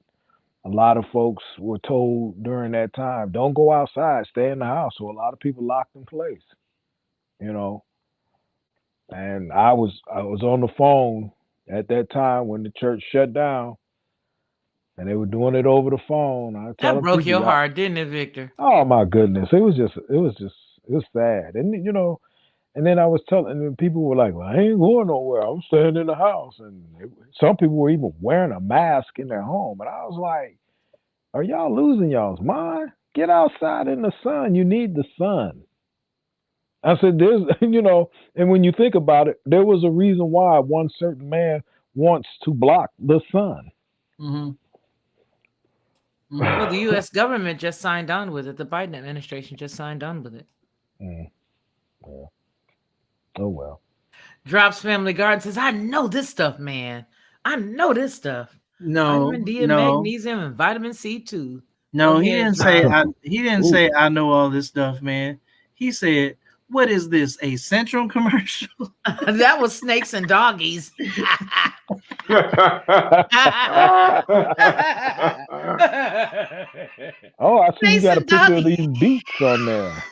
A lot of folks were told during that time, don't go outside, stay in the house. So a lot of people locked in place, And I was on the phone at that time when the church shut down, and they were doing it over the phone. I tell That broke people, your heart, didn't it, Victor? oh my goodness, it was sad, and and then I was telling, and then people were like, well, I ain't going nowhere. I'm staying in the house, and some people were even wearing a mask in their home, and I was like, are y'all losing y'all's mind? Get outside in the sun. You need the sun. I said, there's, and when you think about it, there was a reason why one certain man wants to block the sun. Mm-hmm. Well, the U.S. government just signed on with it. The Biden administration just signed on with it. Yeah. Oh, well. Drops Family Garden says, I know this stuff, man. I know this stuff. No, Vitamin D and magnesium and vitamin C too. No, Go he ahead, didn't say. Tom. He didn't say I know all this stuff, man. He said, "What is this? A Centrum commercial?" That was snakes and doggies. Oh, I see you got a Snakes and picture of doggies. these beets on there.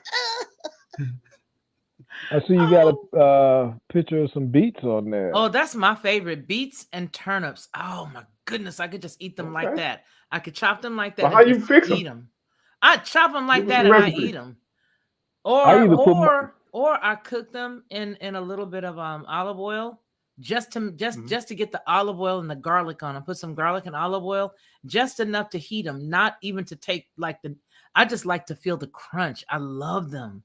I see you got a picture of some beets on there. Oh, that's my favorite. Beets and turnips. Oh my goodness, I could just eat them like that. I could chop them like that. Well, and how you just fix eat 'em? them? I chop them like Give us that the and I recipe. eat them. I either put Or I cook them in a little bit of olive oil, just to get the olive oil and the garlic on them. Put some garlic and olive oil, just enough to heat them, not even to take I just like to feel the crunch. I love them.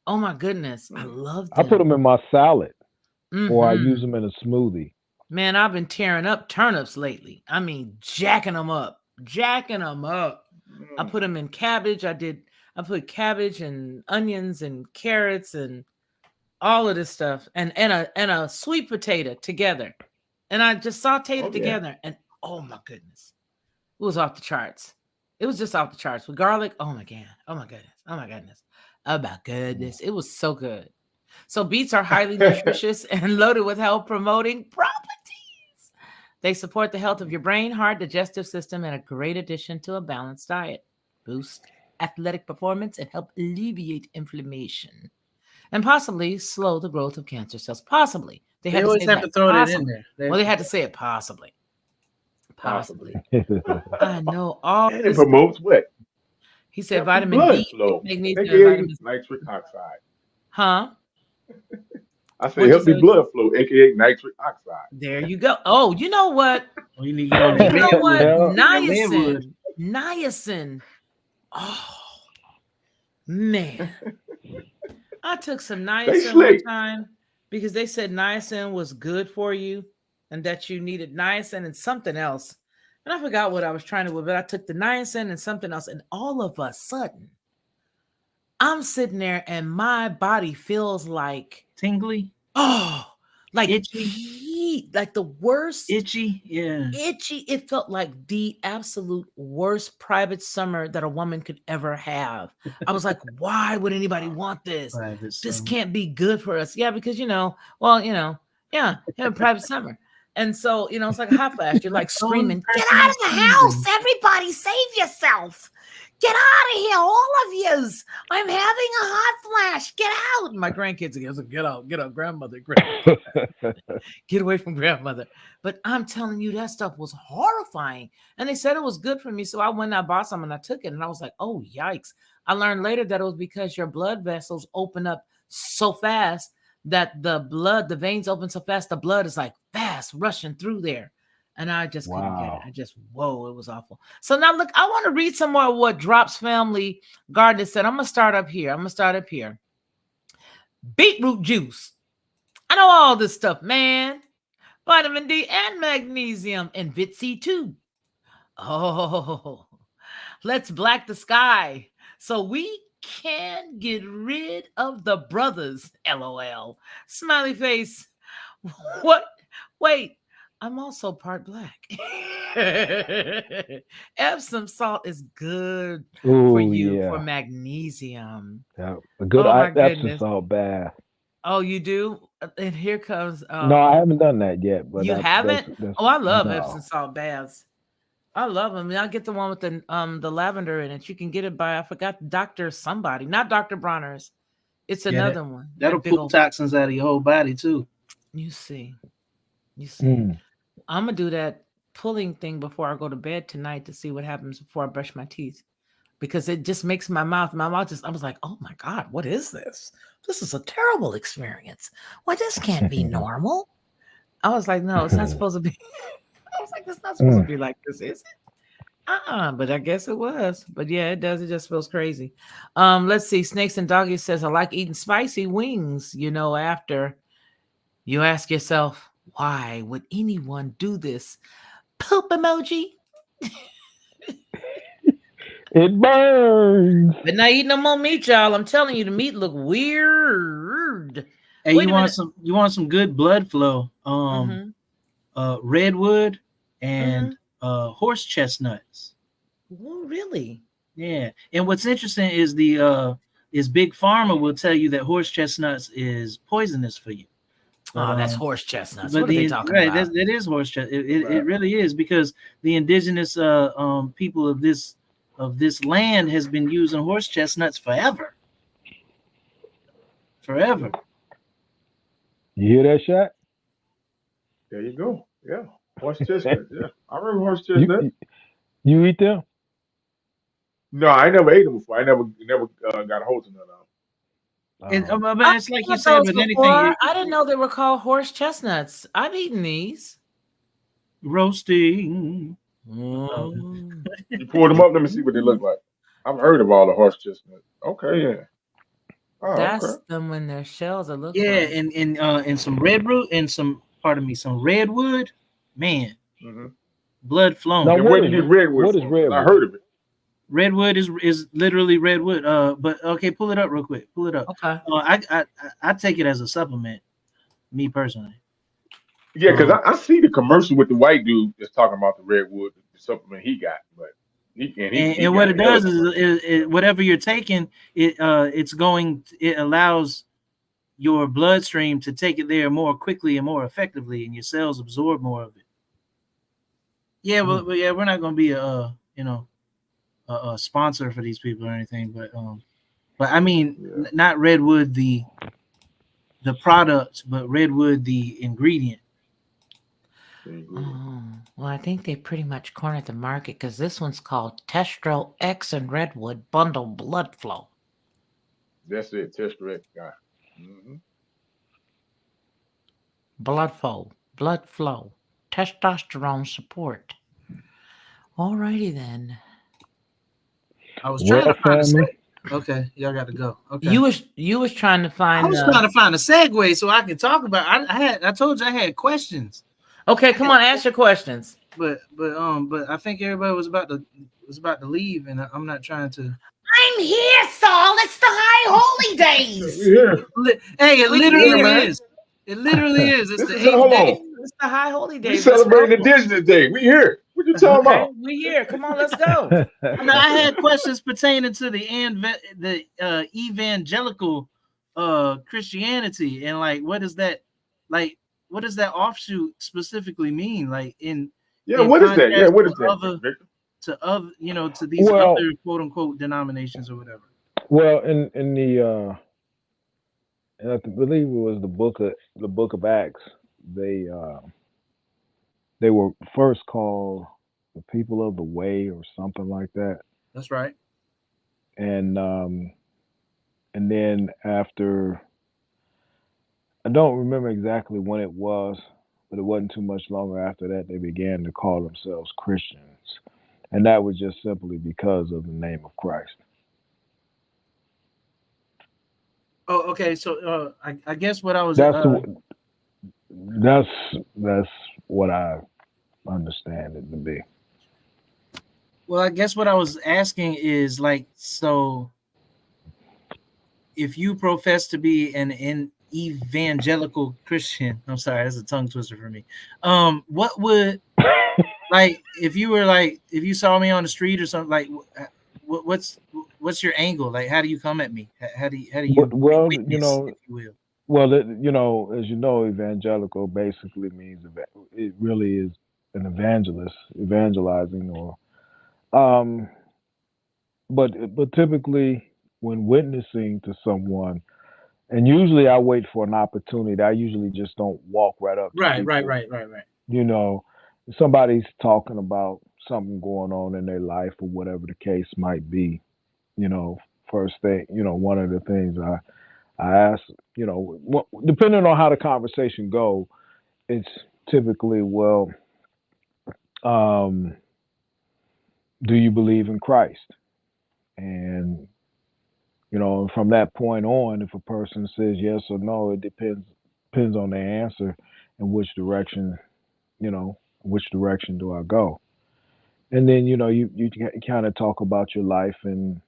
Oh my goodness, I love them. I put them in my salad, or I Mhm. use them in a smoothie. Man, I've been tearing up turnips lately. I mean, jacking them up. I put them in cabbage. I put cabbage and onions and carrots and all of this stuff and a sweet potato together. And I just sauteed it together. And oh my goodness, it was off the charts. It was just off the charts with garlic. Oh my God. Oh my goodness. Oh my goodness. Oh my goodness. It was so good. So beets are highly nutritious and loaded with health promoting properties. They support the health of your brain, heart, digestive system, and a great addition to a balanced diet. Boost athletic performance and help alleviate inflammation. And possibly slow the growth of cancer cells. Possibly. They had always to say have that. to throw that in Possibly. there. Well, they had to say it possibly. Possibly. Possibly. I know all And it this. promotes what? He said Help the vitamin blood D, flow. magnesium, and AKA vitamin C. nitric oxide. Huh? I said What'd you help the say? blood flow, aka nitric oxide. There you go. Oh, you know what? Oh, you need to get on that You know what? Manwood. Niacin. Oh, man. I took some niacin one slick. time because they said niacin was good for you and that you needed niacin and something else. And I forgot what I was trying to do, but I took the niacin and something else. And all of a sudden, I'm sitting there and my body feels like tingly. Oh, like itchy. Heat, like the worst. Itchy, yeah. Itchy. It felt like the absolute worst private summer that a woman could ever have. I was like, why would anybody want this? This can't be good for us. Yeah, because have a private summer. And so, it's like a hot flash. You're like screaming, get out of the house. Everybody save yourself. Get out of here, all of yous. I'm having a hot flash. Get out. And my grandkids again, like, get out, grandmother. Get away from grandmother. But I'm telling you, that stuff was horrifying. And they said it was good for me. So I went and I bought some and I took it. And I was like, oh, yikes. I learned later that it was because your blood vessels open up so fast that the veins open so fast, the blood is like fast rushing through there. And I just couldn't get it. It was awful. So now look, I want to read some more of what Drops Family Garden said. I'm going to start up here. Beetroot juice. I know all this stuff, man. Vitamin D and magnesium and Vit C too. Oh, let's black the sky so we can get rid of the brothers. LOL. Smiley face. What? Wait. I'm also part black. Epsom salt is good for Oh you for yeah, magnesium. yeah. A good Oh my Epsom goodness. salt bath. Oh, you do? And here comes No, I haven't done that yet, but you that's haven't? Oh, I love Epsom no. salt baths. I love them. I get the one with the lavender in it. You can get it by I forgot Dr. somebody, not Dr. Bronner's. It's Yeah, another one. that'll That big pull old toxins out of your whole body too. you see. You see. Mm. I'm gonna do that pulling thing before I go to bed tonight to see what happens before I brush my teeth. Because it just makes my mouth just I was like, oh my God, what is this? This is a terrible experience. Well, this can't be normal. I was like, no, it's not supposed to be. I was like, it's not supposed to be like this, is it? But I guess it was. But yeah, it does. It just feels crazy. Let's see. Snakes and Doggies says, I like eating spicy wings, after you ask yourself, why would anyone do this? Poop emoji. It burns. But not eating no more meat, y'all. I'm telling you, the meat look weird. Hey, Wait you a want minute. you want some good blood flow? Redwood and horse chestnuts. Oh, really? Yeah. And what's interesting is is Big Pharma will tell you that horse chestnuts is poisonous for you. But, that's horse chestnuts. But What are they talking about? That is horse chestnut. It really is, because the indigenous people of this land has been using horse chestnuts forever. Forever. You hear that, Shaq? There you go. Yeah. Horse chestnut. Yeah. I remember horse chestnut. You eat them? No, I never ate them before. I never got a hold of none of them. And, it's like you I've said had with those anything. before. I didn't know they were called horse chestnuts. I've eaten these. Roasting. You pulled them up. Let me see what they look like. I've heard of all the horse chestnuts. Okay, yeah. Oh, That's okay. them when their shells are look Yeah, like. and some redwood and some redwood, man. Mm-hmm. Blood flowing. Now, where do you get redwood? What is redwood? I heard of it. Redwood is literally redwood. But okay, pull it up real quick. Pull it up. Okay. I take it as a supplement, me personally. Yeah, because I see the commercial with the white dude that's talking about the redwood, the supplement he got, but he what got it does another is whatever you're taking, it allows your bloodstream to take it there more quickly and more effectively, and your cells absorb more of it. Yeah, but yeah, we're not going to be a sponsor for these people or anything, but I mean, not redwood the product, but redwood the ingredient. Well, I think they pretty much cornered the market because this one's called Testro X and Redwood Bundle Blood Flow. That's it, Testro X guy. Mm-hmm. Blood flow, testosterone support. Alrighty then. I was trying Well, to find family. Okay, y'all got to go. Okay. You was trying to find. I was trying to find a segue so I could talk about. I told you I had questions. Okay, come on, ask your questions. But I think everybody was about to leave, and I'm not trying to. I'm here, Saul. It's the high holy days. Hey, it literally is. It literally is. It's the 8th day. It's the high holy days. We celebrating Indigenous Day. We here. What you talking about? We here. Come on, let's go. I had questions pertaining to the evangelical Christianity, and like, what does that offshoot specifically mean? Like what is that? Yeah, what is that? To these other quote unquote denominations or whatever. Well, in the and I believe it was the book of Acts, they were first called the people of the way or something like that. That's right. And then after, I don't remember exactly when it was, but it wasn't too much longer after that they began to call themselves Christians. And that was just simply because of the name of Christ. Oh, okay. So I guess what I was that's what I understand it to be. Well, I guess what I was asking is like, so if you profess to be an evangelical Christian, I'm sorry, that's a tongue twister for me. What would like if you saw me on the street or something, like what's your angle? Like, how do you come at me? How do you Well, witness, if you will? well, as you know, evangelical basically means it really is an evangelist, evangelizing, or but typically when witnessing to someone, and usually I wait for an opportunity. I usually just don't walk right up to people. Right. You know, if somebody's talking about something going on in their life or whatever the case might be. First thing, one of the things I ask, depending on how the conversation go, it's typically, well, um, do you believe in Christ? And from that point on, if a person says yes or no, it depends on their answer and which direction do I go. And then you kind of talk about your life and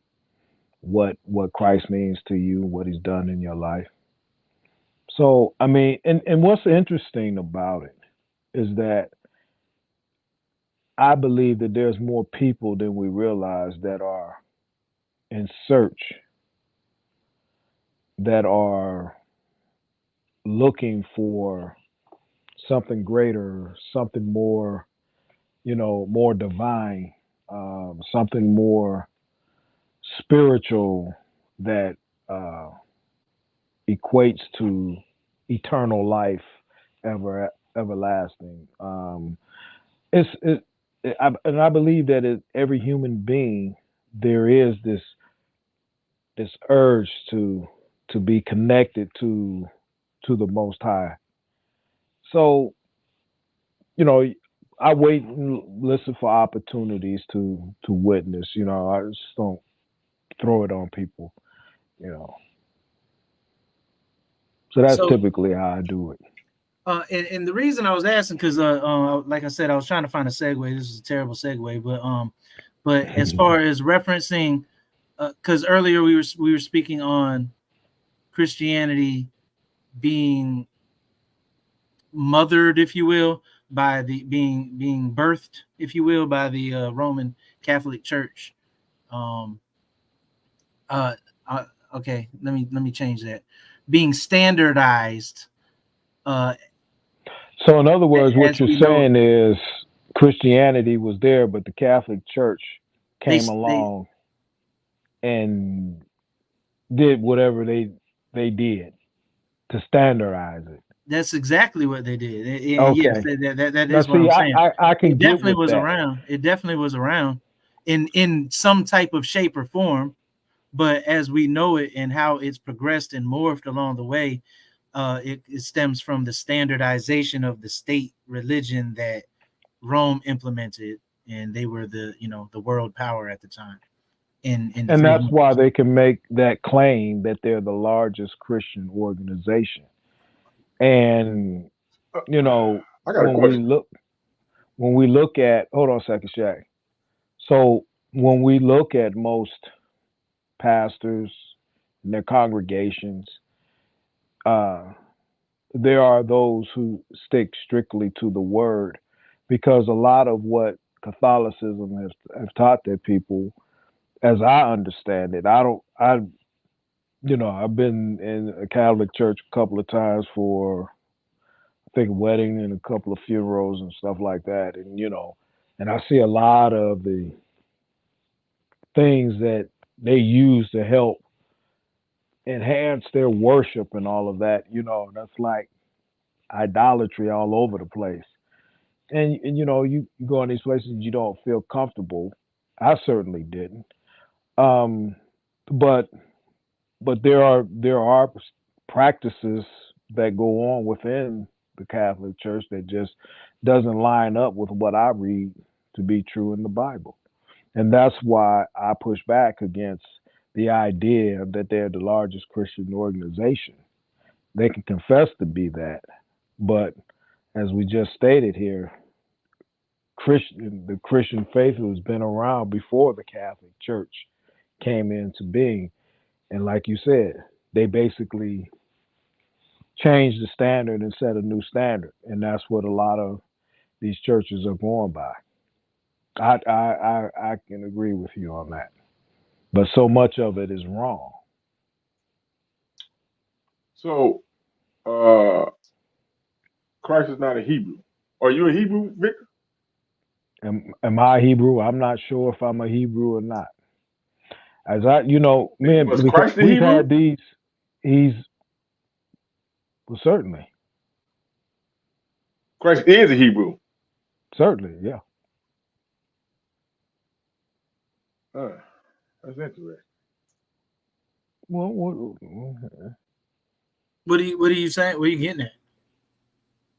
what Christ means to you, what He's done in your life. So I mean, and what's interesting about it is that I believe that there's more people than we realize that are in search, that are looking for something greater, something more, more divine, something more spiritual that equates to eternal life, everlasting. I believe that every human being there is this urge to be connected to the Most High. So I wait and listen for opportunities to witness. I just don't throw it on people. So that's typically how I do it. And the reason I was asking, because like I said, I was trying to find a segue. This is a terrible segue, but as far as referencing, because earlier we were speaking on Christianity being mothered, if you will, by the being birthed, if you will, by the Roman Catholic Church. Okay, let me change that. Being standardized. So in other words, what you're saying is Christianity was there, but the Catholic Church came along and did whatever they did to standardize it. That's exactly what they did. Okay. Yes, that is what I'm saying. I can it definitely was that. around. It definitely was around in some type of shape or form, but as we know it and how it's progressed and morphed along the way, it stems from the standardization of the state religion that Rome implemented, and they were the world power at the time. And that's why they can make that claim that they're the largest Christian organization. And I got a question. when we look at, hold on a second, Shaq. So when we look at most pastors and their congregations, there are those who stick strictly to the word, because a lot of what Catholicism have taught their people, as I understand it, I've been in a Catholic church a couple of times for, I think, a wedding and a couple of funerals and stuff like that. And, and I see a lot of the things that they use to help enhance their worship and all of that. That's like idolatry all over the place. And you go in these places, you don't feel comfortable. I certainly didn't. But there are practices that go on within the Catholic Church that just doesn't line up with what I read to be true in the Bible. And that's why I push back against the idea that they're the largest Christian organization. They can confess to be that, but as we just stated here, the Christian faith has been around before the Catholic Church came into being. And like you said, they basically change the standard and set a new standard, and that's what a lot of these churches are going by. I can agree with you on that, but so much of it is wrong. So, Christ is not a Hebrew. Are you a Hebrew, Victor? Am I Hebrew? I'm not sure if I'm a Hebrew or not. As man, Was because Christ a we've Hebrew? had these. Well, certainly, Christ is a Hebrew. yeah. That's interesting. Well, What are you saying? What are you getting at?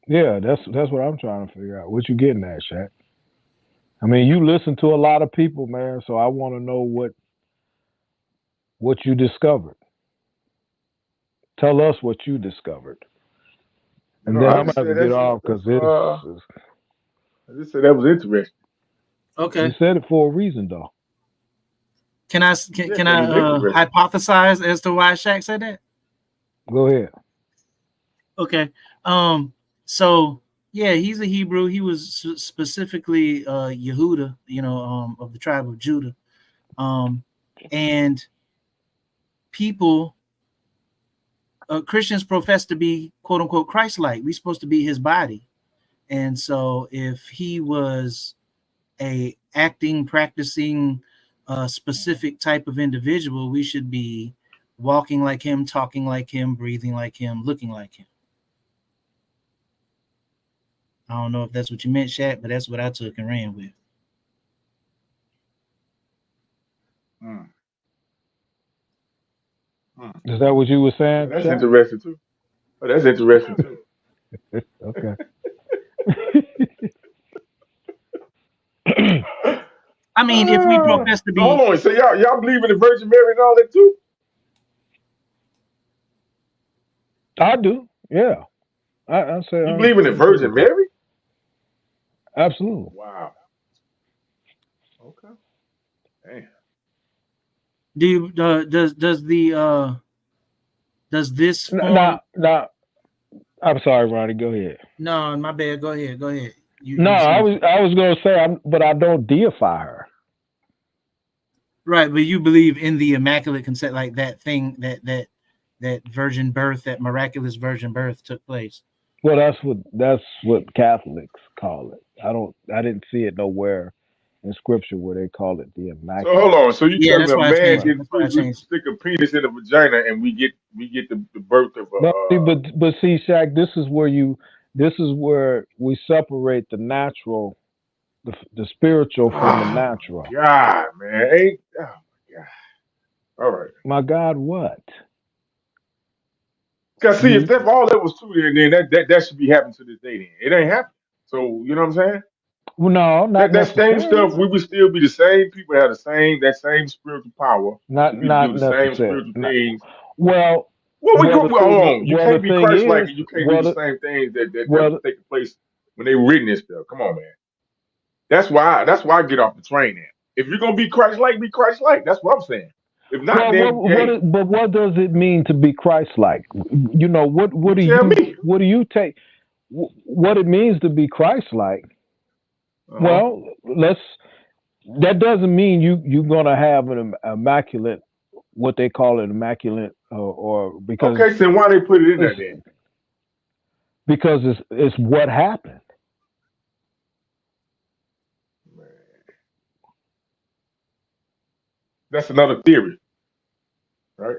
yeah, that's what I'm trying to figure out. What you getting at, Shaq? I mean, you listen to a lot of people, man. So I want to know what you discovered. Tell us what you discovered, and No, then I I'm just gonna have to said get off because I just said that was interesting. Okay. you said it for a reason, though. Can I it was interesting. hypothesize as to why Shaq said that? Go ahead. Okay. So yeah, he's a Hebrew. He was specifically Yehuda, of the tribe of Judah. And people, Christians profess to be quote unquote Christ-like. We're supposed to be his body. And so if he was a acting, practicing, specific type of individual, we should be walking like him, talking like him, breathing like him, looking like him. I don't know if that's what you meant, Shaq, but that's what I took and ran with. Is that what you were saying? That's Shaq? interesting too. Oh, that's interesting too. Okay. I mean, if we profess to be, hold on. So y'all believe in the Virgin Mary and all that too? I do. Yeah. I say you believe in the Virgin Mary? Absolutely. Wow. Okay. Damn. Do you, does this form... Now, I'm sorry, Ronnie. Go ahead. No, my bad. Go ahead. I was going to say, but I don't deify her. Right, but you believe in the Immaculate Conception, like that thing, that virgin birth, that miraculous virgin birth took place. Well, that's what Catholics call it. I didn't see it nowhere in Scripture where they call it the Immaculate. So hold on. So you tell me a man can stick a penis in a vagina and we get the birth of a. No, but see, Shaq, this is where we separate the natural, the spiritual from the natural. God, man, oh my God. All right. My God, what? Because see, if that's all that was true, then that should be happening to this day. Then it ain't happening. So you know what I'm saying? Well, no, not that same stuff. We would still be the same people, have that same spiritual power. Not do the same spiritual things. Well, hold on. You can't be Christ-like, and you can't do the same things that was taking place when they were reading this stuff. Come on, man. That's why I get off the train. Then, if you're gonna be Christ-like, be Christ-like. That's what I'm saying. If not, but what does it mean to be Christ-like? What do you take? What it means to be Christ-like? Well, that doesn't mean you're gonna have an immaculate, what they call it, immaculate, or because. Okay, so why they put it in there then? Because it's what happened. That's another theory, right?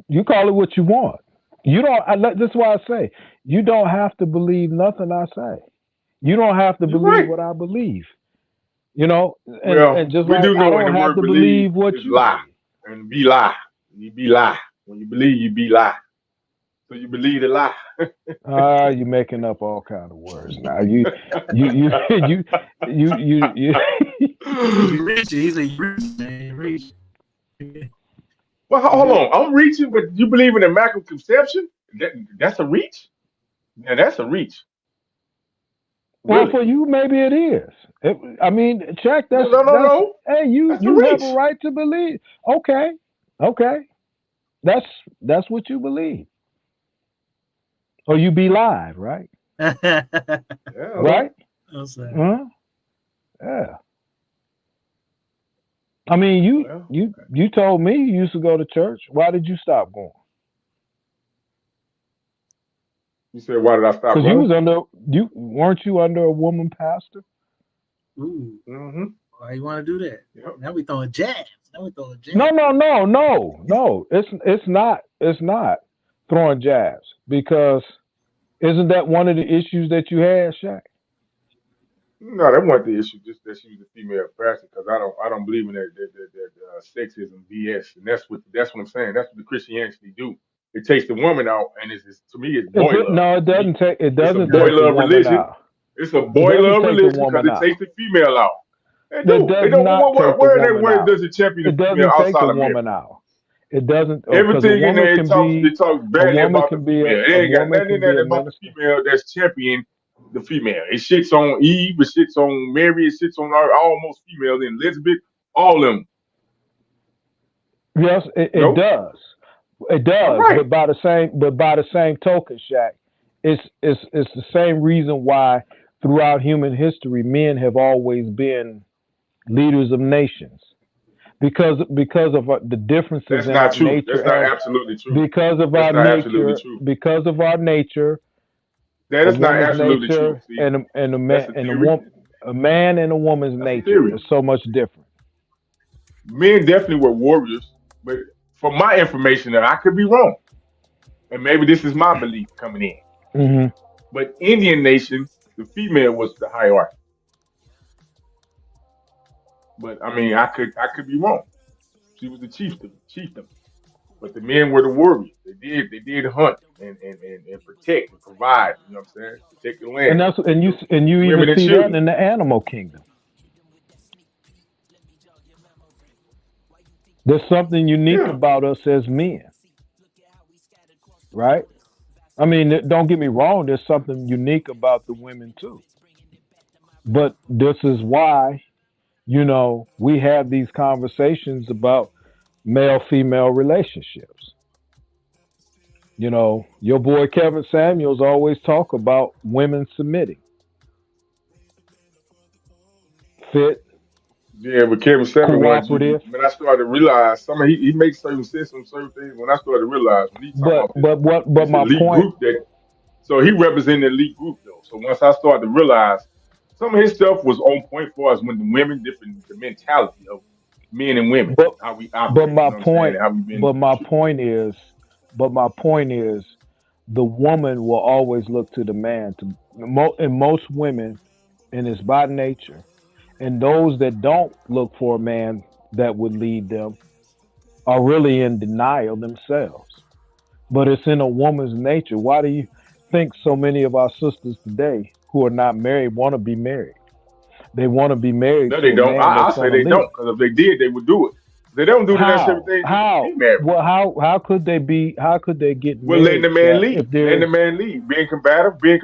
You call it what you want. You don't. That's why I say you don't have to believe nothing I say. You don't have to believe what I believe. And just we like do know I don't have to believe what you lie and be lie. You be lie. When you believe, you be lie. So you believe the lie. You're making up all kind of words now. You. He's a reach. Well, hold on. I'm reaching, but you believe in Immaculate Conception? That's a reach? Yeah, that's a reach. Well, for you, maybe it is. Check. That's no. Hey, you have a right to believe. Okay. That's what you believe. Or you be live, right? Yeah, Right? I'm sorry. Huh? Yeah. I mean, Well, you told me you used to go to church. Why did you stop going? you said, why did I stop Because going? weren't you under a woman pastor? Ooh, Mm-hmm. why you want to do that? Yep. Now we throwing jabs. Now we throwing jabs. No. It's not throwing jabs, because isn't that one of the issues that you had, Shaq? No, that wasn't the issue. Just that she was a female pastor. Because I don't believe in that sexism BS. And that's what I'm saying. That's what the Christianity do. It takes the woman out, and it's to me it's boy love. No, it doesn't take. It It's a doesn't boy take the love woman religion. out. It's a boy doesn't love take the religion because woman it out. takes the female out. They It do. does They don't. not take Where the in that woman word out. does it champion It the female doesn't take outside the of marriage? woman out. It doesn't. Because a Everything in woman there can it be talks a badly woman about the can be a, female. It a ain't got woman nothing in can be there a about the minister. female that's championing the female. It shits on Eve, it shits on Mary, it shits on almost females, and Elizabeth, all of them. Yes, it Nope. does. It All does. right. But by the same token, Shaq, it's the same reason why throughout human history men have always been leaders of nations, because of the differences That's in not our true. nature, That's not and absolutely true. because of That's our not absolutely nature, true. That a is not woman's absolutely true. nature See, and a that's man a and theory. a man and a woman's That's a nature theory. is so much different. Men definitely were warriors, but from my information, and I could be wrong, and maybe this is my belief coming in. Hmm. But Indian nation, the female was the hierarchy. But I mean, I could be wrong. She was the chieftain. But the men were the warriors. They did hunt and protect and provide. You know what I'm saying? Protect the land. And you Women even and see that children. in the animal kingdom. There's something unique Yeah. about us as men, right? I mean, don't get me wrong. There's something unique about the women too. But this is why, we have these conversations about male-female relationships. Your boy Kevin Samuels always talk about women submitting. Fit, Yeah, but Kevin Samuel, cooperative. when I started to realize he makes certain sense on certain things. When I started to realize when he talking about this My elite point. group so he represented the elite group though. So once I started to realize some of his stuff was on point for us when the women different the mentality of men and women, how we operate. But my you know what I'm saying, point, and how we been but my treated. point is, the woman will always look to the man. And most women, and it's by nature. And those that don't look for a man that would lead them are really in denial themselves. But it's in a woman's nature. Why do you think so many of our sisters today who are not married want to be married? They want to be married No, to they a don't. man I that's say going to they lead. don't, because if they did, they would do it. They don't do the necessary things to be married. Well, how could they be? How could they get Well, married? letting the man Shaq, lead. if they're Letting the man lead. Being combative, being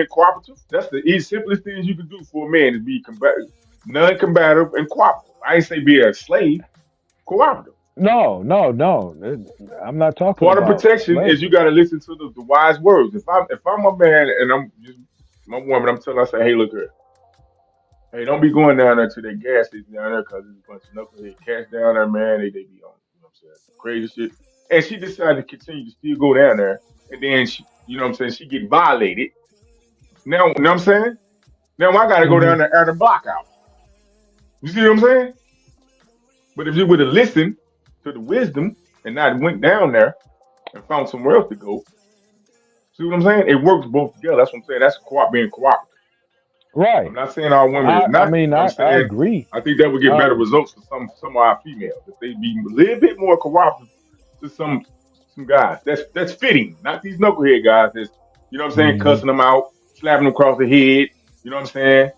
cooperative. That's the simplest things you can do for a man is be combative, non-combative, and cooperative. I ain't say be a slave. Cooperative. no. I'm not talking Part of about protection is slavery. you got to listen to the wise words. If I'm a man and I'm just my woman, I'm telling her, I say, hey, look here. Hey, don't be going down there to that gas station down there because there's a bunch of knucklehead cats down there, man. They be on, you know what I'm saying, crazy shit. And she decided to continue to still go down there. And then she, you know what I'm saying, she get violated. Now, you know what I'm saying? Now I got to go down there and air the block out. You see what I'm saying? But if you would have listened to the wisdom and not went down there and found somewhere else to go, see what I'm saying? It works both together. That's what I'm saying. That's being cooperative. Right. I'm not saying all women is not. I mean, You know what I'm saying? I agree. I think that would get better results for some of our females if they be a little bit more cooperative to some guys. That's fitting, not these knucklehead guys. That's, you know what I'm saying, cussing them out, slapping them across the head. You know what I'm saying?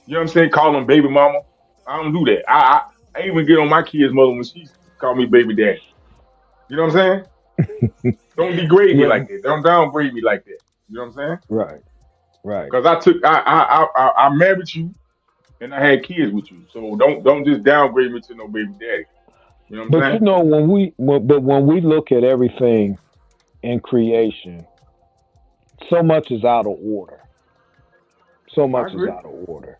You know what I'm saying? Calling them baby mama. I don't do that. I even get on my kid's mother when she called me baby daddy. You know what I'm saying? Don't degrade me like that. Don't downgrade me like that. You know what I'm saying? Right. Because I married you and I had kids with you. So don't just downgrade me to no baby daddy. You know what I'm But saying? when we look at everything in creation, so much is out of order. So I much is agree. out of order.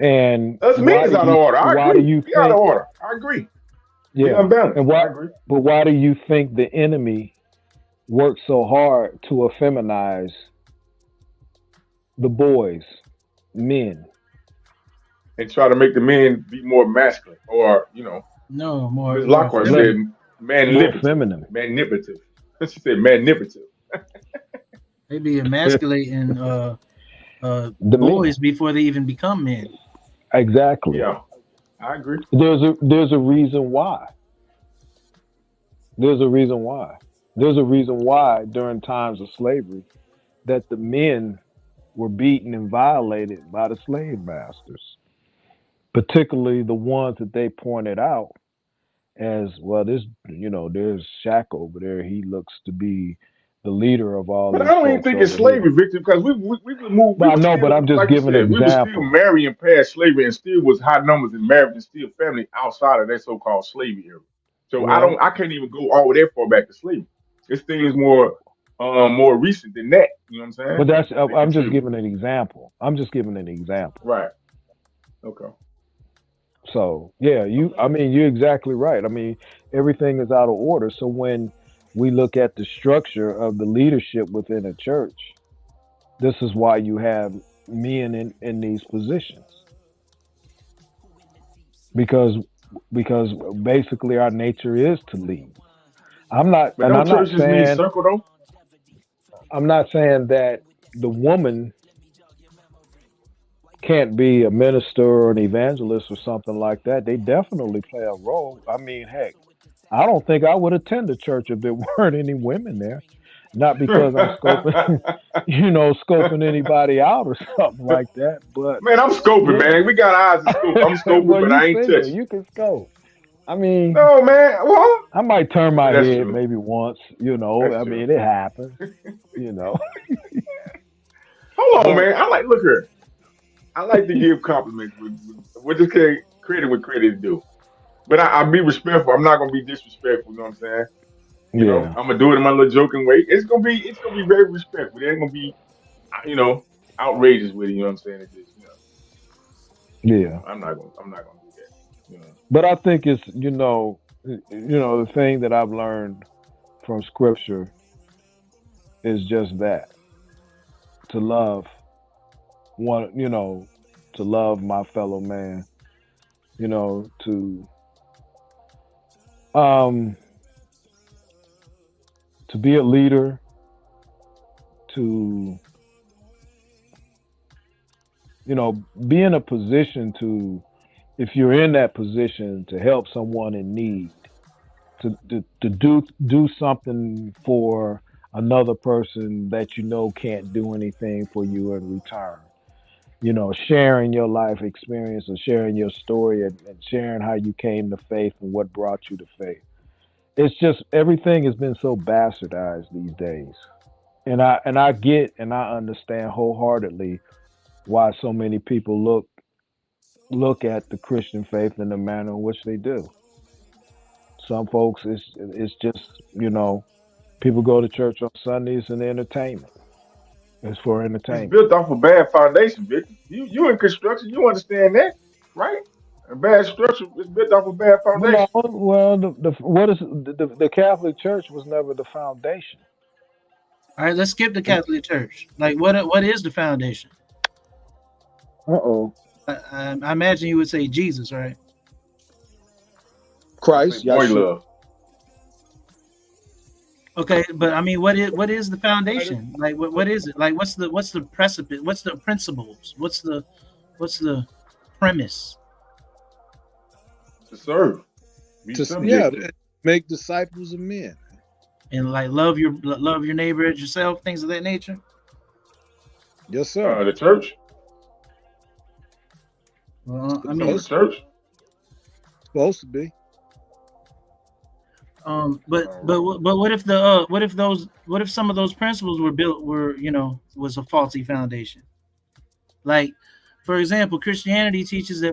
And Us men why is do out of you order. I why do agree. you We out of think order. I agree. We yeah? unbalanced. And I why agree. but why do you think the enemy works so hard to effeminize the boys, men? And try to make the men be more masculine, or No, more Ms. more Lockhart Less, said feminine. more manipulative. feminine. Manipulative. She said manipulative. They be emasculating The men. boys before they even become men. Exactly. Yeah, I agree. There's a reason why. There's a reason why. There's a reason why during times of slavery that the men were beaten and violated by the slave masters, particularly the ones that they pointed out as well. There's Shaq over there. He looks to be the leader of all But I these don't even folks think it's over here. slavery, Victor, because we would move. But We I were know, but still, I'm just like you giving an said, we were still example. marrying past slavery, and still was high numbers in marriage and still family outside of that so-called slavery era. So Well, I can't even go all that far back to slavery. This thing is more recent than that. You know what I'm saying? but that's They I'm just contribute. giving an example. I'm just giving an example. Right. Okay. So yeah, you're exactly right. I mean, everything is out of order. So when we look at the structure of the leadership within a church, this is why you have men in these positions. Because basically our nature is to lead. I'm not But and don't churches need circle though? I'm not saying that the woman can't be a minister or an evangelist or something like that. They definitely play a role. I mean, heck, I don't think I would attend a church if there weren't any women there. Not because I'm scoping anybody out or something like that. But Man, I'm scoping, yeah. man. We got eyes to scope. I'm scoping, Well, but you I ain't single, touching. you can scope. I mean, No, man. What? I might turn my That's head true. maybe once. That's I true. mean, it happens. Hold on, But man. Look here. I like to give compliments. We're just credit what credit is due. But I'll be respectful. I'm not gonna be disrespectful. You know what I'm saying? yeah, I'm gonna do it in my little joking way. It's gonna be very respectful. It ain't gonna be, outrageous with it. You know what I'm saying? It's just, yeah. I'm not gonna do that. You know. But I think it's the thing that I've learned from Scripture is just that to love one, to love my fellow man, to be a leader, to be in a position to, if you're in that position, to help someone in need, to do something for another person that can't do anything for you in return. Sharing your life experience and sharing your story and sharing how you came to faith and what brought you to faith. It's just everything has been so bastardized these days. And I get and I understand wholeheartedly why so many people look at the Christian faith in the manner in which they do. Some folks it's just, people go to church on Sundays and entertainment. It's for It's entertainment. built off a bad foundation, Victor. You in construction, you understand that, right? A bad structure is built off a bad foundation. Well, the Catholic Church was never the foundation. All right, let's skip the Catholic Church. Like, what is the foundation? Uh-oh. I imagine you would say Jesus, right? Christ, Boy Yeshua. love. Okay, but I mean, what is the foundation? Like, what is it? Like, what's the precipice? What's the principles? What's the premise? To serve. Be subject. Make disciples of men. And like love your neighbor as yourself, things of that nature. Yes, sir. The church. Well, I The mean, church. Supposed to be. but what if some of those principles was a faulty foundation? Like, for example, Christianity teaches that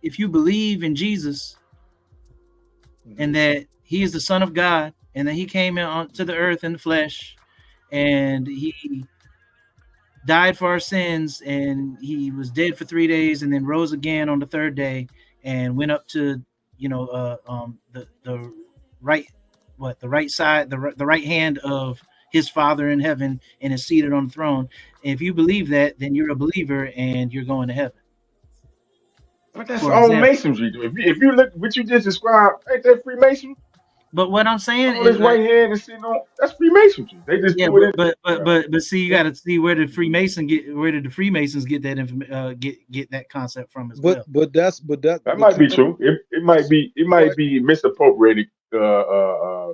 if you believe in Jesus and that he is the Son of God and then he came to the earth in the flesh, and he died for our sins, and he was dead for 3 days, and then rose again on the third day, and went up to the right side, the right hand of his Father in heaven, and is seated on the throne. And if you believe that, then you're a believer, and you're going to heaven. But that's For all example. masonry. If you look what you just described, ain't that Freemasonry? But what I'm saying All is this right hand is sitting on, that's Freemasonry. They just yeah, do it. but see, you got to see where did the Freemasons get that get that concept from as well. That might be true. It might be misappropriated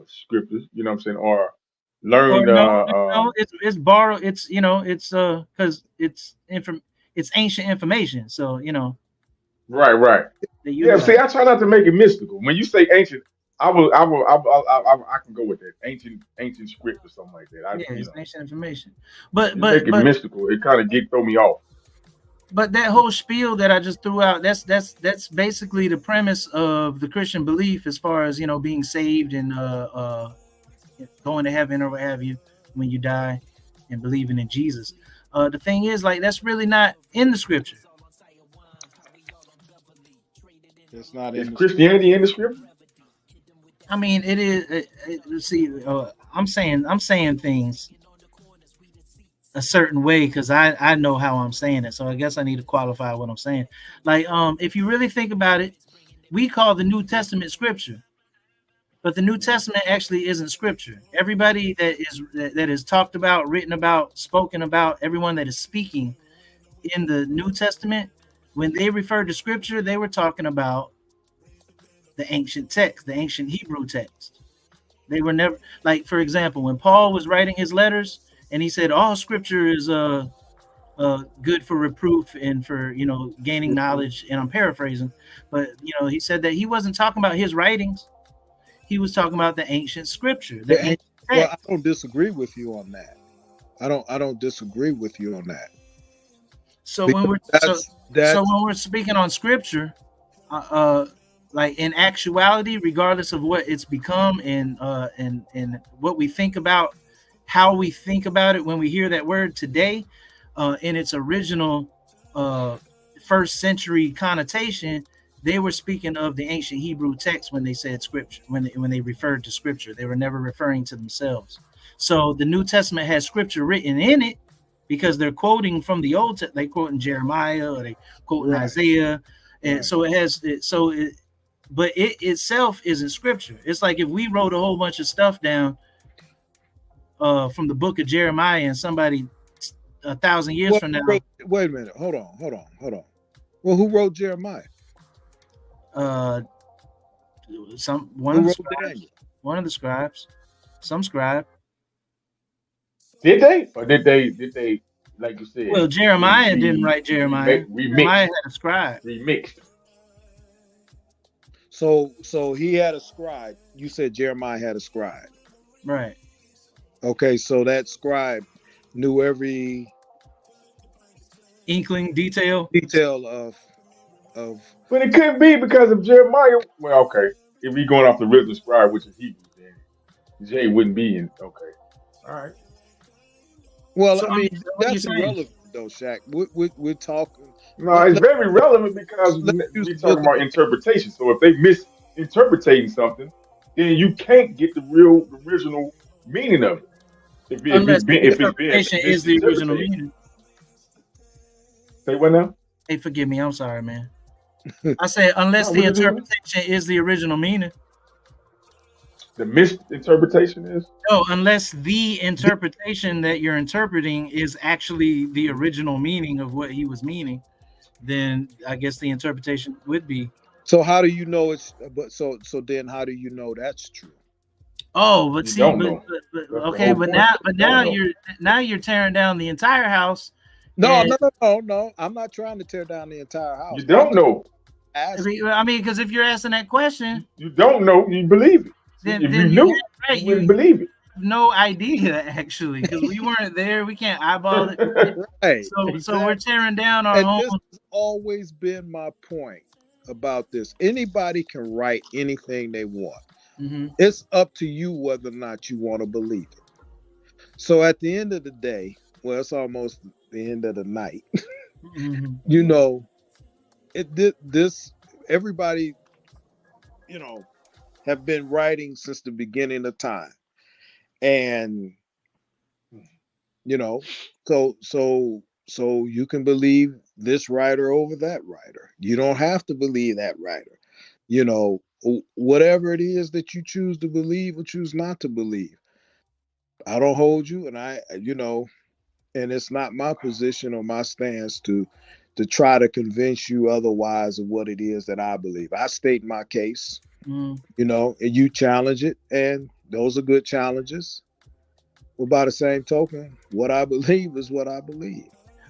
scriptures. You know what I'm saying? Or learned. No, it's borrowed. It's because it's ancient information. So Right. Yeah. See, I try not to make it mystical. When you say ancient, I can go with that ancient script or something like that. It's ancient information, but make it mystical. It kind of throw me off. But that whole spiel that I just threw out, that's basically the premise of the Christian belief as far as being saved and going to heaven or what have you when you die and believing in Jesus. The thing is, like, that's really not in the scripture. It's not in Christianity in the scripture. I mean, it is. See, I'm saying things a certain way because I know how I'm saying it. So I guess I need to qualify what I'm saying. Like, if you really think about it, we call the New Testament scripture, but the New Testament actually isn't scripture. Everybody that is talked about, written about, spoken about, everyone that is speaking in the New Testament, when they referred to scripture, they were talking about the ancient text, the ancient Hebrew text. They were never, like, for example, when Paul was writing his letters and he said all scripture is good for reproof and for gaining knowledge, and I'm paraphrasing, but he said that he wasn't talking about his writings. He was talking about the ancient scripture. Well, I don't disagree with you on that. I don't disagree with you on that. So when we're speaking on scripture, like in actuality, regardless of what it's become and what we think about, how we think about it when we hear that word today, in its original first century connotation, they were speaking of the ancient Hebrew text when they said scripture, when they referred to scripture. They were never referring to themselves. So the New Testament has scripture written in it because they're quoting from the Old Testament. They quote in Jeremiah or they quote in Isaiah, and so it has it. So it, but it itself isn't scripture. It's like if we wrote a whole bunch of stuff down from the book of Jeremiah and somebody 1,000 years from now. Wait a minute. Hold on. Well, who wrote Jeremiah? One of the scribes, some scribe. Did they? Or did they like you said? Well, Jeremiah didn't write Jeremiah. Jeremiah had a scribe. Remixed. So he had a scribe. You said Jeremiah had a scribe. Right. Okay, so that scribe knew every inkling detail of. But it couldn't be because of Jeremiah. Well, okay, if we going off the original scribe, which is Hebrew, then Jay wouldn't be in. Okay, all right. Well, so, I mean, that's irrelevant though, Shaq. We're talking. No, it's very relevant because we're talking about interpretation. So if they misinterpreting something, then you can't get the original meaning of it. If interpretation is the original meaning. Say what now? Hey, forgive me. I'm sorry, man. I said unless the interpretation is the original meaning. The misinterpretation is? No, unless the interpretation that you're interpreting is actually the original meaning of what he was meaning, then I guess the interpretation would be. So how do you know it's? But so then how do you know that's true? Oh, but see, but now you're tearing down the entire house. No. I'm not trying to tear down the entire house. You don't know. I mean, because if you're asking that question, you don't know. You believe it. Then you knew, you wouldn't believe it. No idea, actually, because we weren't there. We can't eyeball it. Right. So we're tearing down our own. This has always been my point about this. Anybody can write anything they want. Mhm. It's up to you whether or not you want to believe it. So at the end of the day, well, it's almost the end of the night. Mhm. You know, this everybody, you know, have been writing since the beginning of time, and you know, so you can believe this writer over that writer. You don't have to believe that writer. You know, whatever it is that you choose to believe or choose not to believe. I don't hold you, and you know, and it's not my position or my stance to try to convince you otherwise of what it is that I believe. I state my case, Mm. you know, and you challenge it, and those are good challenges. Well, by the same token, what I believe is what I believe.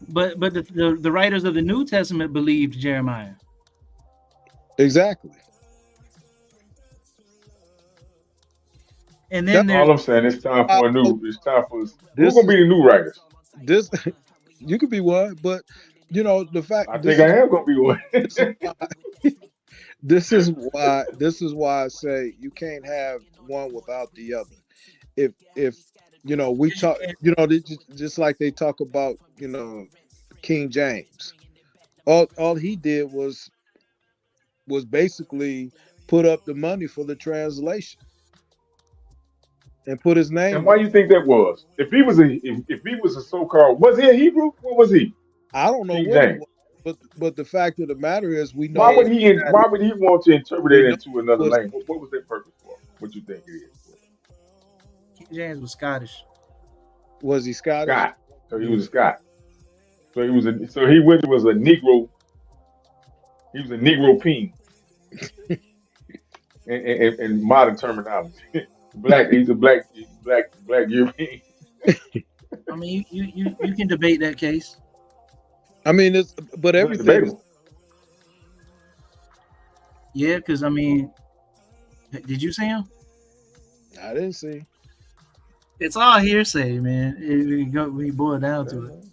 But the writers of the New Testament believed Jeremiah. Exactly. And then That's there's All I'm saying, it's time for a new. It's time for who's this gonna be the new writers. this you could be one, but you know the fact I think I am gonna be one. this is why I say you can't have one without the other. If you know we talk, you know, just like they talk about, you know, King James. All he did was basically put up the money for the translation and put his And name why on. you think that was? If he was if he was a so-called, was he a Hebrew? What was he? I don't know King what he James. was, but the fact of the matter is, we Why know would he? Why would he want to interpret we it know into another was language? What was that purpose for? What you think it is? King James was Scottish. he Scottish? Scott. So he was a Scot. So he was a. So he was a Negro. He was a Negro peen in modern terminology. Black. He's a black European. I mean, you can debate that case. I mean, but It's not everything is. debatable. Yeah, because I mean, did you see him? I didn't see. It's all hearsay, man. We boil down to it.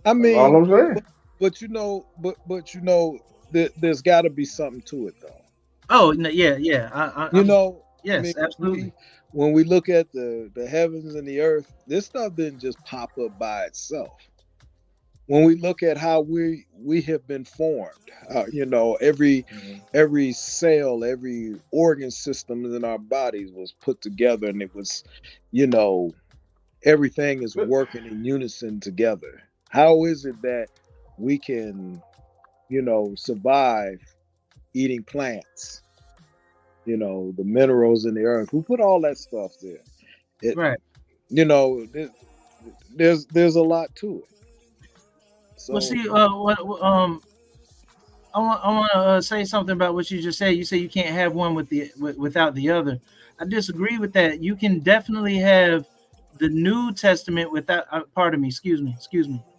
I That's all mean, I'm saying. but you know, you know, there's got to be something to it, though. Oh yeah. You know, yes, I mean, absolutely. when we look at the heavens and the earth, this stuff didn't just pop up by itself. When we look at how we have been formed, you know, every cell, every organ system in our bodies was put together, and it was, you know, everything is working in unison together. How is it that we can, you know, survive eating plants? You know, the minerals in the earth. Who put all that stuff there? Right. You know, there's a lot to it. So, Well, see, I want to say something about what you just said. You say you can't have one without the other. I disagree with that. You can definitely have the New Testament without. Pardon me. Excuse me.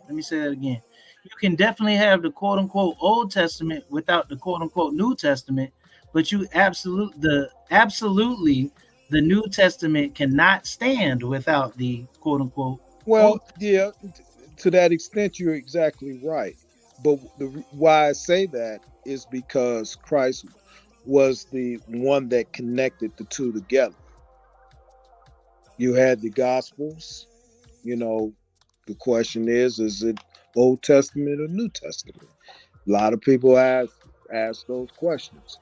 Let me say that again. You can definitely have the quote unquote Old Testament without the quote unquote New Testament, but you absolutely the New Testament cannot stand without the quote unquote. well, yeah, to that extent, you're exactly right. But why I say that is because Christ was the one that connected the two together. You had the Gospels. You know, the question is it Old Testament or New Testament? A lot of people ask those questions.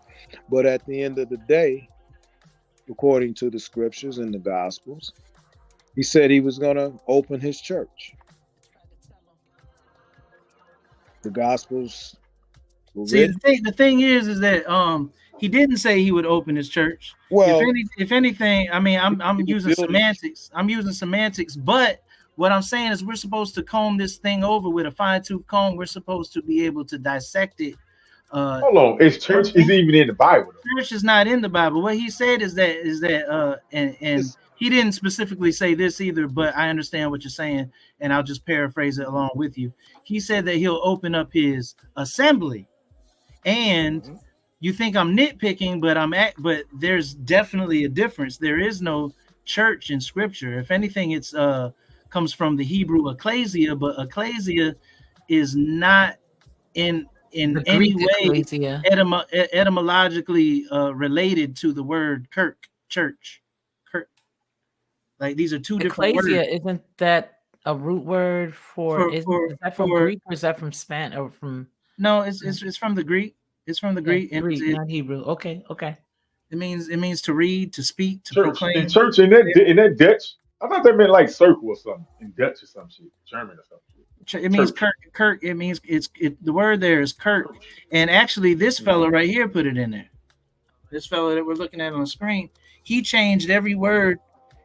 But at the end of the day, according to the scriptures and the Gospels, he said he was going to open his church. The Gospels were See, written. the thing is that he didn't say he would open his church. Well, if anything, I mean, I'm using semantics. But what I'm saying is we're supposed to comb this thing over with a fine-tooth comb. We're supposed to be able to dissect it. Hold on, his church is even in the Bible. Church is not in the Bible. What he said is that and he didn't specifically say this either, but I understand what you're saying, and I'll just paraphrase it along with you. He said that he'll open up his assembly, and you think I'm nitpicking, but there's definitely a difference. There is no church in Scripture. If anything, it's comes from the Hebrew ecclesia, but ecclesia is not in in The any Greek way ecclesia. etymologically related to the word kirk, church, kirk. Like these are two different Ecclesia, words. isn't that a root word for? Is that from for Greek or is that from Spanish or from? no, it's from the Greek. It's from the Yeah, Greek, and Greek, not Hebrew. Okay. it means to read, to speak, to Church proclaim. and church in that Dutch. I thought that meant like circle or something in Dutch or some shit, German or some shit. It means Church. Kirk. It means the word there is Kirk. And actually, this fellow right here put it in there. This fellow that we're looking at on the screen, he changed every word,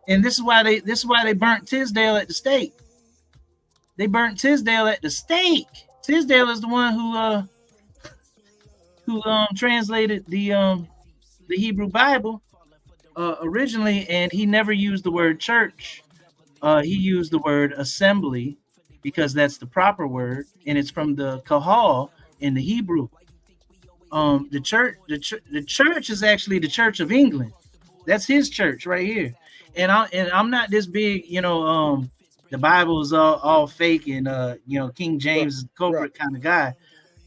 and this is why they burnt Tisdale at the stake. They burnt Tisdale at the stake. Tisdale is the one who translated the Hebrew Bible originally, and he never used the word church. He used the word assembly, because that's the proper word, and it's from the kahal in the Hebrew. The church is actually the Church of England. That's his church right here. And I'm not this big, the Bible is all fake, and King James is the culprit kind of guy.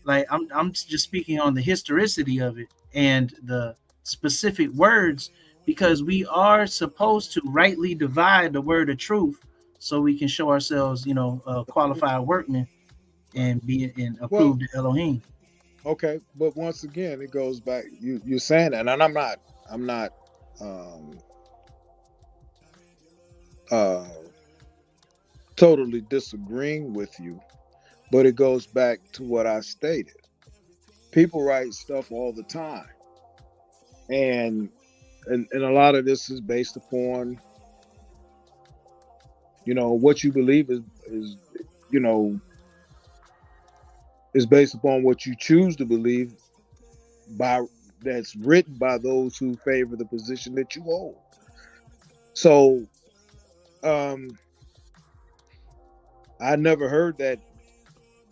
Like I'm just speaking on the historicity of it and the specific words, because we are supposed to rightly divide the word of truth, so we can show ourselves, qualified workmen and be approved to Elohim. Okay, but once again, it goes back. You're saying that, and I'm not totally disagreeing with you, but it goes back to what I stated. People write stuff all the time, and a lot of this is based upon, what you believe is based upon what you choose to believe, that's written by those who favor the position that you hold. So I never heard that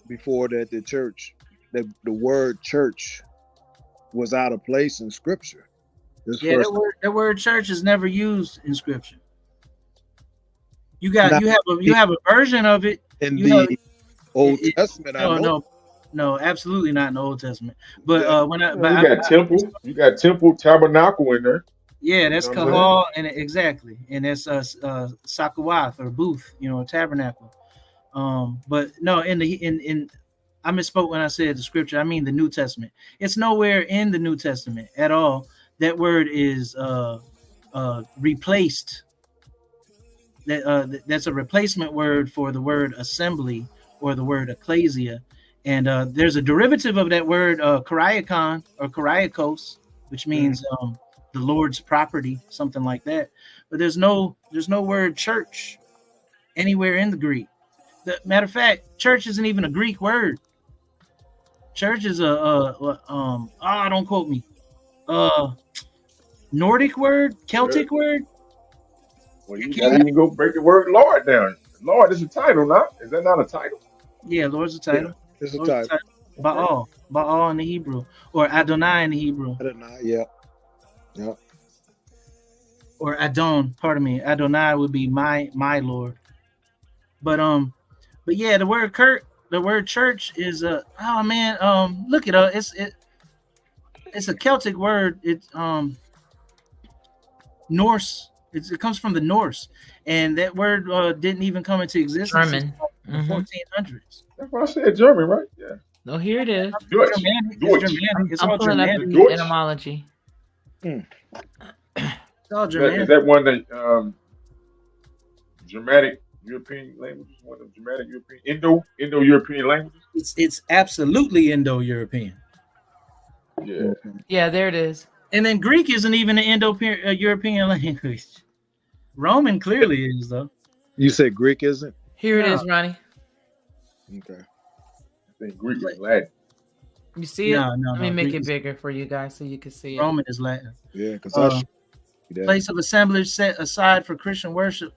before, that the word church was out of place in scripture. That word church is never used in scripture. You have a version of it in the Old Testament. No, absolutely not in the Old Testament. But you got temple, tabernacle in there. Yeah, that's kahal, and exactly, and that's sakawath or booth, tabernacle. But no, in I misspoke when I said the scripture. I mean the New Testament. It's nowhere in the New Testament at all. That word is replaced. That's a replacement word for the word assembly or the word ecclesia. And there's a derivative of that word, kariakon or kariakos, which means the Lord's property, something like that. But there's no word church anywhere in the Greek. Matter of fact, church isn't even a Greek word. Church is don't quote me, Nordic word, Celtic word. Well, you gotta even go break the word Lord down. Lord is a title, not? Is that not a title? Yeah, Lord's a title. Yeah, it's a title. Baal in the Hebrew, or Adonai in the Hebrew. Adonai, yeah. Or Adon, pardon me. Adonai would be my Lord. But yeah, the word church is look it up. It's a Celtic word. It's Norse. It comes from the Norse, and that word didn't even come into existence German. in the 1400s. That's why I said German, right? Yeah. No, here it is. Germanic. It's I'm all pulling up Germanic. the etymology. It's all Germanic. Is that one that Germanic European languages? One of the Germanic European Indo-European languages? It's absolutely Indo-European. Yeah. Yeah, there it is. And then Greek isn't even an Indo-European language. Roman clearly is, though. You said Greek isn't? Here it is, Ronnie. Okay. I think Greek is Latin. You see it? No, Let me make Greek it bigger for you guys so you can see it. Roman is Latin. Yeah, because place of assemblage set aside for Christian worship.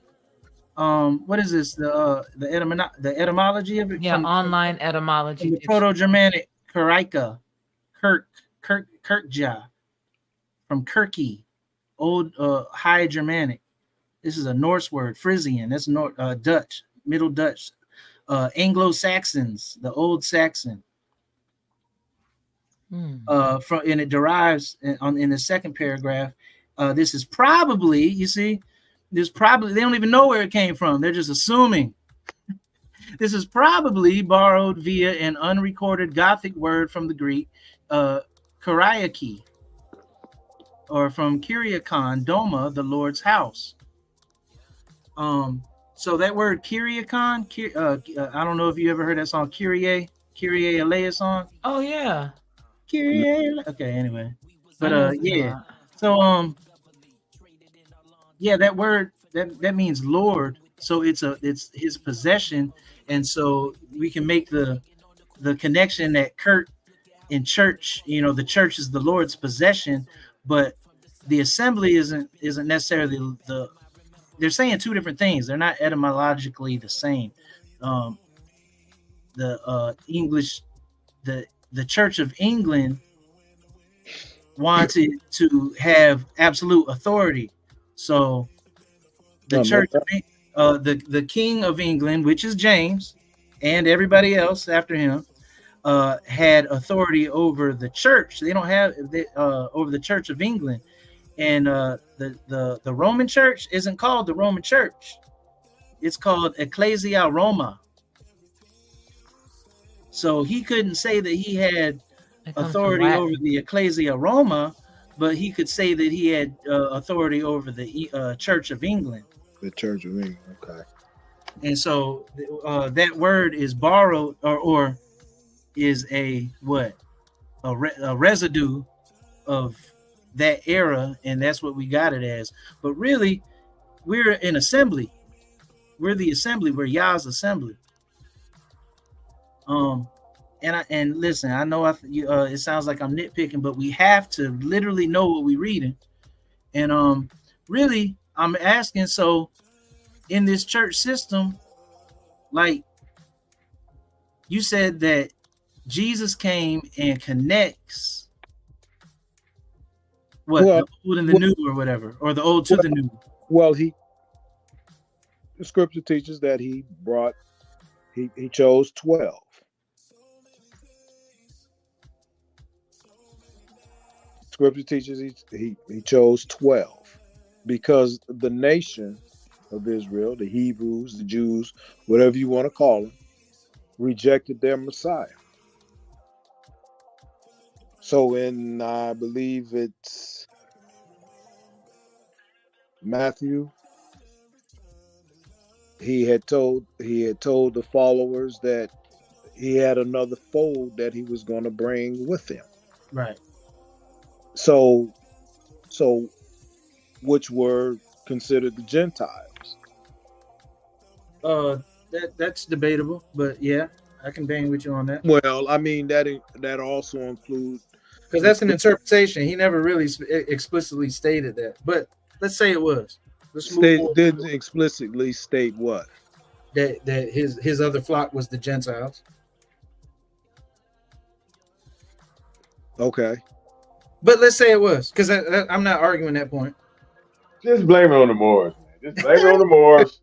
What is this? The etymology of it? Yeah, online etymology. From the Proto-Germanic Karaika, Kirkja, from Kirky, Old High Germanic. This is a Norse word, Frisian. That's Dutch, Middle Dutch, Anglo-Saxons, the Old Saxon. Mm. And it derives in the second paragraph. This is probably, you see, they don't even know where it came from. They're just assuming. This is probably borrowed via an unrecorded Gothic word from the Greek, Kyriake, or from Kyriakon, Doma, the Lord's house. So that word Kyriakon, I don't know if you ever heard that song, Kyrie Alea song. Oh yeah. Kyrie. Okay, anyway. But yeah. So yeah, that word that means Lord. So it's his possession. And so we can make the connection that Kurt in church, the church is the Lord's possession, but the assembly isn't necessarily they're saying two different things. They're not etymologically the same. The English, the Church of England wanted to have absolute authority. So the church, the King of England, which is James, and everybody else after him, had authority over the church. They don't have over the Church of England, and the Roman Church isn't called the Roman Church. It's called Ecclesia Roma. So he couldn't say that he had authority over the Ecclesia Roma, but he could say that he had authority over the Church of England. The Church of England, okay. And so that word is borrowed or is a residue of that era, and that's what we got it as. But really, we're an assembly. We're the assembly. We're Yah's assembly. And listen, I know it sounds like I'm nitpicking, but we have to literally know what we're reading. And really, I'm asking, so in this church system, like you said that Jesus came and connects the old and the new, or whatever, or the old to the new. Well, the scripture teaches that he chose 12. Scripture teaches he chose 12 because the nation of Israel, the Hebrews, the Jews, whatever you want to call them, rejected their Messiah. So in, I believe it's Matthew, he had told the followers that he had another fold that he was going to bring with him. Right. So which were considered the Gentiles. That's debatable, but yeah, I can bang with you on that. Well, I mean that also includes, because that's an interpretation. He never really explicitly stated that, but let's say it was. Didn't explicitly state what? That his other flock was the Gentiles. Okay. But let's say it was, because I'm not arguing that point. Just blame it on the Moors, man. Just blame it on the Moors.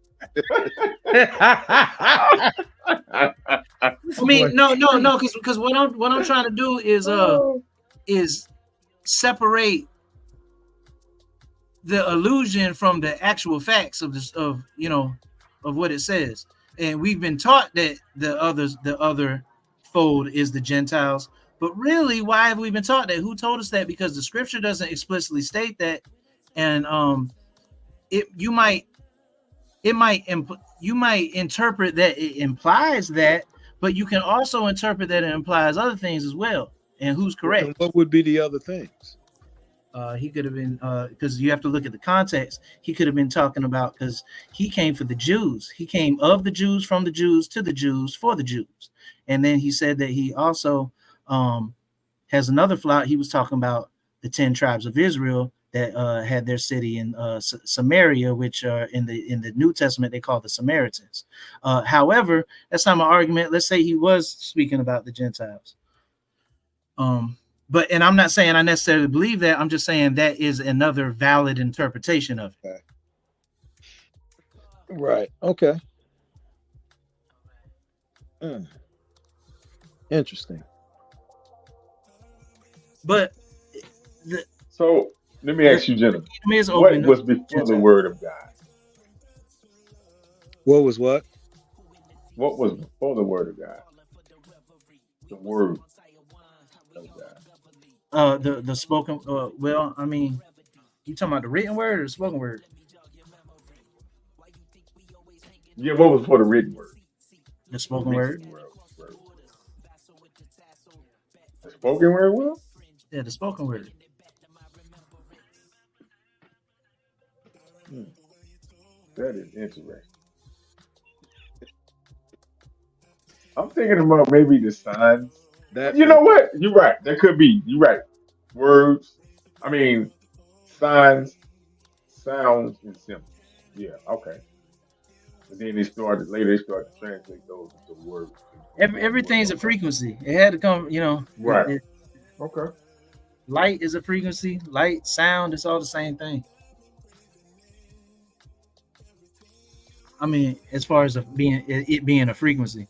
I mean, no, because what I'm trying to do is separate the illusion from the actual facts of this of what it says. And we've been taught that the other fold is the Gentiles. But really, why have we been taught that? Who told us that? Because the scripture doesn't explicitly state that, and you might interpret that it implies that, but you can also interpret that it implies other things as well. And who's correct? And what would be the other things? He could have been, because you have to look at the context. He could have been talking about, because he came for the Jews. He came of the Jews, from the Jews, to the Jews, for the Jews. And then he said that he also has another flock. He was talking about the 10 tribes of Israel that had their city in Samaria, which in the New Testament they call the Samaritans. However, that's not my argument. Let's say he was speaking about the Gentiles. But I'm not saying I necessarily believe that. I'm just saying that is another valid interpretation of it. Okay. Right. Okay. Interesting. But So let me ask you, gentlemen, kingdom is what open. was before the word of God? What was what? What was before the word of God? The word of God. The spoken. Well, I mean, you talking about the written word or the spoken word? Yeah, what was before the written word? The spoken word. The spoken word will? Yeah, the spoken word. That is interesting. I'm thinking about maybe the signs. That You know what? You're right. That could be. You're right. Words. I mean, signs, sounds, and symbols. Yeah. Okay. But then they started to translate those into words. Everything's a frequency. It had to come. You know. Right. Okay. Light is a frequency. Light, sound, it's all the same thing. I mean, as far as it being a frequency.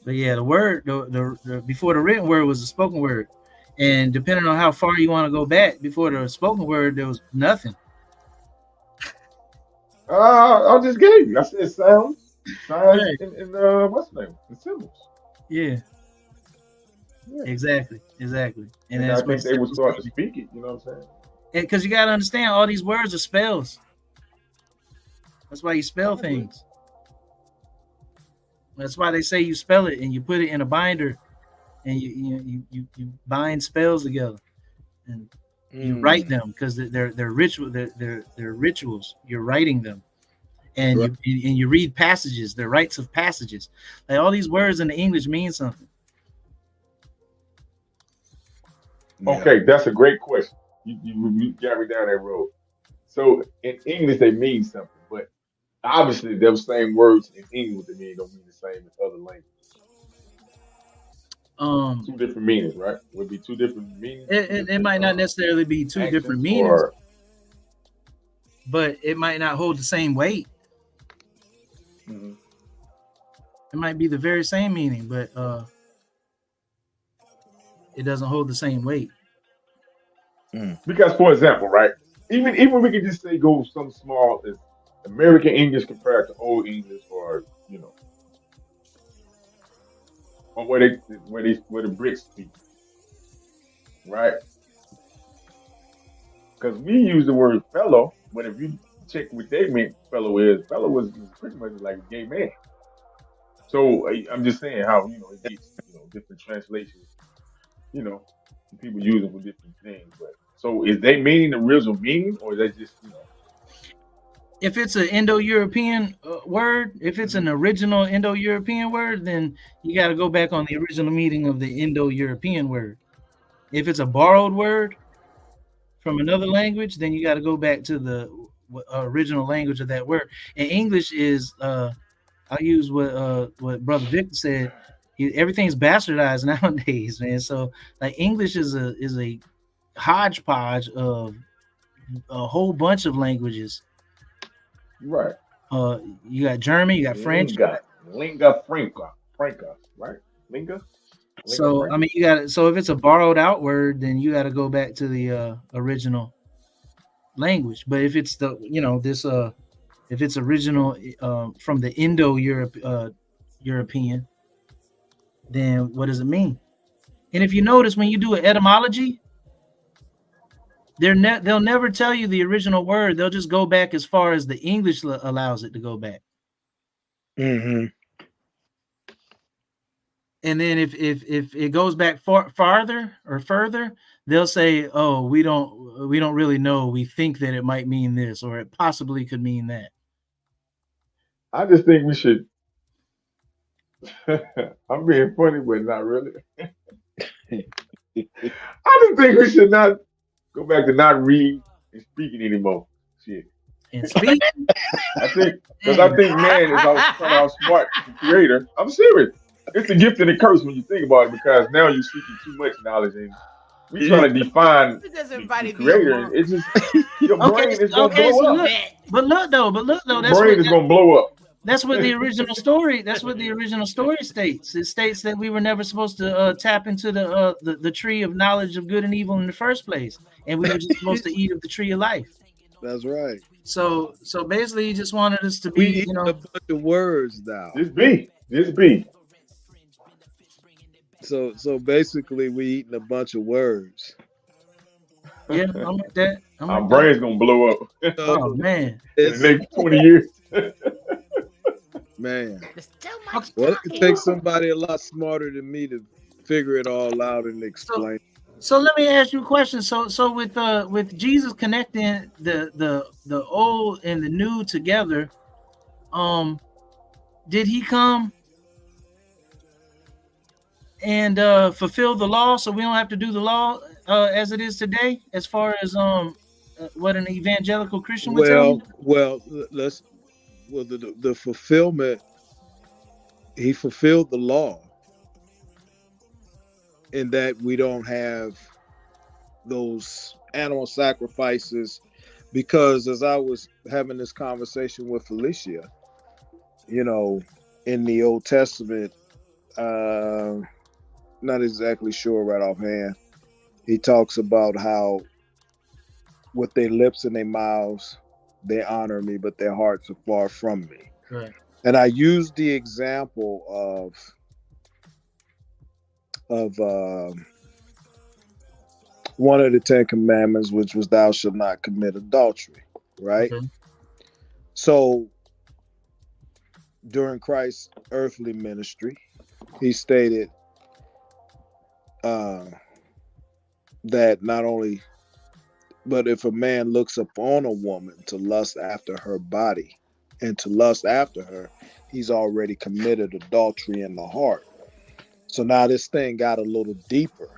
But yeah, the word, the before the written word was the spoken word, and depending on how far you want to go back, before the spoken word, there was nothing. I just gave you. I said sounds, signs, Right. and what's the name? The symbols. Yeah. Yeah. Exactly. And I that's think they would start to speak it. You know what I'm saying? Because you got to understand, all these words are spells. That's why you spell things. That's why they say you spell it and you put it in a binder, and you bind spells together, and you write them because they're ritual. They're rituals. You're writing them, and Right. you read passages. They're rites of passages. Like all these words in the English mean something. Okay, that's a great question. You got me down that road. So in English they mean something, but obviously those same words in English they don't mean the same in other languages. Two different meanings, right? Would be two different meanings. It might not necessarily be two different meanings, but it might not hold the same weight. Mhm. It might be the very same meaning, but it doesn't hold the same weight. Because, for example, right, even we could just say go some small as American English compared to Old English, or or where the Brits speak, right? Because we use the word fellow, but if you check what they meant fellow is pretty much like a gay man. So I'm just saying how it gets different translations. People use it for different things. But so is they meaning the original meaning, or is that just If it's an Indo-European word, if it's an original Indo-European word, then you got to go back on the original meaning of the Indo-European word. If it's a borrowed word from another language, then you got to go back to the original language of that word. And English is, I'll use what Brother Victor said. Everything's bastardized nowadays, man. So like English is a hodgepodge of a whole bunch of languages. right? You got German, you got French. Lingua franca, right? Lingua. So franca? I mean, you got so if it's a borrowed out word, then you got to go back to the original language. But if it's if it's original from the Indo-European, then what does it mean? And if you notice, when you do an etymology, they'll never tell you the original word. They'll just go back as far as the English allows it to go back. Mm-hmm. And then if it goes back farther or further, they'll say, "Oh, we don't really know. We think that it might mean this, or it possibly could mean that." I just think we should. I'm being funny, but not really. I just think we should not go back to not reading and speaking anymore. Shit. And speaking, I think man is how smart the creator. I'm serious. It's a gift and a curse when you think about it, because now you're seeking too much knowledge, and we trying to define Because everybody the creator. It's just your brain is gonna blow up. But look though, Your brain is gonna blow up. That's what the original story. That's what the original story states. It states that we were never supposed to tap into the tree of knowledge of good and evil in the first place, and we were just supposed to eat of the tree of life. That's right. So basically, he just wanted us to We be, eat a bunch of words now. This B. So basically, we eating a bunch of words. Yeah, I'm with that. Our brain's gonna blow up Oh man, in the next 20 years. Man, well, it could take somebody a lot smarter than me to figure it all out and explain. So let me ask you a question. So with Jesus connecting the old and the new together, did he come and fulfill the law so we don't have to do the law as it is today, as far as what an evangelical Christian would tell you? The fulfillment, he fulfilled the law in that we don't have those animal sacrifices, because as I was having this conversation with Felicia, you know, in the Old Testament, not exactly sure right offhand, he talks about how with their lips and their mouths they honor me, but their hearts are far from me. Right. And I used the example of one of the 10 commandments, which was thou shalt not commit adultery, right? Okay. So during Christ's earthly ministry, he stated that not only, but if a man looks upon a woman to lust after her body and to lust after her, he's already committed adultery in the heart. So now this thing got a little deeper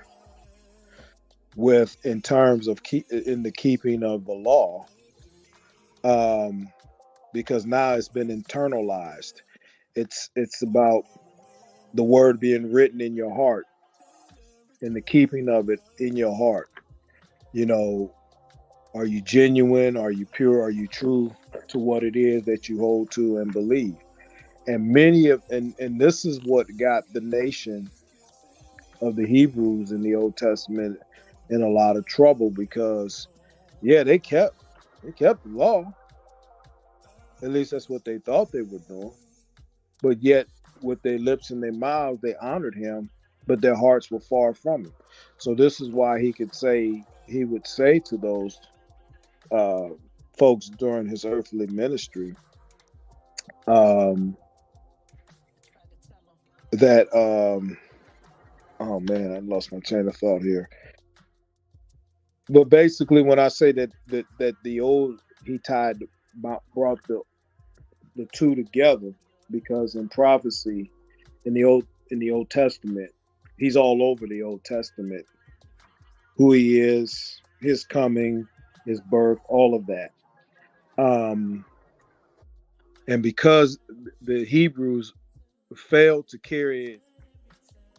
in terms of in the keeping of the law, because now it's been internalized. It's about the word being written in your heart and the keeping of it in your heart. You know, are you genuine? Are you pure? Are you true to what it is that you hold to and believe? And and this is what got the nation of the Hebrews in the Old Testament in a lot of trouble, because they kept the law. At least that's what they thought they were doing. But yet with their lips and their mouths, they honored him, but their hearts were far from him. So this is why he would say to those folks during his earthly ministry that oh man, I lost my train of thought here. But basically, when I say that the old, he brought the two together, because in prophecy in the Old Testament, he's all over the Old Testament, who he is, his coming, his birth, all of that. And because the Hebrews failed to carry it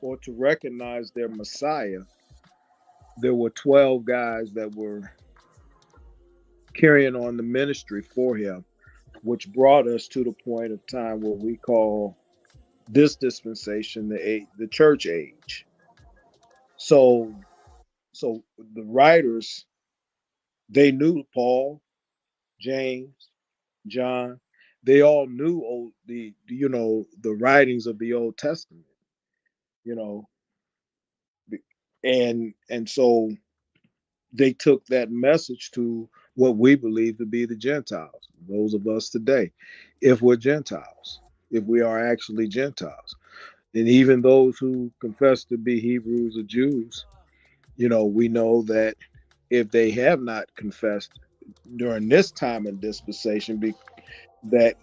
or to recognize their Messiah, there were 12 guys that were carrying on the ministry for him, which brought us to the point of time where we call this dispensation the church age. So the writers, they knew Paul, James, John. They all knew the writings of the Old Testament, and so they took that message to what we believe to be the Gentiles, those of us today, if we're Gentiles, if we are actually Gentiles. And even those who confess to be Hebrews or Jews, we know that if they have not confessed during this time and dispensation that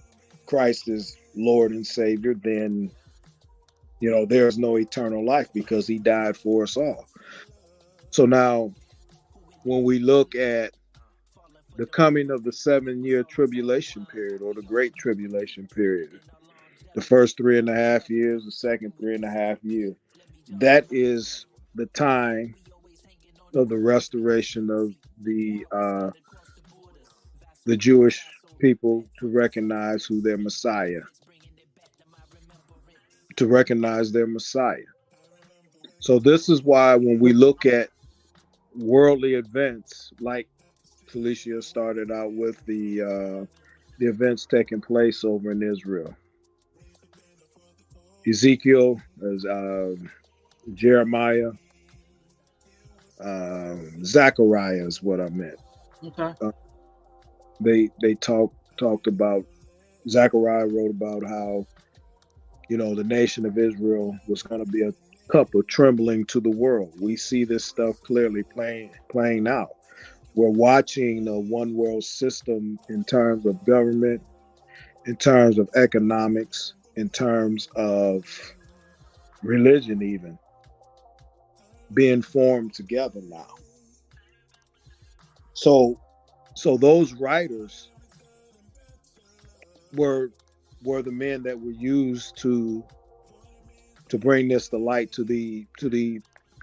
Christ is Lord and Savior, then there's no eternal life, because he died for us all. So now when we look at the coming of the 7-year tribulation period, or the Great Tribulation period, the first 3.5 years, the second 3.5 years, that is the time of the restoration of the Jewish people to recognize who their Messiah, to recognize their Messiah. So this is why when we look at worldly events, like Felicia started out with the events taking place over in Israel, Ezekiel, Jeremiah, Zechariah is what I meant. Okay. They talked about, Zechariah wrote about how, the nation of Israel was going to be a cup of trembling to the world. We see this stuff clearly playing out. We're watching a one world system in terms of government, in terms of economics, in terms of religion, even being formed together now. So those writers were the men that were used to bring this to light to the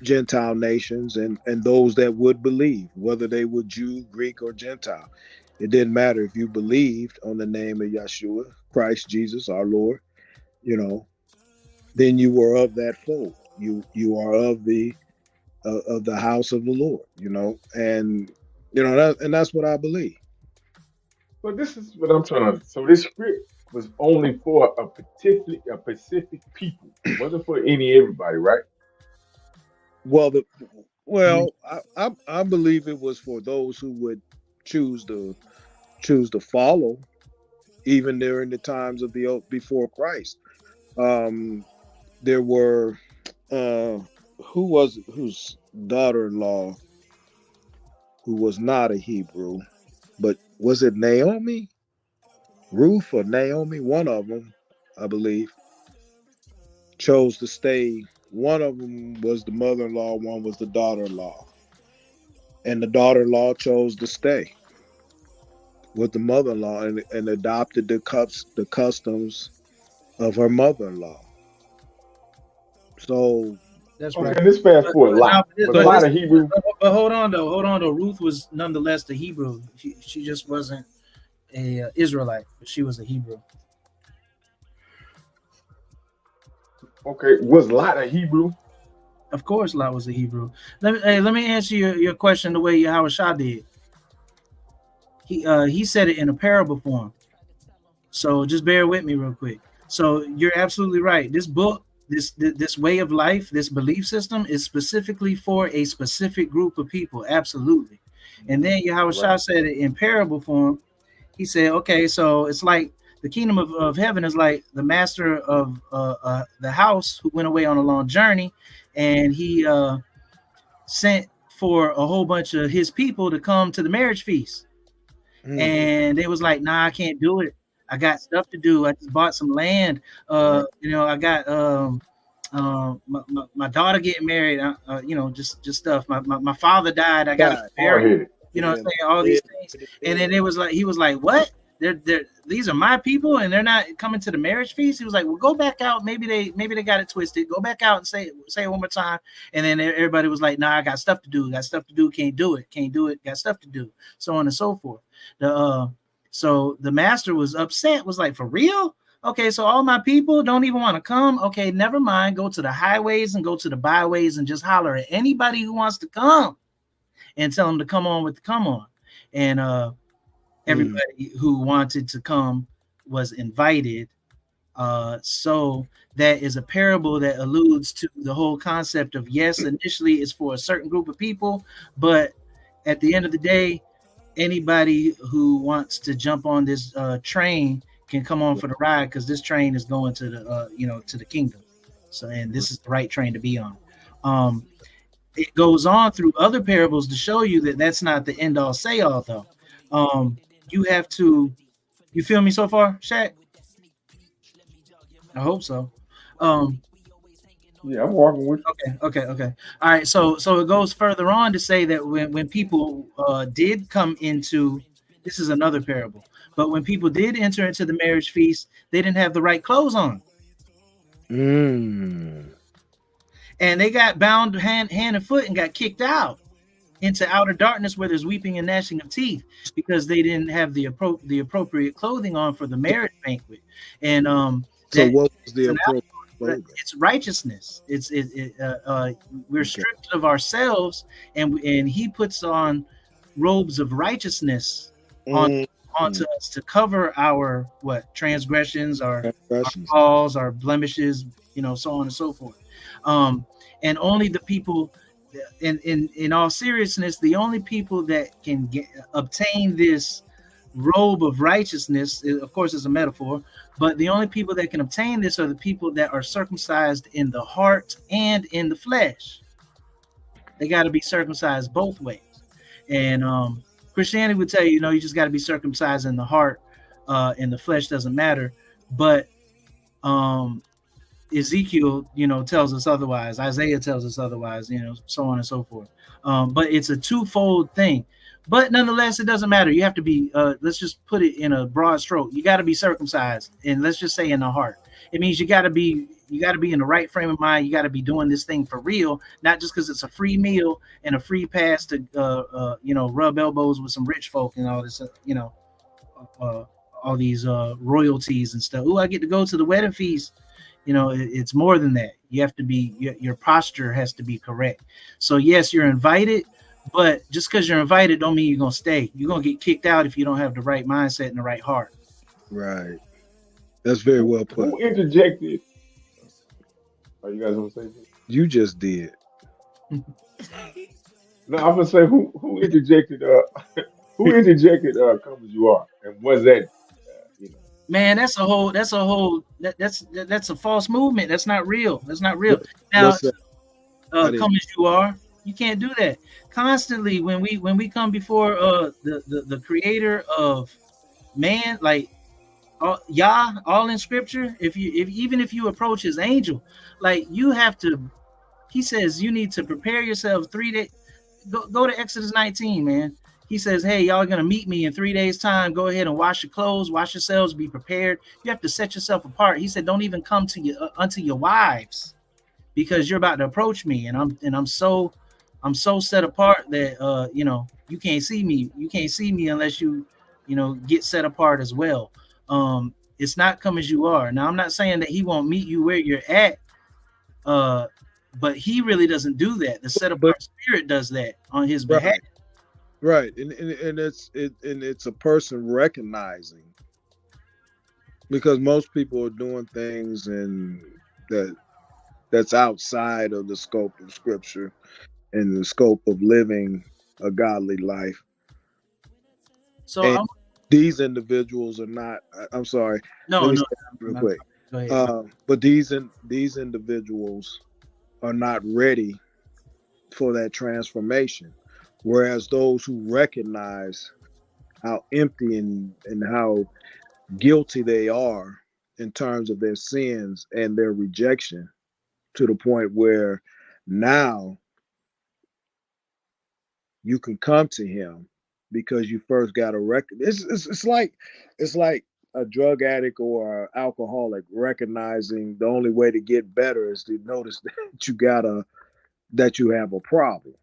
Gentile nations and those that would believe, whether they were Jew, Greek, or Gentile. It didn't matter if you believed on the name of Yeshua, Christ Jesus, our Lord, then you were of that fold. You are of the house of the Lord, and that's what I believe. But this is what I'm trying to. So this script was only for a specific people. It wasn't for everybody, right? Well, I believe it was for those who would choose to follow, even during the times of before Christ. There were whose daughter-in-law who was not a Hebrew, but was it Naomi? Ruth or Naomi? One of them, I believe, chose to stay. One of them was the mother-in-law, one was the daughter-in-law. And the daughter-in-law chose to stay with the mother-in-law and adopted the customs of her mother-in-law. So that's okay, right. Let's fast forward. A lot of Hebrew. But hold on though. Ruth was nonetheless the Hebrew. She just wasn't a Israelite, but she was a Hebrew. Okay, was Lot a Hebrew? Of course, Lot was a Hebrew. Let me answer your question the way Yahweh Shah did. He said it in a parable form. So just bear with me real quick. So you're absolutely right. This book, this way of life, this belief system is specifically for a specific group of people. Absolutely. And then Yahweh Shah said it in parable form. He said, okay, so it's like the kingdom of heaven is like the master of the house who went away on a long journey, and he sent for a whole bunch of his people to come to the marriage feast. And they was like, nah, I can't do it. I got stuff to do. I just bought some land. I got my daughter getting married. Just stuff. My father died. I got to bury. I'm saying, all these things. And then he was like, what? These are my people, and they're not coming to the marriage feast. He was like, well, go back out. Maybe they got it twisted. Go back out and say it one more time. And then everybody was like, nah, I got stuff to do. Can't do it. Got stuff to do. So on and so forth. So the master was upset, was like, for real? Okay, so all my people don't even want to come. Okay, never mind. Go to the highways and go to the byways and just holler at anybody who wants to come and tell them to come on with the come on. And everybody who wanted to come was invited. So that is a parable that alludes to the whole concept of, yes, initially it's for a certain group of people, but at the end of the day, anybody who wants to jump on this train can come on for the ride, because this train is going to the to the kingdom. So, and this is the right train to be on. It goes on through other parables to show you that that's not the end all say all though. You have to, you feel me so far, Shaq? I hope so. Yeah, I'm walking with you. Okay. All right. So it goes further on to say that when people did come into, this is another parable, but when people did enter into the marriage feast, they didn't have the right clothes on. And they got bound hand and foot and got kicked out into outer darkness where there's weeping and gnashing of teeth, because they didn't have the appropriate clothing on for the marriage banquet. And So what was the appropriate clothing? It's righteousness. We're stripped of ourselves, and he puts on robes of righteousness onto us to cover our transgressions, our falls, our blemishes, so on and so forth. And only the people, in all seriousness, the only people that can obtain this robe of righteousness, of course, is a metaphor, but the only people that can obtain this are the people that are circumcised in the heart and in the flesh. They got to be circumcised both ways. And Christianity would tell you, you just got to be circumcised in the heart, and the flesh doesn't matter. But Ezekiel, tells us otherwise. Isaiah tells us otherwise, so on and so forth. But it's a twofold thing. But nonetheless, it doesn't matter. You have to be, let's just put it in a broad stroke. You got to be circumcised, and let's just say in the heart. It means you got to be in the right frame of mind. You got to be doing this thing for real, not just because it's a free meal and a free pass to, rub elbows with some rich folk and all this, all these royalties and stuff. Oh, I get to go to the wedding feast. It's more than that. You have to be, your posture has to be correct. So yes, you're invited, but just because you're invited don't mean you're going to stay. You're going to get kicked out if you don't have the right mindset and the right heart. Right. That's very well put. Who interjected? Oh, you guys want to say something? You just did. No, I'm gonna say who interjected. Who interjected? Come as you are, and was that? Man, that's a false movement. That's not real. That's not real. Now, come as you are. You can't do that. Constantly, when we come before the creator of man, like Yah, all in scripture, even if you approach his angel, like you have to, he says you need to prepare yourselves 3 days. Go to Exodus 19, man. He says, hey, y'all are going to meet me in 3 days time. Go ahead and wash your clothes, wash yourselves, be prepared. You have to set yourself apart. He said, don't even come to you unto your wives, because you're about to approach me. And I'm so set apart that, you can't see me. You can't see me unless you get set apart as well. It's not come as you are. Now, I'm not saying that he won't meet you where you're at, but he really doesn't do that. The set apart spirit does that on his behalf. Right, and it's a person recognizing, because most people are doing things that's outside of the scope of scripture and the scope of living a godly life. So these individuals are not. I'm sorry. No, real quick. Go ahead. But these individuals are not ready for that transformation. Whereas those who recognize how empty and how guilty they are in terms of their sins and their rejection, to the point where now you can come to him because you first got to recognize. It's like a drug addict or an alcoholic recognizing the only way to get better is to notice that you have a problem.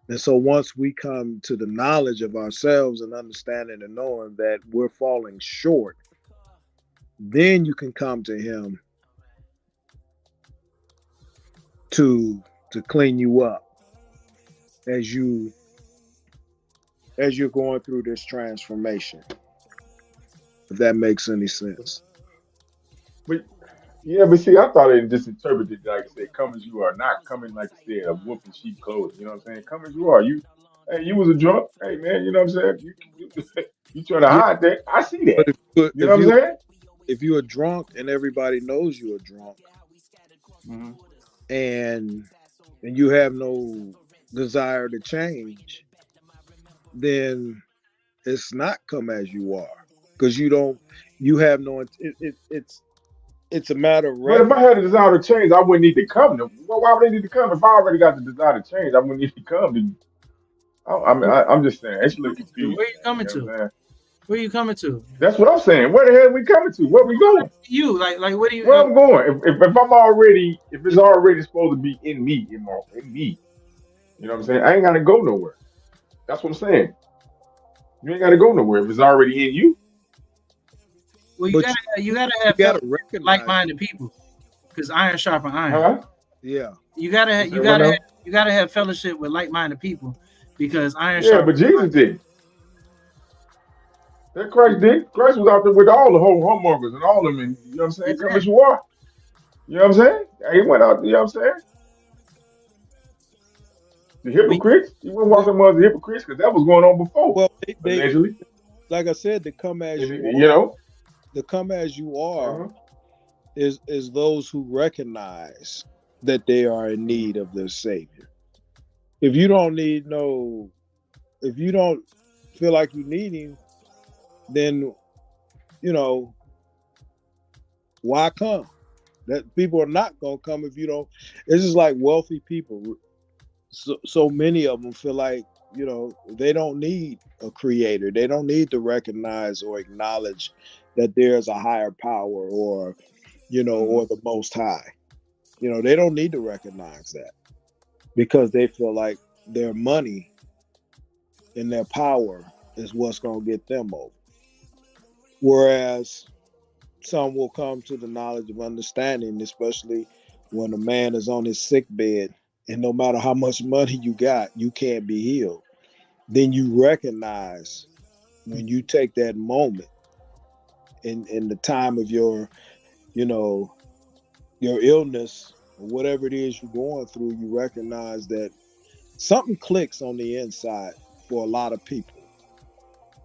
And so once we come to the knowledge of ourselves and understanding and knowing that we're falling short, then you can come to him to clean you up as you're going through this transformation. If that makes any sense. But see, I thought it just interpreted like I said, come as you are, not coming like I said, a wolf in sheep clothing. You know what I'm saying? Come as you are. You was a drunk. Hey man, you know what I'm saying? You try to hide that. I see that. You know what I'm saying? If you're a drunk and everybody knows you're a drunk, mm-hmm. and you have no desire to change, then it's not come as you are, because it's a matter of. But if I had a desire to change, I wouldn't need to come. Why would I need to come? If I already got the desire to change, I wouldn't need to come. I'm just saying. It's a little confused. Where are you coming to? Where are you coming to? That's what I'm saying. Where the hell are we coming to? Where we going? You like what do you? Where I'm going? If it's already supposed to be in me, in me. You know what I'm saying? I ain't gotta go nowhere. That's what I'm saying. You ain't got to go nowhere if it's already in you. Well, But you gotta you have gotta recognize. like-minded people, because iron sharpen iron. Huh? Yeah. You gotta have fellowship with like-minded people, because iron Yeah, sharpen. but Jesus did. That Christ did. Christ was out there with all the whole homemongers and all of them, and you know what I'm saying? Come as you are. You know what I'm saying? He went out, you know what I'm saying? The hypocrites. He went walking among the hypocrites because that was going on before, Well, they allegedly. like I said, to come as you You know? the come as you are Uh-huh. is those who recognize that they are in need of their Savior. If you don't feel like you need him, then why come? That people are not gonna come if you don't. It's just like wealthy people. So many of them feel like they don't need a creator. They don't need to recognize or acknowledge that there's a higher power or or the Most High. They don't need to recognize that because they feel like their money and their power is what's going to get them over. Whereas some will come to the knowledge of understanding, especially when a man is on his sick bed and no matter how much money you got, you can't be healed. Then you recognize when you take that moment in the time of your illness or whatever it is you're going through, you recognize that something clicks on the inside for a lot of people.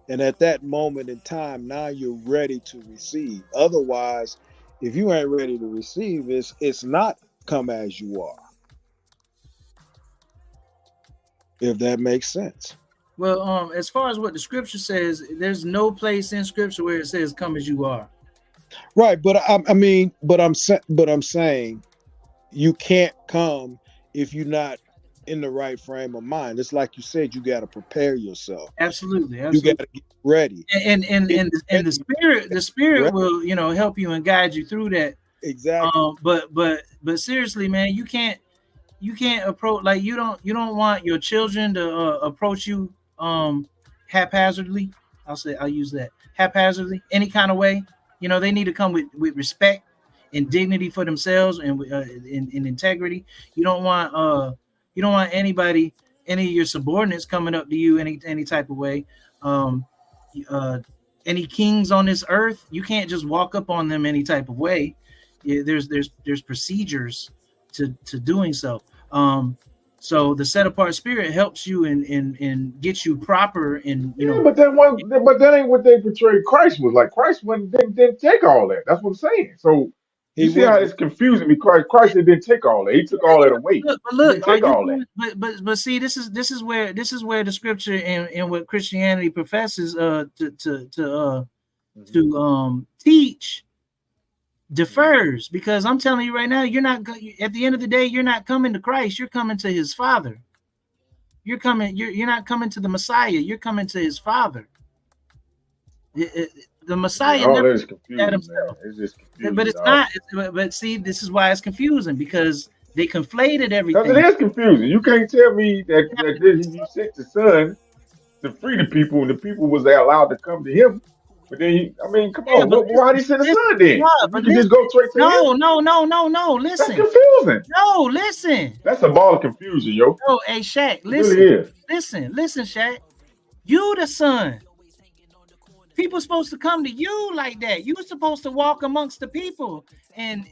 And at that moment in time, now you're ready to receive. Otherwise, if you ain't ready to receive, it's not come as you are. If that makes sense. Well, as far as what the scripture says, there's no place in scripture where it says "come as you are." Right, but I'm saying you can't come if you're not in the right frame of mind. It's like you said, you got to prepare yourself. Absolutely. You got to get ready. And the spirit will help you and guide you through that. Exactly. But seriously, man, you can't approach, like you don't want your children to approach you haphazardly. I'll use that, haphazardly, any kind of way. They need to come with respect and dignity for themselves and in integrity. You don't want anybody, any of your subordinates coming up to you any type of way. Any kings on this earth, you can't just walk up on them any type of way. There's procedures to doing so. So the set apart spirit helps you and gets you proper in but that ain't what they portrayed Christ was like. Christ didn't take all that. That's what I'm saying. So you see how it's confusing me. Christ didn't take all that. He took all that away. Look, he didn't take all that. But see, this is where the scripture and what Christianity professes to teach differs, because I'm telling you right now, you're not at the end of the day, you're not coming to Christ, you're coming to his Father. You're not coming to the Messiah, you're coming to his Father. The Messiah never is confusing, himself. It's just confusing, but it's not. But see, this is why it's confusing, because they conflated everything. Because it is confusing. You can't tell me that you sent the Son to free the people, and the people was allowed to come to him. But then, come on. Why did he send the Son then? You just go straight to him? No. Listen. That's confusing. No, listen. That's a ball of confusion, yo. No, hey, Shaq, listen. It really is. Listen, Shaq. You the Son. People supposed to come to you like that. You were supposed to walk amongst the people and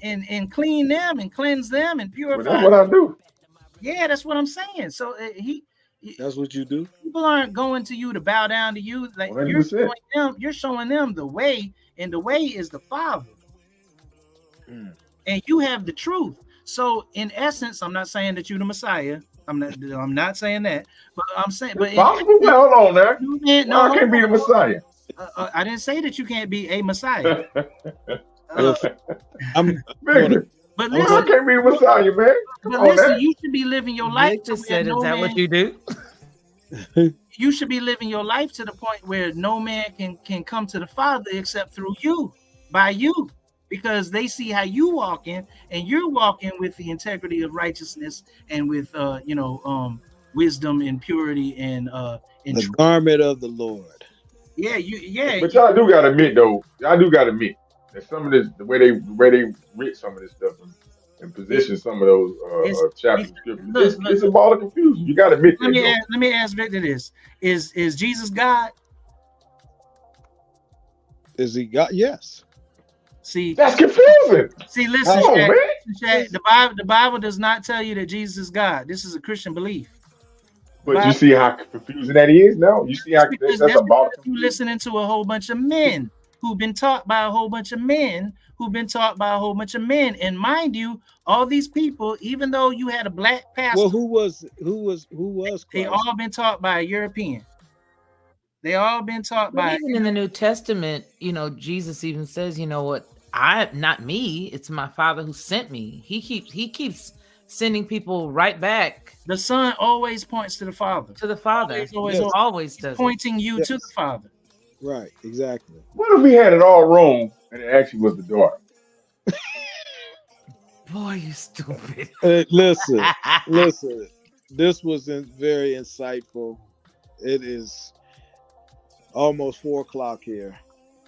clean them and cleanse them and purify. Well, that's what I do. Yeah, that's what I'm saying. So that's what you do. People aren't going to you to bow down to you. Like 100%. you're showing them the way, and the way is the Father. And you have the truth. So in essence, I'm not saying that you're the Messiah. I'm not saying that, but I'm saying, but possible. Well, hold on now. No, I can't be the Messiah. I didn't say that you can't be a Messiah. But listen, I can't be the Messiah, man. But listen, you should be living your life. Is that what you do? You should be living your life to the point where no man can come to the Father except through you, by you, because they see how you walking, and you're walking with the integrity of righteousness and with wisdom and purity and And The garment of the Lord. yeah. But y'all do gotta admit though, that some of this, the way they writ some of this stuff and position some of those chapters of scripture, it's a ball of confusion. You gotta admit that. Let me ask Victor this: Is Jesus God? Is he God? Yes. See, that's confusing. See, listen, Come on, man. Shaq, the Bible does not tell you that Jesus is God. This is a Christian belief. But you see how confusing that is now? You see how that's a ball of you listening to a whole bunch of men who've been taught by a whole bunch of men who've been taught by a whole bunch of men. And mind you, all these people, even though you had a black pastor, well, who was Christ? They all been taught by a European. They all been taught by. Even in the New Testament, Jesus even says, you know what? Not me. It's my Father who sent me. He keeps sending people right back. The Son always points to the Father. To the Father. Always does. Pointing you to the Father. Right, exactly. What if we had it all wrong and it actually was the daughter? Boy, you stupid. Listen. This was very insightful. It is almost 4:00 here,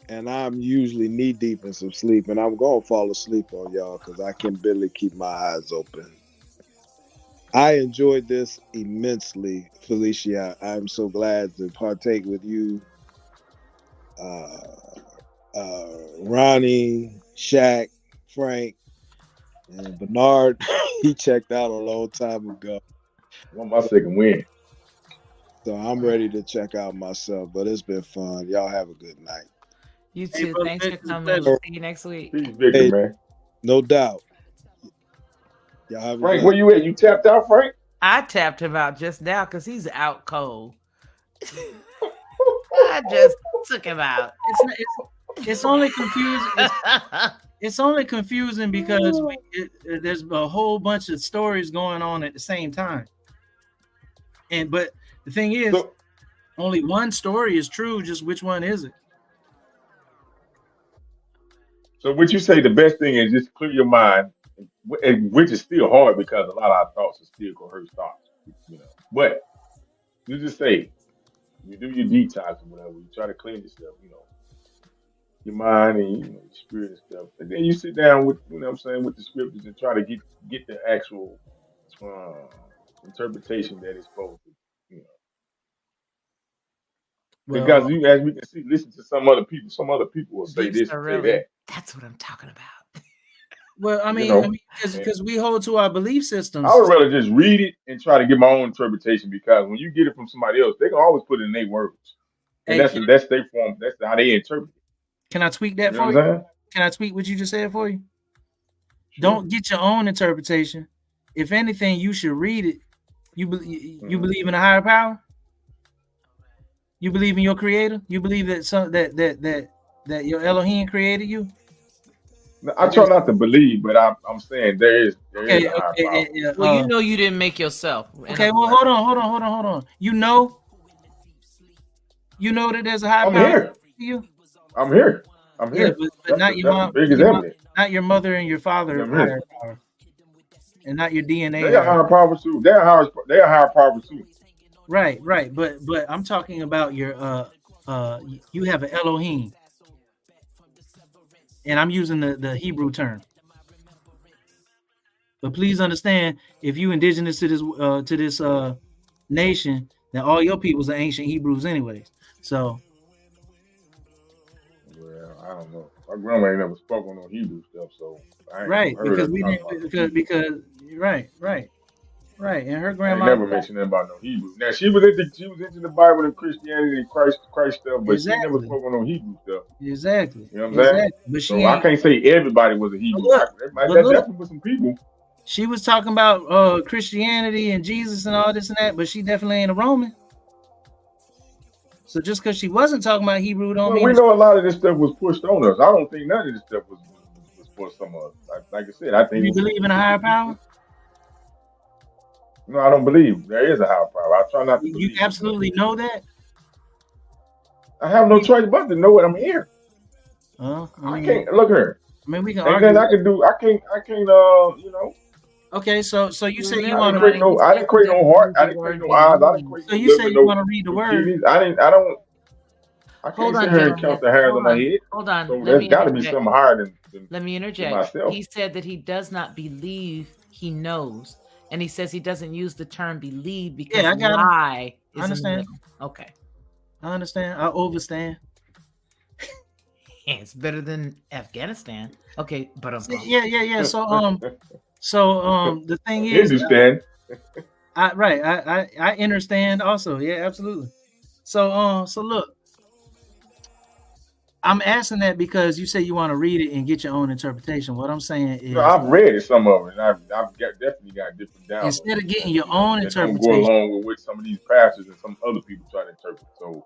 and I'm usually knee deep in some sleep, and I'm gonna fall asleep on y'all because I can barely keep my eyes open. I enjoyed this immensely, Felicia. I'm so glad to partake with you, Ronnie, Shaq, Frank, and Bernard. He checked out a long time ago. Won my second win. So I'm ready to check out myself, but it's been fun. Y'all have a good night. You too. Thanks for coming. See you next week. Peace, Victor, man. No doubt. Y'all have Frank, where you at? You tapped out, Frank? I tapped him out just now because he's out cold. I just took him out. It's only confusing. It's only confusing because there's a whole bunch of stories going on at the same time. But the thing is, only one story is true. Just which one is it? So would you say the best thing is just clear your mind, which is still hard because a lot of our thoughts are still coerced thoughts, But you just say, you do your detox or whatever, you try to clean yourself, your mind and your spirit and stuff, and then you sit down with, with the scriptures and try to get the actual interpretation that is supposed to, because as we can see, listen to some other people will say this and say that. That's what I'm talking about. Well, I mean, because we hold to our belief systems. I would rather just read it and try to get my own interpretation, because when you get it from somebody else, they can always put it in their words, and that's their form. That's how they interpret it. Can I tweak that for you? Can I tweak what you just said for you? Sure. Don't get your own interpretation. If anything, you should read it. You believe in a higher power? You believe in your creator? You believe that that your Elohim created you? I try not to believe, but I'm saying there is a higher power. Well, you didn't make yourself. Okay, well, hold on. You know that there's a higher power here. To you? I'm here. Yeah, but not your mom, not your mother and your father higher power, and not your DNA. They are higher power too. They are higher power too. Right. But I'm talking about your you have an Elohim. And I'm using the Hebrew term. But please understand, if you indigenous to this nation, then all your peoples are ancient Hebrews anyways. So well, I don't know. My grandma ain't never spoken on Hebrew stuff, so I ain't right, heard because we didn't because right. And her grandma never mentioned about no Hebrew. Now she was into the Bible and Christianity and Christ stuff, but she never spoke on no Hebrew stuff. Exactly. You know what I'm saying? But so I can't say everybody was a Hebrew. There definitely was some people. She was talking about Christianity and Jesus and all this and that, but she definitely ain't a Roman. So just because she wasn't talking about Hebrew don't mean we know a lot of this stuff was pushed on us. I don't think none of this stuff was pushed on us. Like I said, I think you believe in a higher power. No, I don't believe there is a higher power. I try not to. You absolutely know that. I have no choice but to know it. I'm here. I can't look here. I mean, we can argue. I can't. Okay, so you say you I want didn't to. create no. I didn't create no heart. I didn't create no eyes. I didn't create So no you say liver, you no want to read the no word. kidneys. I didn't. I don't. I Hold can't sit on, here and gentlemen. count the hairs on Hold my on. head. Hold on. So Let there's me got to be interject. something higher than Let me interject. myself. He said that he does not believe he knows. And he says he doesn't use the term believe because Yeah, I got him. lie I is in the understand. middle. Okay. I understand. I overstand. It's better than Afghanistan. Okay, but Yeah. So the thing is, Hindustan. I understand also. Yeah, absolutely. So look, I'm asking that because you say you want to read it and get your own interpretation. What I'm saying is, No, I've read it, some of it, and I've definitely got different downloads. instead of getting your own that don't interpretation, go along with what some of these pastors and some other people try to interpret. So,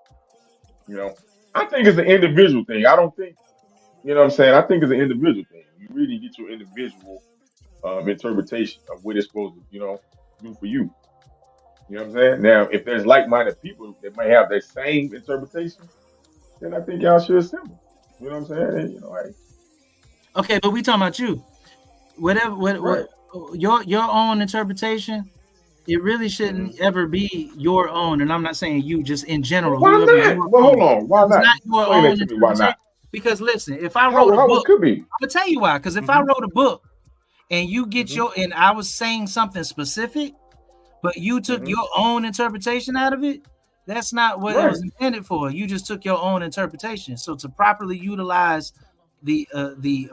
I think it's an individual thing. I don't think, what I'm saying? I think it's an individual thing. You really get your individual interpretation of what it's supposed to, do for you. You know what I'm saying? Now, if there's like-minded people that might have that same interpretation, then I think y'all should assemble. You know what I'm saying? And, okay, but we talking about you. Whatever, Right. your own interpretation, it really shouldn't ever be your own. And I'm not saying you, just in general. Why whoever not? your Well, hold own. on. Why It's not? not your Explain own that to me. Why not? interpretation. Because listen, if I wrote a How book, it could be? I'm gonna tell you why. Because if I wrote a book and you get and I was saying something specific, but you took your own interpretation out of it, that's not what it was intended for. You just took your own interpretation. So to properly utilize the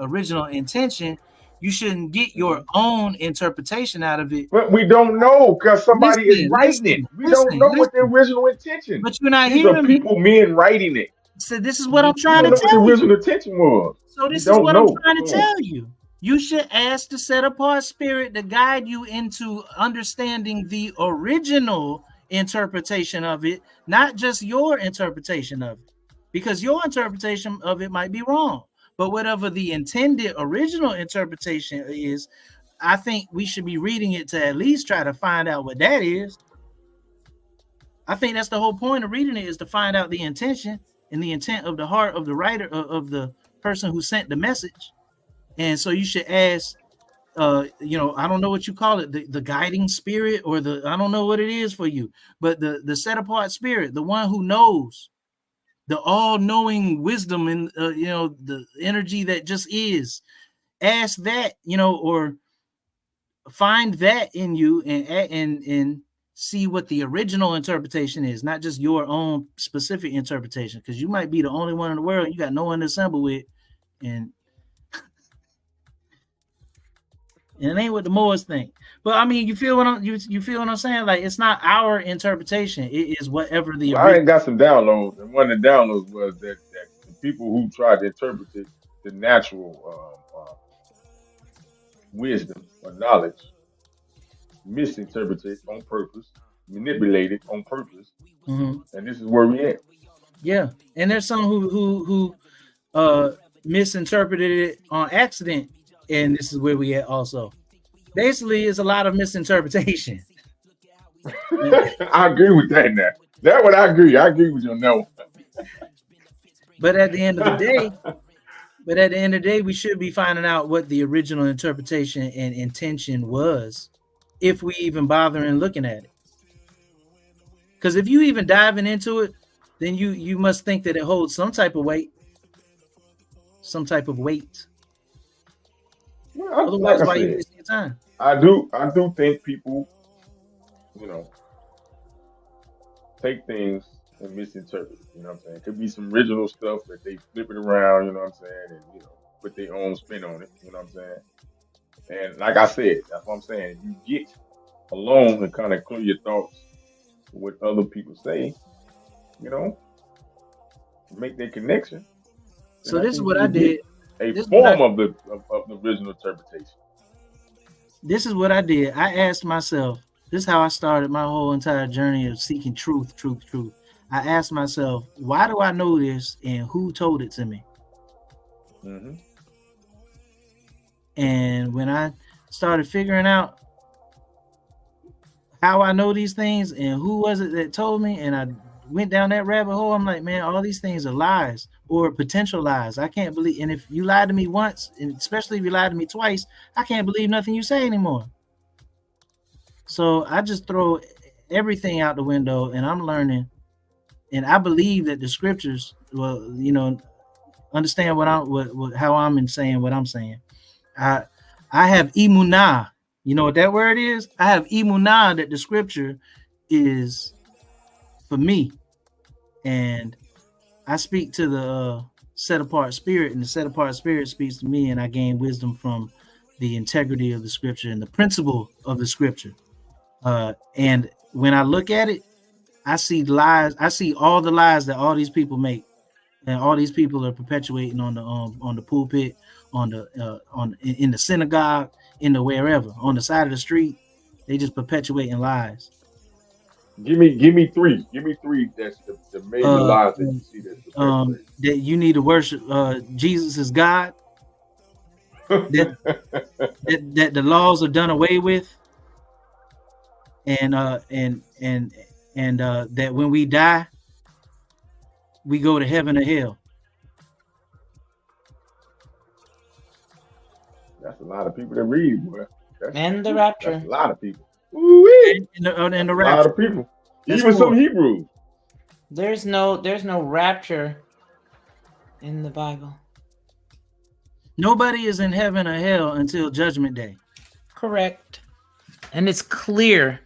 original intention, you shouldn't get your own interpretation out of it. But we don't know because somebody is writing it. We don't know what the original intention. But you're not These hearing are me. people, men writing it. So this is what I'm We trying don't to know what tell the you. original intention was. So We this is don't what I'm know. trying to tell you. You should ask the set apart spirit to guide you into understanding the original interpretation of it, not just your interpretation of it, because your interpretation of it might be wrong. But whatever the intended original interpretation is, I think we should be reading it to at least try to find out what that is. I think that's the whole point of reading it, is to find out the intention and the intent of the heart of the writer, of the person who sent the message. And so you should ask, I don't know what you call it, the guiding spirit, or I don't know what it is for you, but the set apart spirit, the one who knows, the all-knowing wisdom, and the energy that just is. Ask that, or find that in you, and see what the original interpretation is, not just your own specific interpretation, because you might be the only one in the world. You got no one to assemble with, and it ain't what the Moors think. But I mean, you feel what I'm saying? Like, it's not our interpretation; it is whatever the. Well, I ain't got some downloads, and one of the downloads was that the people who tried to interpret it, the natural wisdom or knowledge, misinterpreted on purpose, manipulated on purpose, and this is where we at. Yeah, and there's some who misinterpreted it on accident, and this is where we at also. Basically, it's a lot of misinterpretation. I agree with that now. That what I agree. I agree with you on that one. But at the end of the day, we should be finding out what the original interpretation and intention was, if we even bother in looking at it. Because if you even diving into it, then you must think that it holds some type of weight. Well, Otherwise, like why I you said, wasting your time? I do think people, take things and misinterpret. You know what I'm saying? Could be some original stuff that they flip it around. You know what I'm saying? And put their own spin on it. You know what I'm saying? And like I said, that's what I'm saying. You get alone and kind of clear your thoughts with what other people say. Make that connection. So this is what I did. A form of the original interpretation. This is what I did. I asked myself, this is how I started my whole entire journey of seeking truth. I asked myself, why do I know this, and who told it to me? And when I started figuring out how I know these things and who was it that told me, and I went down that rabbit hole, I'm like, man, all these things are lies or potential lies. I can't believe. And if you lied to me once, and especially if you lied to me twice, I can't believe nothing you say anymore. So I just throw everything out the window, and I'm learning. And I believe that the scriptures, well, understand how I'm saying what I'm saying. I have emunah. You know what that word is? I have emunah that the scripture is for me, and I speak to the set apart spirit, and the set apart spirit speaks to me, and I gain wisdom from the integrity of the scripture and the principle of the scripture. And when I look at it, I see lies. I see all the lies that all these people make, and all these people are perpetuating on the pulpit, in the synagogue, in the wherever, on the side of the street. They just perpetuating lies. Give me three. Give me three. That's the major lies that you see that that you need to worship Jesus as God. that the laws are done away with, and that when we die, we go to heaven or hell. That's a lot of people that read, boy. And the rapture. That's a lot of people. Ooh-wee. And the rapture. A lot of people. That's even cool. Some Hebrews. There's no rapture in the Bible. Nobody is in heaven or hell until Judgment Day. Correct. And it's clear.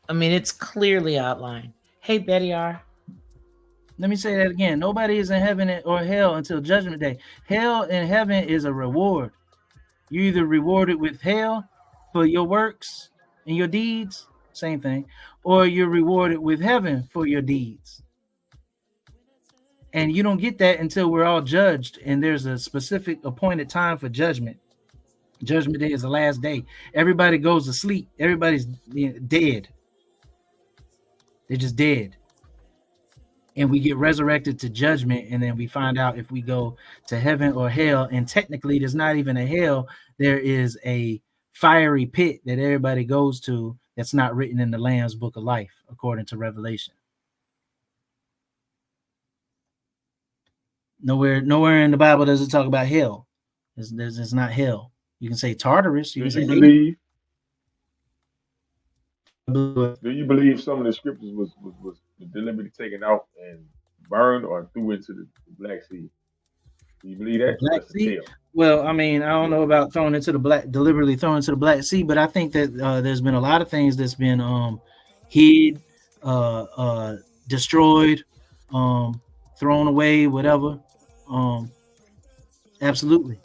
I mean, it's clearly outlined. Hey, Betty R. Let me say that again. Nobody is in heaven or hell until Judgment Day. Hell and heaven is a reward. You're either rewarded with hell for your works and your deeds, same thing, or you're rewarded with heaven for your deeds. And you don't get that until we're all judged, and there's a specific appointed time for judgment. Judgment Day is the last day. Everybody goes to sleep. Everybody's dead. They're just dead. And we get resurrected to judgment, and then we find out if we go to heaven or hell. And technically, there's not even a hell. There is a fiery pit that everybody goes to that's not written in the Lamb's Book of Life, according to Revelation. Nowhere in the Bible does it talk about hell. It's not hell. You can say Tartarus. You can say believe. Do you believe some of the scriptures was deliberately taken out and burned or threw into the Black Sea? Do you believe that? Black Sea? Well, I mean, I don't know about deliberately thrown into the Black Sea, but I think that there's been a lot of things that's been hid, destroyed, thrown away, whatever. Absolutely.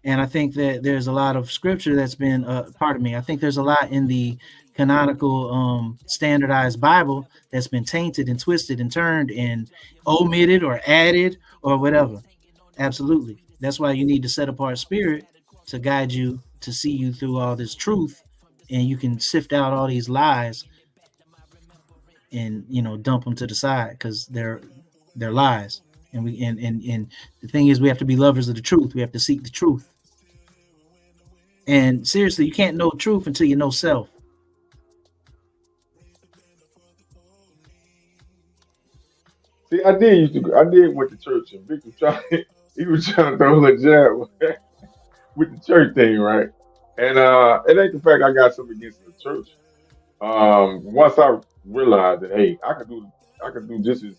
And I think that there's a lot of scripture that's been, I think there's a lot in the canonical standardized Bible that's been tainted and twisted and turned and omitted or added or whatever. Absolutely. That's why you need to set apart spirit to guide you, to see you through all this truth, and you can sift out all these lies and dump them to the side because they're lies. And the thing is, we have to be lovers of the truth. We have to seek the truth. And seriously, you can't know truth until you know self. See, I did went to church, and Victor he was trying to throw a jab with the church thing, right? And it ain't the fact I got something against the church. Once I realized that, hey, I could do just as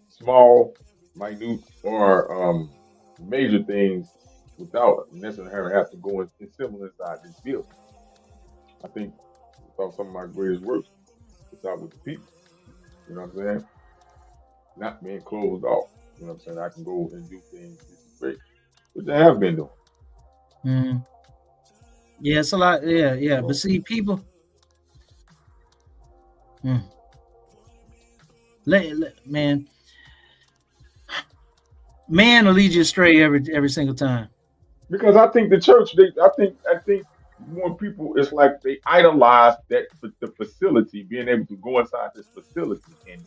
small, minute, or major things without necessarily have to go and assemble inside this building. I think some of my greatest works is out with the people. You know what I'm saying? Not being closed off. You know what I'm saying? I can go and do things great, which I have been doing. Mm-hmm. Yeah, it's a lot. Yeah. But see, people. Man will lead you astray every single time. Because I think the church, I think more people, it's like they idolize that the facility, being able to go inside this facility, and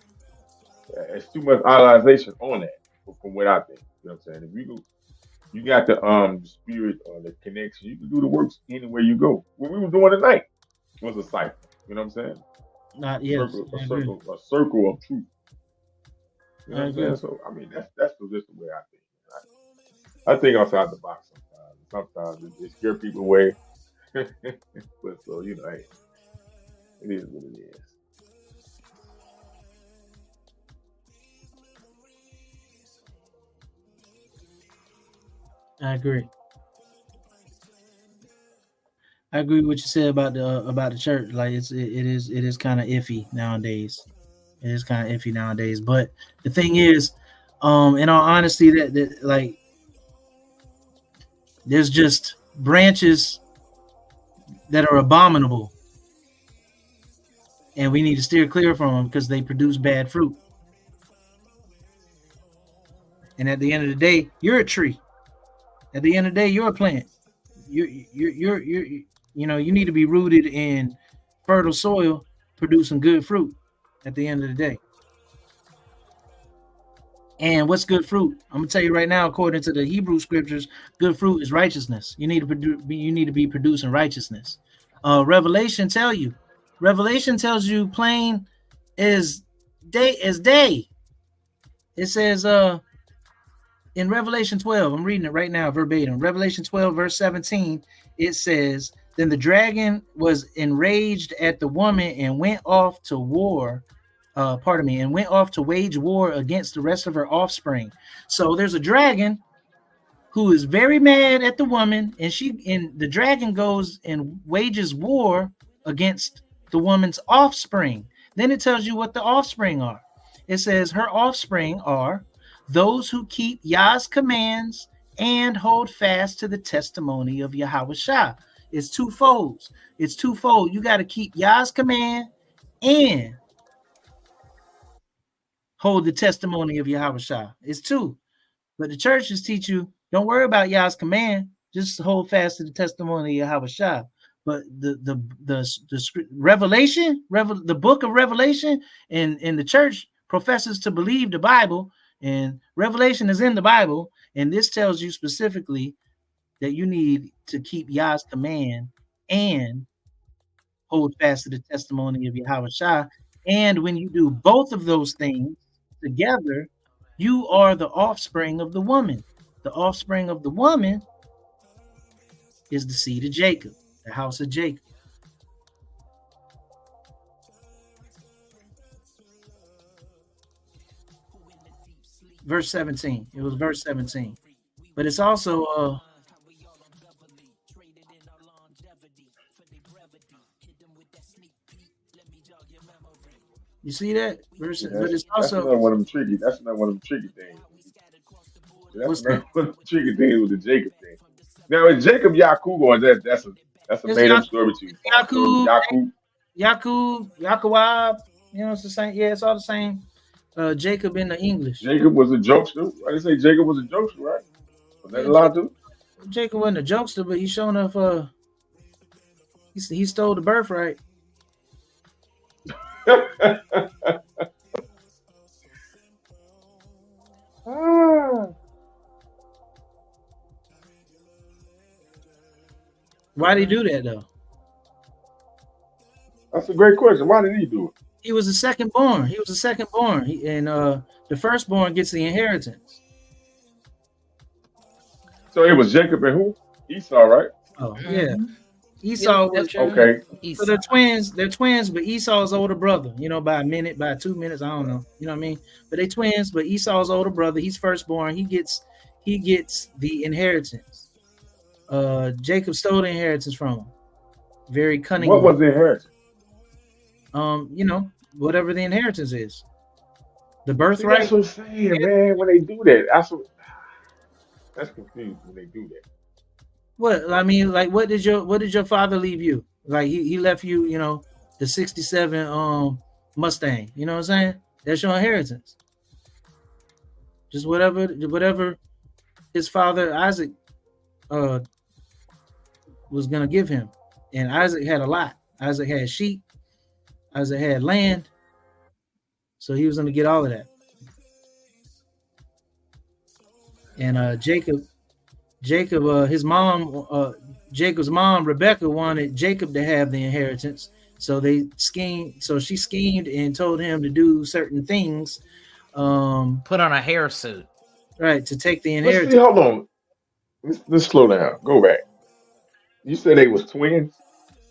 it's too much idolization on that. From what I think, you know what I'm saying? If you got the spirit or the connection, you can do the works anywhere you go. What we were doing tonight was a cycle. You know what I'm saying? A circle of truth. You know what I'm saying? So I mean, that's just the way I think. I think outside the box sometimes. Sometimes it scares people away. But so hey, it is what it is. I agree. I agree with what you said about the church. Like it is kind of iffy nowadays. It is kind of iffy nowadays. But the thing is, in all honesty, that like there's just branches that are abominable, and we need to steer clear from them because they produce bad fruit. And at the end of the day, you're a tree. At the end of the day, you're a plant. You're you need to be rooted in fertile soil, producing good fruit. At the end of the day. And what's good fruit? I'm gonna tell you right now, according to the Hebrew scriptures, good fruit is righteousness. You need to be producing righteousness. Revelation tells you plain as day. It says in Revelation 12, I'm reading it right now verbatim. Revelation 12, verse 17, it says, then the dragon was enraged at the woman and went off to war. And went off to wage war against the rest of her offspring. So there's a dragon who is very mad at the woman, and the dragon goes and wages war against the woman's offspring. Then it tells you what the offspring are. It says her offspring are those who keep Yah's commands and hold fast to the testimony of Yahushua. It's twofold. You got to keep Yah's command and hold the testimony of Yahushua. It's two. But the churches teach you, don't worry about Yah's command. Just hold fast to the testimony of Yahushua. But the Revelation, the book of Revelation, in the church professes to believe the Bible, and Revelation is in the Bible, and this tells you specifically that you need to keep Yah's command and hold fast to the testimony of Yahushua. And when you do both of those things together, you are the offspring of the woman. The offspring of the woman is the seed of Jacob, the house of Jacob. Verse 17. It was verse 17. But it's also you see that verse, Yeah, but it's that's also another one of them tricky. That's another one of them tricky things. That's another one of them tricky things with the Jacob thing. Now is Jacob Yakub, or that's a It's made up story too? Yakub, you know, it's the same. Yeah, it's all the same. Jacob in the English. Jacob was a jokester. I didn't say Jacob was a jokester, right? Was that a lie too? Jacob wasn't a jokester, but he's showing off. He stole the birthright. Why did he do that though? That's a great question. Why did he do it? He was the second born. And the firstborn gets the inheritance. So it was Jacob and who? Esau, right? Oh, yeah. Esau was okay. So they're twins, but Esau's older brother, you know, by a minute, by 2 minutes, I don't know. You know what I mean? But they twins, but Esau's older brother, he's firstborn, he gets the inheritance. Jacob stole the inheritance from him. Very cunning. What was the inheritance? You know, whatever the inheritance is. The birthright. That's what I'm saying, man. When they do that, that's confusing when they do that. What I mean, like, what did your father leave you? Like he left you, you know, the 67 Mustang. You know what I'm saying? That's your inheritance. Just whatever his father Isaac was gonna give him. And Isaac had a lot. Isaac had sheep. Isaac had land. So he was gonna get all of that. And Jacob, his mom, Jacob's mom, Rebecca, wanted Jacob to have the inheritance. So she schemed and told him to do certain things. Put on a hair suit. Right, to take the inheritance. Hold on. Let's slow down. Go back. You said they was twins,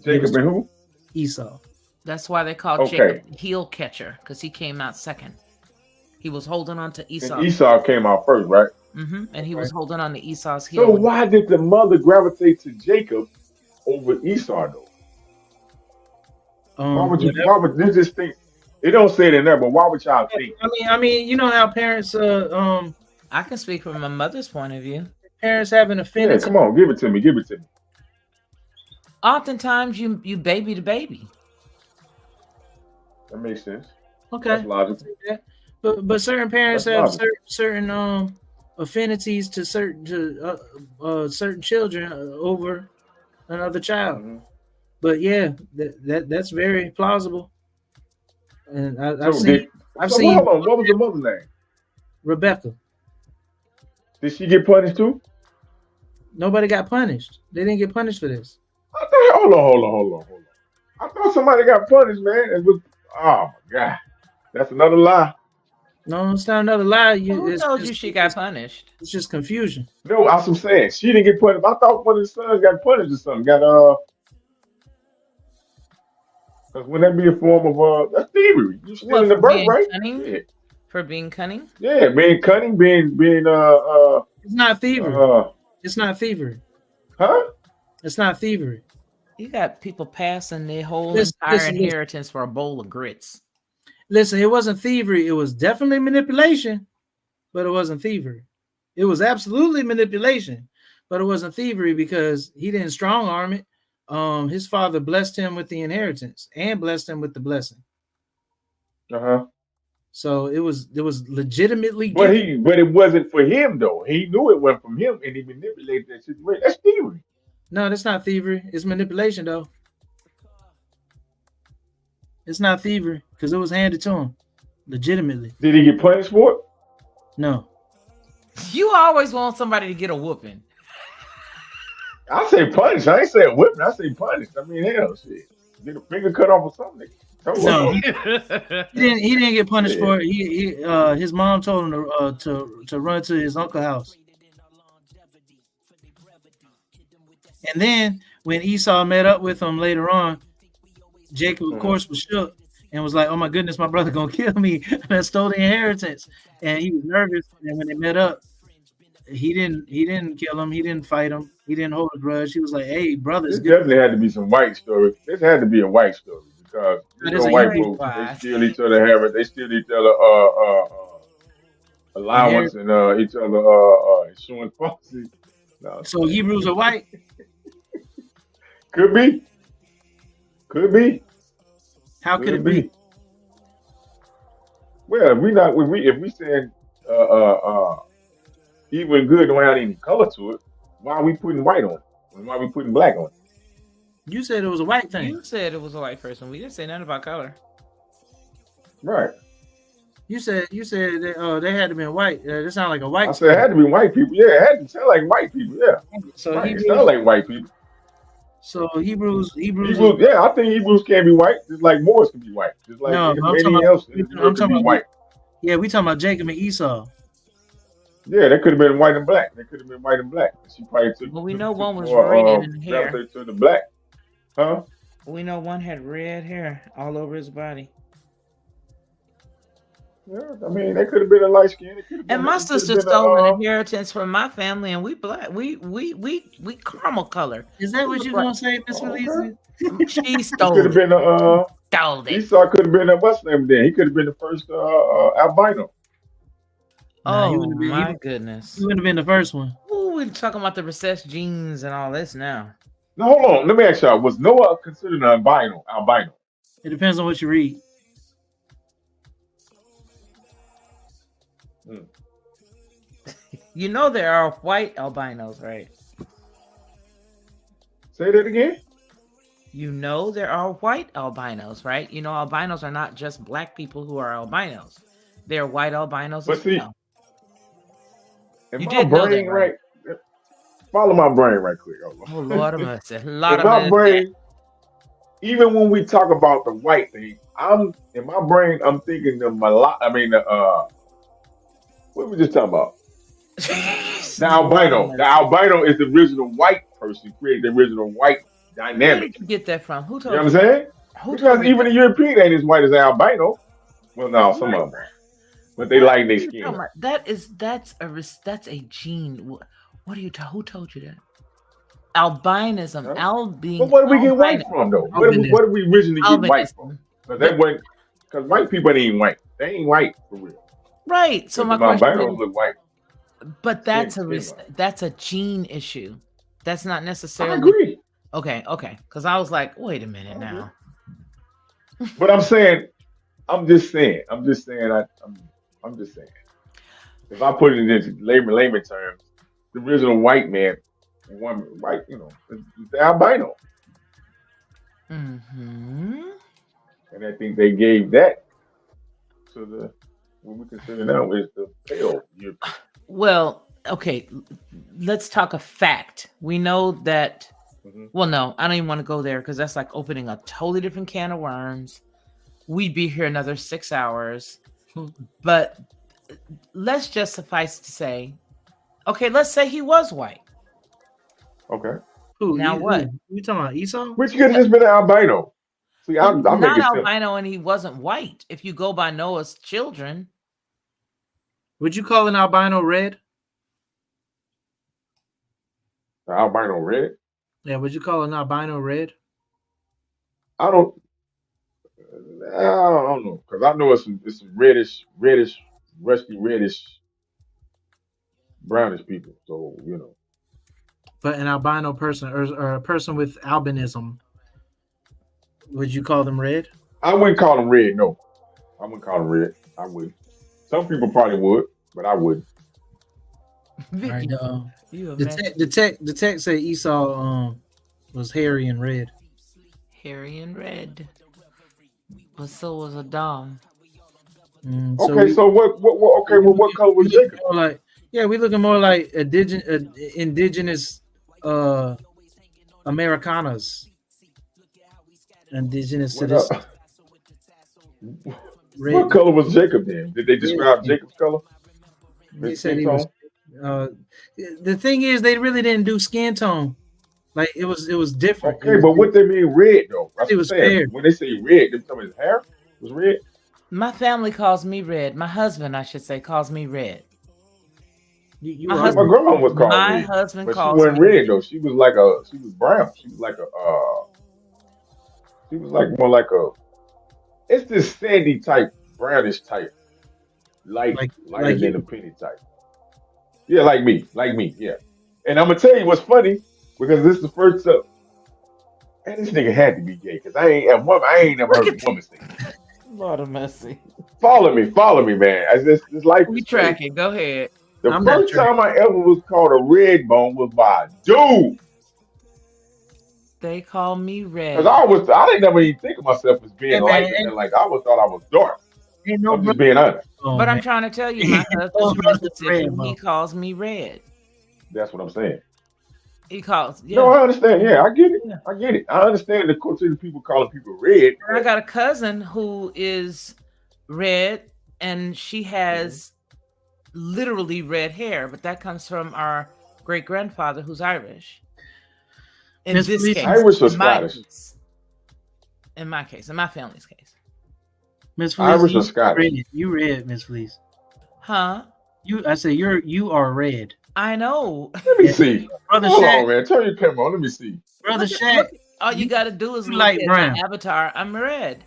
They Jacob was and who? Esau. That's why they called Okay. Jacob the heel catcher, because he came out second. He was holding on to And Esau. Esau came out first, right? And he was holding on to Esau's So heel. why did the mother gravitate to Jacob over Esau though? Why would you? Whatever. Why would you just think? It don't say it in there, but why would y'all think? I mean, you know how parents I can speak from my mother's point of view. parents have an Yeah, affinity. come on, give it to me. Give it to me. Oftentimes, you baby the baby. That makes sense. Okay. That's logical. Yeah. But certain parents That's have logical. certain affinities to certain children over another child. Mhm. But yeah, that's very plausible. And I've So, seen so hold on. What was the mother's name? Rebecca. Did she get punished too? Nobody got punished. They didn't get punished for this. I thought, hold on. I thought somebody got punished, man. It was, oh my God, that's another lie. No, it's not another lie. Who told you she got punished? It's just confusion. No, that's what I'm saying. She didn't get punished. I thought one of the sons got punished or something. Because wouldn't that be a form of that's thievery? You stealing the for birth, being right? cunning? Yeah. For being cunning? Yeah, being cunning, being It's not thievery. It's not thievery. Huh? It's not thievery. You got people passing their whole Listen, entire listen. inheritance for a bowl of grits. Listen, it wasn't thievery. It was definitely manipulation, but it wasn't thievery. It was absolutely manipulation, but it wasn't thievery because he didn't strong arm it. His father blessed him with the inheritance and blessed him with the blessing. Uh-huh. So it was legitimately But given. but it wasn't for him though. He knew it went from him and he manipulated that situation. That's thievery. No, that's not thievery. It's manipulation though. It's not thievery because it was handed to him legitimately. Did he get punished for it? No. You always want somebody to get a whooping. I say punished. I ain't saying whipping. I say punished. I mean, hell, shit. Get a finger cut off or something. No, he didn't get punished for it. His mom told him to run to his uncle's house. And then when Esau met up with him later on, Jacob, of course, was shook and was like, "Oh my goodness, my brother gonna kill me! I stole the inheritance." And he was nervous. And when they met up, he didn't kill him. He didn't fight him. He didn't hold a grudge. He was like, "Hey, brother, This it's good." definitely had to be some white story. This had to be a white story because That you is know, a white huge folks lie. they steal each other having they steal each other allowance and each other insurance policies. No, So Hebrews are white. could be. How could it be? Well, if we saying evil and good don't have any color to it, why are we putting white on it? And why are we putting black on it? You said it was a white thing. You said it was a white person. We didn't say nothing about color. Right. You said that, they had to be white. That sound like a white. I said it had to be white people. Yeah, it had to sound like white people. Yeah. So Right. It Hebrews, sound like white people. so Hebrews. Yeah, I think Hebrews can be white, just like Moors can be white, just like No, I'm talking anything about- else. I'm can talking be about- white. Yeah, we talking about Jacob and Esau. Yeah, they could have been white and black. They could have been white and black. She probably took. Well, we know one was more, red in hair. gravitated to the black, huh? We know one had red hair all over his body. Yeah, I mean, they could have been a light skin. And my sister stole an inheritance from my family, and we black. We caramel color. Is that what you gonna say, Miss Felicia? She Could stole have it. been Stole it. Esau could have been what's name then? He could have been the first albino. Nah, he Oh wouldn't have been- my goodness. He wouldn't have been the first one. Ooh, we're talking about the recessed genes and all this now. Now hold on, let me ask y'all: was Noah considered an albino? It depends on what you read. You know there are white albinos, right? Say that again. You know there are white albinos, right? You know albinos are not just black people who are albinos. They're white albinos But as see, well. If You my did know brain that, right, right? follow my brain right quick. Oh Lord of mercy. A lot In of my men- brain, even when we talk about the white thing, I'm thinking the what we just talking about? It's The albino. The albino is the original white person, created the original white Where dynamic. did you get that from? Who You told know you? what I'm saying? Who Because told you even that? the European ain't as white as the albino. Well, no, some Right. of them are. But they lighten their What are you skin talking up. about? That's a gene. What are you? Who told you that? Albinism. Huh? But where do we get white from, though? Where do we originally get white from? Albinism. Because that wasn't, because white people ain't white. They ain't white for real. Right. So But my the question albinos is, look white. but that's Skin that's a gene issue. That's not I necessarily agree. okay. Because I was like, wait a minute now. But I'm just saying. I'm just saying. If I put it in layman terms, the original white man, white, is the albino. Mm-hmm. And I think they gave that to the what we consider now is the pale European. Well, okay. Let's talk a fact. We know that. Well, no, I don't even want to go there because that's like opening a totally different can of worms. We'd be here another 6 hours. But let's just suffice to say, okay, let's say he was white. Okay. Who? Now what? You talking about Esau? Which could have just been an albino. See, I'll make Not it simple. albino, and he wasn't white. If you go by Noah's children, Would you call an albino red? The albino red. Yeah, would you call an albino red? I don't know because I know it's some reddish, rusty reddish, brownish people. So But an albino person or a person with albinism, would you call them red? I wouldn't call them red. No, I wouldn't call them red. I wouldn't. Some people probably would, but I wouldn't. All right, you a the mess. the text say Esau was hairy and red. Hairy and red, but so was Adam. Okay, so what? Okay, well, what color was Jacob? We're looking more like indigenous Americanas. Indigenous to this. What color was Jacob then? Did they describe Jacob's color? They His said skin he was. tone? The thing is, they really didn't do skin tone. Like it was different. Okay, but what they mean red though? That's It what was I'm saying. fair. When they say red, they tell me his hair was red. My family calls me red. My husband, I should say, calls me red. You My My husband, grandma was called my red, husband but she calls wasn't me red though. She was brown. She was she was like more like a. It's this sandy type, brownish type, lighter like than you. a penny type. Yeah, like me, yeah. And I'm gonna tell you what's funny because this is the first time. And this nigga had to be gay because I ain't never heard a woman say that. Lord of mercy. Follow me, man. As this life We is track crazy. it. Go ahead. The I'm not first time I ever was called a red bone was by a dude. They call me red. Because I didn't never even think of myself as being Hey, light, man, and like I always thought I was dark. Ain't no I'm just being honest. But I'm trying to tell you, my husband's Oh, from that's Mississippi. red, He bro. calls me red. That's what I'm saying. He calls. Yeah. No, I understand. Yeah, I get it. Yeah. I get it. I understand the culture of people calling people red. And I got a cousin who is red, and she has literally red hair, but that comes from our great grandfather who's Irish. In Miss this Felicia. case, Irish or in my Scottish? case. In my case, in my family's case. Miss Felice, Irish or you Scottish? red. You red, Miss Felice. Huh? I say you are red. I know. Let me see. Brother Hold Shaq. on, man. Turn your camera on. Let me see. Brother Look at- Shaq. look- all you got to do is you look like at brown. my avatar. I'm red.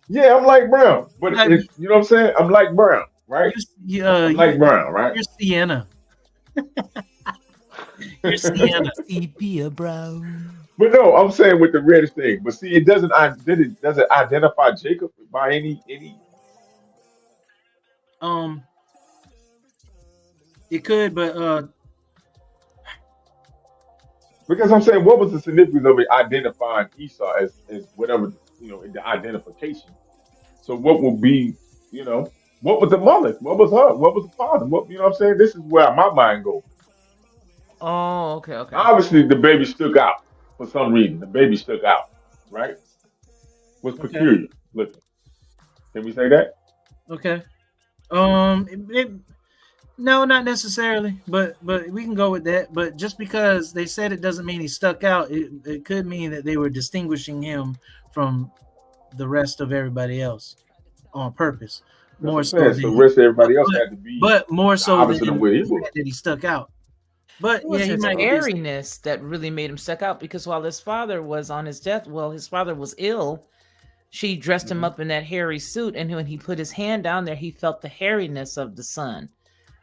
Yeah, I'm like brown, but Like- you know what I'm saying? I'm like brown, right? I'm like brown, right? You're Sienna. You're Sienna. Sepia brown. But no, I'm saying with the reddish thing. But see, it doesn't identify Jacob by any. It could, but Because I'm saying, what was the significance of it identifying Esau as whatever, in the identification? So what will be, what was the mother? What was her? What was the father? What, you know what I'm saying? This is where my mind goes. Oh, okay. Obviously, the baby stuck out for some reason. The baby stuck out, right? Was peculiar looking. Can we say that? okay. No, not necessarily, but we can go with that. But just because they said it doesn't mean he stuck out. It could mean that they were distinguishing him from the rest of everybody else on purpose. That's More what I'm so saying. than So the rest of everybody else but, had to be but more the so opposite of than where he the was. fact that he stuck out. But It was yeah, he his might be. hairiness that really made him stuck out, because while his father was on his death, well, his father was ill. She dressed him up in that hairy suit, and when he put his hand down there, he felt the hairiness of the son.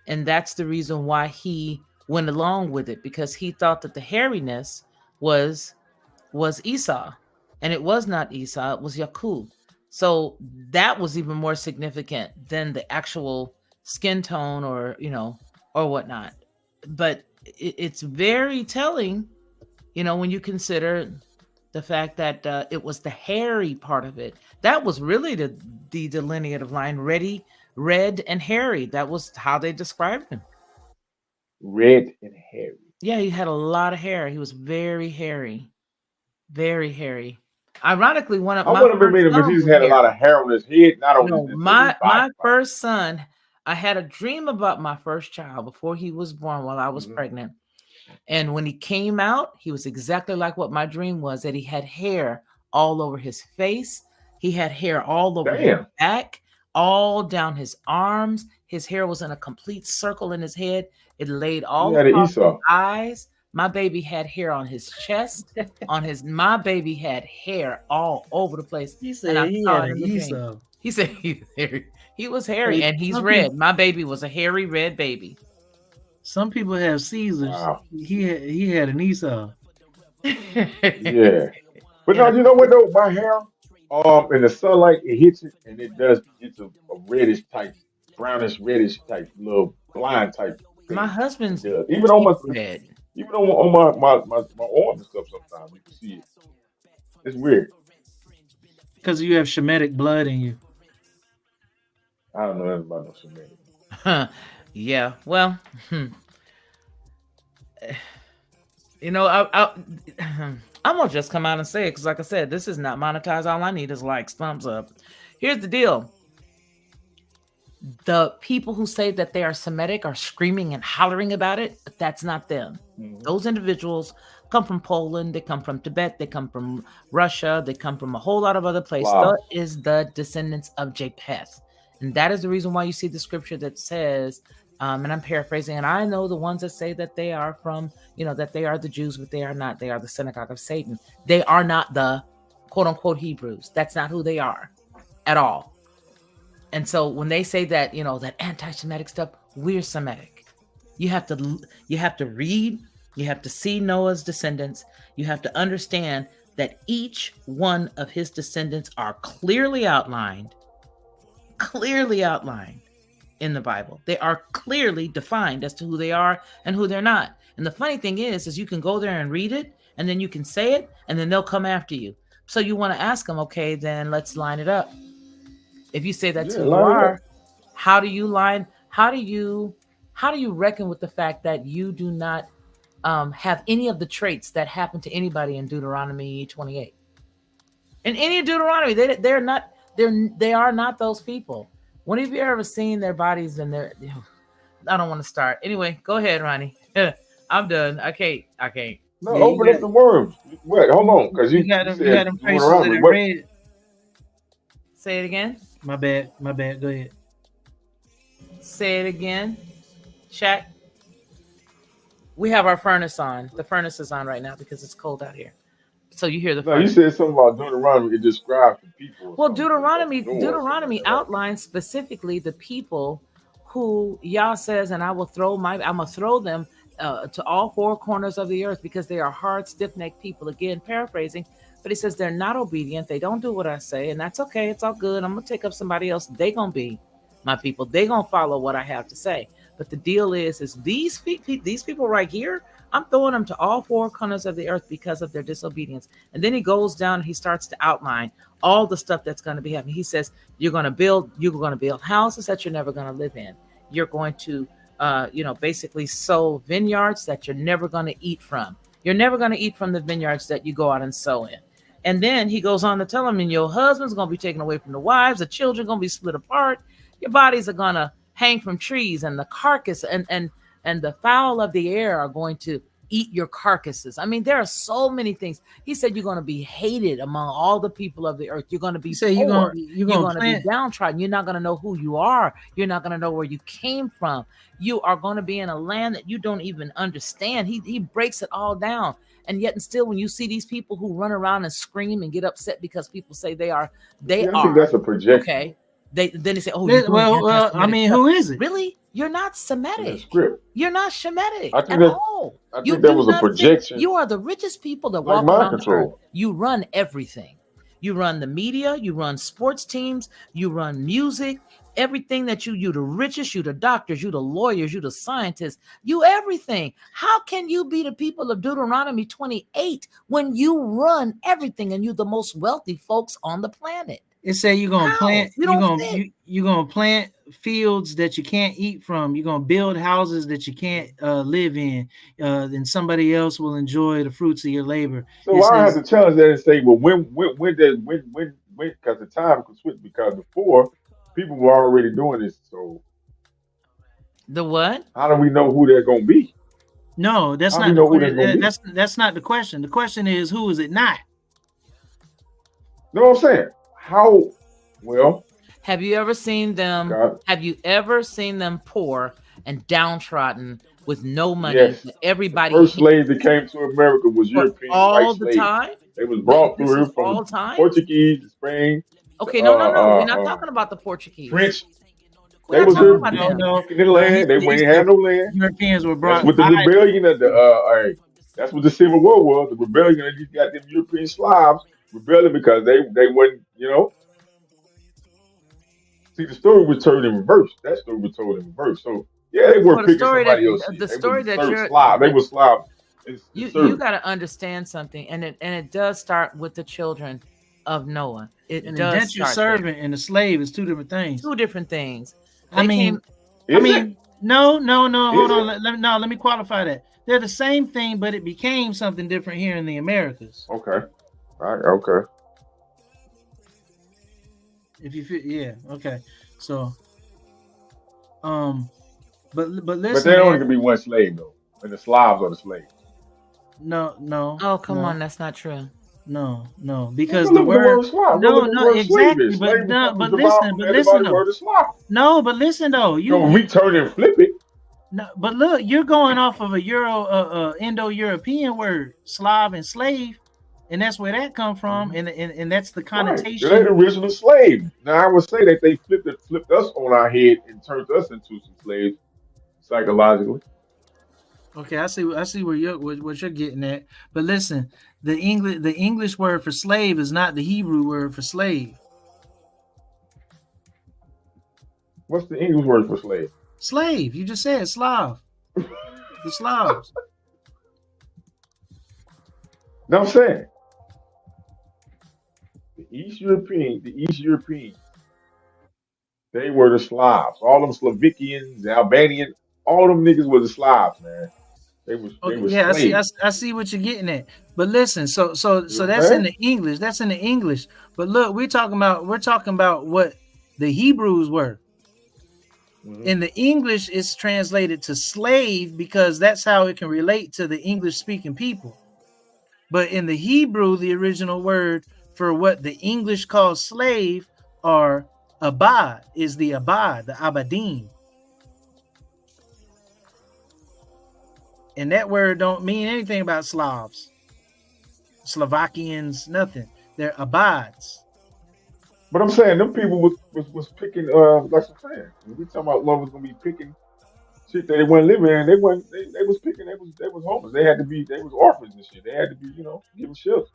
And that's the reason why he went along with it, because he thought that the hairiness was Esau, and it was not Esau, it was Yakub. So that was even more significant than the actual skin tone or whatnot. But it's very telling, when you consider the fact that it was the hairy part of it that was really the delineative line. Red and hairy. That was how they described him. Red and hairy. Yeah, he had a lot of hair. He was very hairy. Very hairy. Ironically, one of I my wouldn't have first been, but sons Jesus was had a lot hairy. of hair on his head, not on his My body. first son, I had a dream about my first child before he was born while I was pregnant. And when he came out, he was exactly like what my dream was, that he had hair all over his face. He had hair all over his back, all down his arms. His hair was in a complete circle in his head. It laid all across his eyes. My baby had hair on his chest, my baby had hair all over the place. He said he had an Esau. He said he was hairy, and he's red. My baby was a hairy red baby. Some people have Caesars. Wow. He had an Esau. Yeah. But no, you know what though? My hair, in the sunlight, it hits it, and it's a reddish type, brownish reddish type, little blind type thing. My husband's even on my even on my arm and stuff, sometimes you can see it. It's weird. Because you have Shemitic blood in you. I don't know anything about no Shemitic. Yeah, well, I'm gonna just come out and say it, because like I said, this is not monetized. All I need is likes, thumbs up. Here's the deal. The people who say that they are Semitic are screaming and hollering about it, but that's not them. Those individuals come from Poland, they come from Tibet, they come from Russia, they come from a whole lot of other places. Wow. That is the descendants of Japheth. And that is the reason why you see the scripture that says, and I'm paraphrasing, and I know the ones that say that they are from, that they are the Jews, but they are not. They are the synagogue of Satan. They are not the quote unquote Hebrews. That's not who they are at all. And so when they say that, that anti-Semitic stuff, we're Semitic. You have to read, you have to see Noah's descendants. You have to understand that each one of his descendants are clearly outlined in the Bible. They are clearly defined as to who they are and who they're not. And the funny thing is you can go there and read it, and then you can say it, and then they'll come after you. So you want to ask them, okay, then let's line it up. If you say that's who you are, how do you reckon with the fact that you do not have any of the traits that happen to anybody in Deuteronomy 28? In any Deuteronomy, they are not those people. When have you ever seen their bodies and their? I don't want to start. Anyway, go ahead, Ronnie. I'm done. I can't. No, open up the worms. Wait, hold on, because you got said them traces that are red. Say it again. My bad. Go ahead. Say it again, Shaq. We have our furnace on. The furnace is on right now because it's cold out here. So you hear the furnace. You said something about Deuteronomy. It describes the people. Well, Deuteronomy outlines specifically the people who Yah says, and I'm gonna throw them to all four corners of the earth, because they are hard, stiff-necked people. Again, paraphrasing, but he says they're not obedient. They don't do what I say, and that's okay. It's all good. I'm gonna take up somebody else. They gonna be my people. They gonna follow what I have to say. But the deal is these people right here, I'm throwing them to all four corners of the earth because of their disobedience. And then he goes down and he starts to outline all the stuff that's going to be happening. He says, you're going to build houses that you're never going to live in. You're going to, basically sow vineyards that you're never going to eat from. You're never going to eat from the vineyards that you go out and sow in. And then he goes on to tell them, and your husband's going to be taken away from the wives. The children are going to be split apart. Your bodies are going to hang from trees, and the carcass and the fowl of the air are going to eat your carcasses. I mean, there are so many things. He said you're going to be hated among all the people of the earth. You're going to be say poor. you're You're gonna going to be plant. downtrodden. You're not going to know who you are. You're not going to know where you came from. You are going to be in a land that you don't even understand. He breaks it all down. And yet and still, when you see these people who run around and scream and get upset because people say they I think are that's a projection. okay. Then they say, "Oh, Well, I mean, who is it? Really? You're not In the Semitic. script. You're not Shemitic I think at that all. I You think that do was a not fit. projection, You are the richest people that like walk mind around the earth. control. You run everything. You run the media. You run sports teams. You run music. Everything that you the richest, you the doctors, you the lawyers, you the scientists, you everything. How can you be the people of Deuteronomy 28 when you run everything and you the most wealthy folks on the planet? It say you're gonna How? plant. You don't fit. You're gonna plant fields that you can't eat from. You're gonna build houses that you can't live in. Then somebody else will enjoy the fruits of your labor. So It I have says to challenge that and say, well, when because the time could switch, because before people were already doing this. So The what? how do we know who they're gonna be? no. That's How do we not the know who they're gonna question. be? That's not the question. The question is who is it not? Know what I'm saying? How? Well, Have you ever seen them? God, Have you ever seen them poor and downtrodden with no money? yes. That The everybody first hates slave that came to America was for European all white the slaves. time? They was brought This through is here from all the time? Portuguese, the Spain, Okay, no. We're not uh, talking about the Portuguese. French. We're They not was talking here about No, them. no, picking the no. land. They He ain't said had no land. Europeans were That's brought what the by. rebellion of the that's what the Civil War was. The rebellion of these goddamn European Slavs rebelling because they wasn't, you know. See, the story was told in reverse. That story was told in reverse. So yeah, they Well, weren't picking somebody else's shit. the They story was that served you're Slav. They that were Slav. It's you served. got to understand something, and it does start with the children of Noah. It An does indentured start there. servant and a slave is two different things. Two different things. I They mean, came. I Is it? mean, no. Is Hold on. it? Let me qualify that. They're the same thing, but it became something different here in the Americas. Okay. All right. Okay. If you feel, yeah, okay. So, but But listen, there only man. can be one slave though, and the Slavs are the slaves. No, Oh, come on, that's not true. no, Well, because go the look at the word, word Slav. Go look at the word slave exactly, is. Slave but was derived from everybody listen word though, of Slav. no, but listen though, Don't return and flip it. no, but look, you're going off of a Indo-European word, Slav and slave, and that's where that come from, and that's the Right. connotation. They're the original slave. Now I would say that they flipped us on our head and turned us into some slaves psychologically. Okay, I see where what you're getting at. But listen, the English word for slave is not the Hebrew word for slave. What's the English word for slave? Slave, you just said Slav. The Slavs. No, I'm saying the East Europeans, they were the Slavs. All them Slovakians, the Albanians, all them niggas were the Slavs, man. They were Yeah, slaves. I see what you're getting at. But listen, so You that's in understand? the English. That's in the English. But look, we're talking about what the Hebrews were. In the English, it's translated to slave because that's how it can relate to the English speaking people. But in the Hebrew, the original word for what the English call slave or abad is the abad, the abadim. And that word don't mean anything about Slavs, Slovakians, nothing. They're abads. But I'm saying them people was picking like I'm saying. When we talking about love was gonna be picking shit that they weren't living in, they was picking, they was homeless. They was orphans and shit. They had to be, given shelter.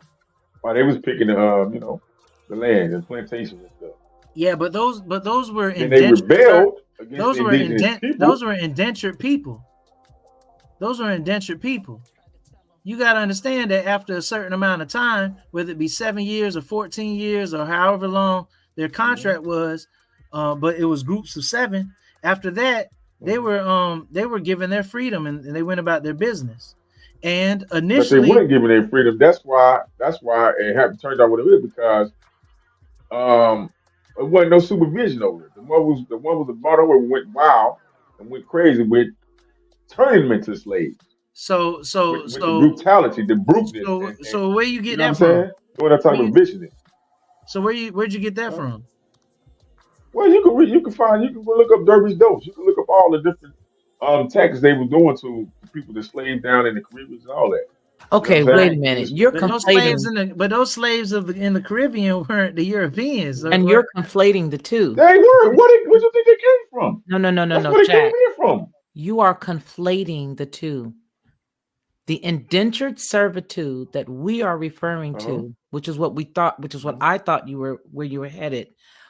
While they was picking the land and plantations and stuff. Yeah, but those were And they indentured. rebelled against the indigenous people. Those were indentured people. Those were indentured people. You got to understand that after a certain amount of time, whether it be 7 years or 14 years or however long their contract was, but it was groups of 7. After that, they were given their freedom and they went about their business. And initially, but they weren't given their freedom. That's why it happened. Turned out what it is because It wasn't no supervision over it. The one was brought over and went wild and went crazy with turning them into slaves So with the brutality, the bruteness. so where you get you know that what I'm from? saying? Doing that type Where of you- visioning. So where'd you get that from? Well, you can look up Dervish Dose. You can look up all the different tactics they were doing to people that slaved down in the Caribbean and all that. Okay, You know what I'm wait a saying? minute. You're But those slaves conflating, those slaves in the Caribbean weren't the Europeans. and you're conflating the two. They were. Where do you think they came from? No, That's where they came Jack. here from. You are conflating the two. The indentured servitude that we are referring to, which is what I thought where you were headed,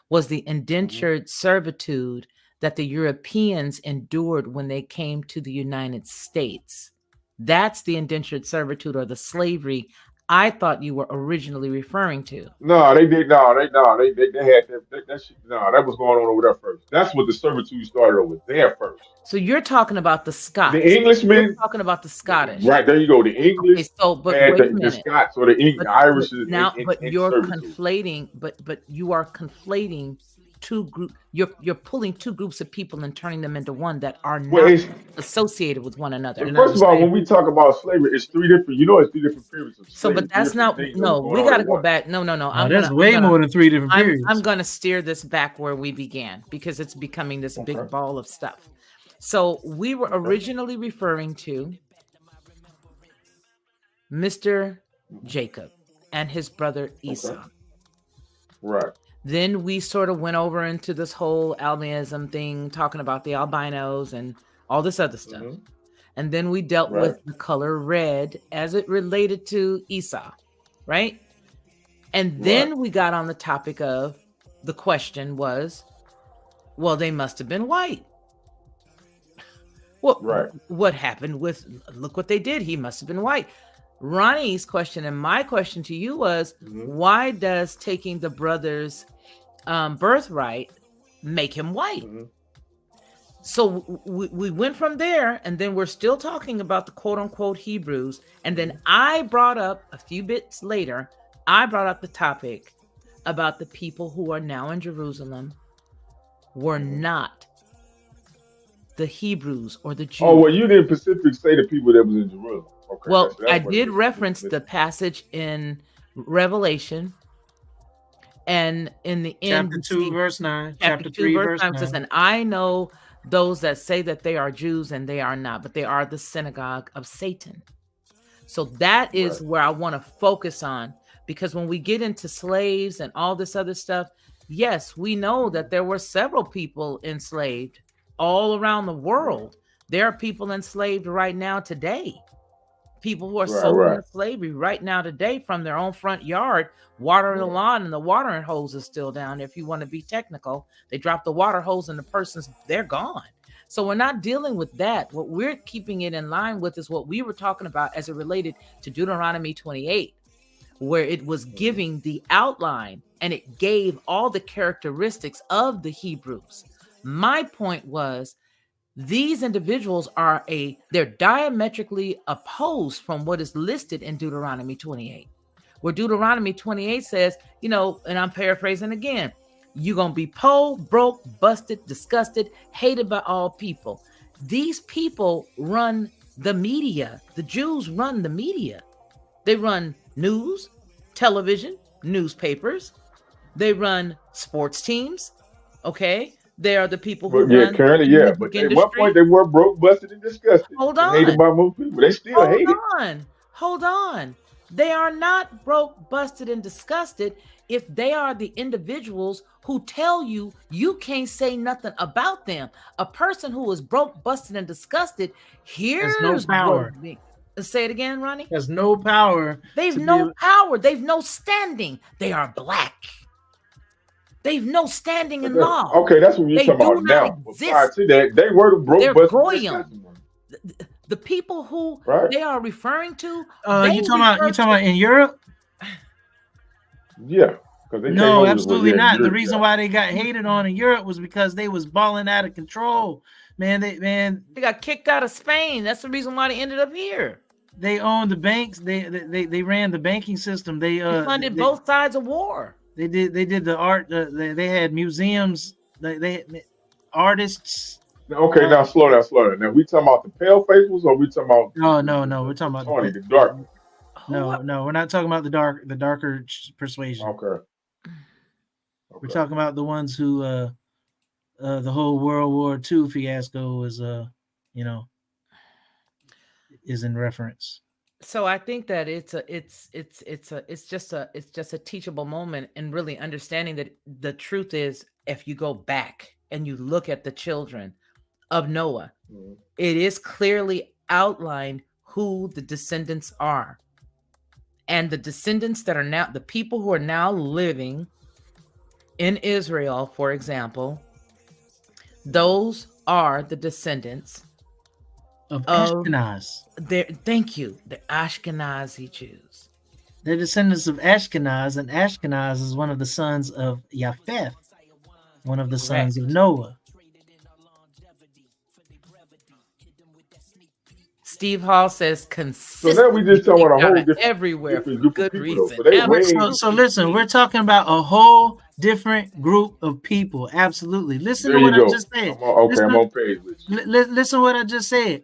was the indentured servitude that the Europeans endured when they came to the United States. That's the indentured servitude or the slavery I thought you were originally referring to. No, they did. No, they had that shit. No, that was going on over there first. That's what the servitude started over there first. So you're talking about the Scots. The Englishmen. You're talking about the Scottish. Right, there you go. The English Okay, so but and wait a the minute. Scots or the Irish is Now, in but you're servitude. conflating. But you are conflating two group. You're pulling two groups of people and turning them into one that are Well, not it's- associated with one another. First of all, when we talk about slavery, it's three different. It's three different periods of So, slavery. but that's three not. different things No, that were we going got on to at go once. back. No. That's way more than three different periods. I'm going to steer this back where we began because it's becoming this big ball of stuff. So we were originally referring to Mr. Jacob and his brother Esau. Right. Then we sort of went over into this whole albinism thing, talking about the albinos and all this other stuff. And then we dealt with the color red as it related to Esau, right? And then we got on the topic of the question was, well, they must have been white. What happened with, look what they did. He must have been white. Ronnie's question and my question to you was, why does taking the brother's birthright make him white? So we went from there, and then we're still talking about the quote unquote Hebrews. And then I brought up a few bits later, I brought up the topic about the people who are now in Jerusalem were not the Hebrews or the Jews. Oh, well, you didn't specifically say the people that was in Jerusalem. Okay, well, that's I what did it is. reference the passage in Revelation, and in the end, Chapter 2, verse 9. Chapter 2, 3, verse 9 9. says, and I know those that say that they are Jews and they are not, but they are the synagogue of Satan. So that is where I want to focus on, because when we get into slaves and all this other stuff, yes, we know that there were several people enslaved all around the world. There are people enslaved right now today. People who are sold into slavery right now today from their own front yard, watering the lawn, and the watering hose is still down there. If you want to be technical, they drop the water hose and the person's, they're gone. So we're not dealing with that. What we're keeping it in line with is what we were talking about as it related to Deuteronomy 28, where it was giving the outline and it gave all the characteristics of the Hebrews. My point was, these individuals they're diametrically opposed from what is listed in Deuteronomy 28, where Deuteronomy 28 says, and I'm paraphrasing again, you're going to be poor, broke, busted, disgusted, hated by all people. These people run the media. The Jews run the media. They run news, television, newspapers. They run sports teams. Okay. They are the people who run currently, the music but industry. at one point they were broke, busted, and disgusted. Hold and on. hated by most people. They still hate it. Hold on. They are not broke, busted, and disgusted if they are the individuals who tell you you can't say nothing about them. A person who is broke, busted, and disgusted, here's no power. Say it again, Ronnie. Has no power. They've no power. They've no standing. They are black. They've no standing in law. Okay, that's what you're talking about now. But prior to that, they were the broke, busted, and disgusted ones. The people who they are referring to. You talking about in Europe? Yeah. No, absolutely not. The reason why they got hated on in Europe was because they was balling out of control. They got kicked out of Spain. That's the reason why they ended up here. They owned the banks. They ran the banking system. They funded both sides of war. They did the art. They had museums. They had artists. Okay, now slow down. Now we talking about the pale faces, or we talking about No. We're talking about Tony, the dark. No, we're not talking about the darker persuasion. Okay. We're talking about the ones who the whole World War II fiasco is is in reference. So I think that it's just a teachable moment, and really understanding that the truth is, if you go back and you look at the children of Noah, it is clearly outlined who the descendants are. And the descendants that are now, the people who are now living in Israel, for example, those are the descendants of Ashkenaz. Thank you. The Ashkenazi Jews. They're descendants of Ashkenaz, and Ashkenaz is one of the sons of Japheth, one of the sons of Noah. Steve Hall says consistent. So now we just talking about a whole different everywhere for group good of reason. So listen, we're talking about a whole different group of people. Absolutely. Listen to what I just said. I'm on page with you. Listen to what I just said.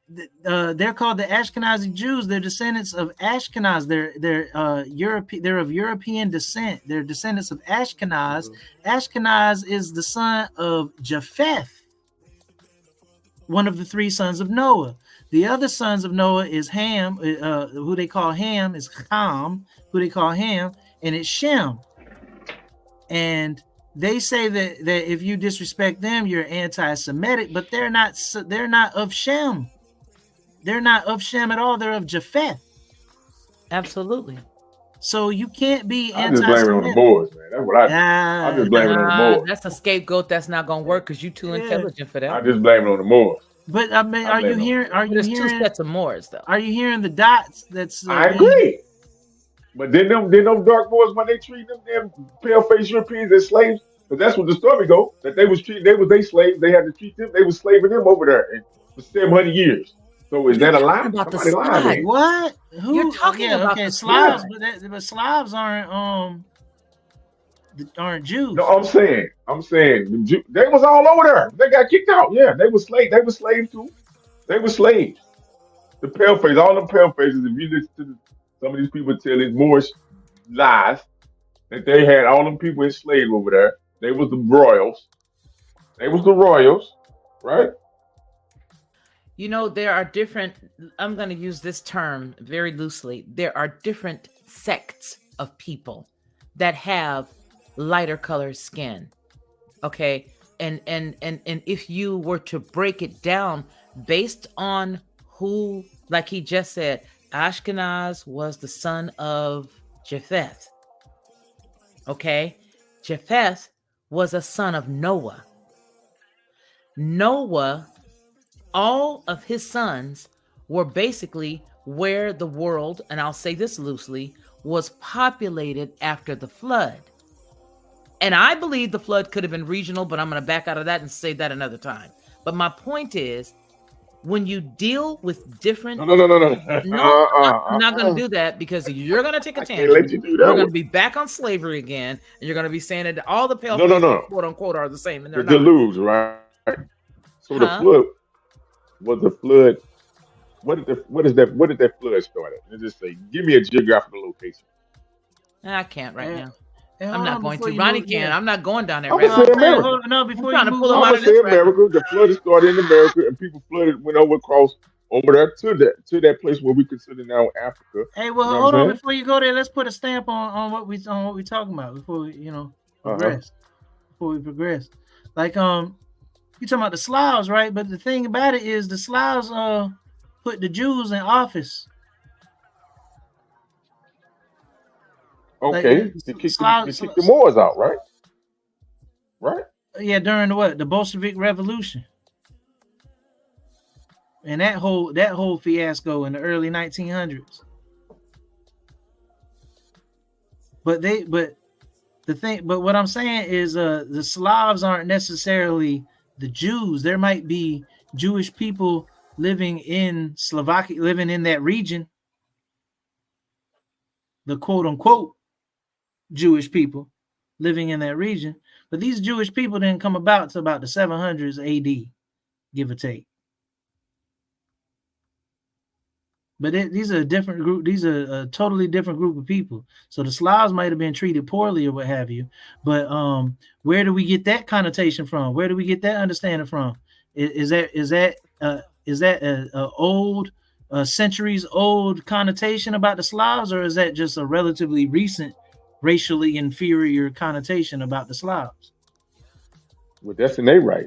They're called the Ashkenazi Jews. They're descendants of Ashkenaz. They're European. They're of European descent. They're descendants of Ashkenaz. Ashkenaz is the son of Japheth, one of the three sons of Noah. The other sons of Noah is Ham, who they call Ham, is Ham, who they call Ham, and it's Shem. And they say that if you disrespect them, you're anti-Semitic, but they're not of Shem. They're not of Shem at all. They're of Japheth. Absolutely. So you can't be I just blame it on the Moors, man. That's what I just blame it on the Moors. That's a scapegoat that's not gonna work because you're too intelligent for that. I just blame it on the Moors. But I mean, are you hearing? There's two sets of Moors, though. Are you hearing the dots? That's I agree. But then them dark Moors, when they treat them pale face Europeans as slaves, because that's what the story go, that they was treating, they was they slaves. They had to treat them. They was slaving them over there for 700 years. So is that a lie? About Somebody lying. What? Who? You're talking about the Slavs, but Slavs aren't Jews. No, I'm saying the they was all over there. They got kicked out. Yeah, they were slaves. They were slaves too. They were slaves. The pale face, all them pale faces. If you listen to some of these people tell these Moorish lies that they had all them people enslaved over there. They was the royals. They was the royals, right? You know, there are different, I'm going to use this term very loosely. There are different sects of people that have lighter colored skin. Okay. And if you were to break it down based on who, like he just said, Ashkenaz was the son of Japheth. Okay. Japheth was a son of Noah. Noah, all of his sons were basically where the world, and I'll say this loosely, was populated after the flood. And I believe the flood could have been regional, but I'm going to back out of that and say that another time. But my point is, when you deal with different... No. I'm not going to do that because you're going to take a tangent. Let you do that. You're going to be back on slavery again, and you're going to be saying that all the pale quote unquote are the same, and they're the not. deluge, right? So the flood was the flood. What did that flood start at? Let's just say, give me a geographical location. I can't right now. Hey, I'm not going to. you Ronnie move, can. yeah. I'm not going down there. I'm gonna say America. No, before I'm trying you to move pull him on. out I'm of gonna say this. America. The flood started in America, and people went across over there to that place where we consider now Africa. Hey, well, You know hold what I'm on saying? before you go there. Let's put a stamp on what we talking about before we progress. Before we progress, like you talking about the Slavs, right? But the thing about it is the Slavs put the Jews in office. Okay, Like, to kick Slavs- the Moors out, right? Right. Yeah, during the Bolshevik Revolution, and that whole fiasco in the early 1900s. But what I'm saying is the Slavs aren't necessarily the Jews. There might be Jewish people living in Slovakia, living in that region, the quote unquote Jewish people living in that region. But these Jewish people didn't come about to about the 700s AD, give or take. But these are a different group. These are a totally different group of people. So the Slavs might have been treated poorly or what have you. But where do we get that connotation from? Where do we get that understanding from? Is that a old, centuries old connotation about the Slavs, or is that just a relatively recent, racially inferior connotation about the Slavs? Well, that's in their right.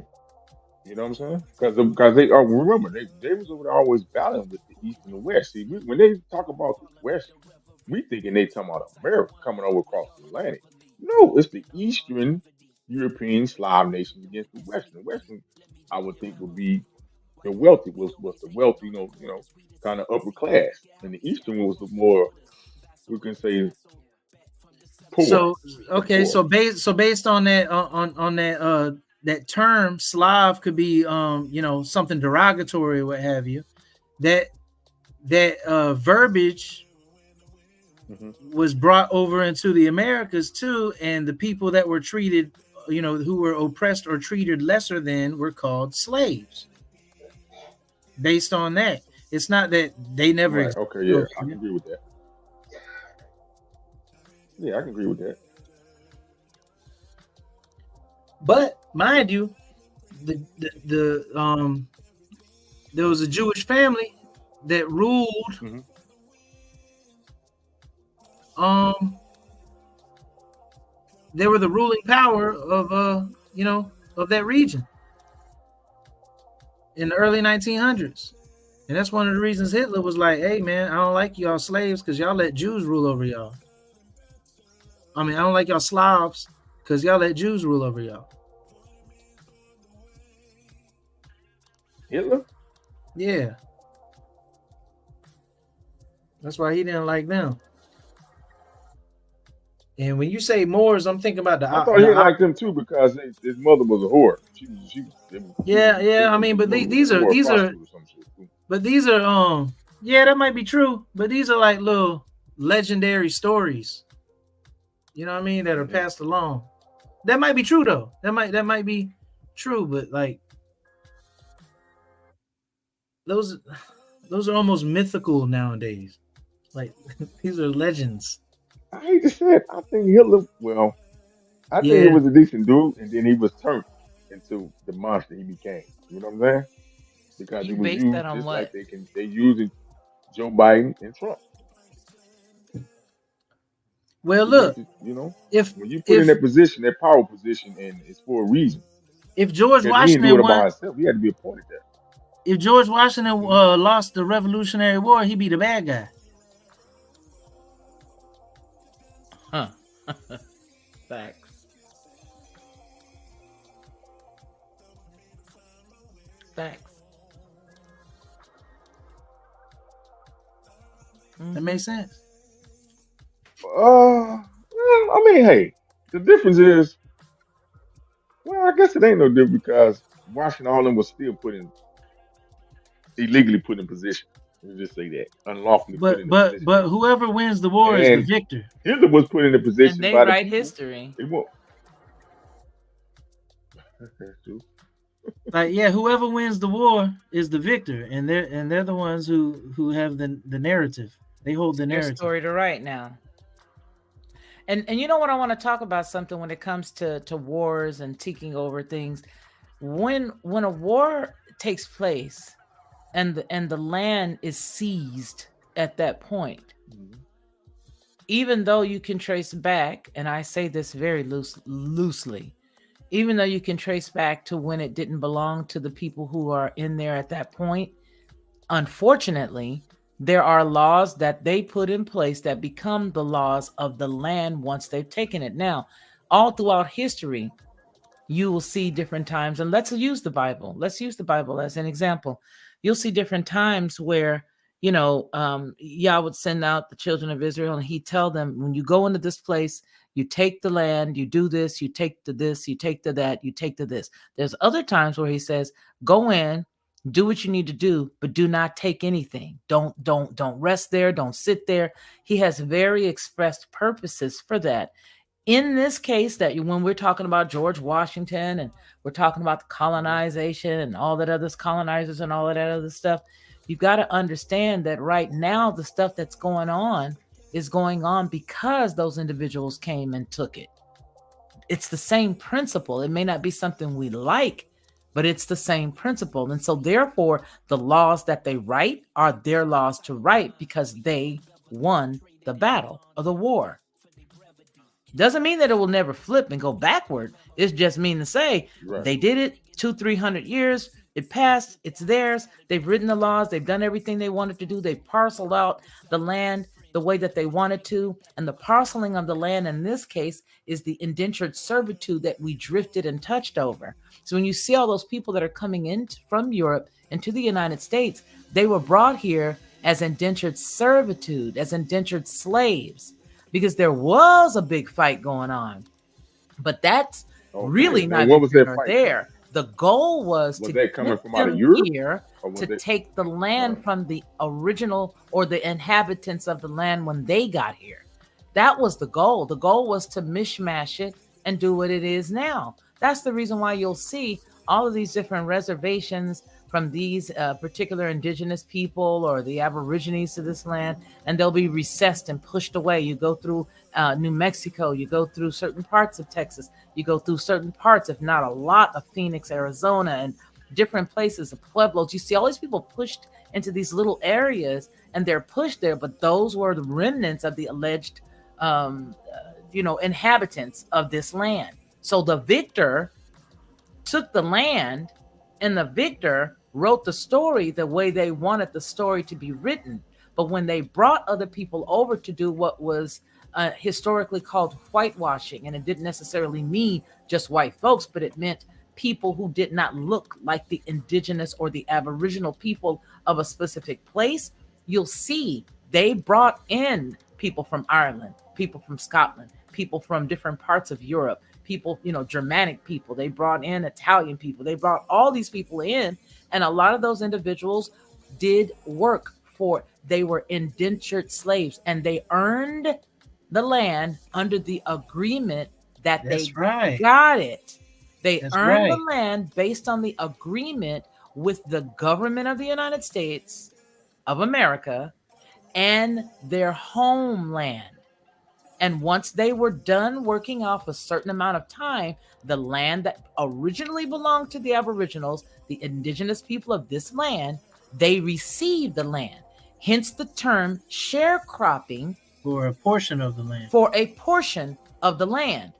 You know what I'm saying? Because they remember they was over there always battling with the East and the West. See, when they talk about the West, we thinking they talking about America coming over across the Atlantic. No, it's the Eastern European Slav nations against the Western. The Western, I would think, would be the wealthy was the wealthy, kind of upper class, and the Eastern was the more, we can say, poor. So okay, Poor. so based on that on that that term Slav could be something derogatory or what have you. That verbiage was brought over into the Americas too, and the people that were treated, who were oppressed or treated lesser than, were called slaves. Based on that, it's not that they never. Right. Okay. Yeah, I can agree with that. Yeah, I can agree with that. But mind you, there was a Jewish family that ruled. They were the ruling power of of that region in the early 1900s, and that's one of the reasons Hitler was like, "Hey man, I don't like y'all slaves because y'all let Jews rule over y'all. I don't like y'all Slavs because y'all let Jews rule over y'all." Hitler? Yeah. That's why he didn't like them. And when you say Moors, I'm thinking about I thought he didn't like them too because his mother was a whore. But these are that might be true, but these are like little legendary stories. You know what I mean? That are passed along. That might be true though. That might be true, but like those are almost mythical nowadays. Like these are legends. I hate to say it. I think Hitler. Well, I think he was a decent dude, and then he was turned into the monster he became. You know what I'm saying? Because You he was based used that on just what? like they using Joe Biden and Trump. Well, look, if when you put in that position, that power position, and it's for a reason. If George Because he didn't do it Washington by won, himself, he had to be appointed there. if George Washington lost the Revolutionary War, he'd be the bad guy. Huh. Facts. That makes sense. Hey, the difference is, well, I guess it ain't no different because Washington all them was still illegally put in position. Let me just say that. Unlawfully put in position. But whoever wins the war is the victor. Hitler was put in a position And they by write the people. history. It won't. Like, yeah, whoever wins the war is the victor, and they're the ones who have the narrative. They hold the Their narrative. story to write now. And you know what, I want to talk about something when it comes to wars and taking over things. When a war takes place and the land is seized at that point, even though you can trace back, and I say this very loosely, even though you can trace back to when it didn't belong to the people who are in there at that point, unfortunately, there are laws that they put in place that become the laws of the land once they've taken it. Now, all throughout history, you will see different times, and let's use the Bible. Let's use the Bible as an example. You'll see different times where, Yah would send out the children of Israel, and he'd tell them, when you go into this place, you take the land, you do this, you take to this, you take to that, you take to this. There's other times where he says, go in, Do what you need to do, but do not take anything. Don't rest there. Don't sit there. He has very expressed purposes for that. In this case, that when we're talking about George Washington and we're talking about the colonization and all that other colonizers and all of that other stuff, you got to understand that right now the stuff that's going on is going on because those individuals came and took it. It's the same principle. It may not be something we like, but it's the same principle. And so therefore, the laws that they write are their laws to write because they won the battle or the war. Doesn't mean that it will never flip and go backward. It's just mean to say they did it 200-300 years. It passed. It's theirs. They've written the laws. They've done everything they wanted to do. They parceled out the land the way that they wanted to. And the parceling of the land in this case is the indentured servitude that we drifted and touched over. So when you see all those people that are coming in from Europe into the United States, they were brought here as indentured servitude, as indentured slaves, because there was a big fight going on. But that's really not what was that fight? There. The goal was to that coming get from out of them Europe? here to they- take the land from the original or the inhabitants of the land when they got here. That was the goal. The goal was to mishmash it and do what it is now. That's the reason why you'll see all of these different reservations from these particular indigenous people or the aborigines to this land, and they'll be recessed and pushed away. You go through New Mexico, you go through certain parts of Texas, you go through certain parts, if not a lot, of Phoenix, Arizona, and different places of Pueblos. You see all these people pushed into these little areas, and they're pushed there, but those were the remnants of the alleged inhabitants of this land. So the victor took the land, and the victor wrote the story the way they wanted the story to be written. But when they brought other people over to do what was historically called whitewashing, and it didn't necessarily mean just white folks, but it meant people who did not look like the indigenous or the aboriginal people of a specific place, you'll see they brought in people from Ireland, people from Scotland, people from different parts of Europe, people, Germanic people. They brought in Italian people. They brought all these people in, and a lot of those individuals did work for, they were indentured slaves, and they earned the land under the agreement that That's they right. got it. They That's earned the right. land based on the agreement with the government of the United States of America and their homeland. And once they were done working off a certain amount of time, the land that originally belonged to the Aboriginals, the indigenous people of this land, they received the land. Hence the term sharecropping. For a portion of the land. For a portion of the land.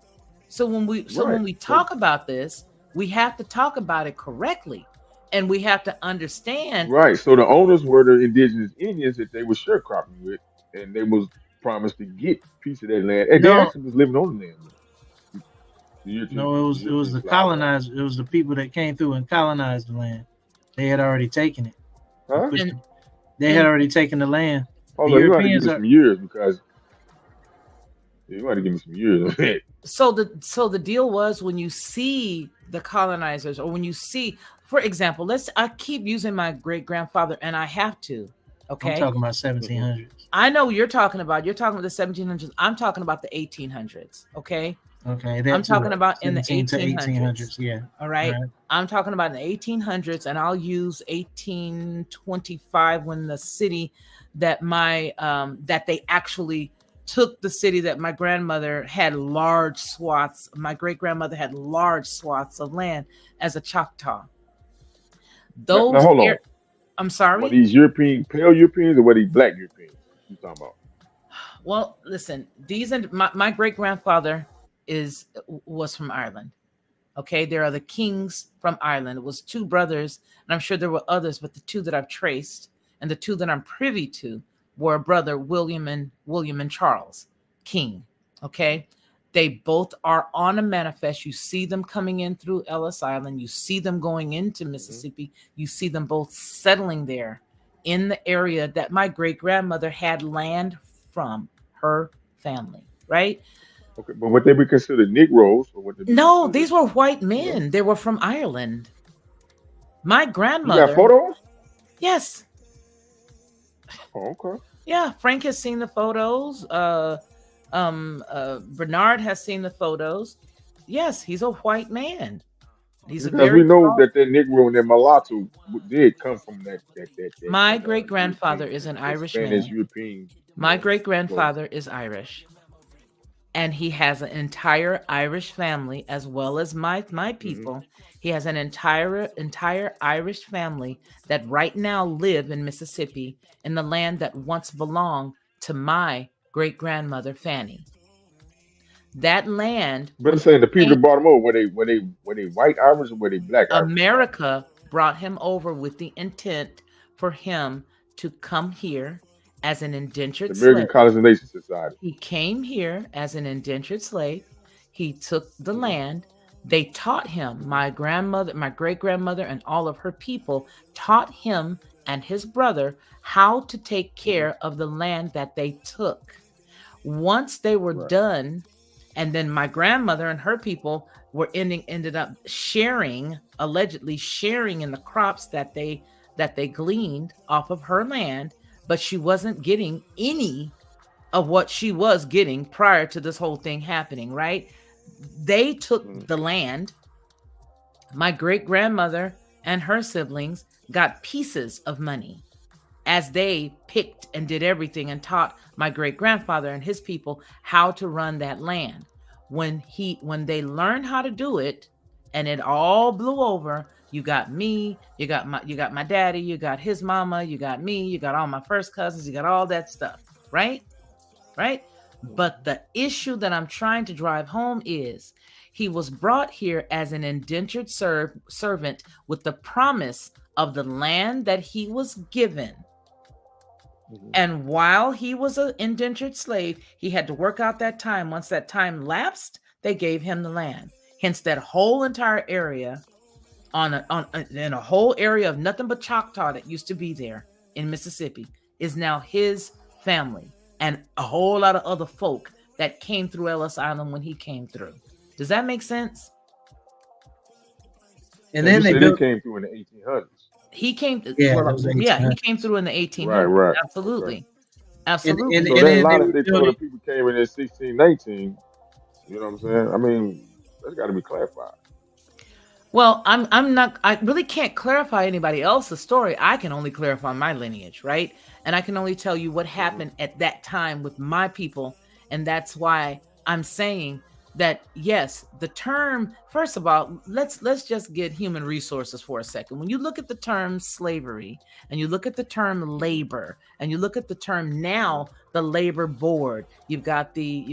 So when we talk about this, we have to talk about it correctly, and we have to understand. Right. So the owners were the indigenous Indians that they were sharecropping with, and they was promised to get a piece of that land, and they actually was living on the land. No, it was the colonizers. It was the people that came through and colonized the land. They had already taken it. Huh? They had already taken the land. Hold on, you got to give me some years because you got to give me some years of it. So the deal was, when you see the colonizers, or when you see, for example, I keep using my great grandfather, and I have to. Okay, I'm talking about 1700s. I know you're talking about the 1700s. I'm talking about the 1800s. Okay. Okay. I'm talking about in the 1800s. Yeah. All right. I'm talking about in the 1800s, and I'll use 1825 when the city that that they actually took the city that my grandmother had large swaths. My great grandmother had large swaths of land as a Choctaw. Those. Now, hold on. I'm sorry. Were these pale Europeans, or were these black Europeans? You talking about? Well, listen. My great grandfather was from Ireland. Okay, there are the kings from Ireland. It was two brothers, and I'm sure there were others, but the two that I've traced and the two that I'm privy to were brother William and Charles King. Okay, they both are on a manifest. You see them coming in through Ellis Island. You see them going into Mississippi. You see them both settling there in the area that my great grandmother had land from her family. Right. Okay, but would they be considered Negroes, or what? No, these were white men. They were from Ireland. My You got grandmother, photos? yes, Oh, okay. yeah. Frank has seen the photos. Bernard has seen the photos. Yes, he's a white man. He's a Because we very know tall. that Negro and that mulatto did come from My that great grandfather European, is an that Irish Spanish man. European. My great flow. grandfather is Irish, and he has an entire Irish family as well as my people. He has an entire Irish family that right now live in Mississippi, in the land that once belonged to my great grandmother Fanny. That land, But when I'm saying the people came- that brought them over, were they white Irish or were they black Irish? America brought him over with the intent for him to come here as an indentured The American slave. Colonization Society. He came here as an indentured slave. He took the land. They taught him, my grandmother, my great grandmother, and all of her people taught him and his brother how to take care of the land that they took. Once they were Right. done, and then my grandmother and her people were ended up sharing, allegedly sharing in the crops that they gleaned off of her land, but she wasn't getting any of what she was getting prior to this whole thing happening, right? They took the land. My great grandmother and her siblings got pieces of money as they picked and did everything and taught my great grandfather and his people how to run that land. When they learned how to do it, and it all blew over, you got me, you got my daddy, you got his mama, you got me, you got all my first cousins, you got all that stuff, right? But the issue that I'm trying to drive home is he was brought here as an indentured servant with the promise of the land that he was given. And while he was an indentured slave, he had to work out that time. Once that time lapsed, they gave him the land. Hence, that whole entire area, in a whole area of nothing but Choctaw that used to be there in Mississippi, is now his family and a whole lot of other folk that came through Ellis Island when he came through. Does that make sense? And Yeah, then you they said built. came through in the 1800s. He came, Yeah, well, that was yeah, he 1800s. came through in the 1800s. Right. Absolutely. Okay. Absolutely. And So then then a they lot were of they told the building. people came in 1619. You know what I'm saying? I mean, that's got to be clarified. Well, I really can't clarify anybody else's story. I can only clarify my lineage, right? And I can only tell you what happened at that time with my people. And that's why I'm saying that, yes, the term, first of all, let's just get human resources for a second. When you look at the term slavery and you look at the term labor and you look at the term now, the labor board, you've got the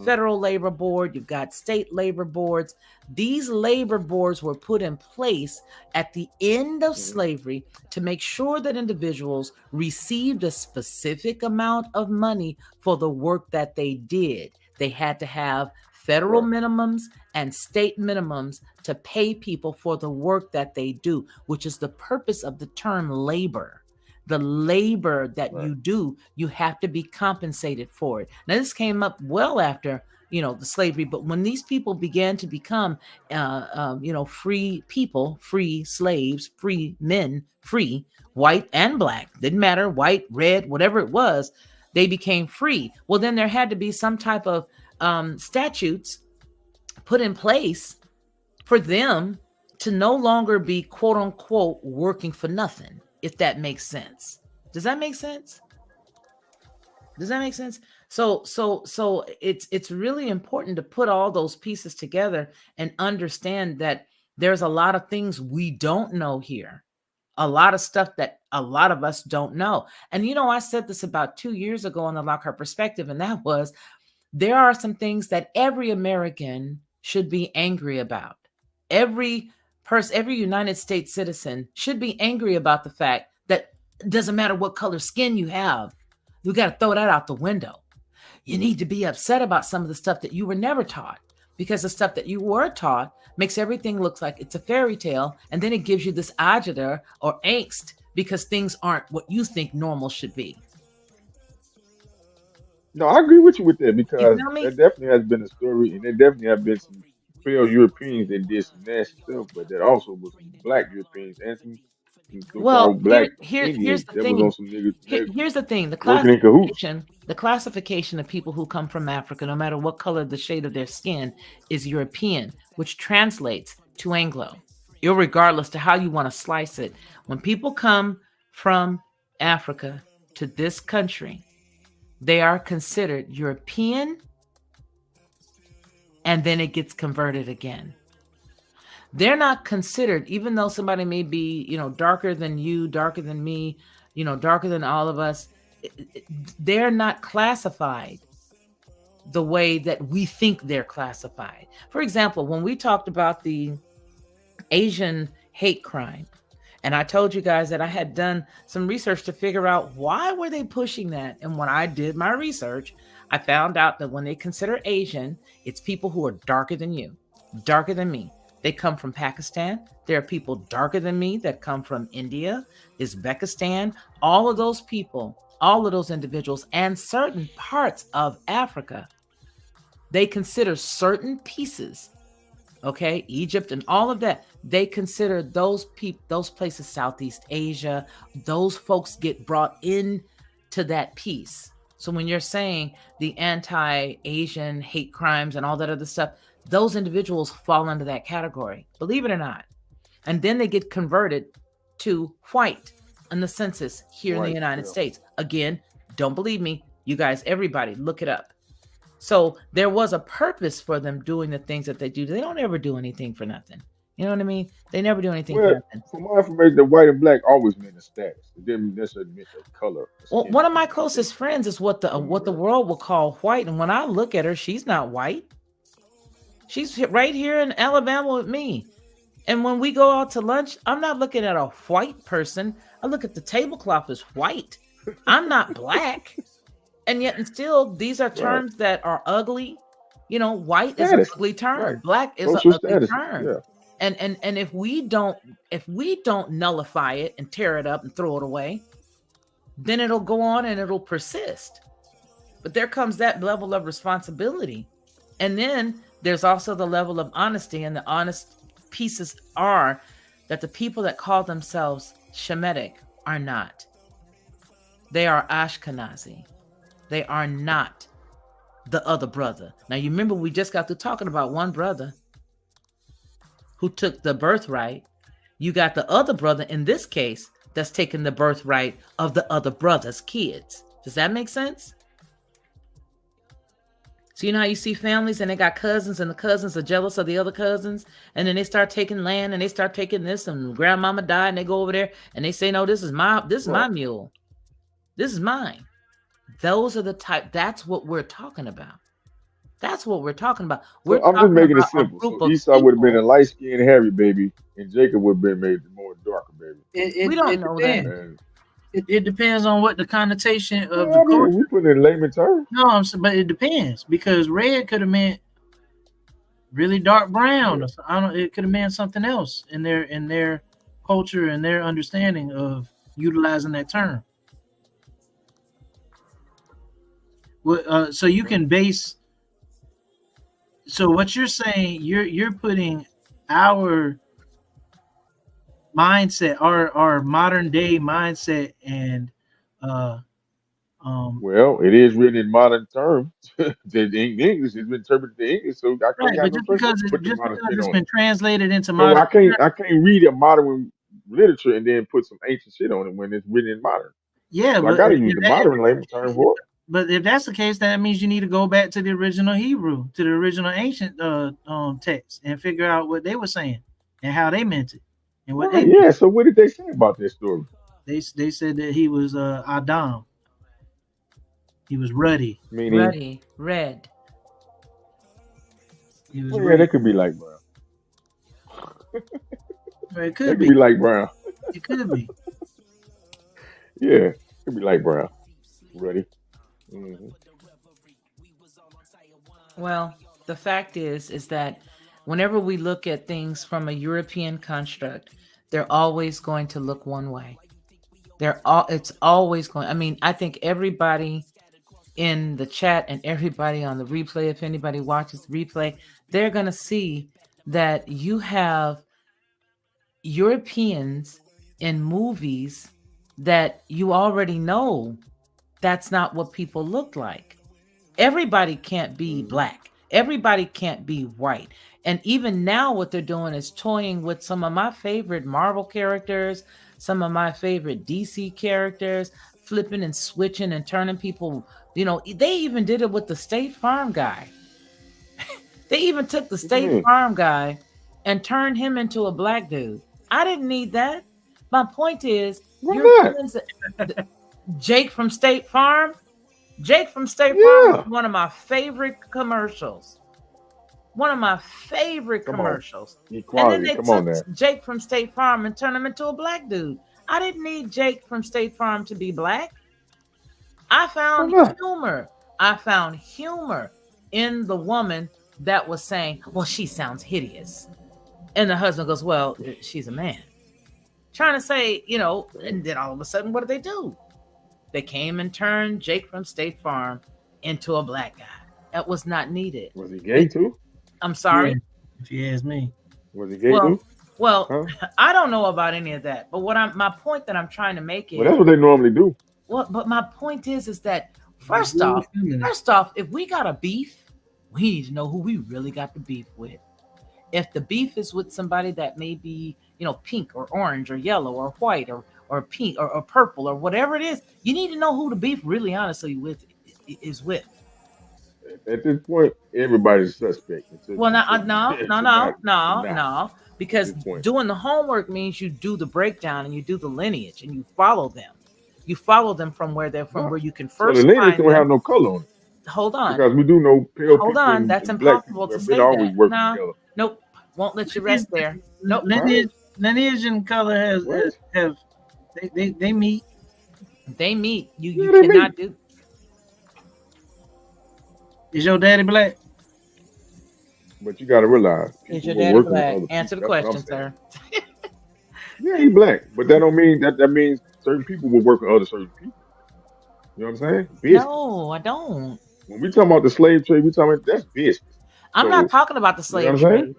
federal labor board, you've got state labor boards. These labor boards were put in place at the end of slavery to make sure that individuals received a specific amount of money for the work that they did. They had to have federal minimums and state minimums to pay people for the work that they do, which is the purpose of the term labor. The labor that you do, you have to be compensated for it. Now, this came up well after, the slavery, but when these people began to become, free people, free slaves, free men, free, white and black, didn't matter, white, red, whatever it was, they became free. Well, then there had to be some type of statutes put in place for them to no longer be quote unquote working for nothing, if that makes sense. Does that make sense? So it's really important to put all those pieces together and understand that there's a lot of things we don't know here. A lot of stuff that a lot of us don't know. And I said this about 2 years ago on the Lockhart Perspective, and that was, there are some things that every American should be angry about. Every United States citizen should be angry about the fact that it doesn't matter what color skin you have. We got to throw that out the window. You need to be upset about some of the stuff that you were never taught, because the stuff that you were taught makes everything look like it's a fairy tale. And then it gives you this agita or angst because things aren't what you think normal should be. No, I agree with you with that, because You feel me? there definitely has been a story, and there definitely have been pale Europeans that did some nasty stuff, but that also was some black Europeans and some Well, so-called black here's Indians the that was on thing. some niggas Here's the thing. working in cahoots. The classification of people who come from Africa, no matter what color the shade of their skin, is European, which translates to Anglo, irregardless to how you want to slice it. When people come from Africa to this country, they are considered European, and then it gets converted again. They're not considered, even though somebody may be, darker than you, darker than me, darker than all of us, they're not classified the way that we think they're classified. For example, when we talked about the Asian hate crime, and I told you guys that I had done some research to figure out why were they pushing that. And when I did my research, I found out that when they consider Asian, it's people who are darker than you, darker than me. They come from Pakistan. There are people darker than me that come from India, Uzbekistan, all of those people, all of those individuals, and certain parts of Africa. They consider certain pieces, okay, Egypt and all of that. They consider those places, Southeast Asia, those folks get brought into that piece. So when you're saying the anti-Asian hate crimes and all that other stuff, those individuals fall under that category, believe it or not. And then they get converted to white in the census here in the United States. Again, don't believe me. You guys, everybody, look it up. So there was a purpose for them doing the things that they do. They don't ever do anything for nothing. You know what I mean? They never do anything for nothing. From my information, the white and black always meant a status. It didn't necessarily mean a color. Well, one of my closest friends is what the world will call white. And when I look at her, she's not white. She's right here in Alabama with me. And when we go out to lunch, I'm not looking at a white person. I look at the tablecloth as white. I'm not black. And yet, and still, these are terms that are ugly. White is an ugly term. Right. Black is an ugly term. Yeah. And if we don't nullify it and tear it up and throw it away, then it'll go on and it'll persist. But there comes that level of responsibility. And then there's also the level of honesty, and the honest pieces are that the people that call themselves Shemitic are not. They are Ashkenazi. They are not the other brother. Now, you remember we just got through talking about one brother who took the birthright. You got the other brother in this case that's taking the birthright of the other brother's kids. Does that make sense? So you know how you see families and they got cousins and the cousins are jealous of the other cousins, and then they start taking land and they start taking this, and grandmama died and they go over there and they say, no, this is my mule. This is mine. Those are the type. That's what we're talking about. That's what we're talking about. I'm just making it simple. So Esau would have been a light-skinned hairy baby, and Jacob would have been made more darker baby. We don't know that. It depends on what the connotation of the culture. We put it in layman terms. No, but it depends, because red could have meant really dark brown. Or it could have meant something else in their culture and their understanding of utilizing that term. Well, so you can base. So what you're saying, you're putting our mindset, our modern day mindset, and well, it is written in modern terms. In English, it's been interpreted to English, so I can't have no because it's been translated into so modern. I can't read a modern literature and then put some ancient shit on it when it's written in modern. Yeah, so but I got to use the modern layman term for it. But if that's the case, that means you need to go back to the original Hebrew, to the original ancient text, and figure out what they were saying and how they meant it. And what they meant. So what did they say about this story? They said that he was Adam. He was ruddy. Meaning? Ruddy, red. He was yeah, that could be like brown. It could be like brown. It could be. Yeah, it could be like brown. Ruddy. Mm-hmm. Well, the fact is that whenever we look at things from a European construct, they're always going to look one way. It's always going. I mean, I think everybody in the chat and everybody on the replay, if anybody watches the replay, they're going to see that you have Europeans in movies that you already know that's not what people look like. Everybody can't be black. Everybody can't be white. And even now what they're doing is toying with some of my favorite Marvel characters, some of my favorite DC characters, flipping and switching and turning people, you know, they even did it with the State Farm guy. They even took the State Farm guy and turned him into a black dude. I didn't need that. My point is, Jake from State Farm. Jake from State Farm is one of my favorite commercials. One of my favorite commercials. And then they took Jake from State Farm and turned him into a black dude. I didn't need Jake from State Farm to be black. I found humor. I found humor in the woman that was saying, well, she sounds hideous. And the husband goes, well, she's a man. Trying to say, you know, and then all of a sudden, what did they do? They came and turned Jake from State Farm into a black guy. That was not needed. Was he gay too? I'm sorry? Yeah, if you ask me. Was he gay too? Well, I don't know about any of that. But my point that I'm trying to make is, well, that's what they normally do. Well, but my point is that first off, if we got a beef, we need to know who we really got the beef with. If the beef is with somebody that may be, you know, pink or orange or yellow or white or pink or purple or whatever it is, you need to know who the beef really honestly is with. At this point, everybody's suspect. Well, no. Because doing the homework means you do the breakdown and you do the lineage and you follow them. You follow them from where they're from, where you can first. So the lineage don't have no color on it. Hold on. Because we do know pale Hold on, that's impossible to say that. No, nope, won't let you rest there. Nope. Lineage and color have they meet. They meet. You cannot do. Is your daddy black? But you got to realize, is your daddy black? Answer the question, sir. Yeah, he's black, but that don't mean that means certain people will work with other certain people. You know what I'm saying? Business. No, I don't. When we talking about the slave trade, we talking about that's business. I'm not talking about the slave trade.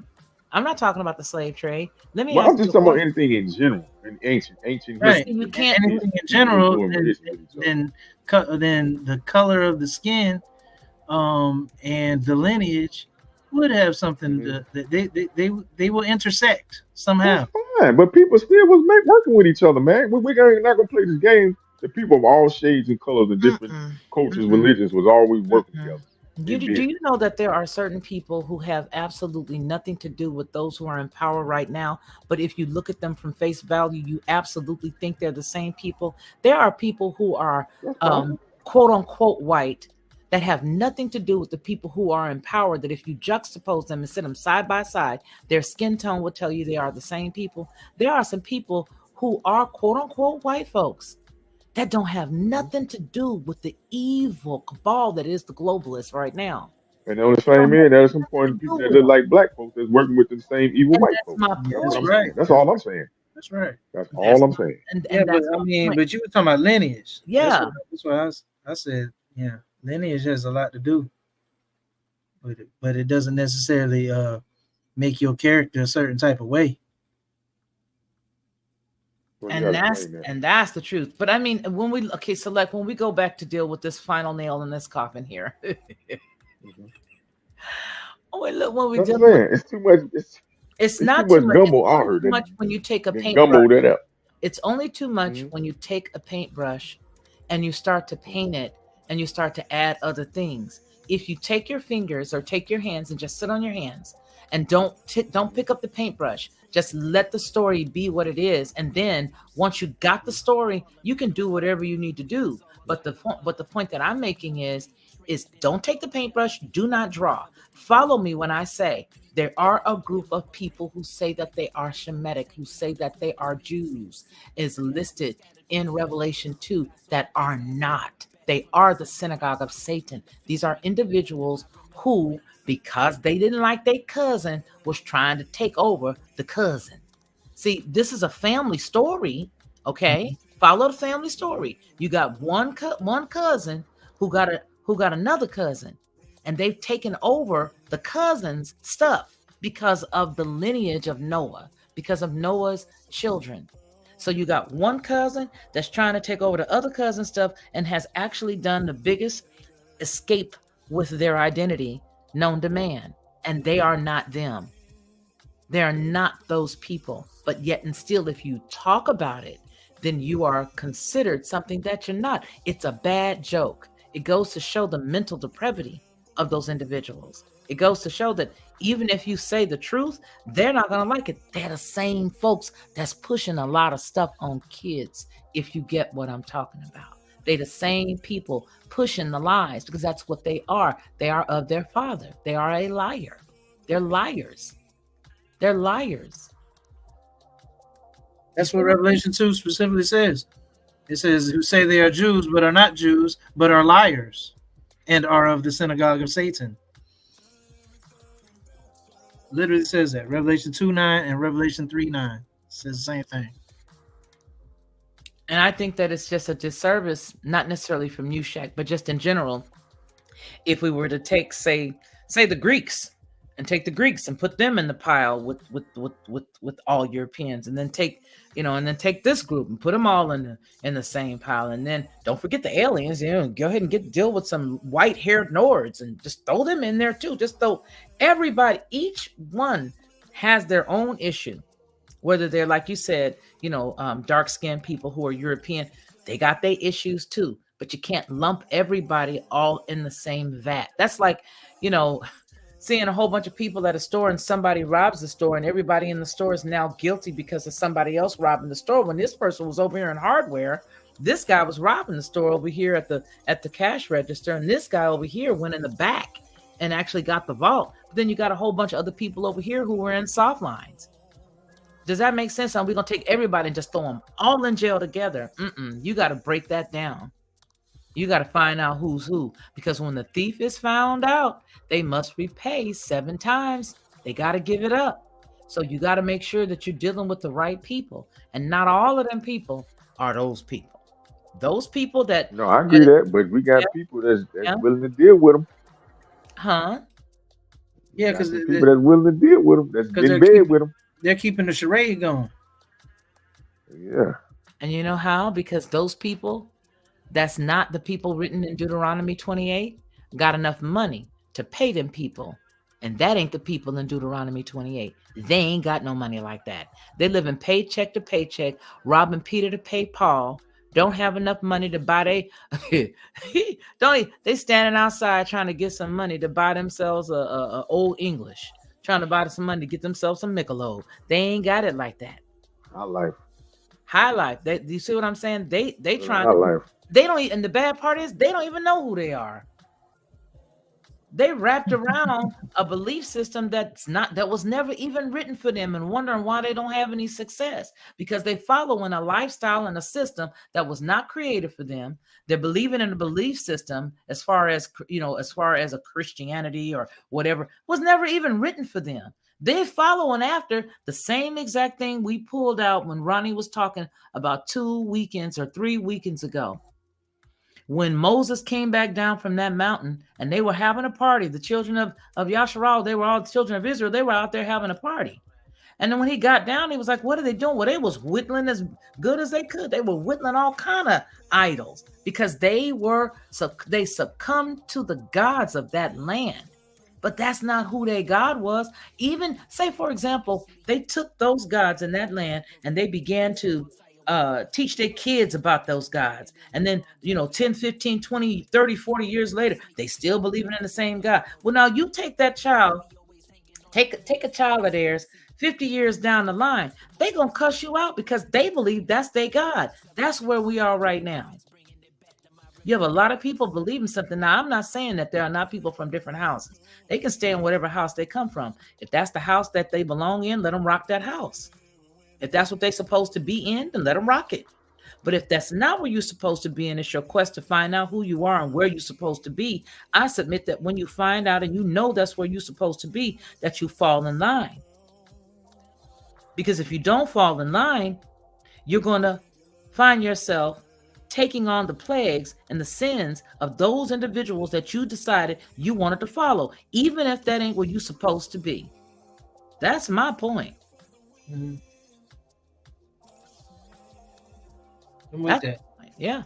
I'm not talking about the slave trade. Let me. I'm just talking about anything in general, in ancient right. history. You can't anything in general. Then the color of the skin, and the lineage would have something that they will intersect somehow. Fine, but people still was working with each other, man. We're not gonna play this game. The people of all shades and colors and different cultures, religions was always working together. Do you know that there are certain people who have absolutely nothing to do with those who are in power right now? But if you look at them from face value, you absolutely think they're the same people. There are people who are quote unquote white that have nothing to do with the people who are in power, that if you juxtapose them and sit them side by side, their skin tone will tell you they are the same people. There are some people who are quote unquote white folks that don't have nothing to do with the evil cabal that is the globalists right now. And on the same end, there's some point people that look like black folks that's working with the same evil white folks. That's right. That's all I'm saying. That's right. That's all I'm saying. But you were talking about lineage. Yeah. That's what I said. Yeah, lineage has a lot to do with it, but it doesn't necessarily make your character a certain type of way. And that's the truth. But I mean, when we go back to deal with this final nail in this coffin here. It's too much. It's not too much gumbo. I heard too much when you take a paintbrush. Gumbo that up. It's only too much when you take a paintbrush and you start to paint it and you start to add other things. If you take your fingers or take your hands and just sit on your hands and don't pick up the paintbrush. Just let the story be what it is. And then once you got the story, you can do whatever you need to do. But the point that I'm making is don't take the paintbrush. Do not draw. Follow me when I say there are a group of people who say that they are Shemitic, who say that they are Jews, is listed in Revelation 2 that are not. They are the synagogue of Satan. These are individuals who, because they didn't like their cousin, was trying to take over the cousin. See, this is a family story, okay? Follow the family story. You got one cousin who got another cousin, and they've taken over the cousins' stuff because of the lineage of Noah, because of Noah's children. So you got one cousin that's trying to take over the other cousin's stuff and has actually done the biggest escape with their identity known to man. And they are not them. They are not those people. But yet and still, if you talk about it, then you are considered something that you're not. It's a bad joke. It goes to show the mental depravity of those individuals. It goes to show that even if you say the truth, they're not going to like it. They're the same folks that's pushing a lot of stuff on kids, if you get what I'm talking about. They're the same people pushing the lies because that's what they are. They are of their father. They are a liar. They're liars. They're liars. That's what Revelation 2 specifically says. It says, who say they are Jews, but are not Jews, but are liars, and are of the synagogue of Satan. Literally says that. Revelation 2:9 and Revelation 3:9 says the same thing. And I think that it's just a disservice, not necessarily from you, Shaq, but just in general. If we were to take, say the Greeks, and take the Greeks and put them in the pile with all Europeans, and then take, and then take this group and put them all in the same pile, and then don't forget the aliens. Go ahead and deal with some white-haired Nords and just throw them in there too. Just throw everybody. Each one has their own issue, whether they're, like you said, dark-skinned people who are European. They got their issues too, but you can't lump everybody all in the same vat. That's like, seeing a whole bunch of people at a store and somebody robs the store and everybody in the store is now guilty because of somebody else robbing the store. When this person was over here in hardware, this guy was robbing the store over here at the cash register, and this guy over here went in the back and actually got the vault. But then you got a whole bunch of other people over here who were in soft lines. Does that make sense? Are we going to take everybody and just throw them all in jail together? You got to break that down. You got to find out who's who, because when the thief is found out, they must repay 7 times. They got to give it up. So you got to make sure that you're dealing with the right people, and not all of them people are those people. Those people that No, I agree that, but we got people that's willing to deal with them. Huh? Yeah, because people that's willing to deal with them, that's in bed with them. They're keeping the charade going. Yeah. And you know how? Because those people, that's not the people written in Deuteronomy 28, got enough money to pay them people. And that ain't the people in Deuteronomy 28. They ain't got no money like that. They live in paycheck to paycheck, robbing Peter to pay Paul, don't have enough money to buy they standing outside trying to get some money to buy themselves a Old English, trying to buy some money to get themselves some Michelob. They ain't got it like that. High life. Do you see what I'm saying? They trying to life. They don't, and the bad part is they don't even know who they are. They wrapped around a belief system that was never even written for them, and wondering why they don't have any success, because they follow in a lifestyle and a system that was not created for them. They're believing in a belief system as far as a Christianity or whatever was never even written for them. They're following after the same exact thing we pulled out when Ronnie was talking about 2 weekends or 3 weekends ago. When Moses came back down from that mountain and they were having a party, the children of Yasharal, they were all the children of Israel, they were out there having a party. And then when he got down, he was like, what are they doing? Well, they was whittling as good as they could. They were whittling all kind of idols because they succumbed to the gods of that land. But that's not who their God was. Even, say, for example, they took those gods in that land and they began to teach their kids about those gods. And then, 10, 15, 20, 30, 40 years later, they still believing in the same God. Well, now you take that child, take a child of theirs, 50 years down the line, they going to cuss you out because they believe that's their God. That's where we are right now. You have a lot of people believing something. Now, I'm not saying that there are not people from different houses. They can stay in whatever house they come from. If that's the house that they belong in, let them rock that house. If that's what they're supposed to be in, then let them rock it. But if that's not where you're supposed to be, and it's your quest to find out who you are and where you're supposed to be, I submit that when you find out and that's where you're supposed to be, that you fall in line. Because if you don't fall in line, you're going to find yourself taking on the plagues and the sins of those individuals that you decided you wanted to follow, even if that ain't where you're supposed to be. That's my point. Mhm. I'm with That's- that. Yeah.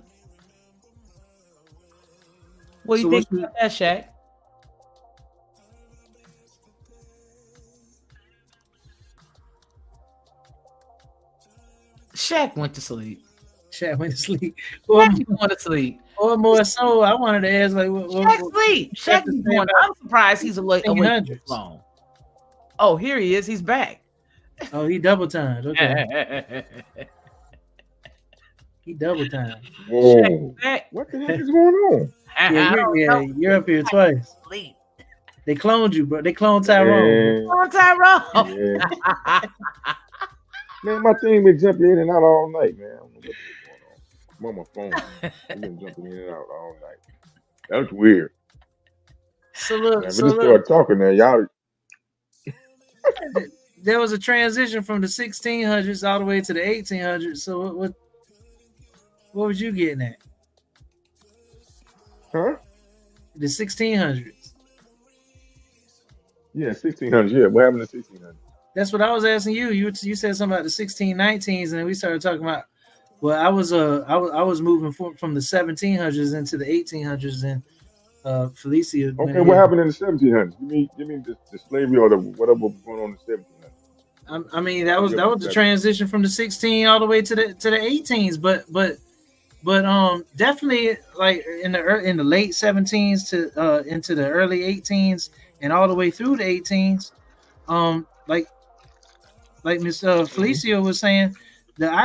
What do you So think what's about that, Shaq? Shaq went to sleep. Shaq went to sleep. Or, Shaq went to sleep. or more so, I wanted to ask, like, Shaq sleep. Shaq be doing. I'm surprised he's awake this 1600s. long. Oh, here he is. He's back. Oh, he double timed. Okay. He double timed. Whoa. Back. What the heck is going on? Yeah, you're up here twice. Sleep. They cloned you, bro. They cloned Tyrone. Oh, Tyrone. Yeah. Man, my thing been jumping in and out all night, man. I don't know what's going on. I'm on my phone. I've been jumping in and out all night. That's weird. So Man, look, we so just look, started talking there. Y'all, there was a transition from the 1600s all the way to the 1800s. So what was you getting at? huh? The 1600s. Yeah, 1600. Yeah, what happened to 1600? That's what I was asking you. You said something about the 1619s, and then we started talking about. Well, I was moving from the 1700s into the 1800s, and Felicia. went Okay, what ahead. happened in the 1700s? Give me the slavery or the whatever was going on in the 1700s. I mean, that was the transition from the 16 all the way to the 18s, but definitely like in the late 17s to into the early 18s and all the way through the 18s, like Miss Felicia was saying, the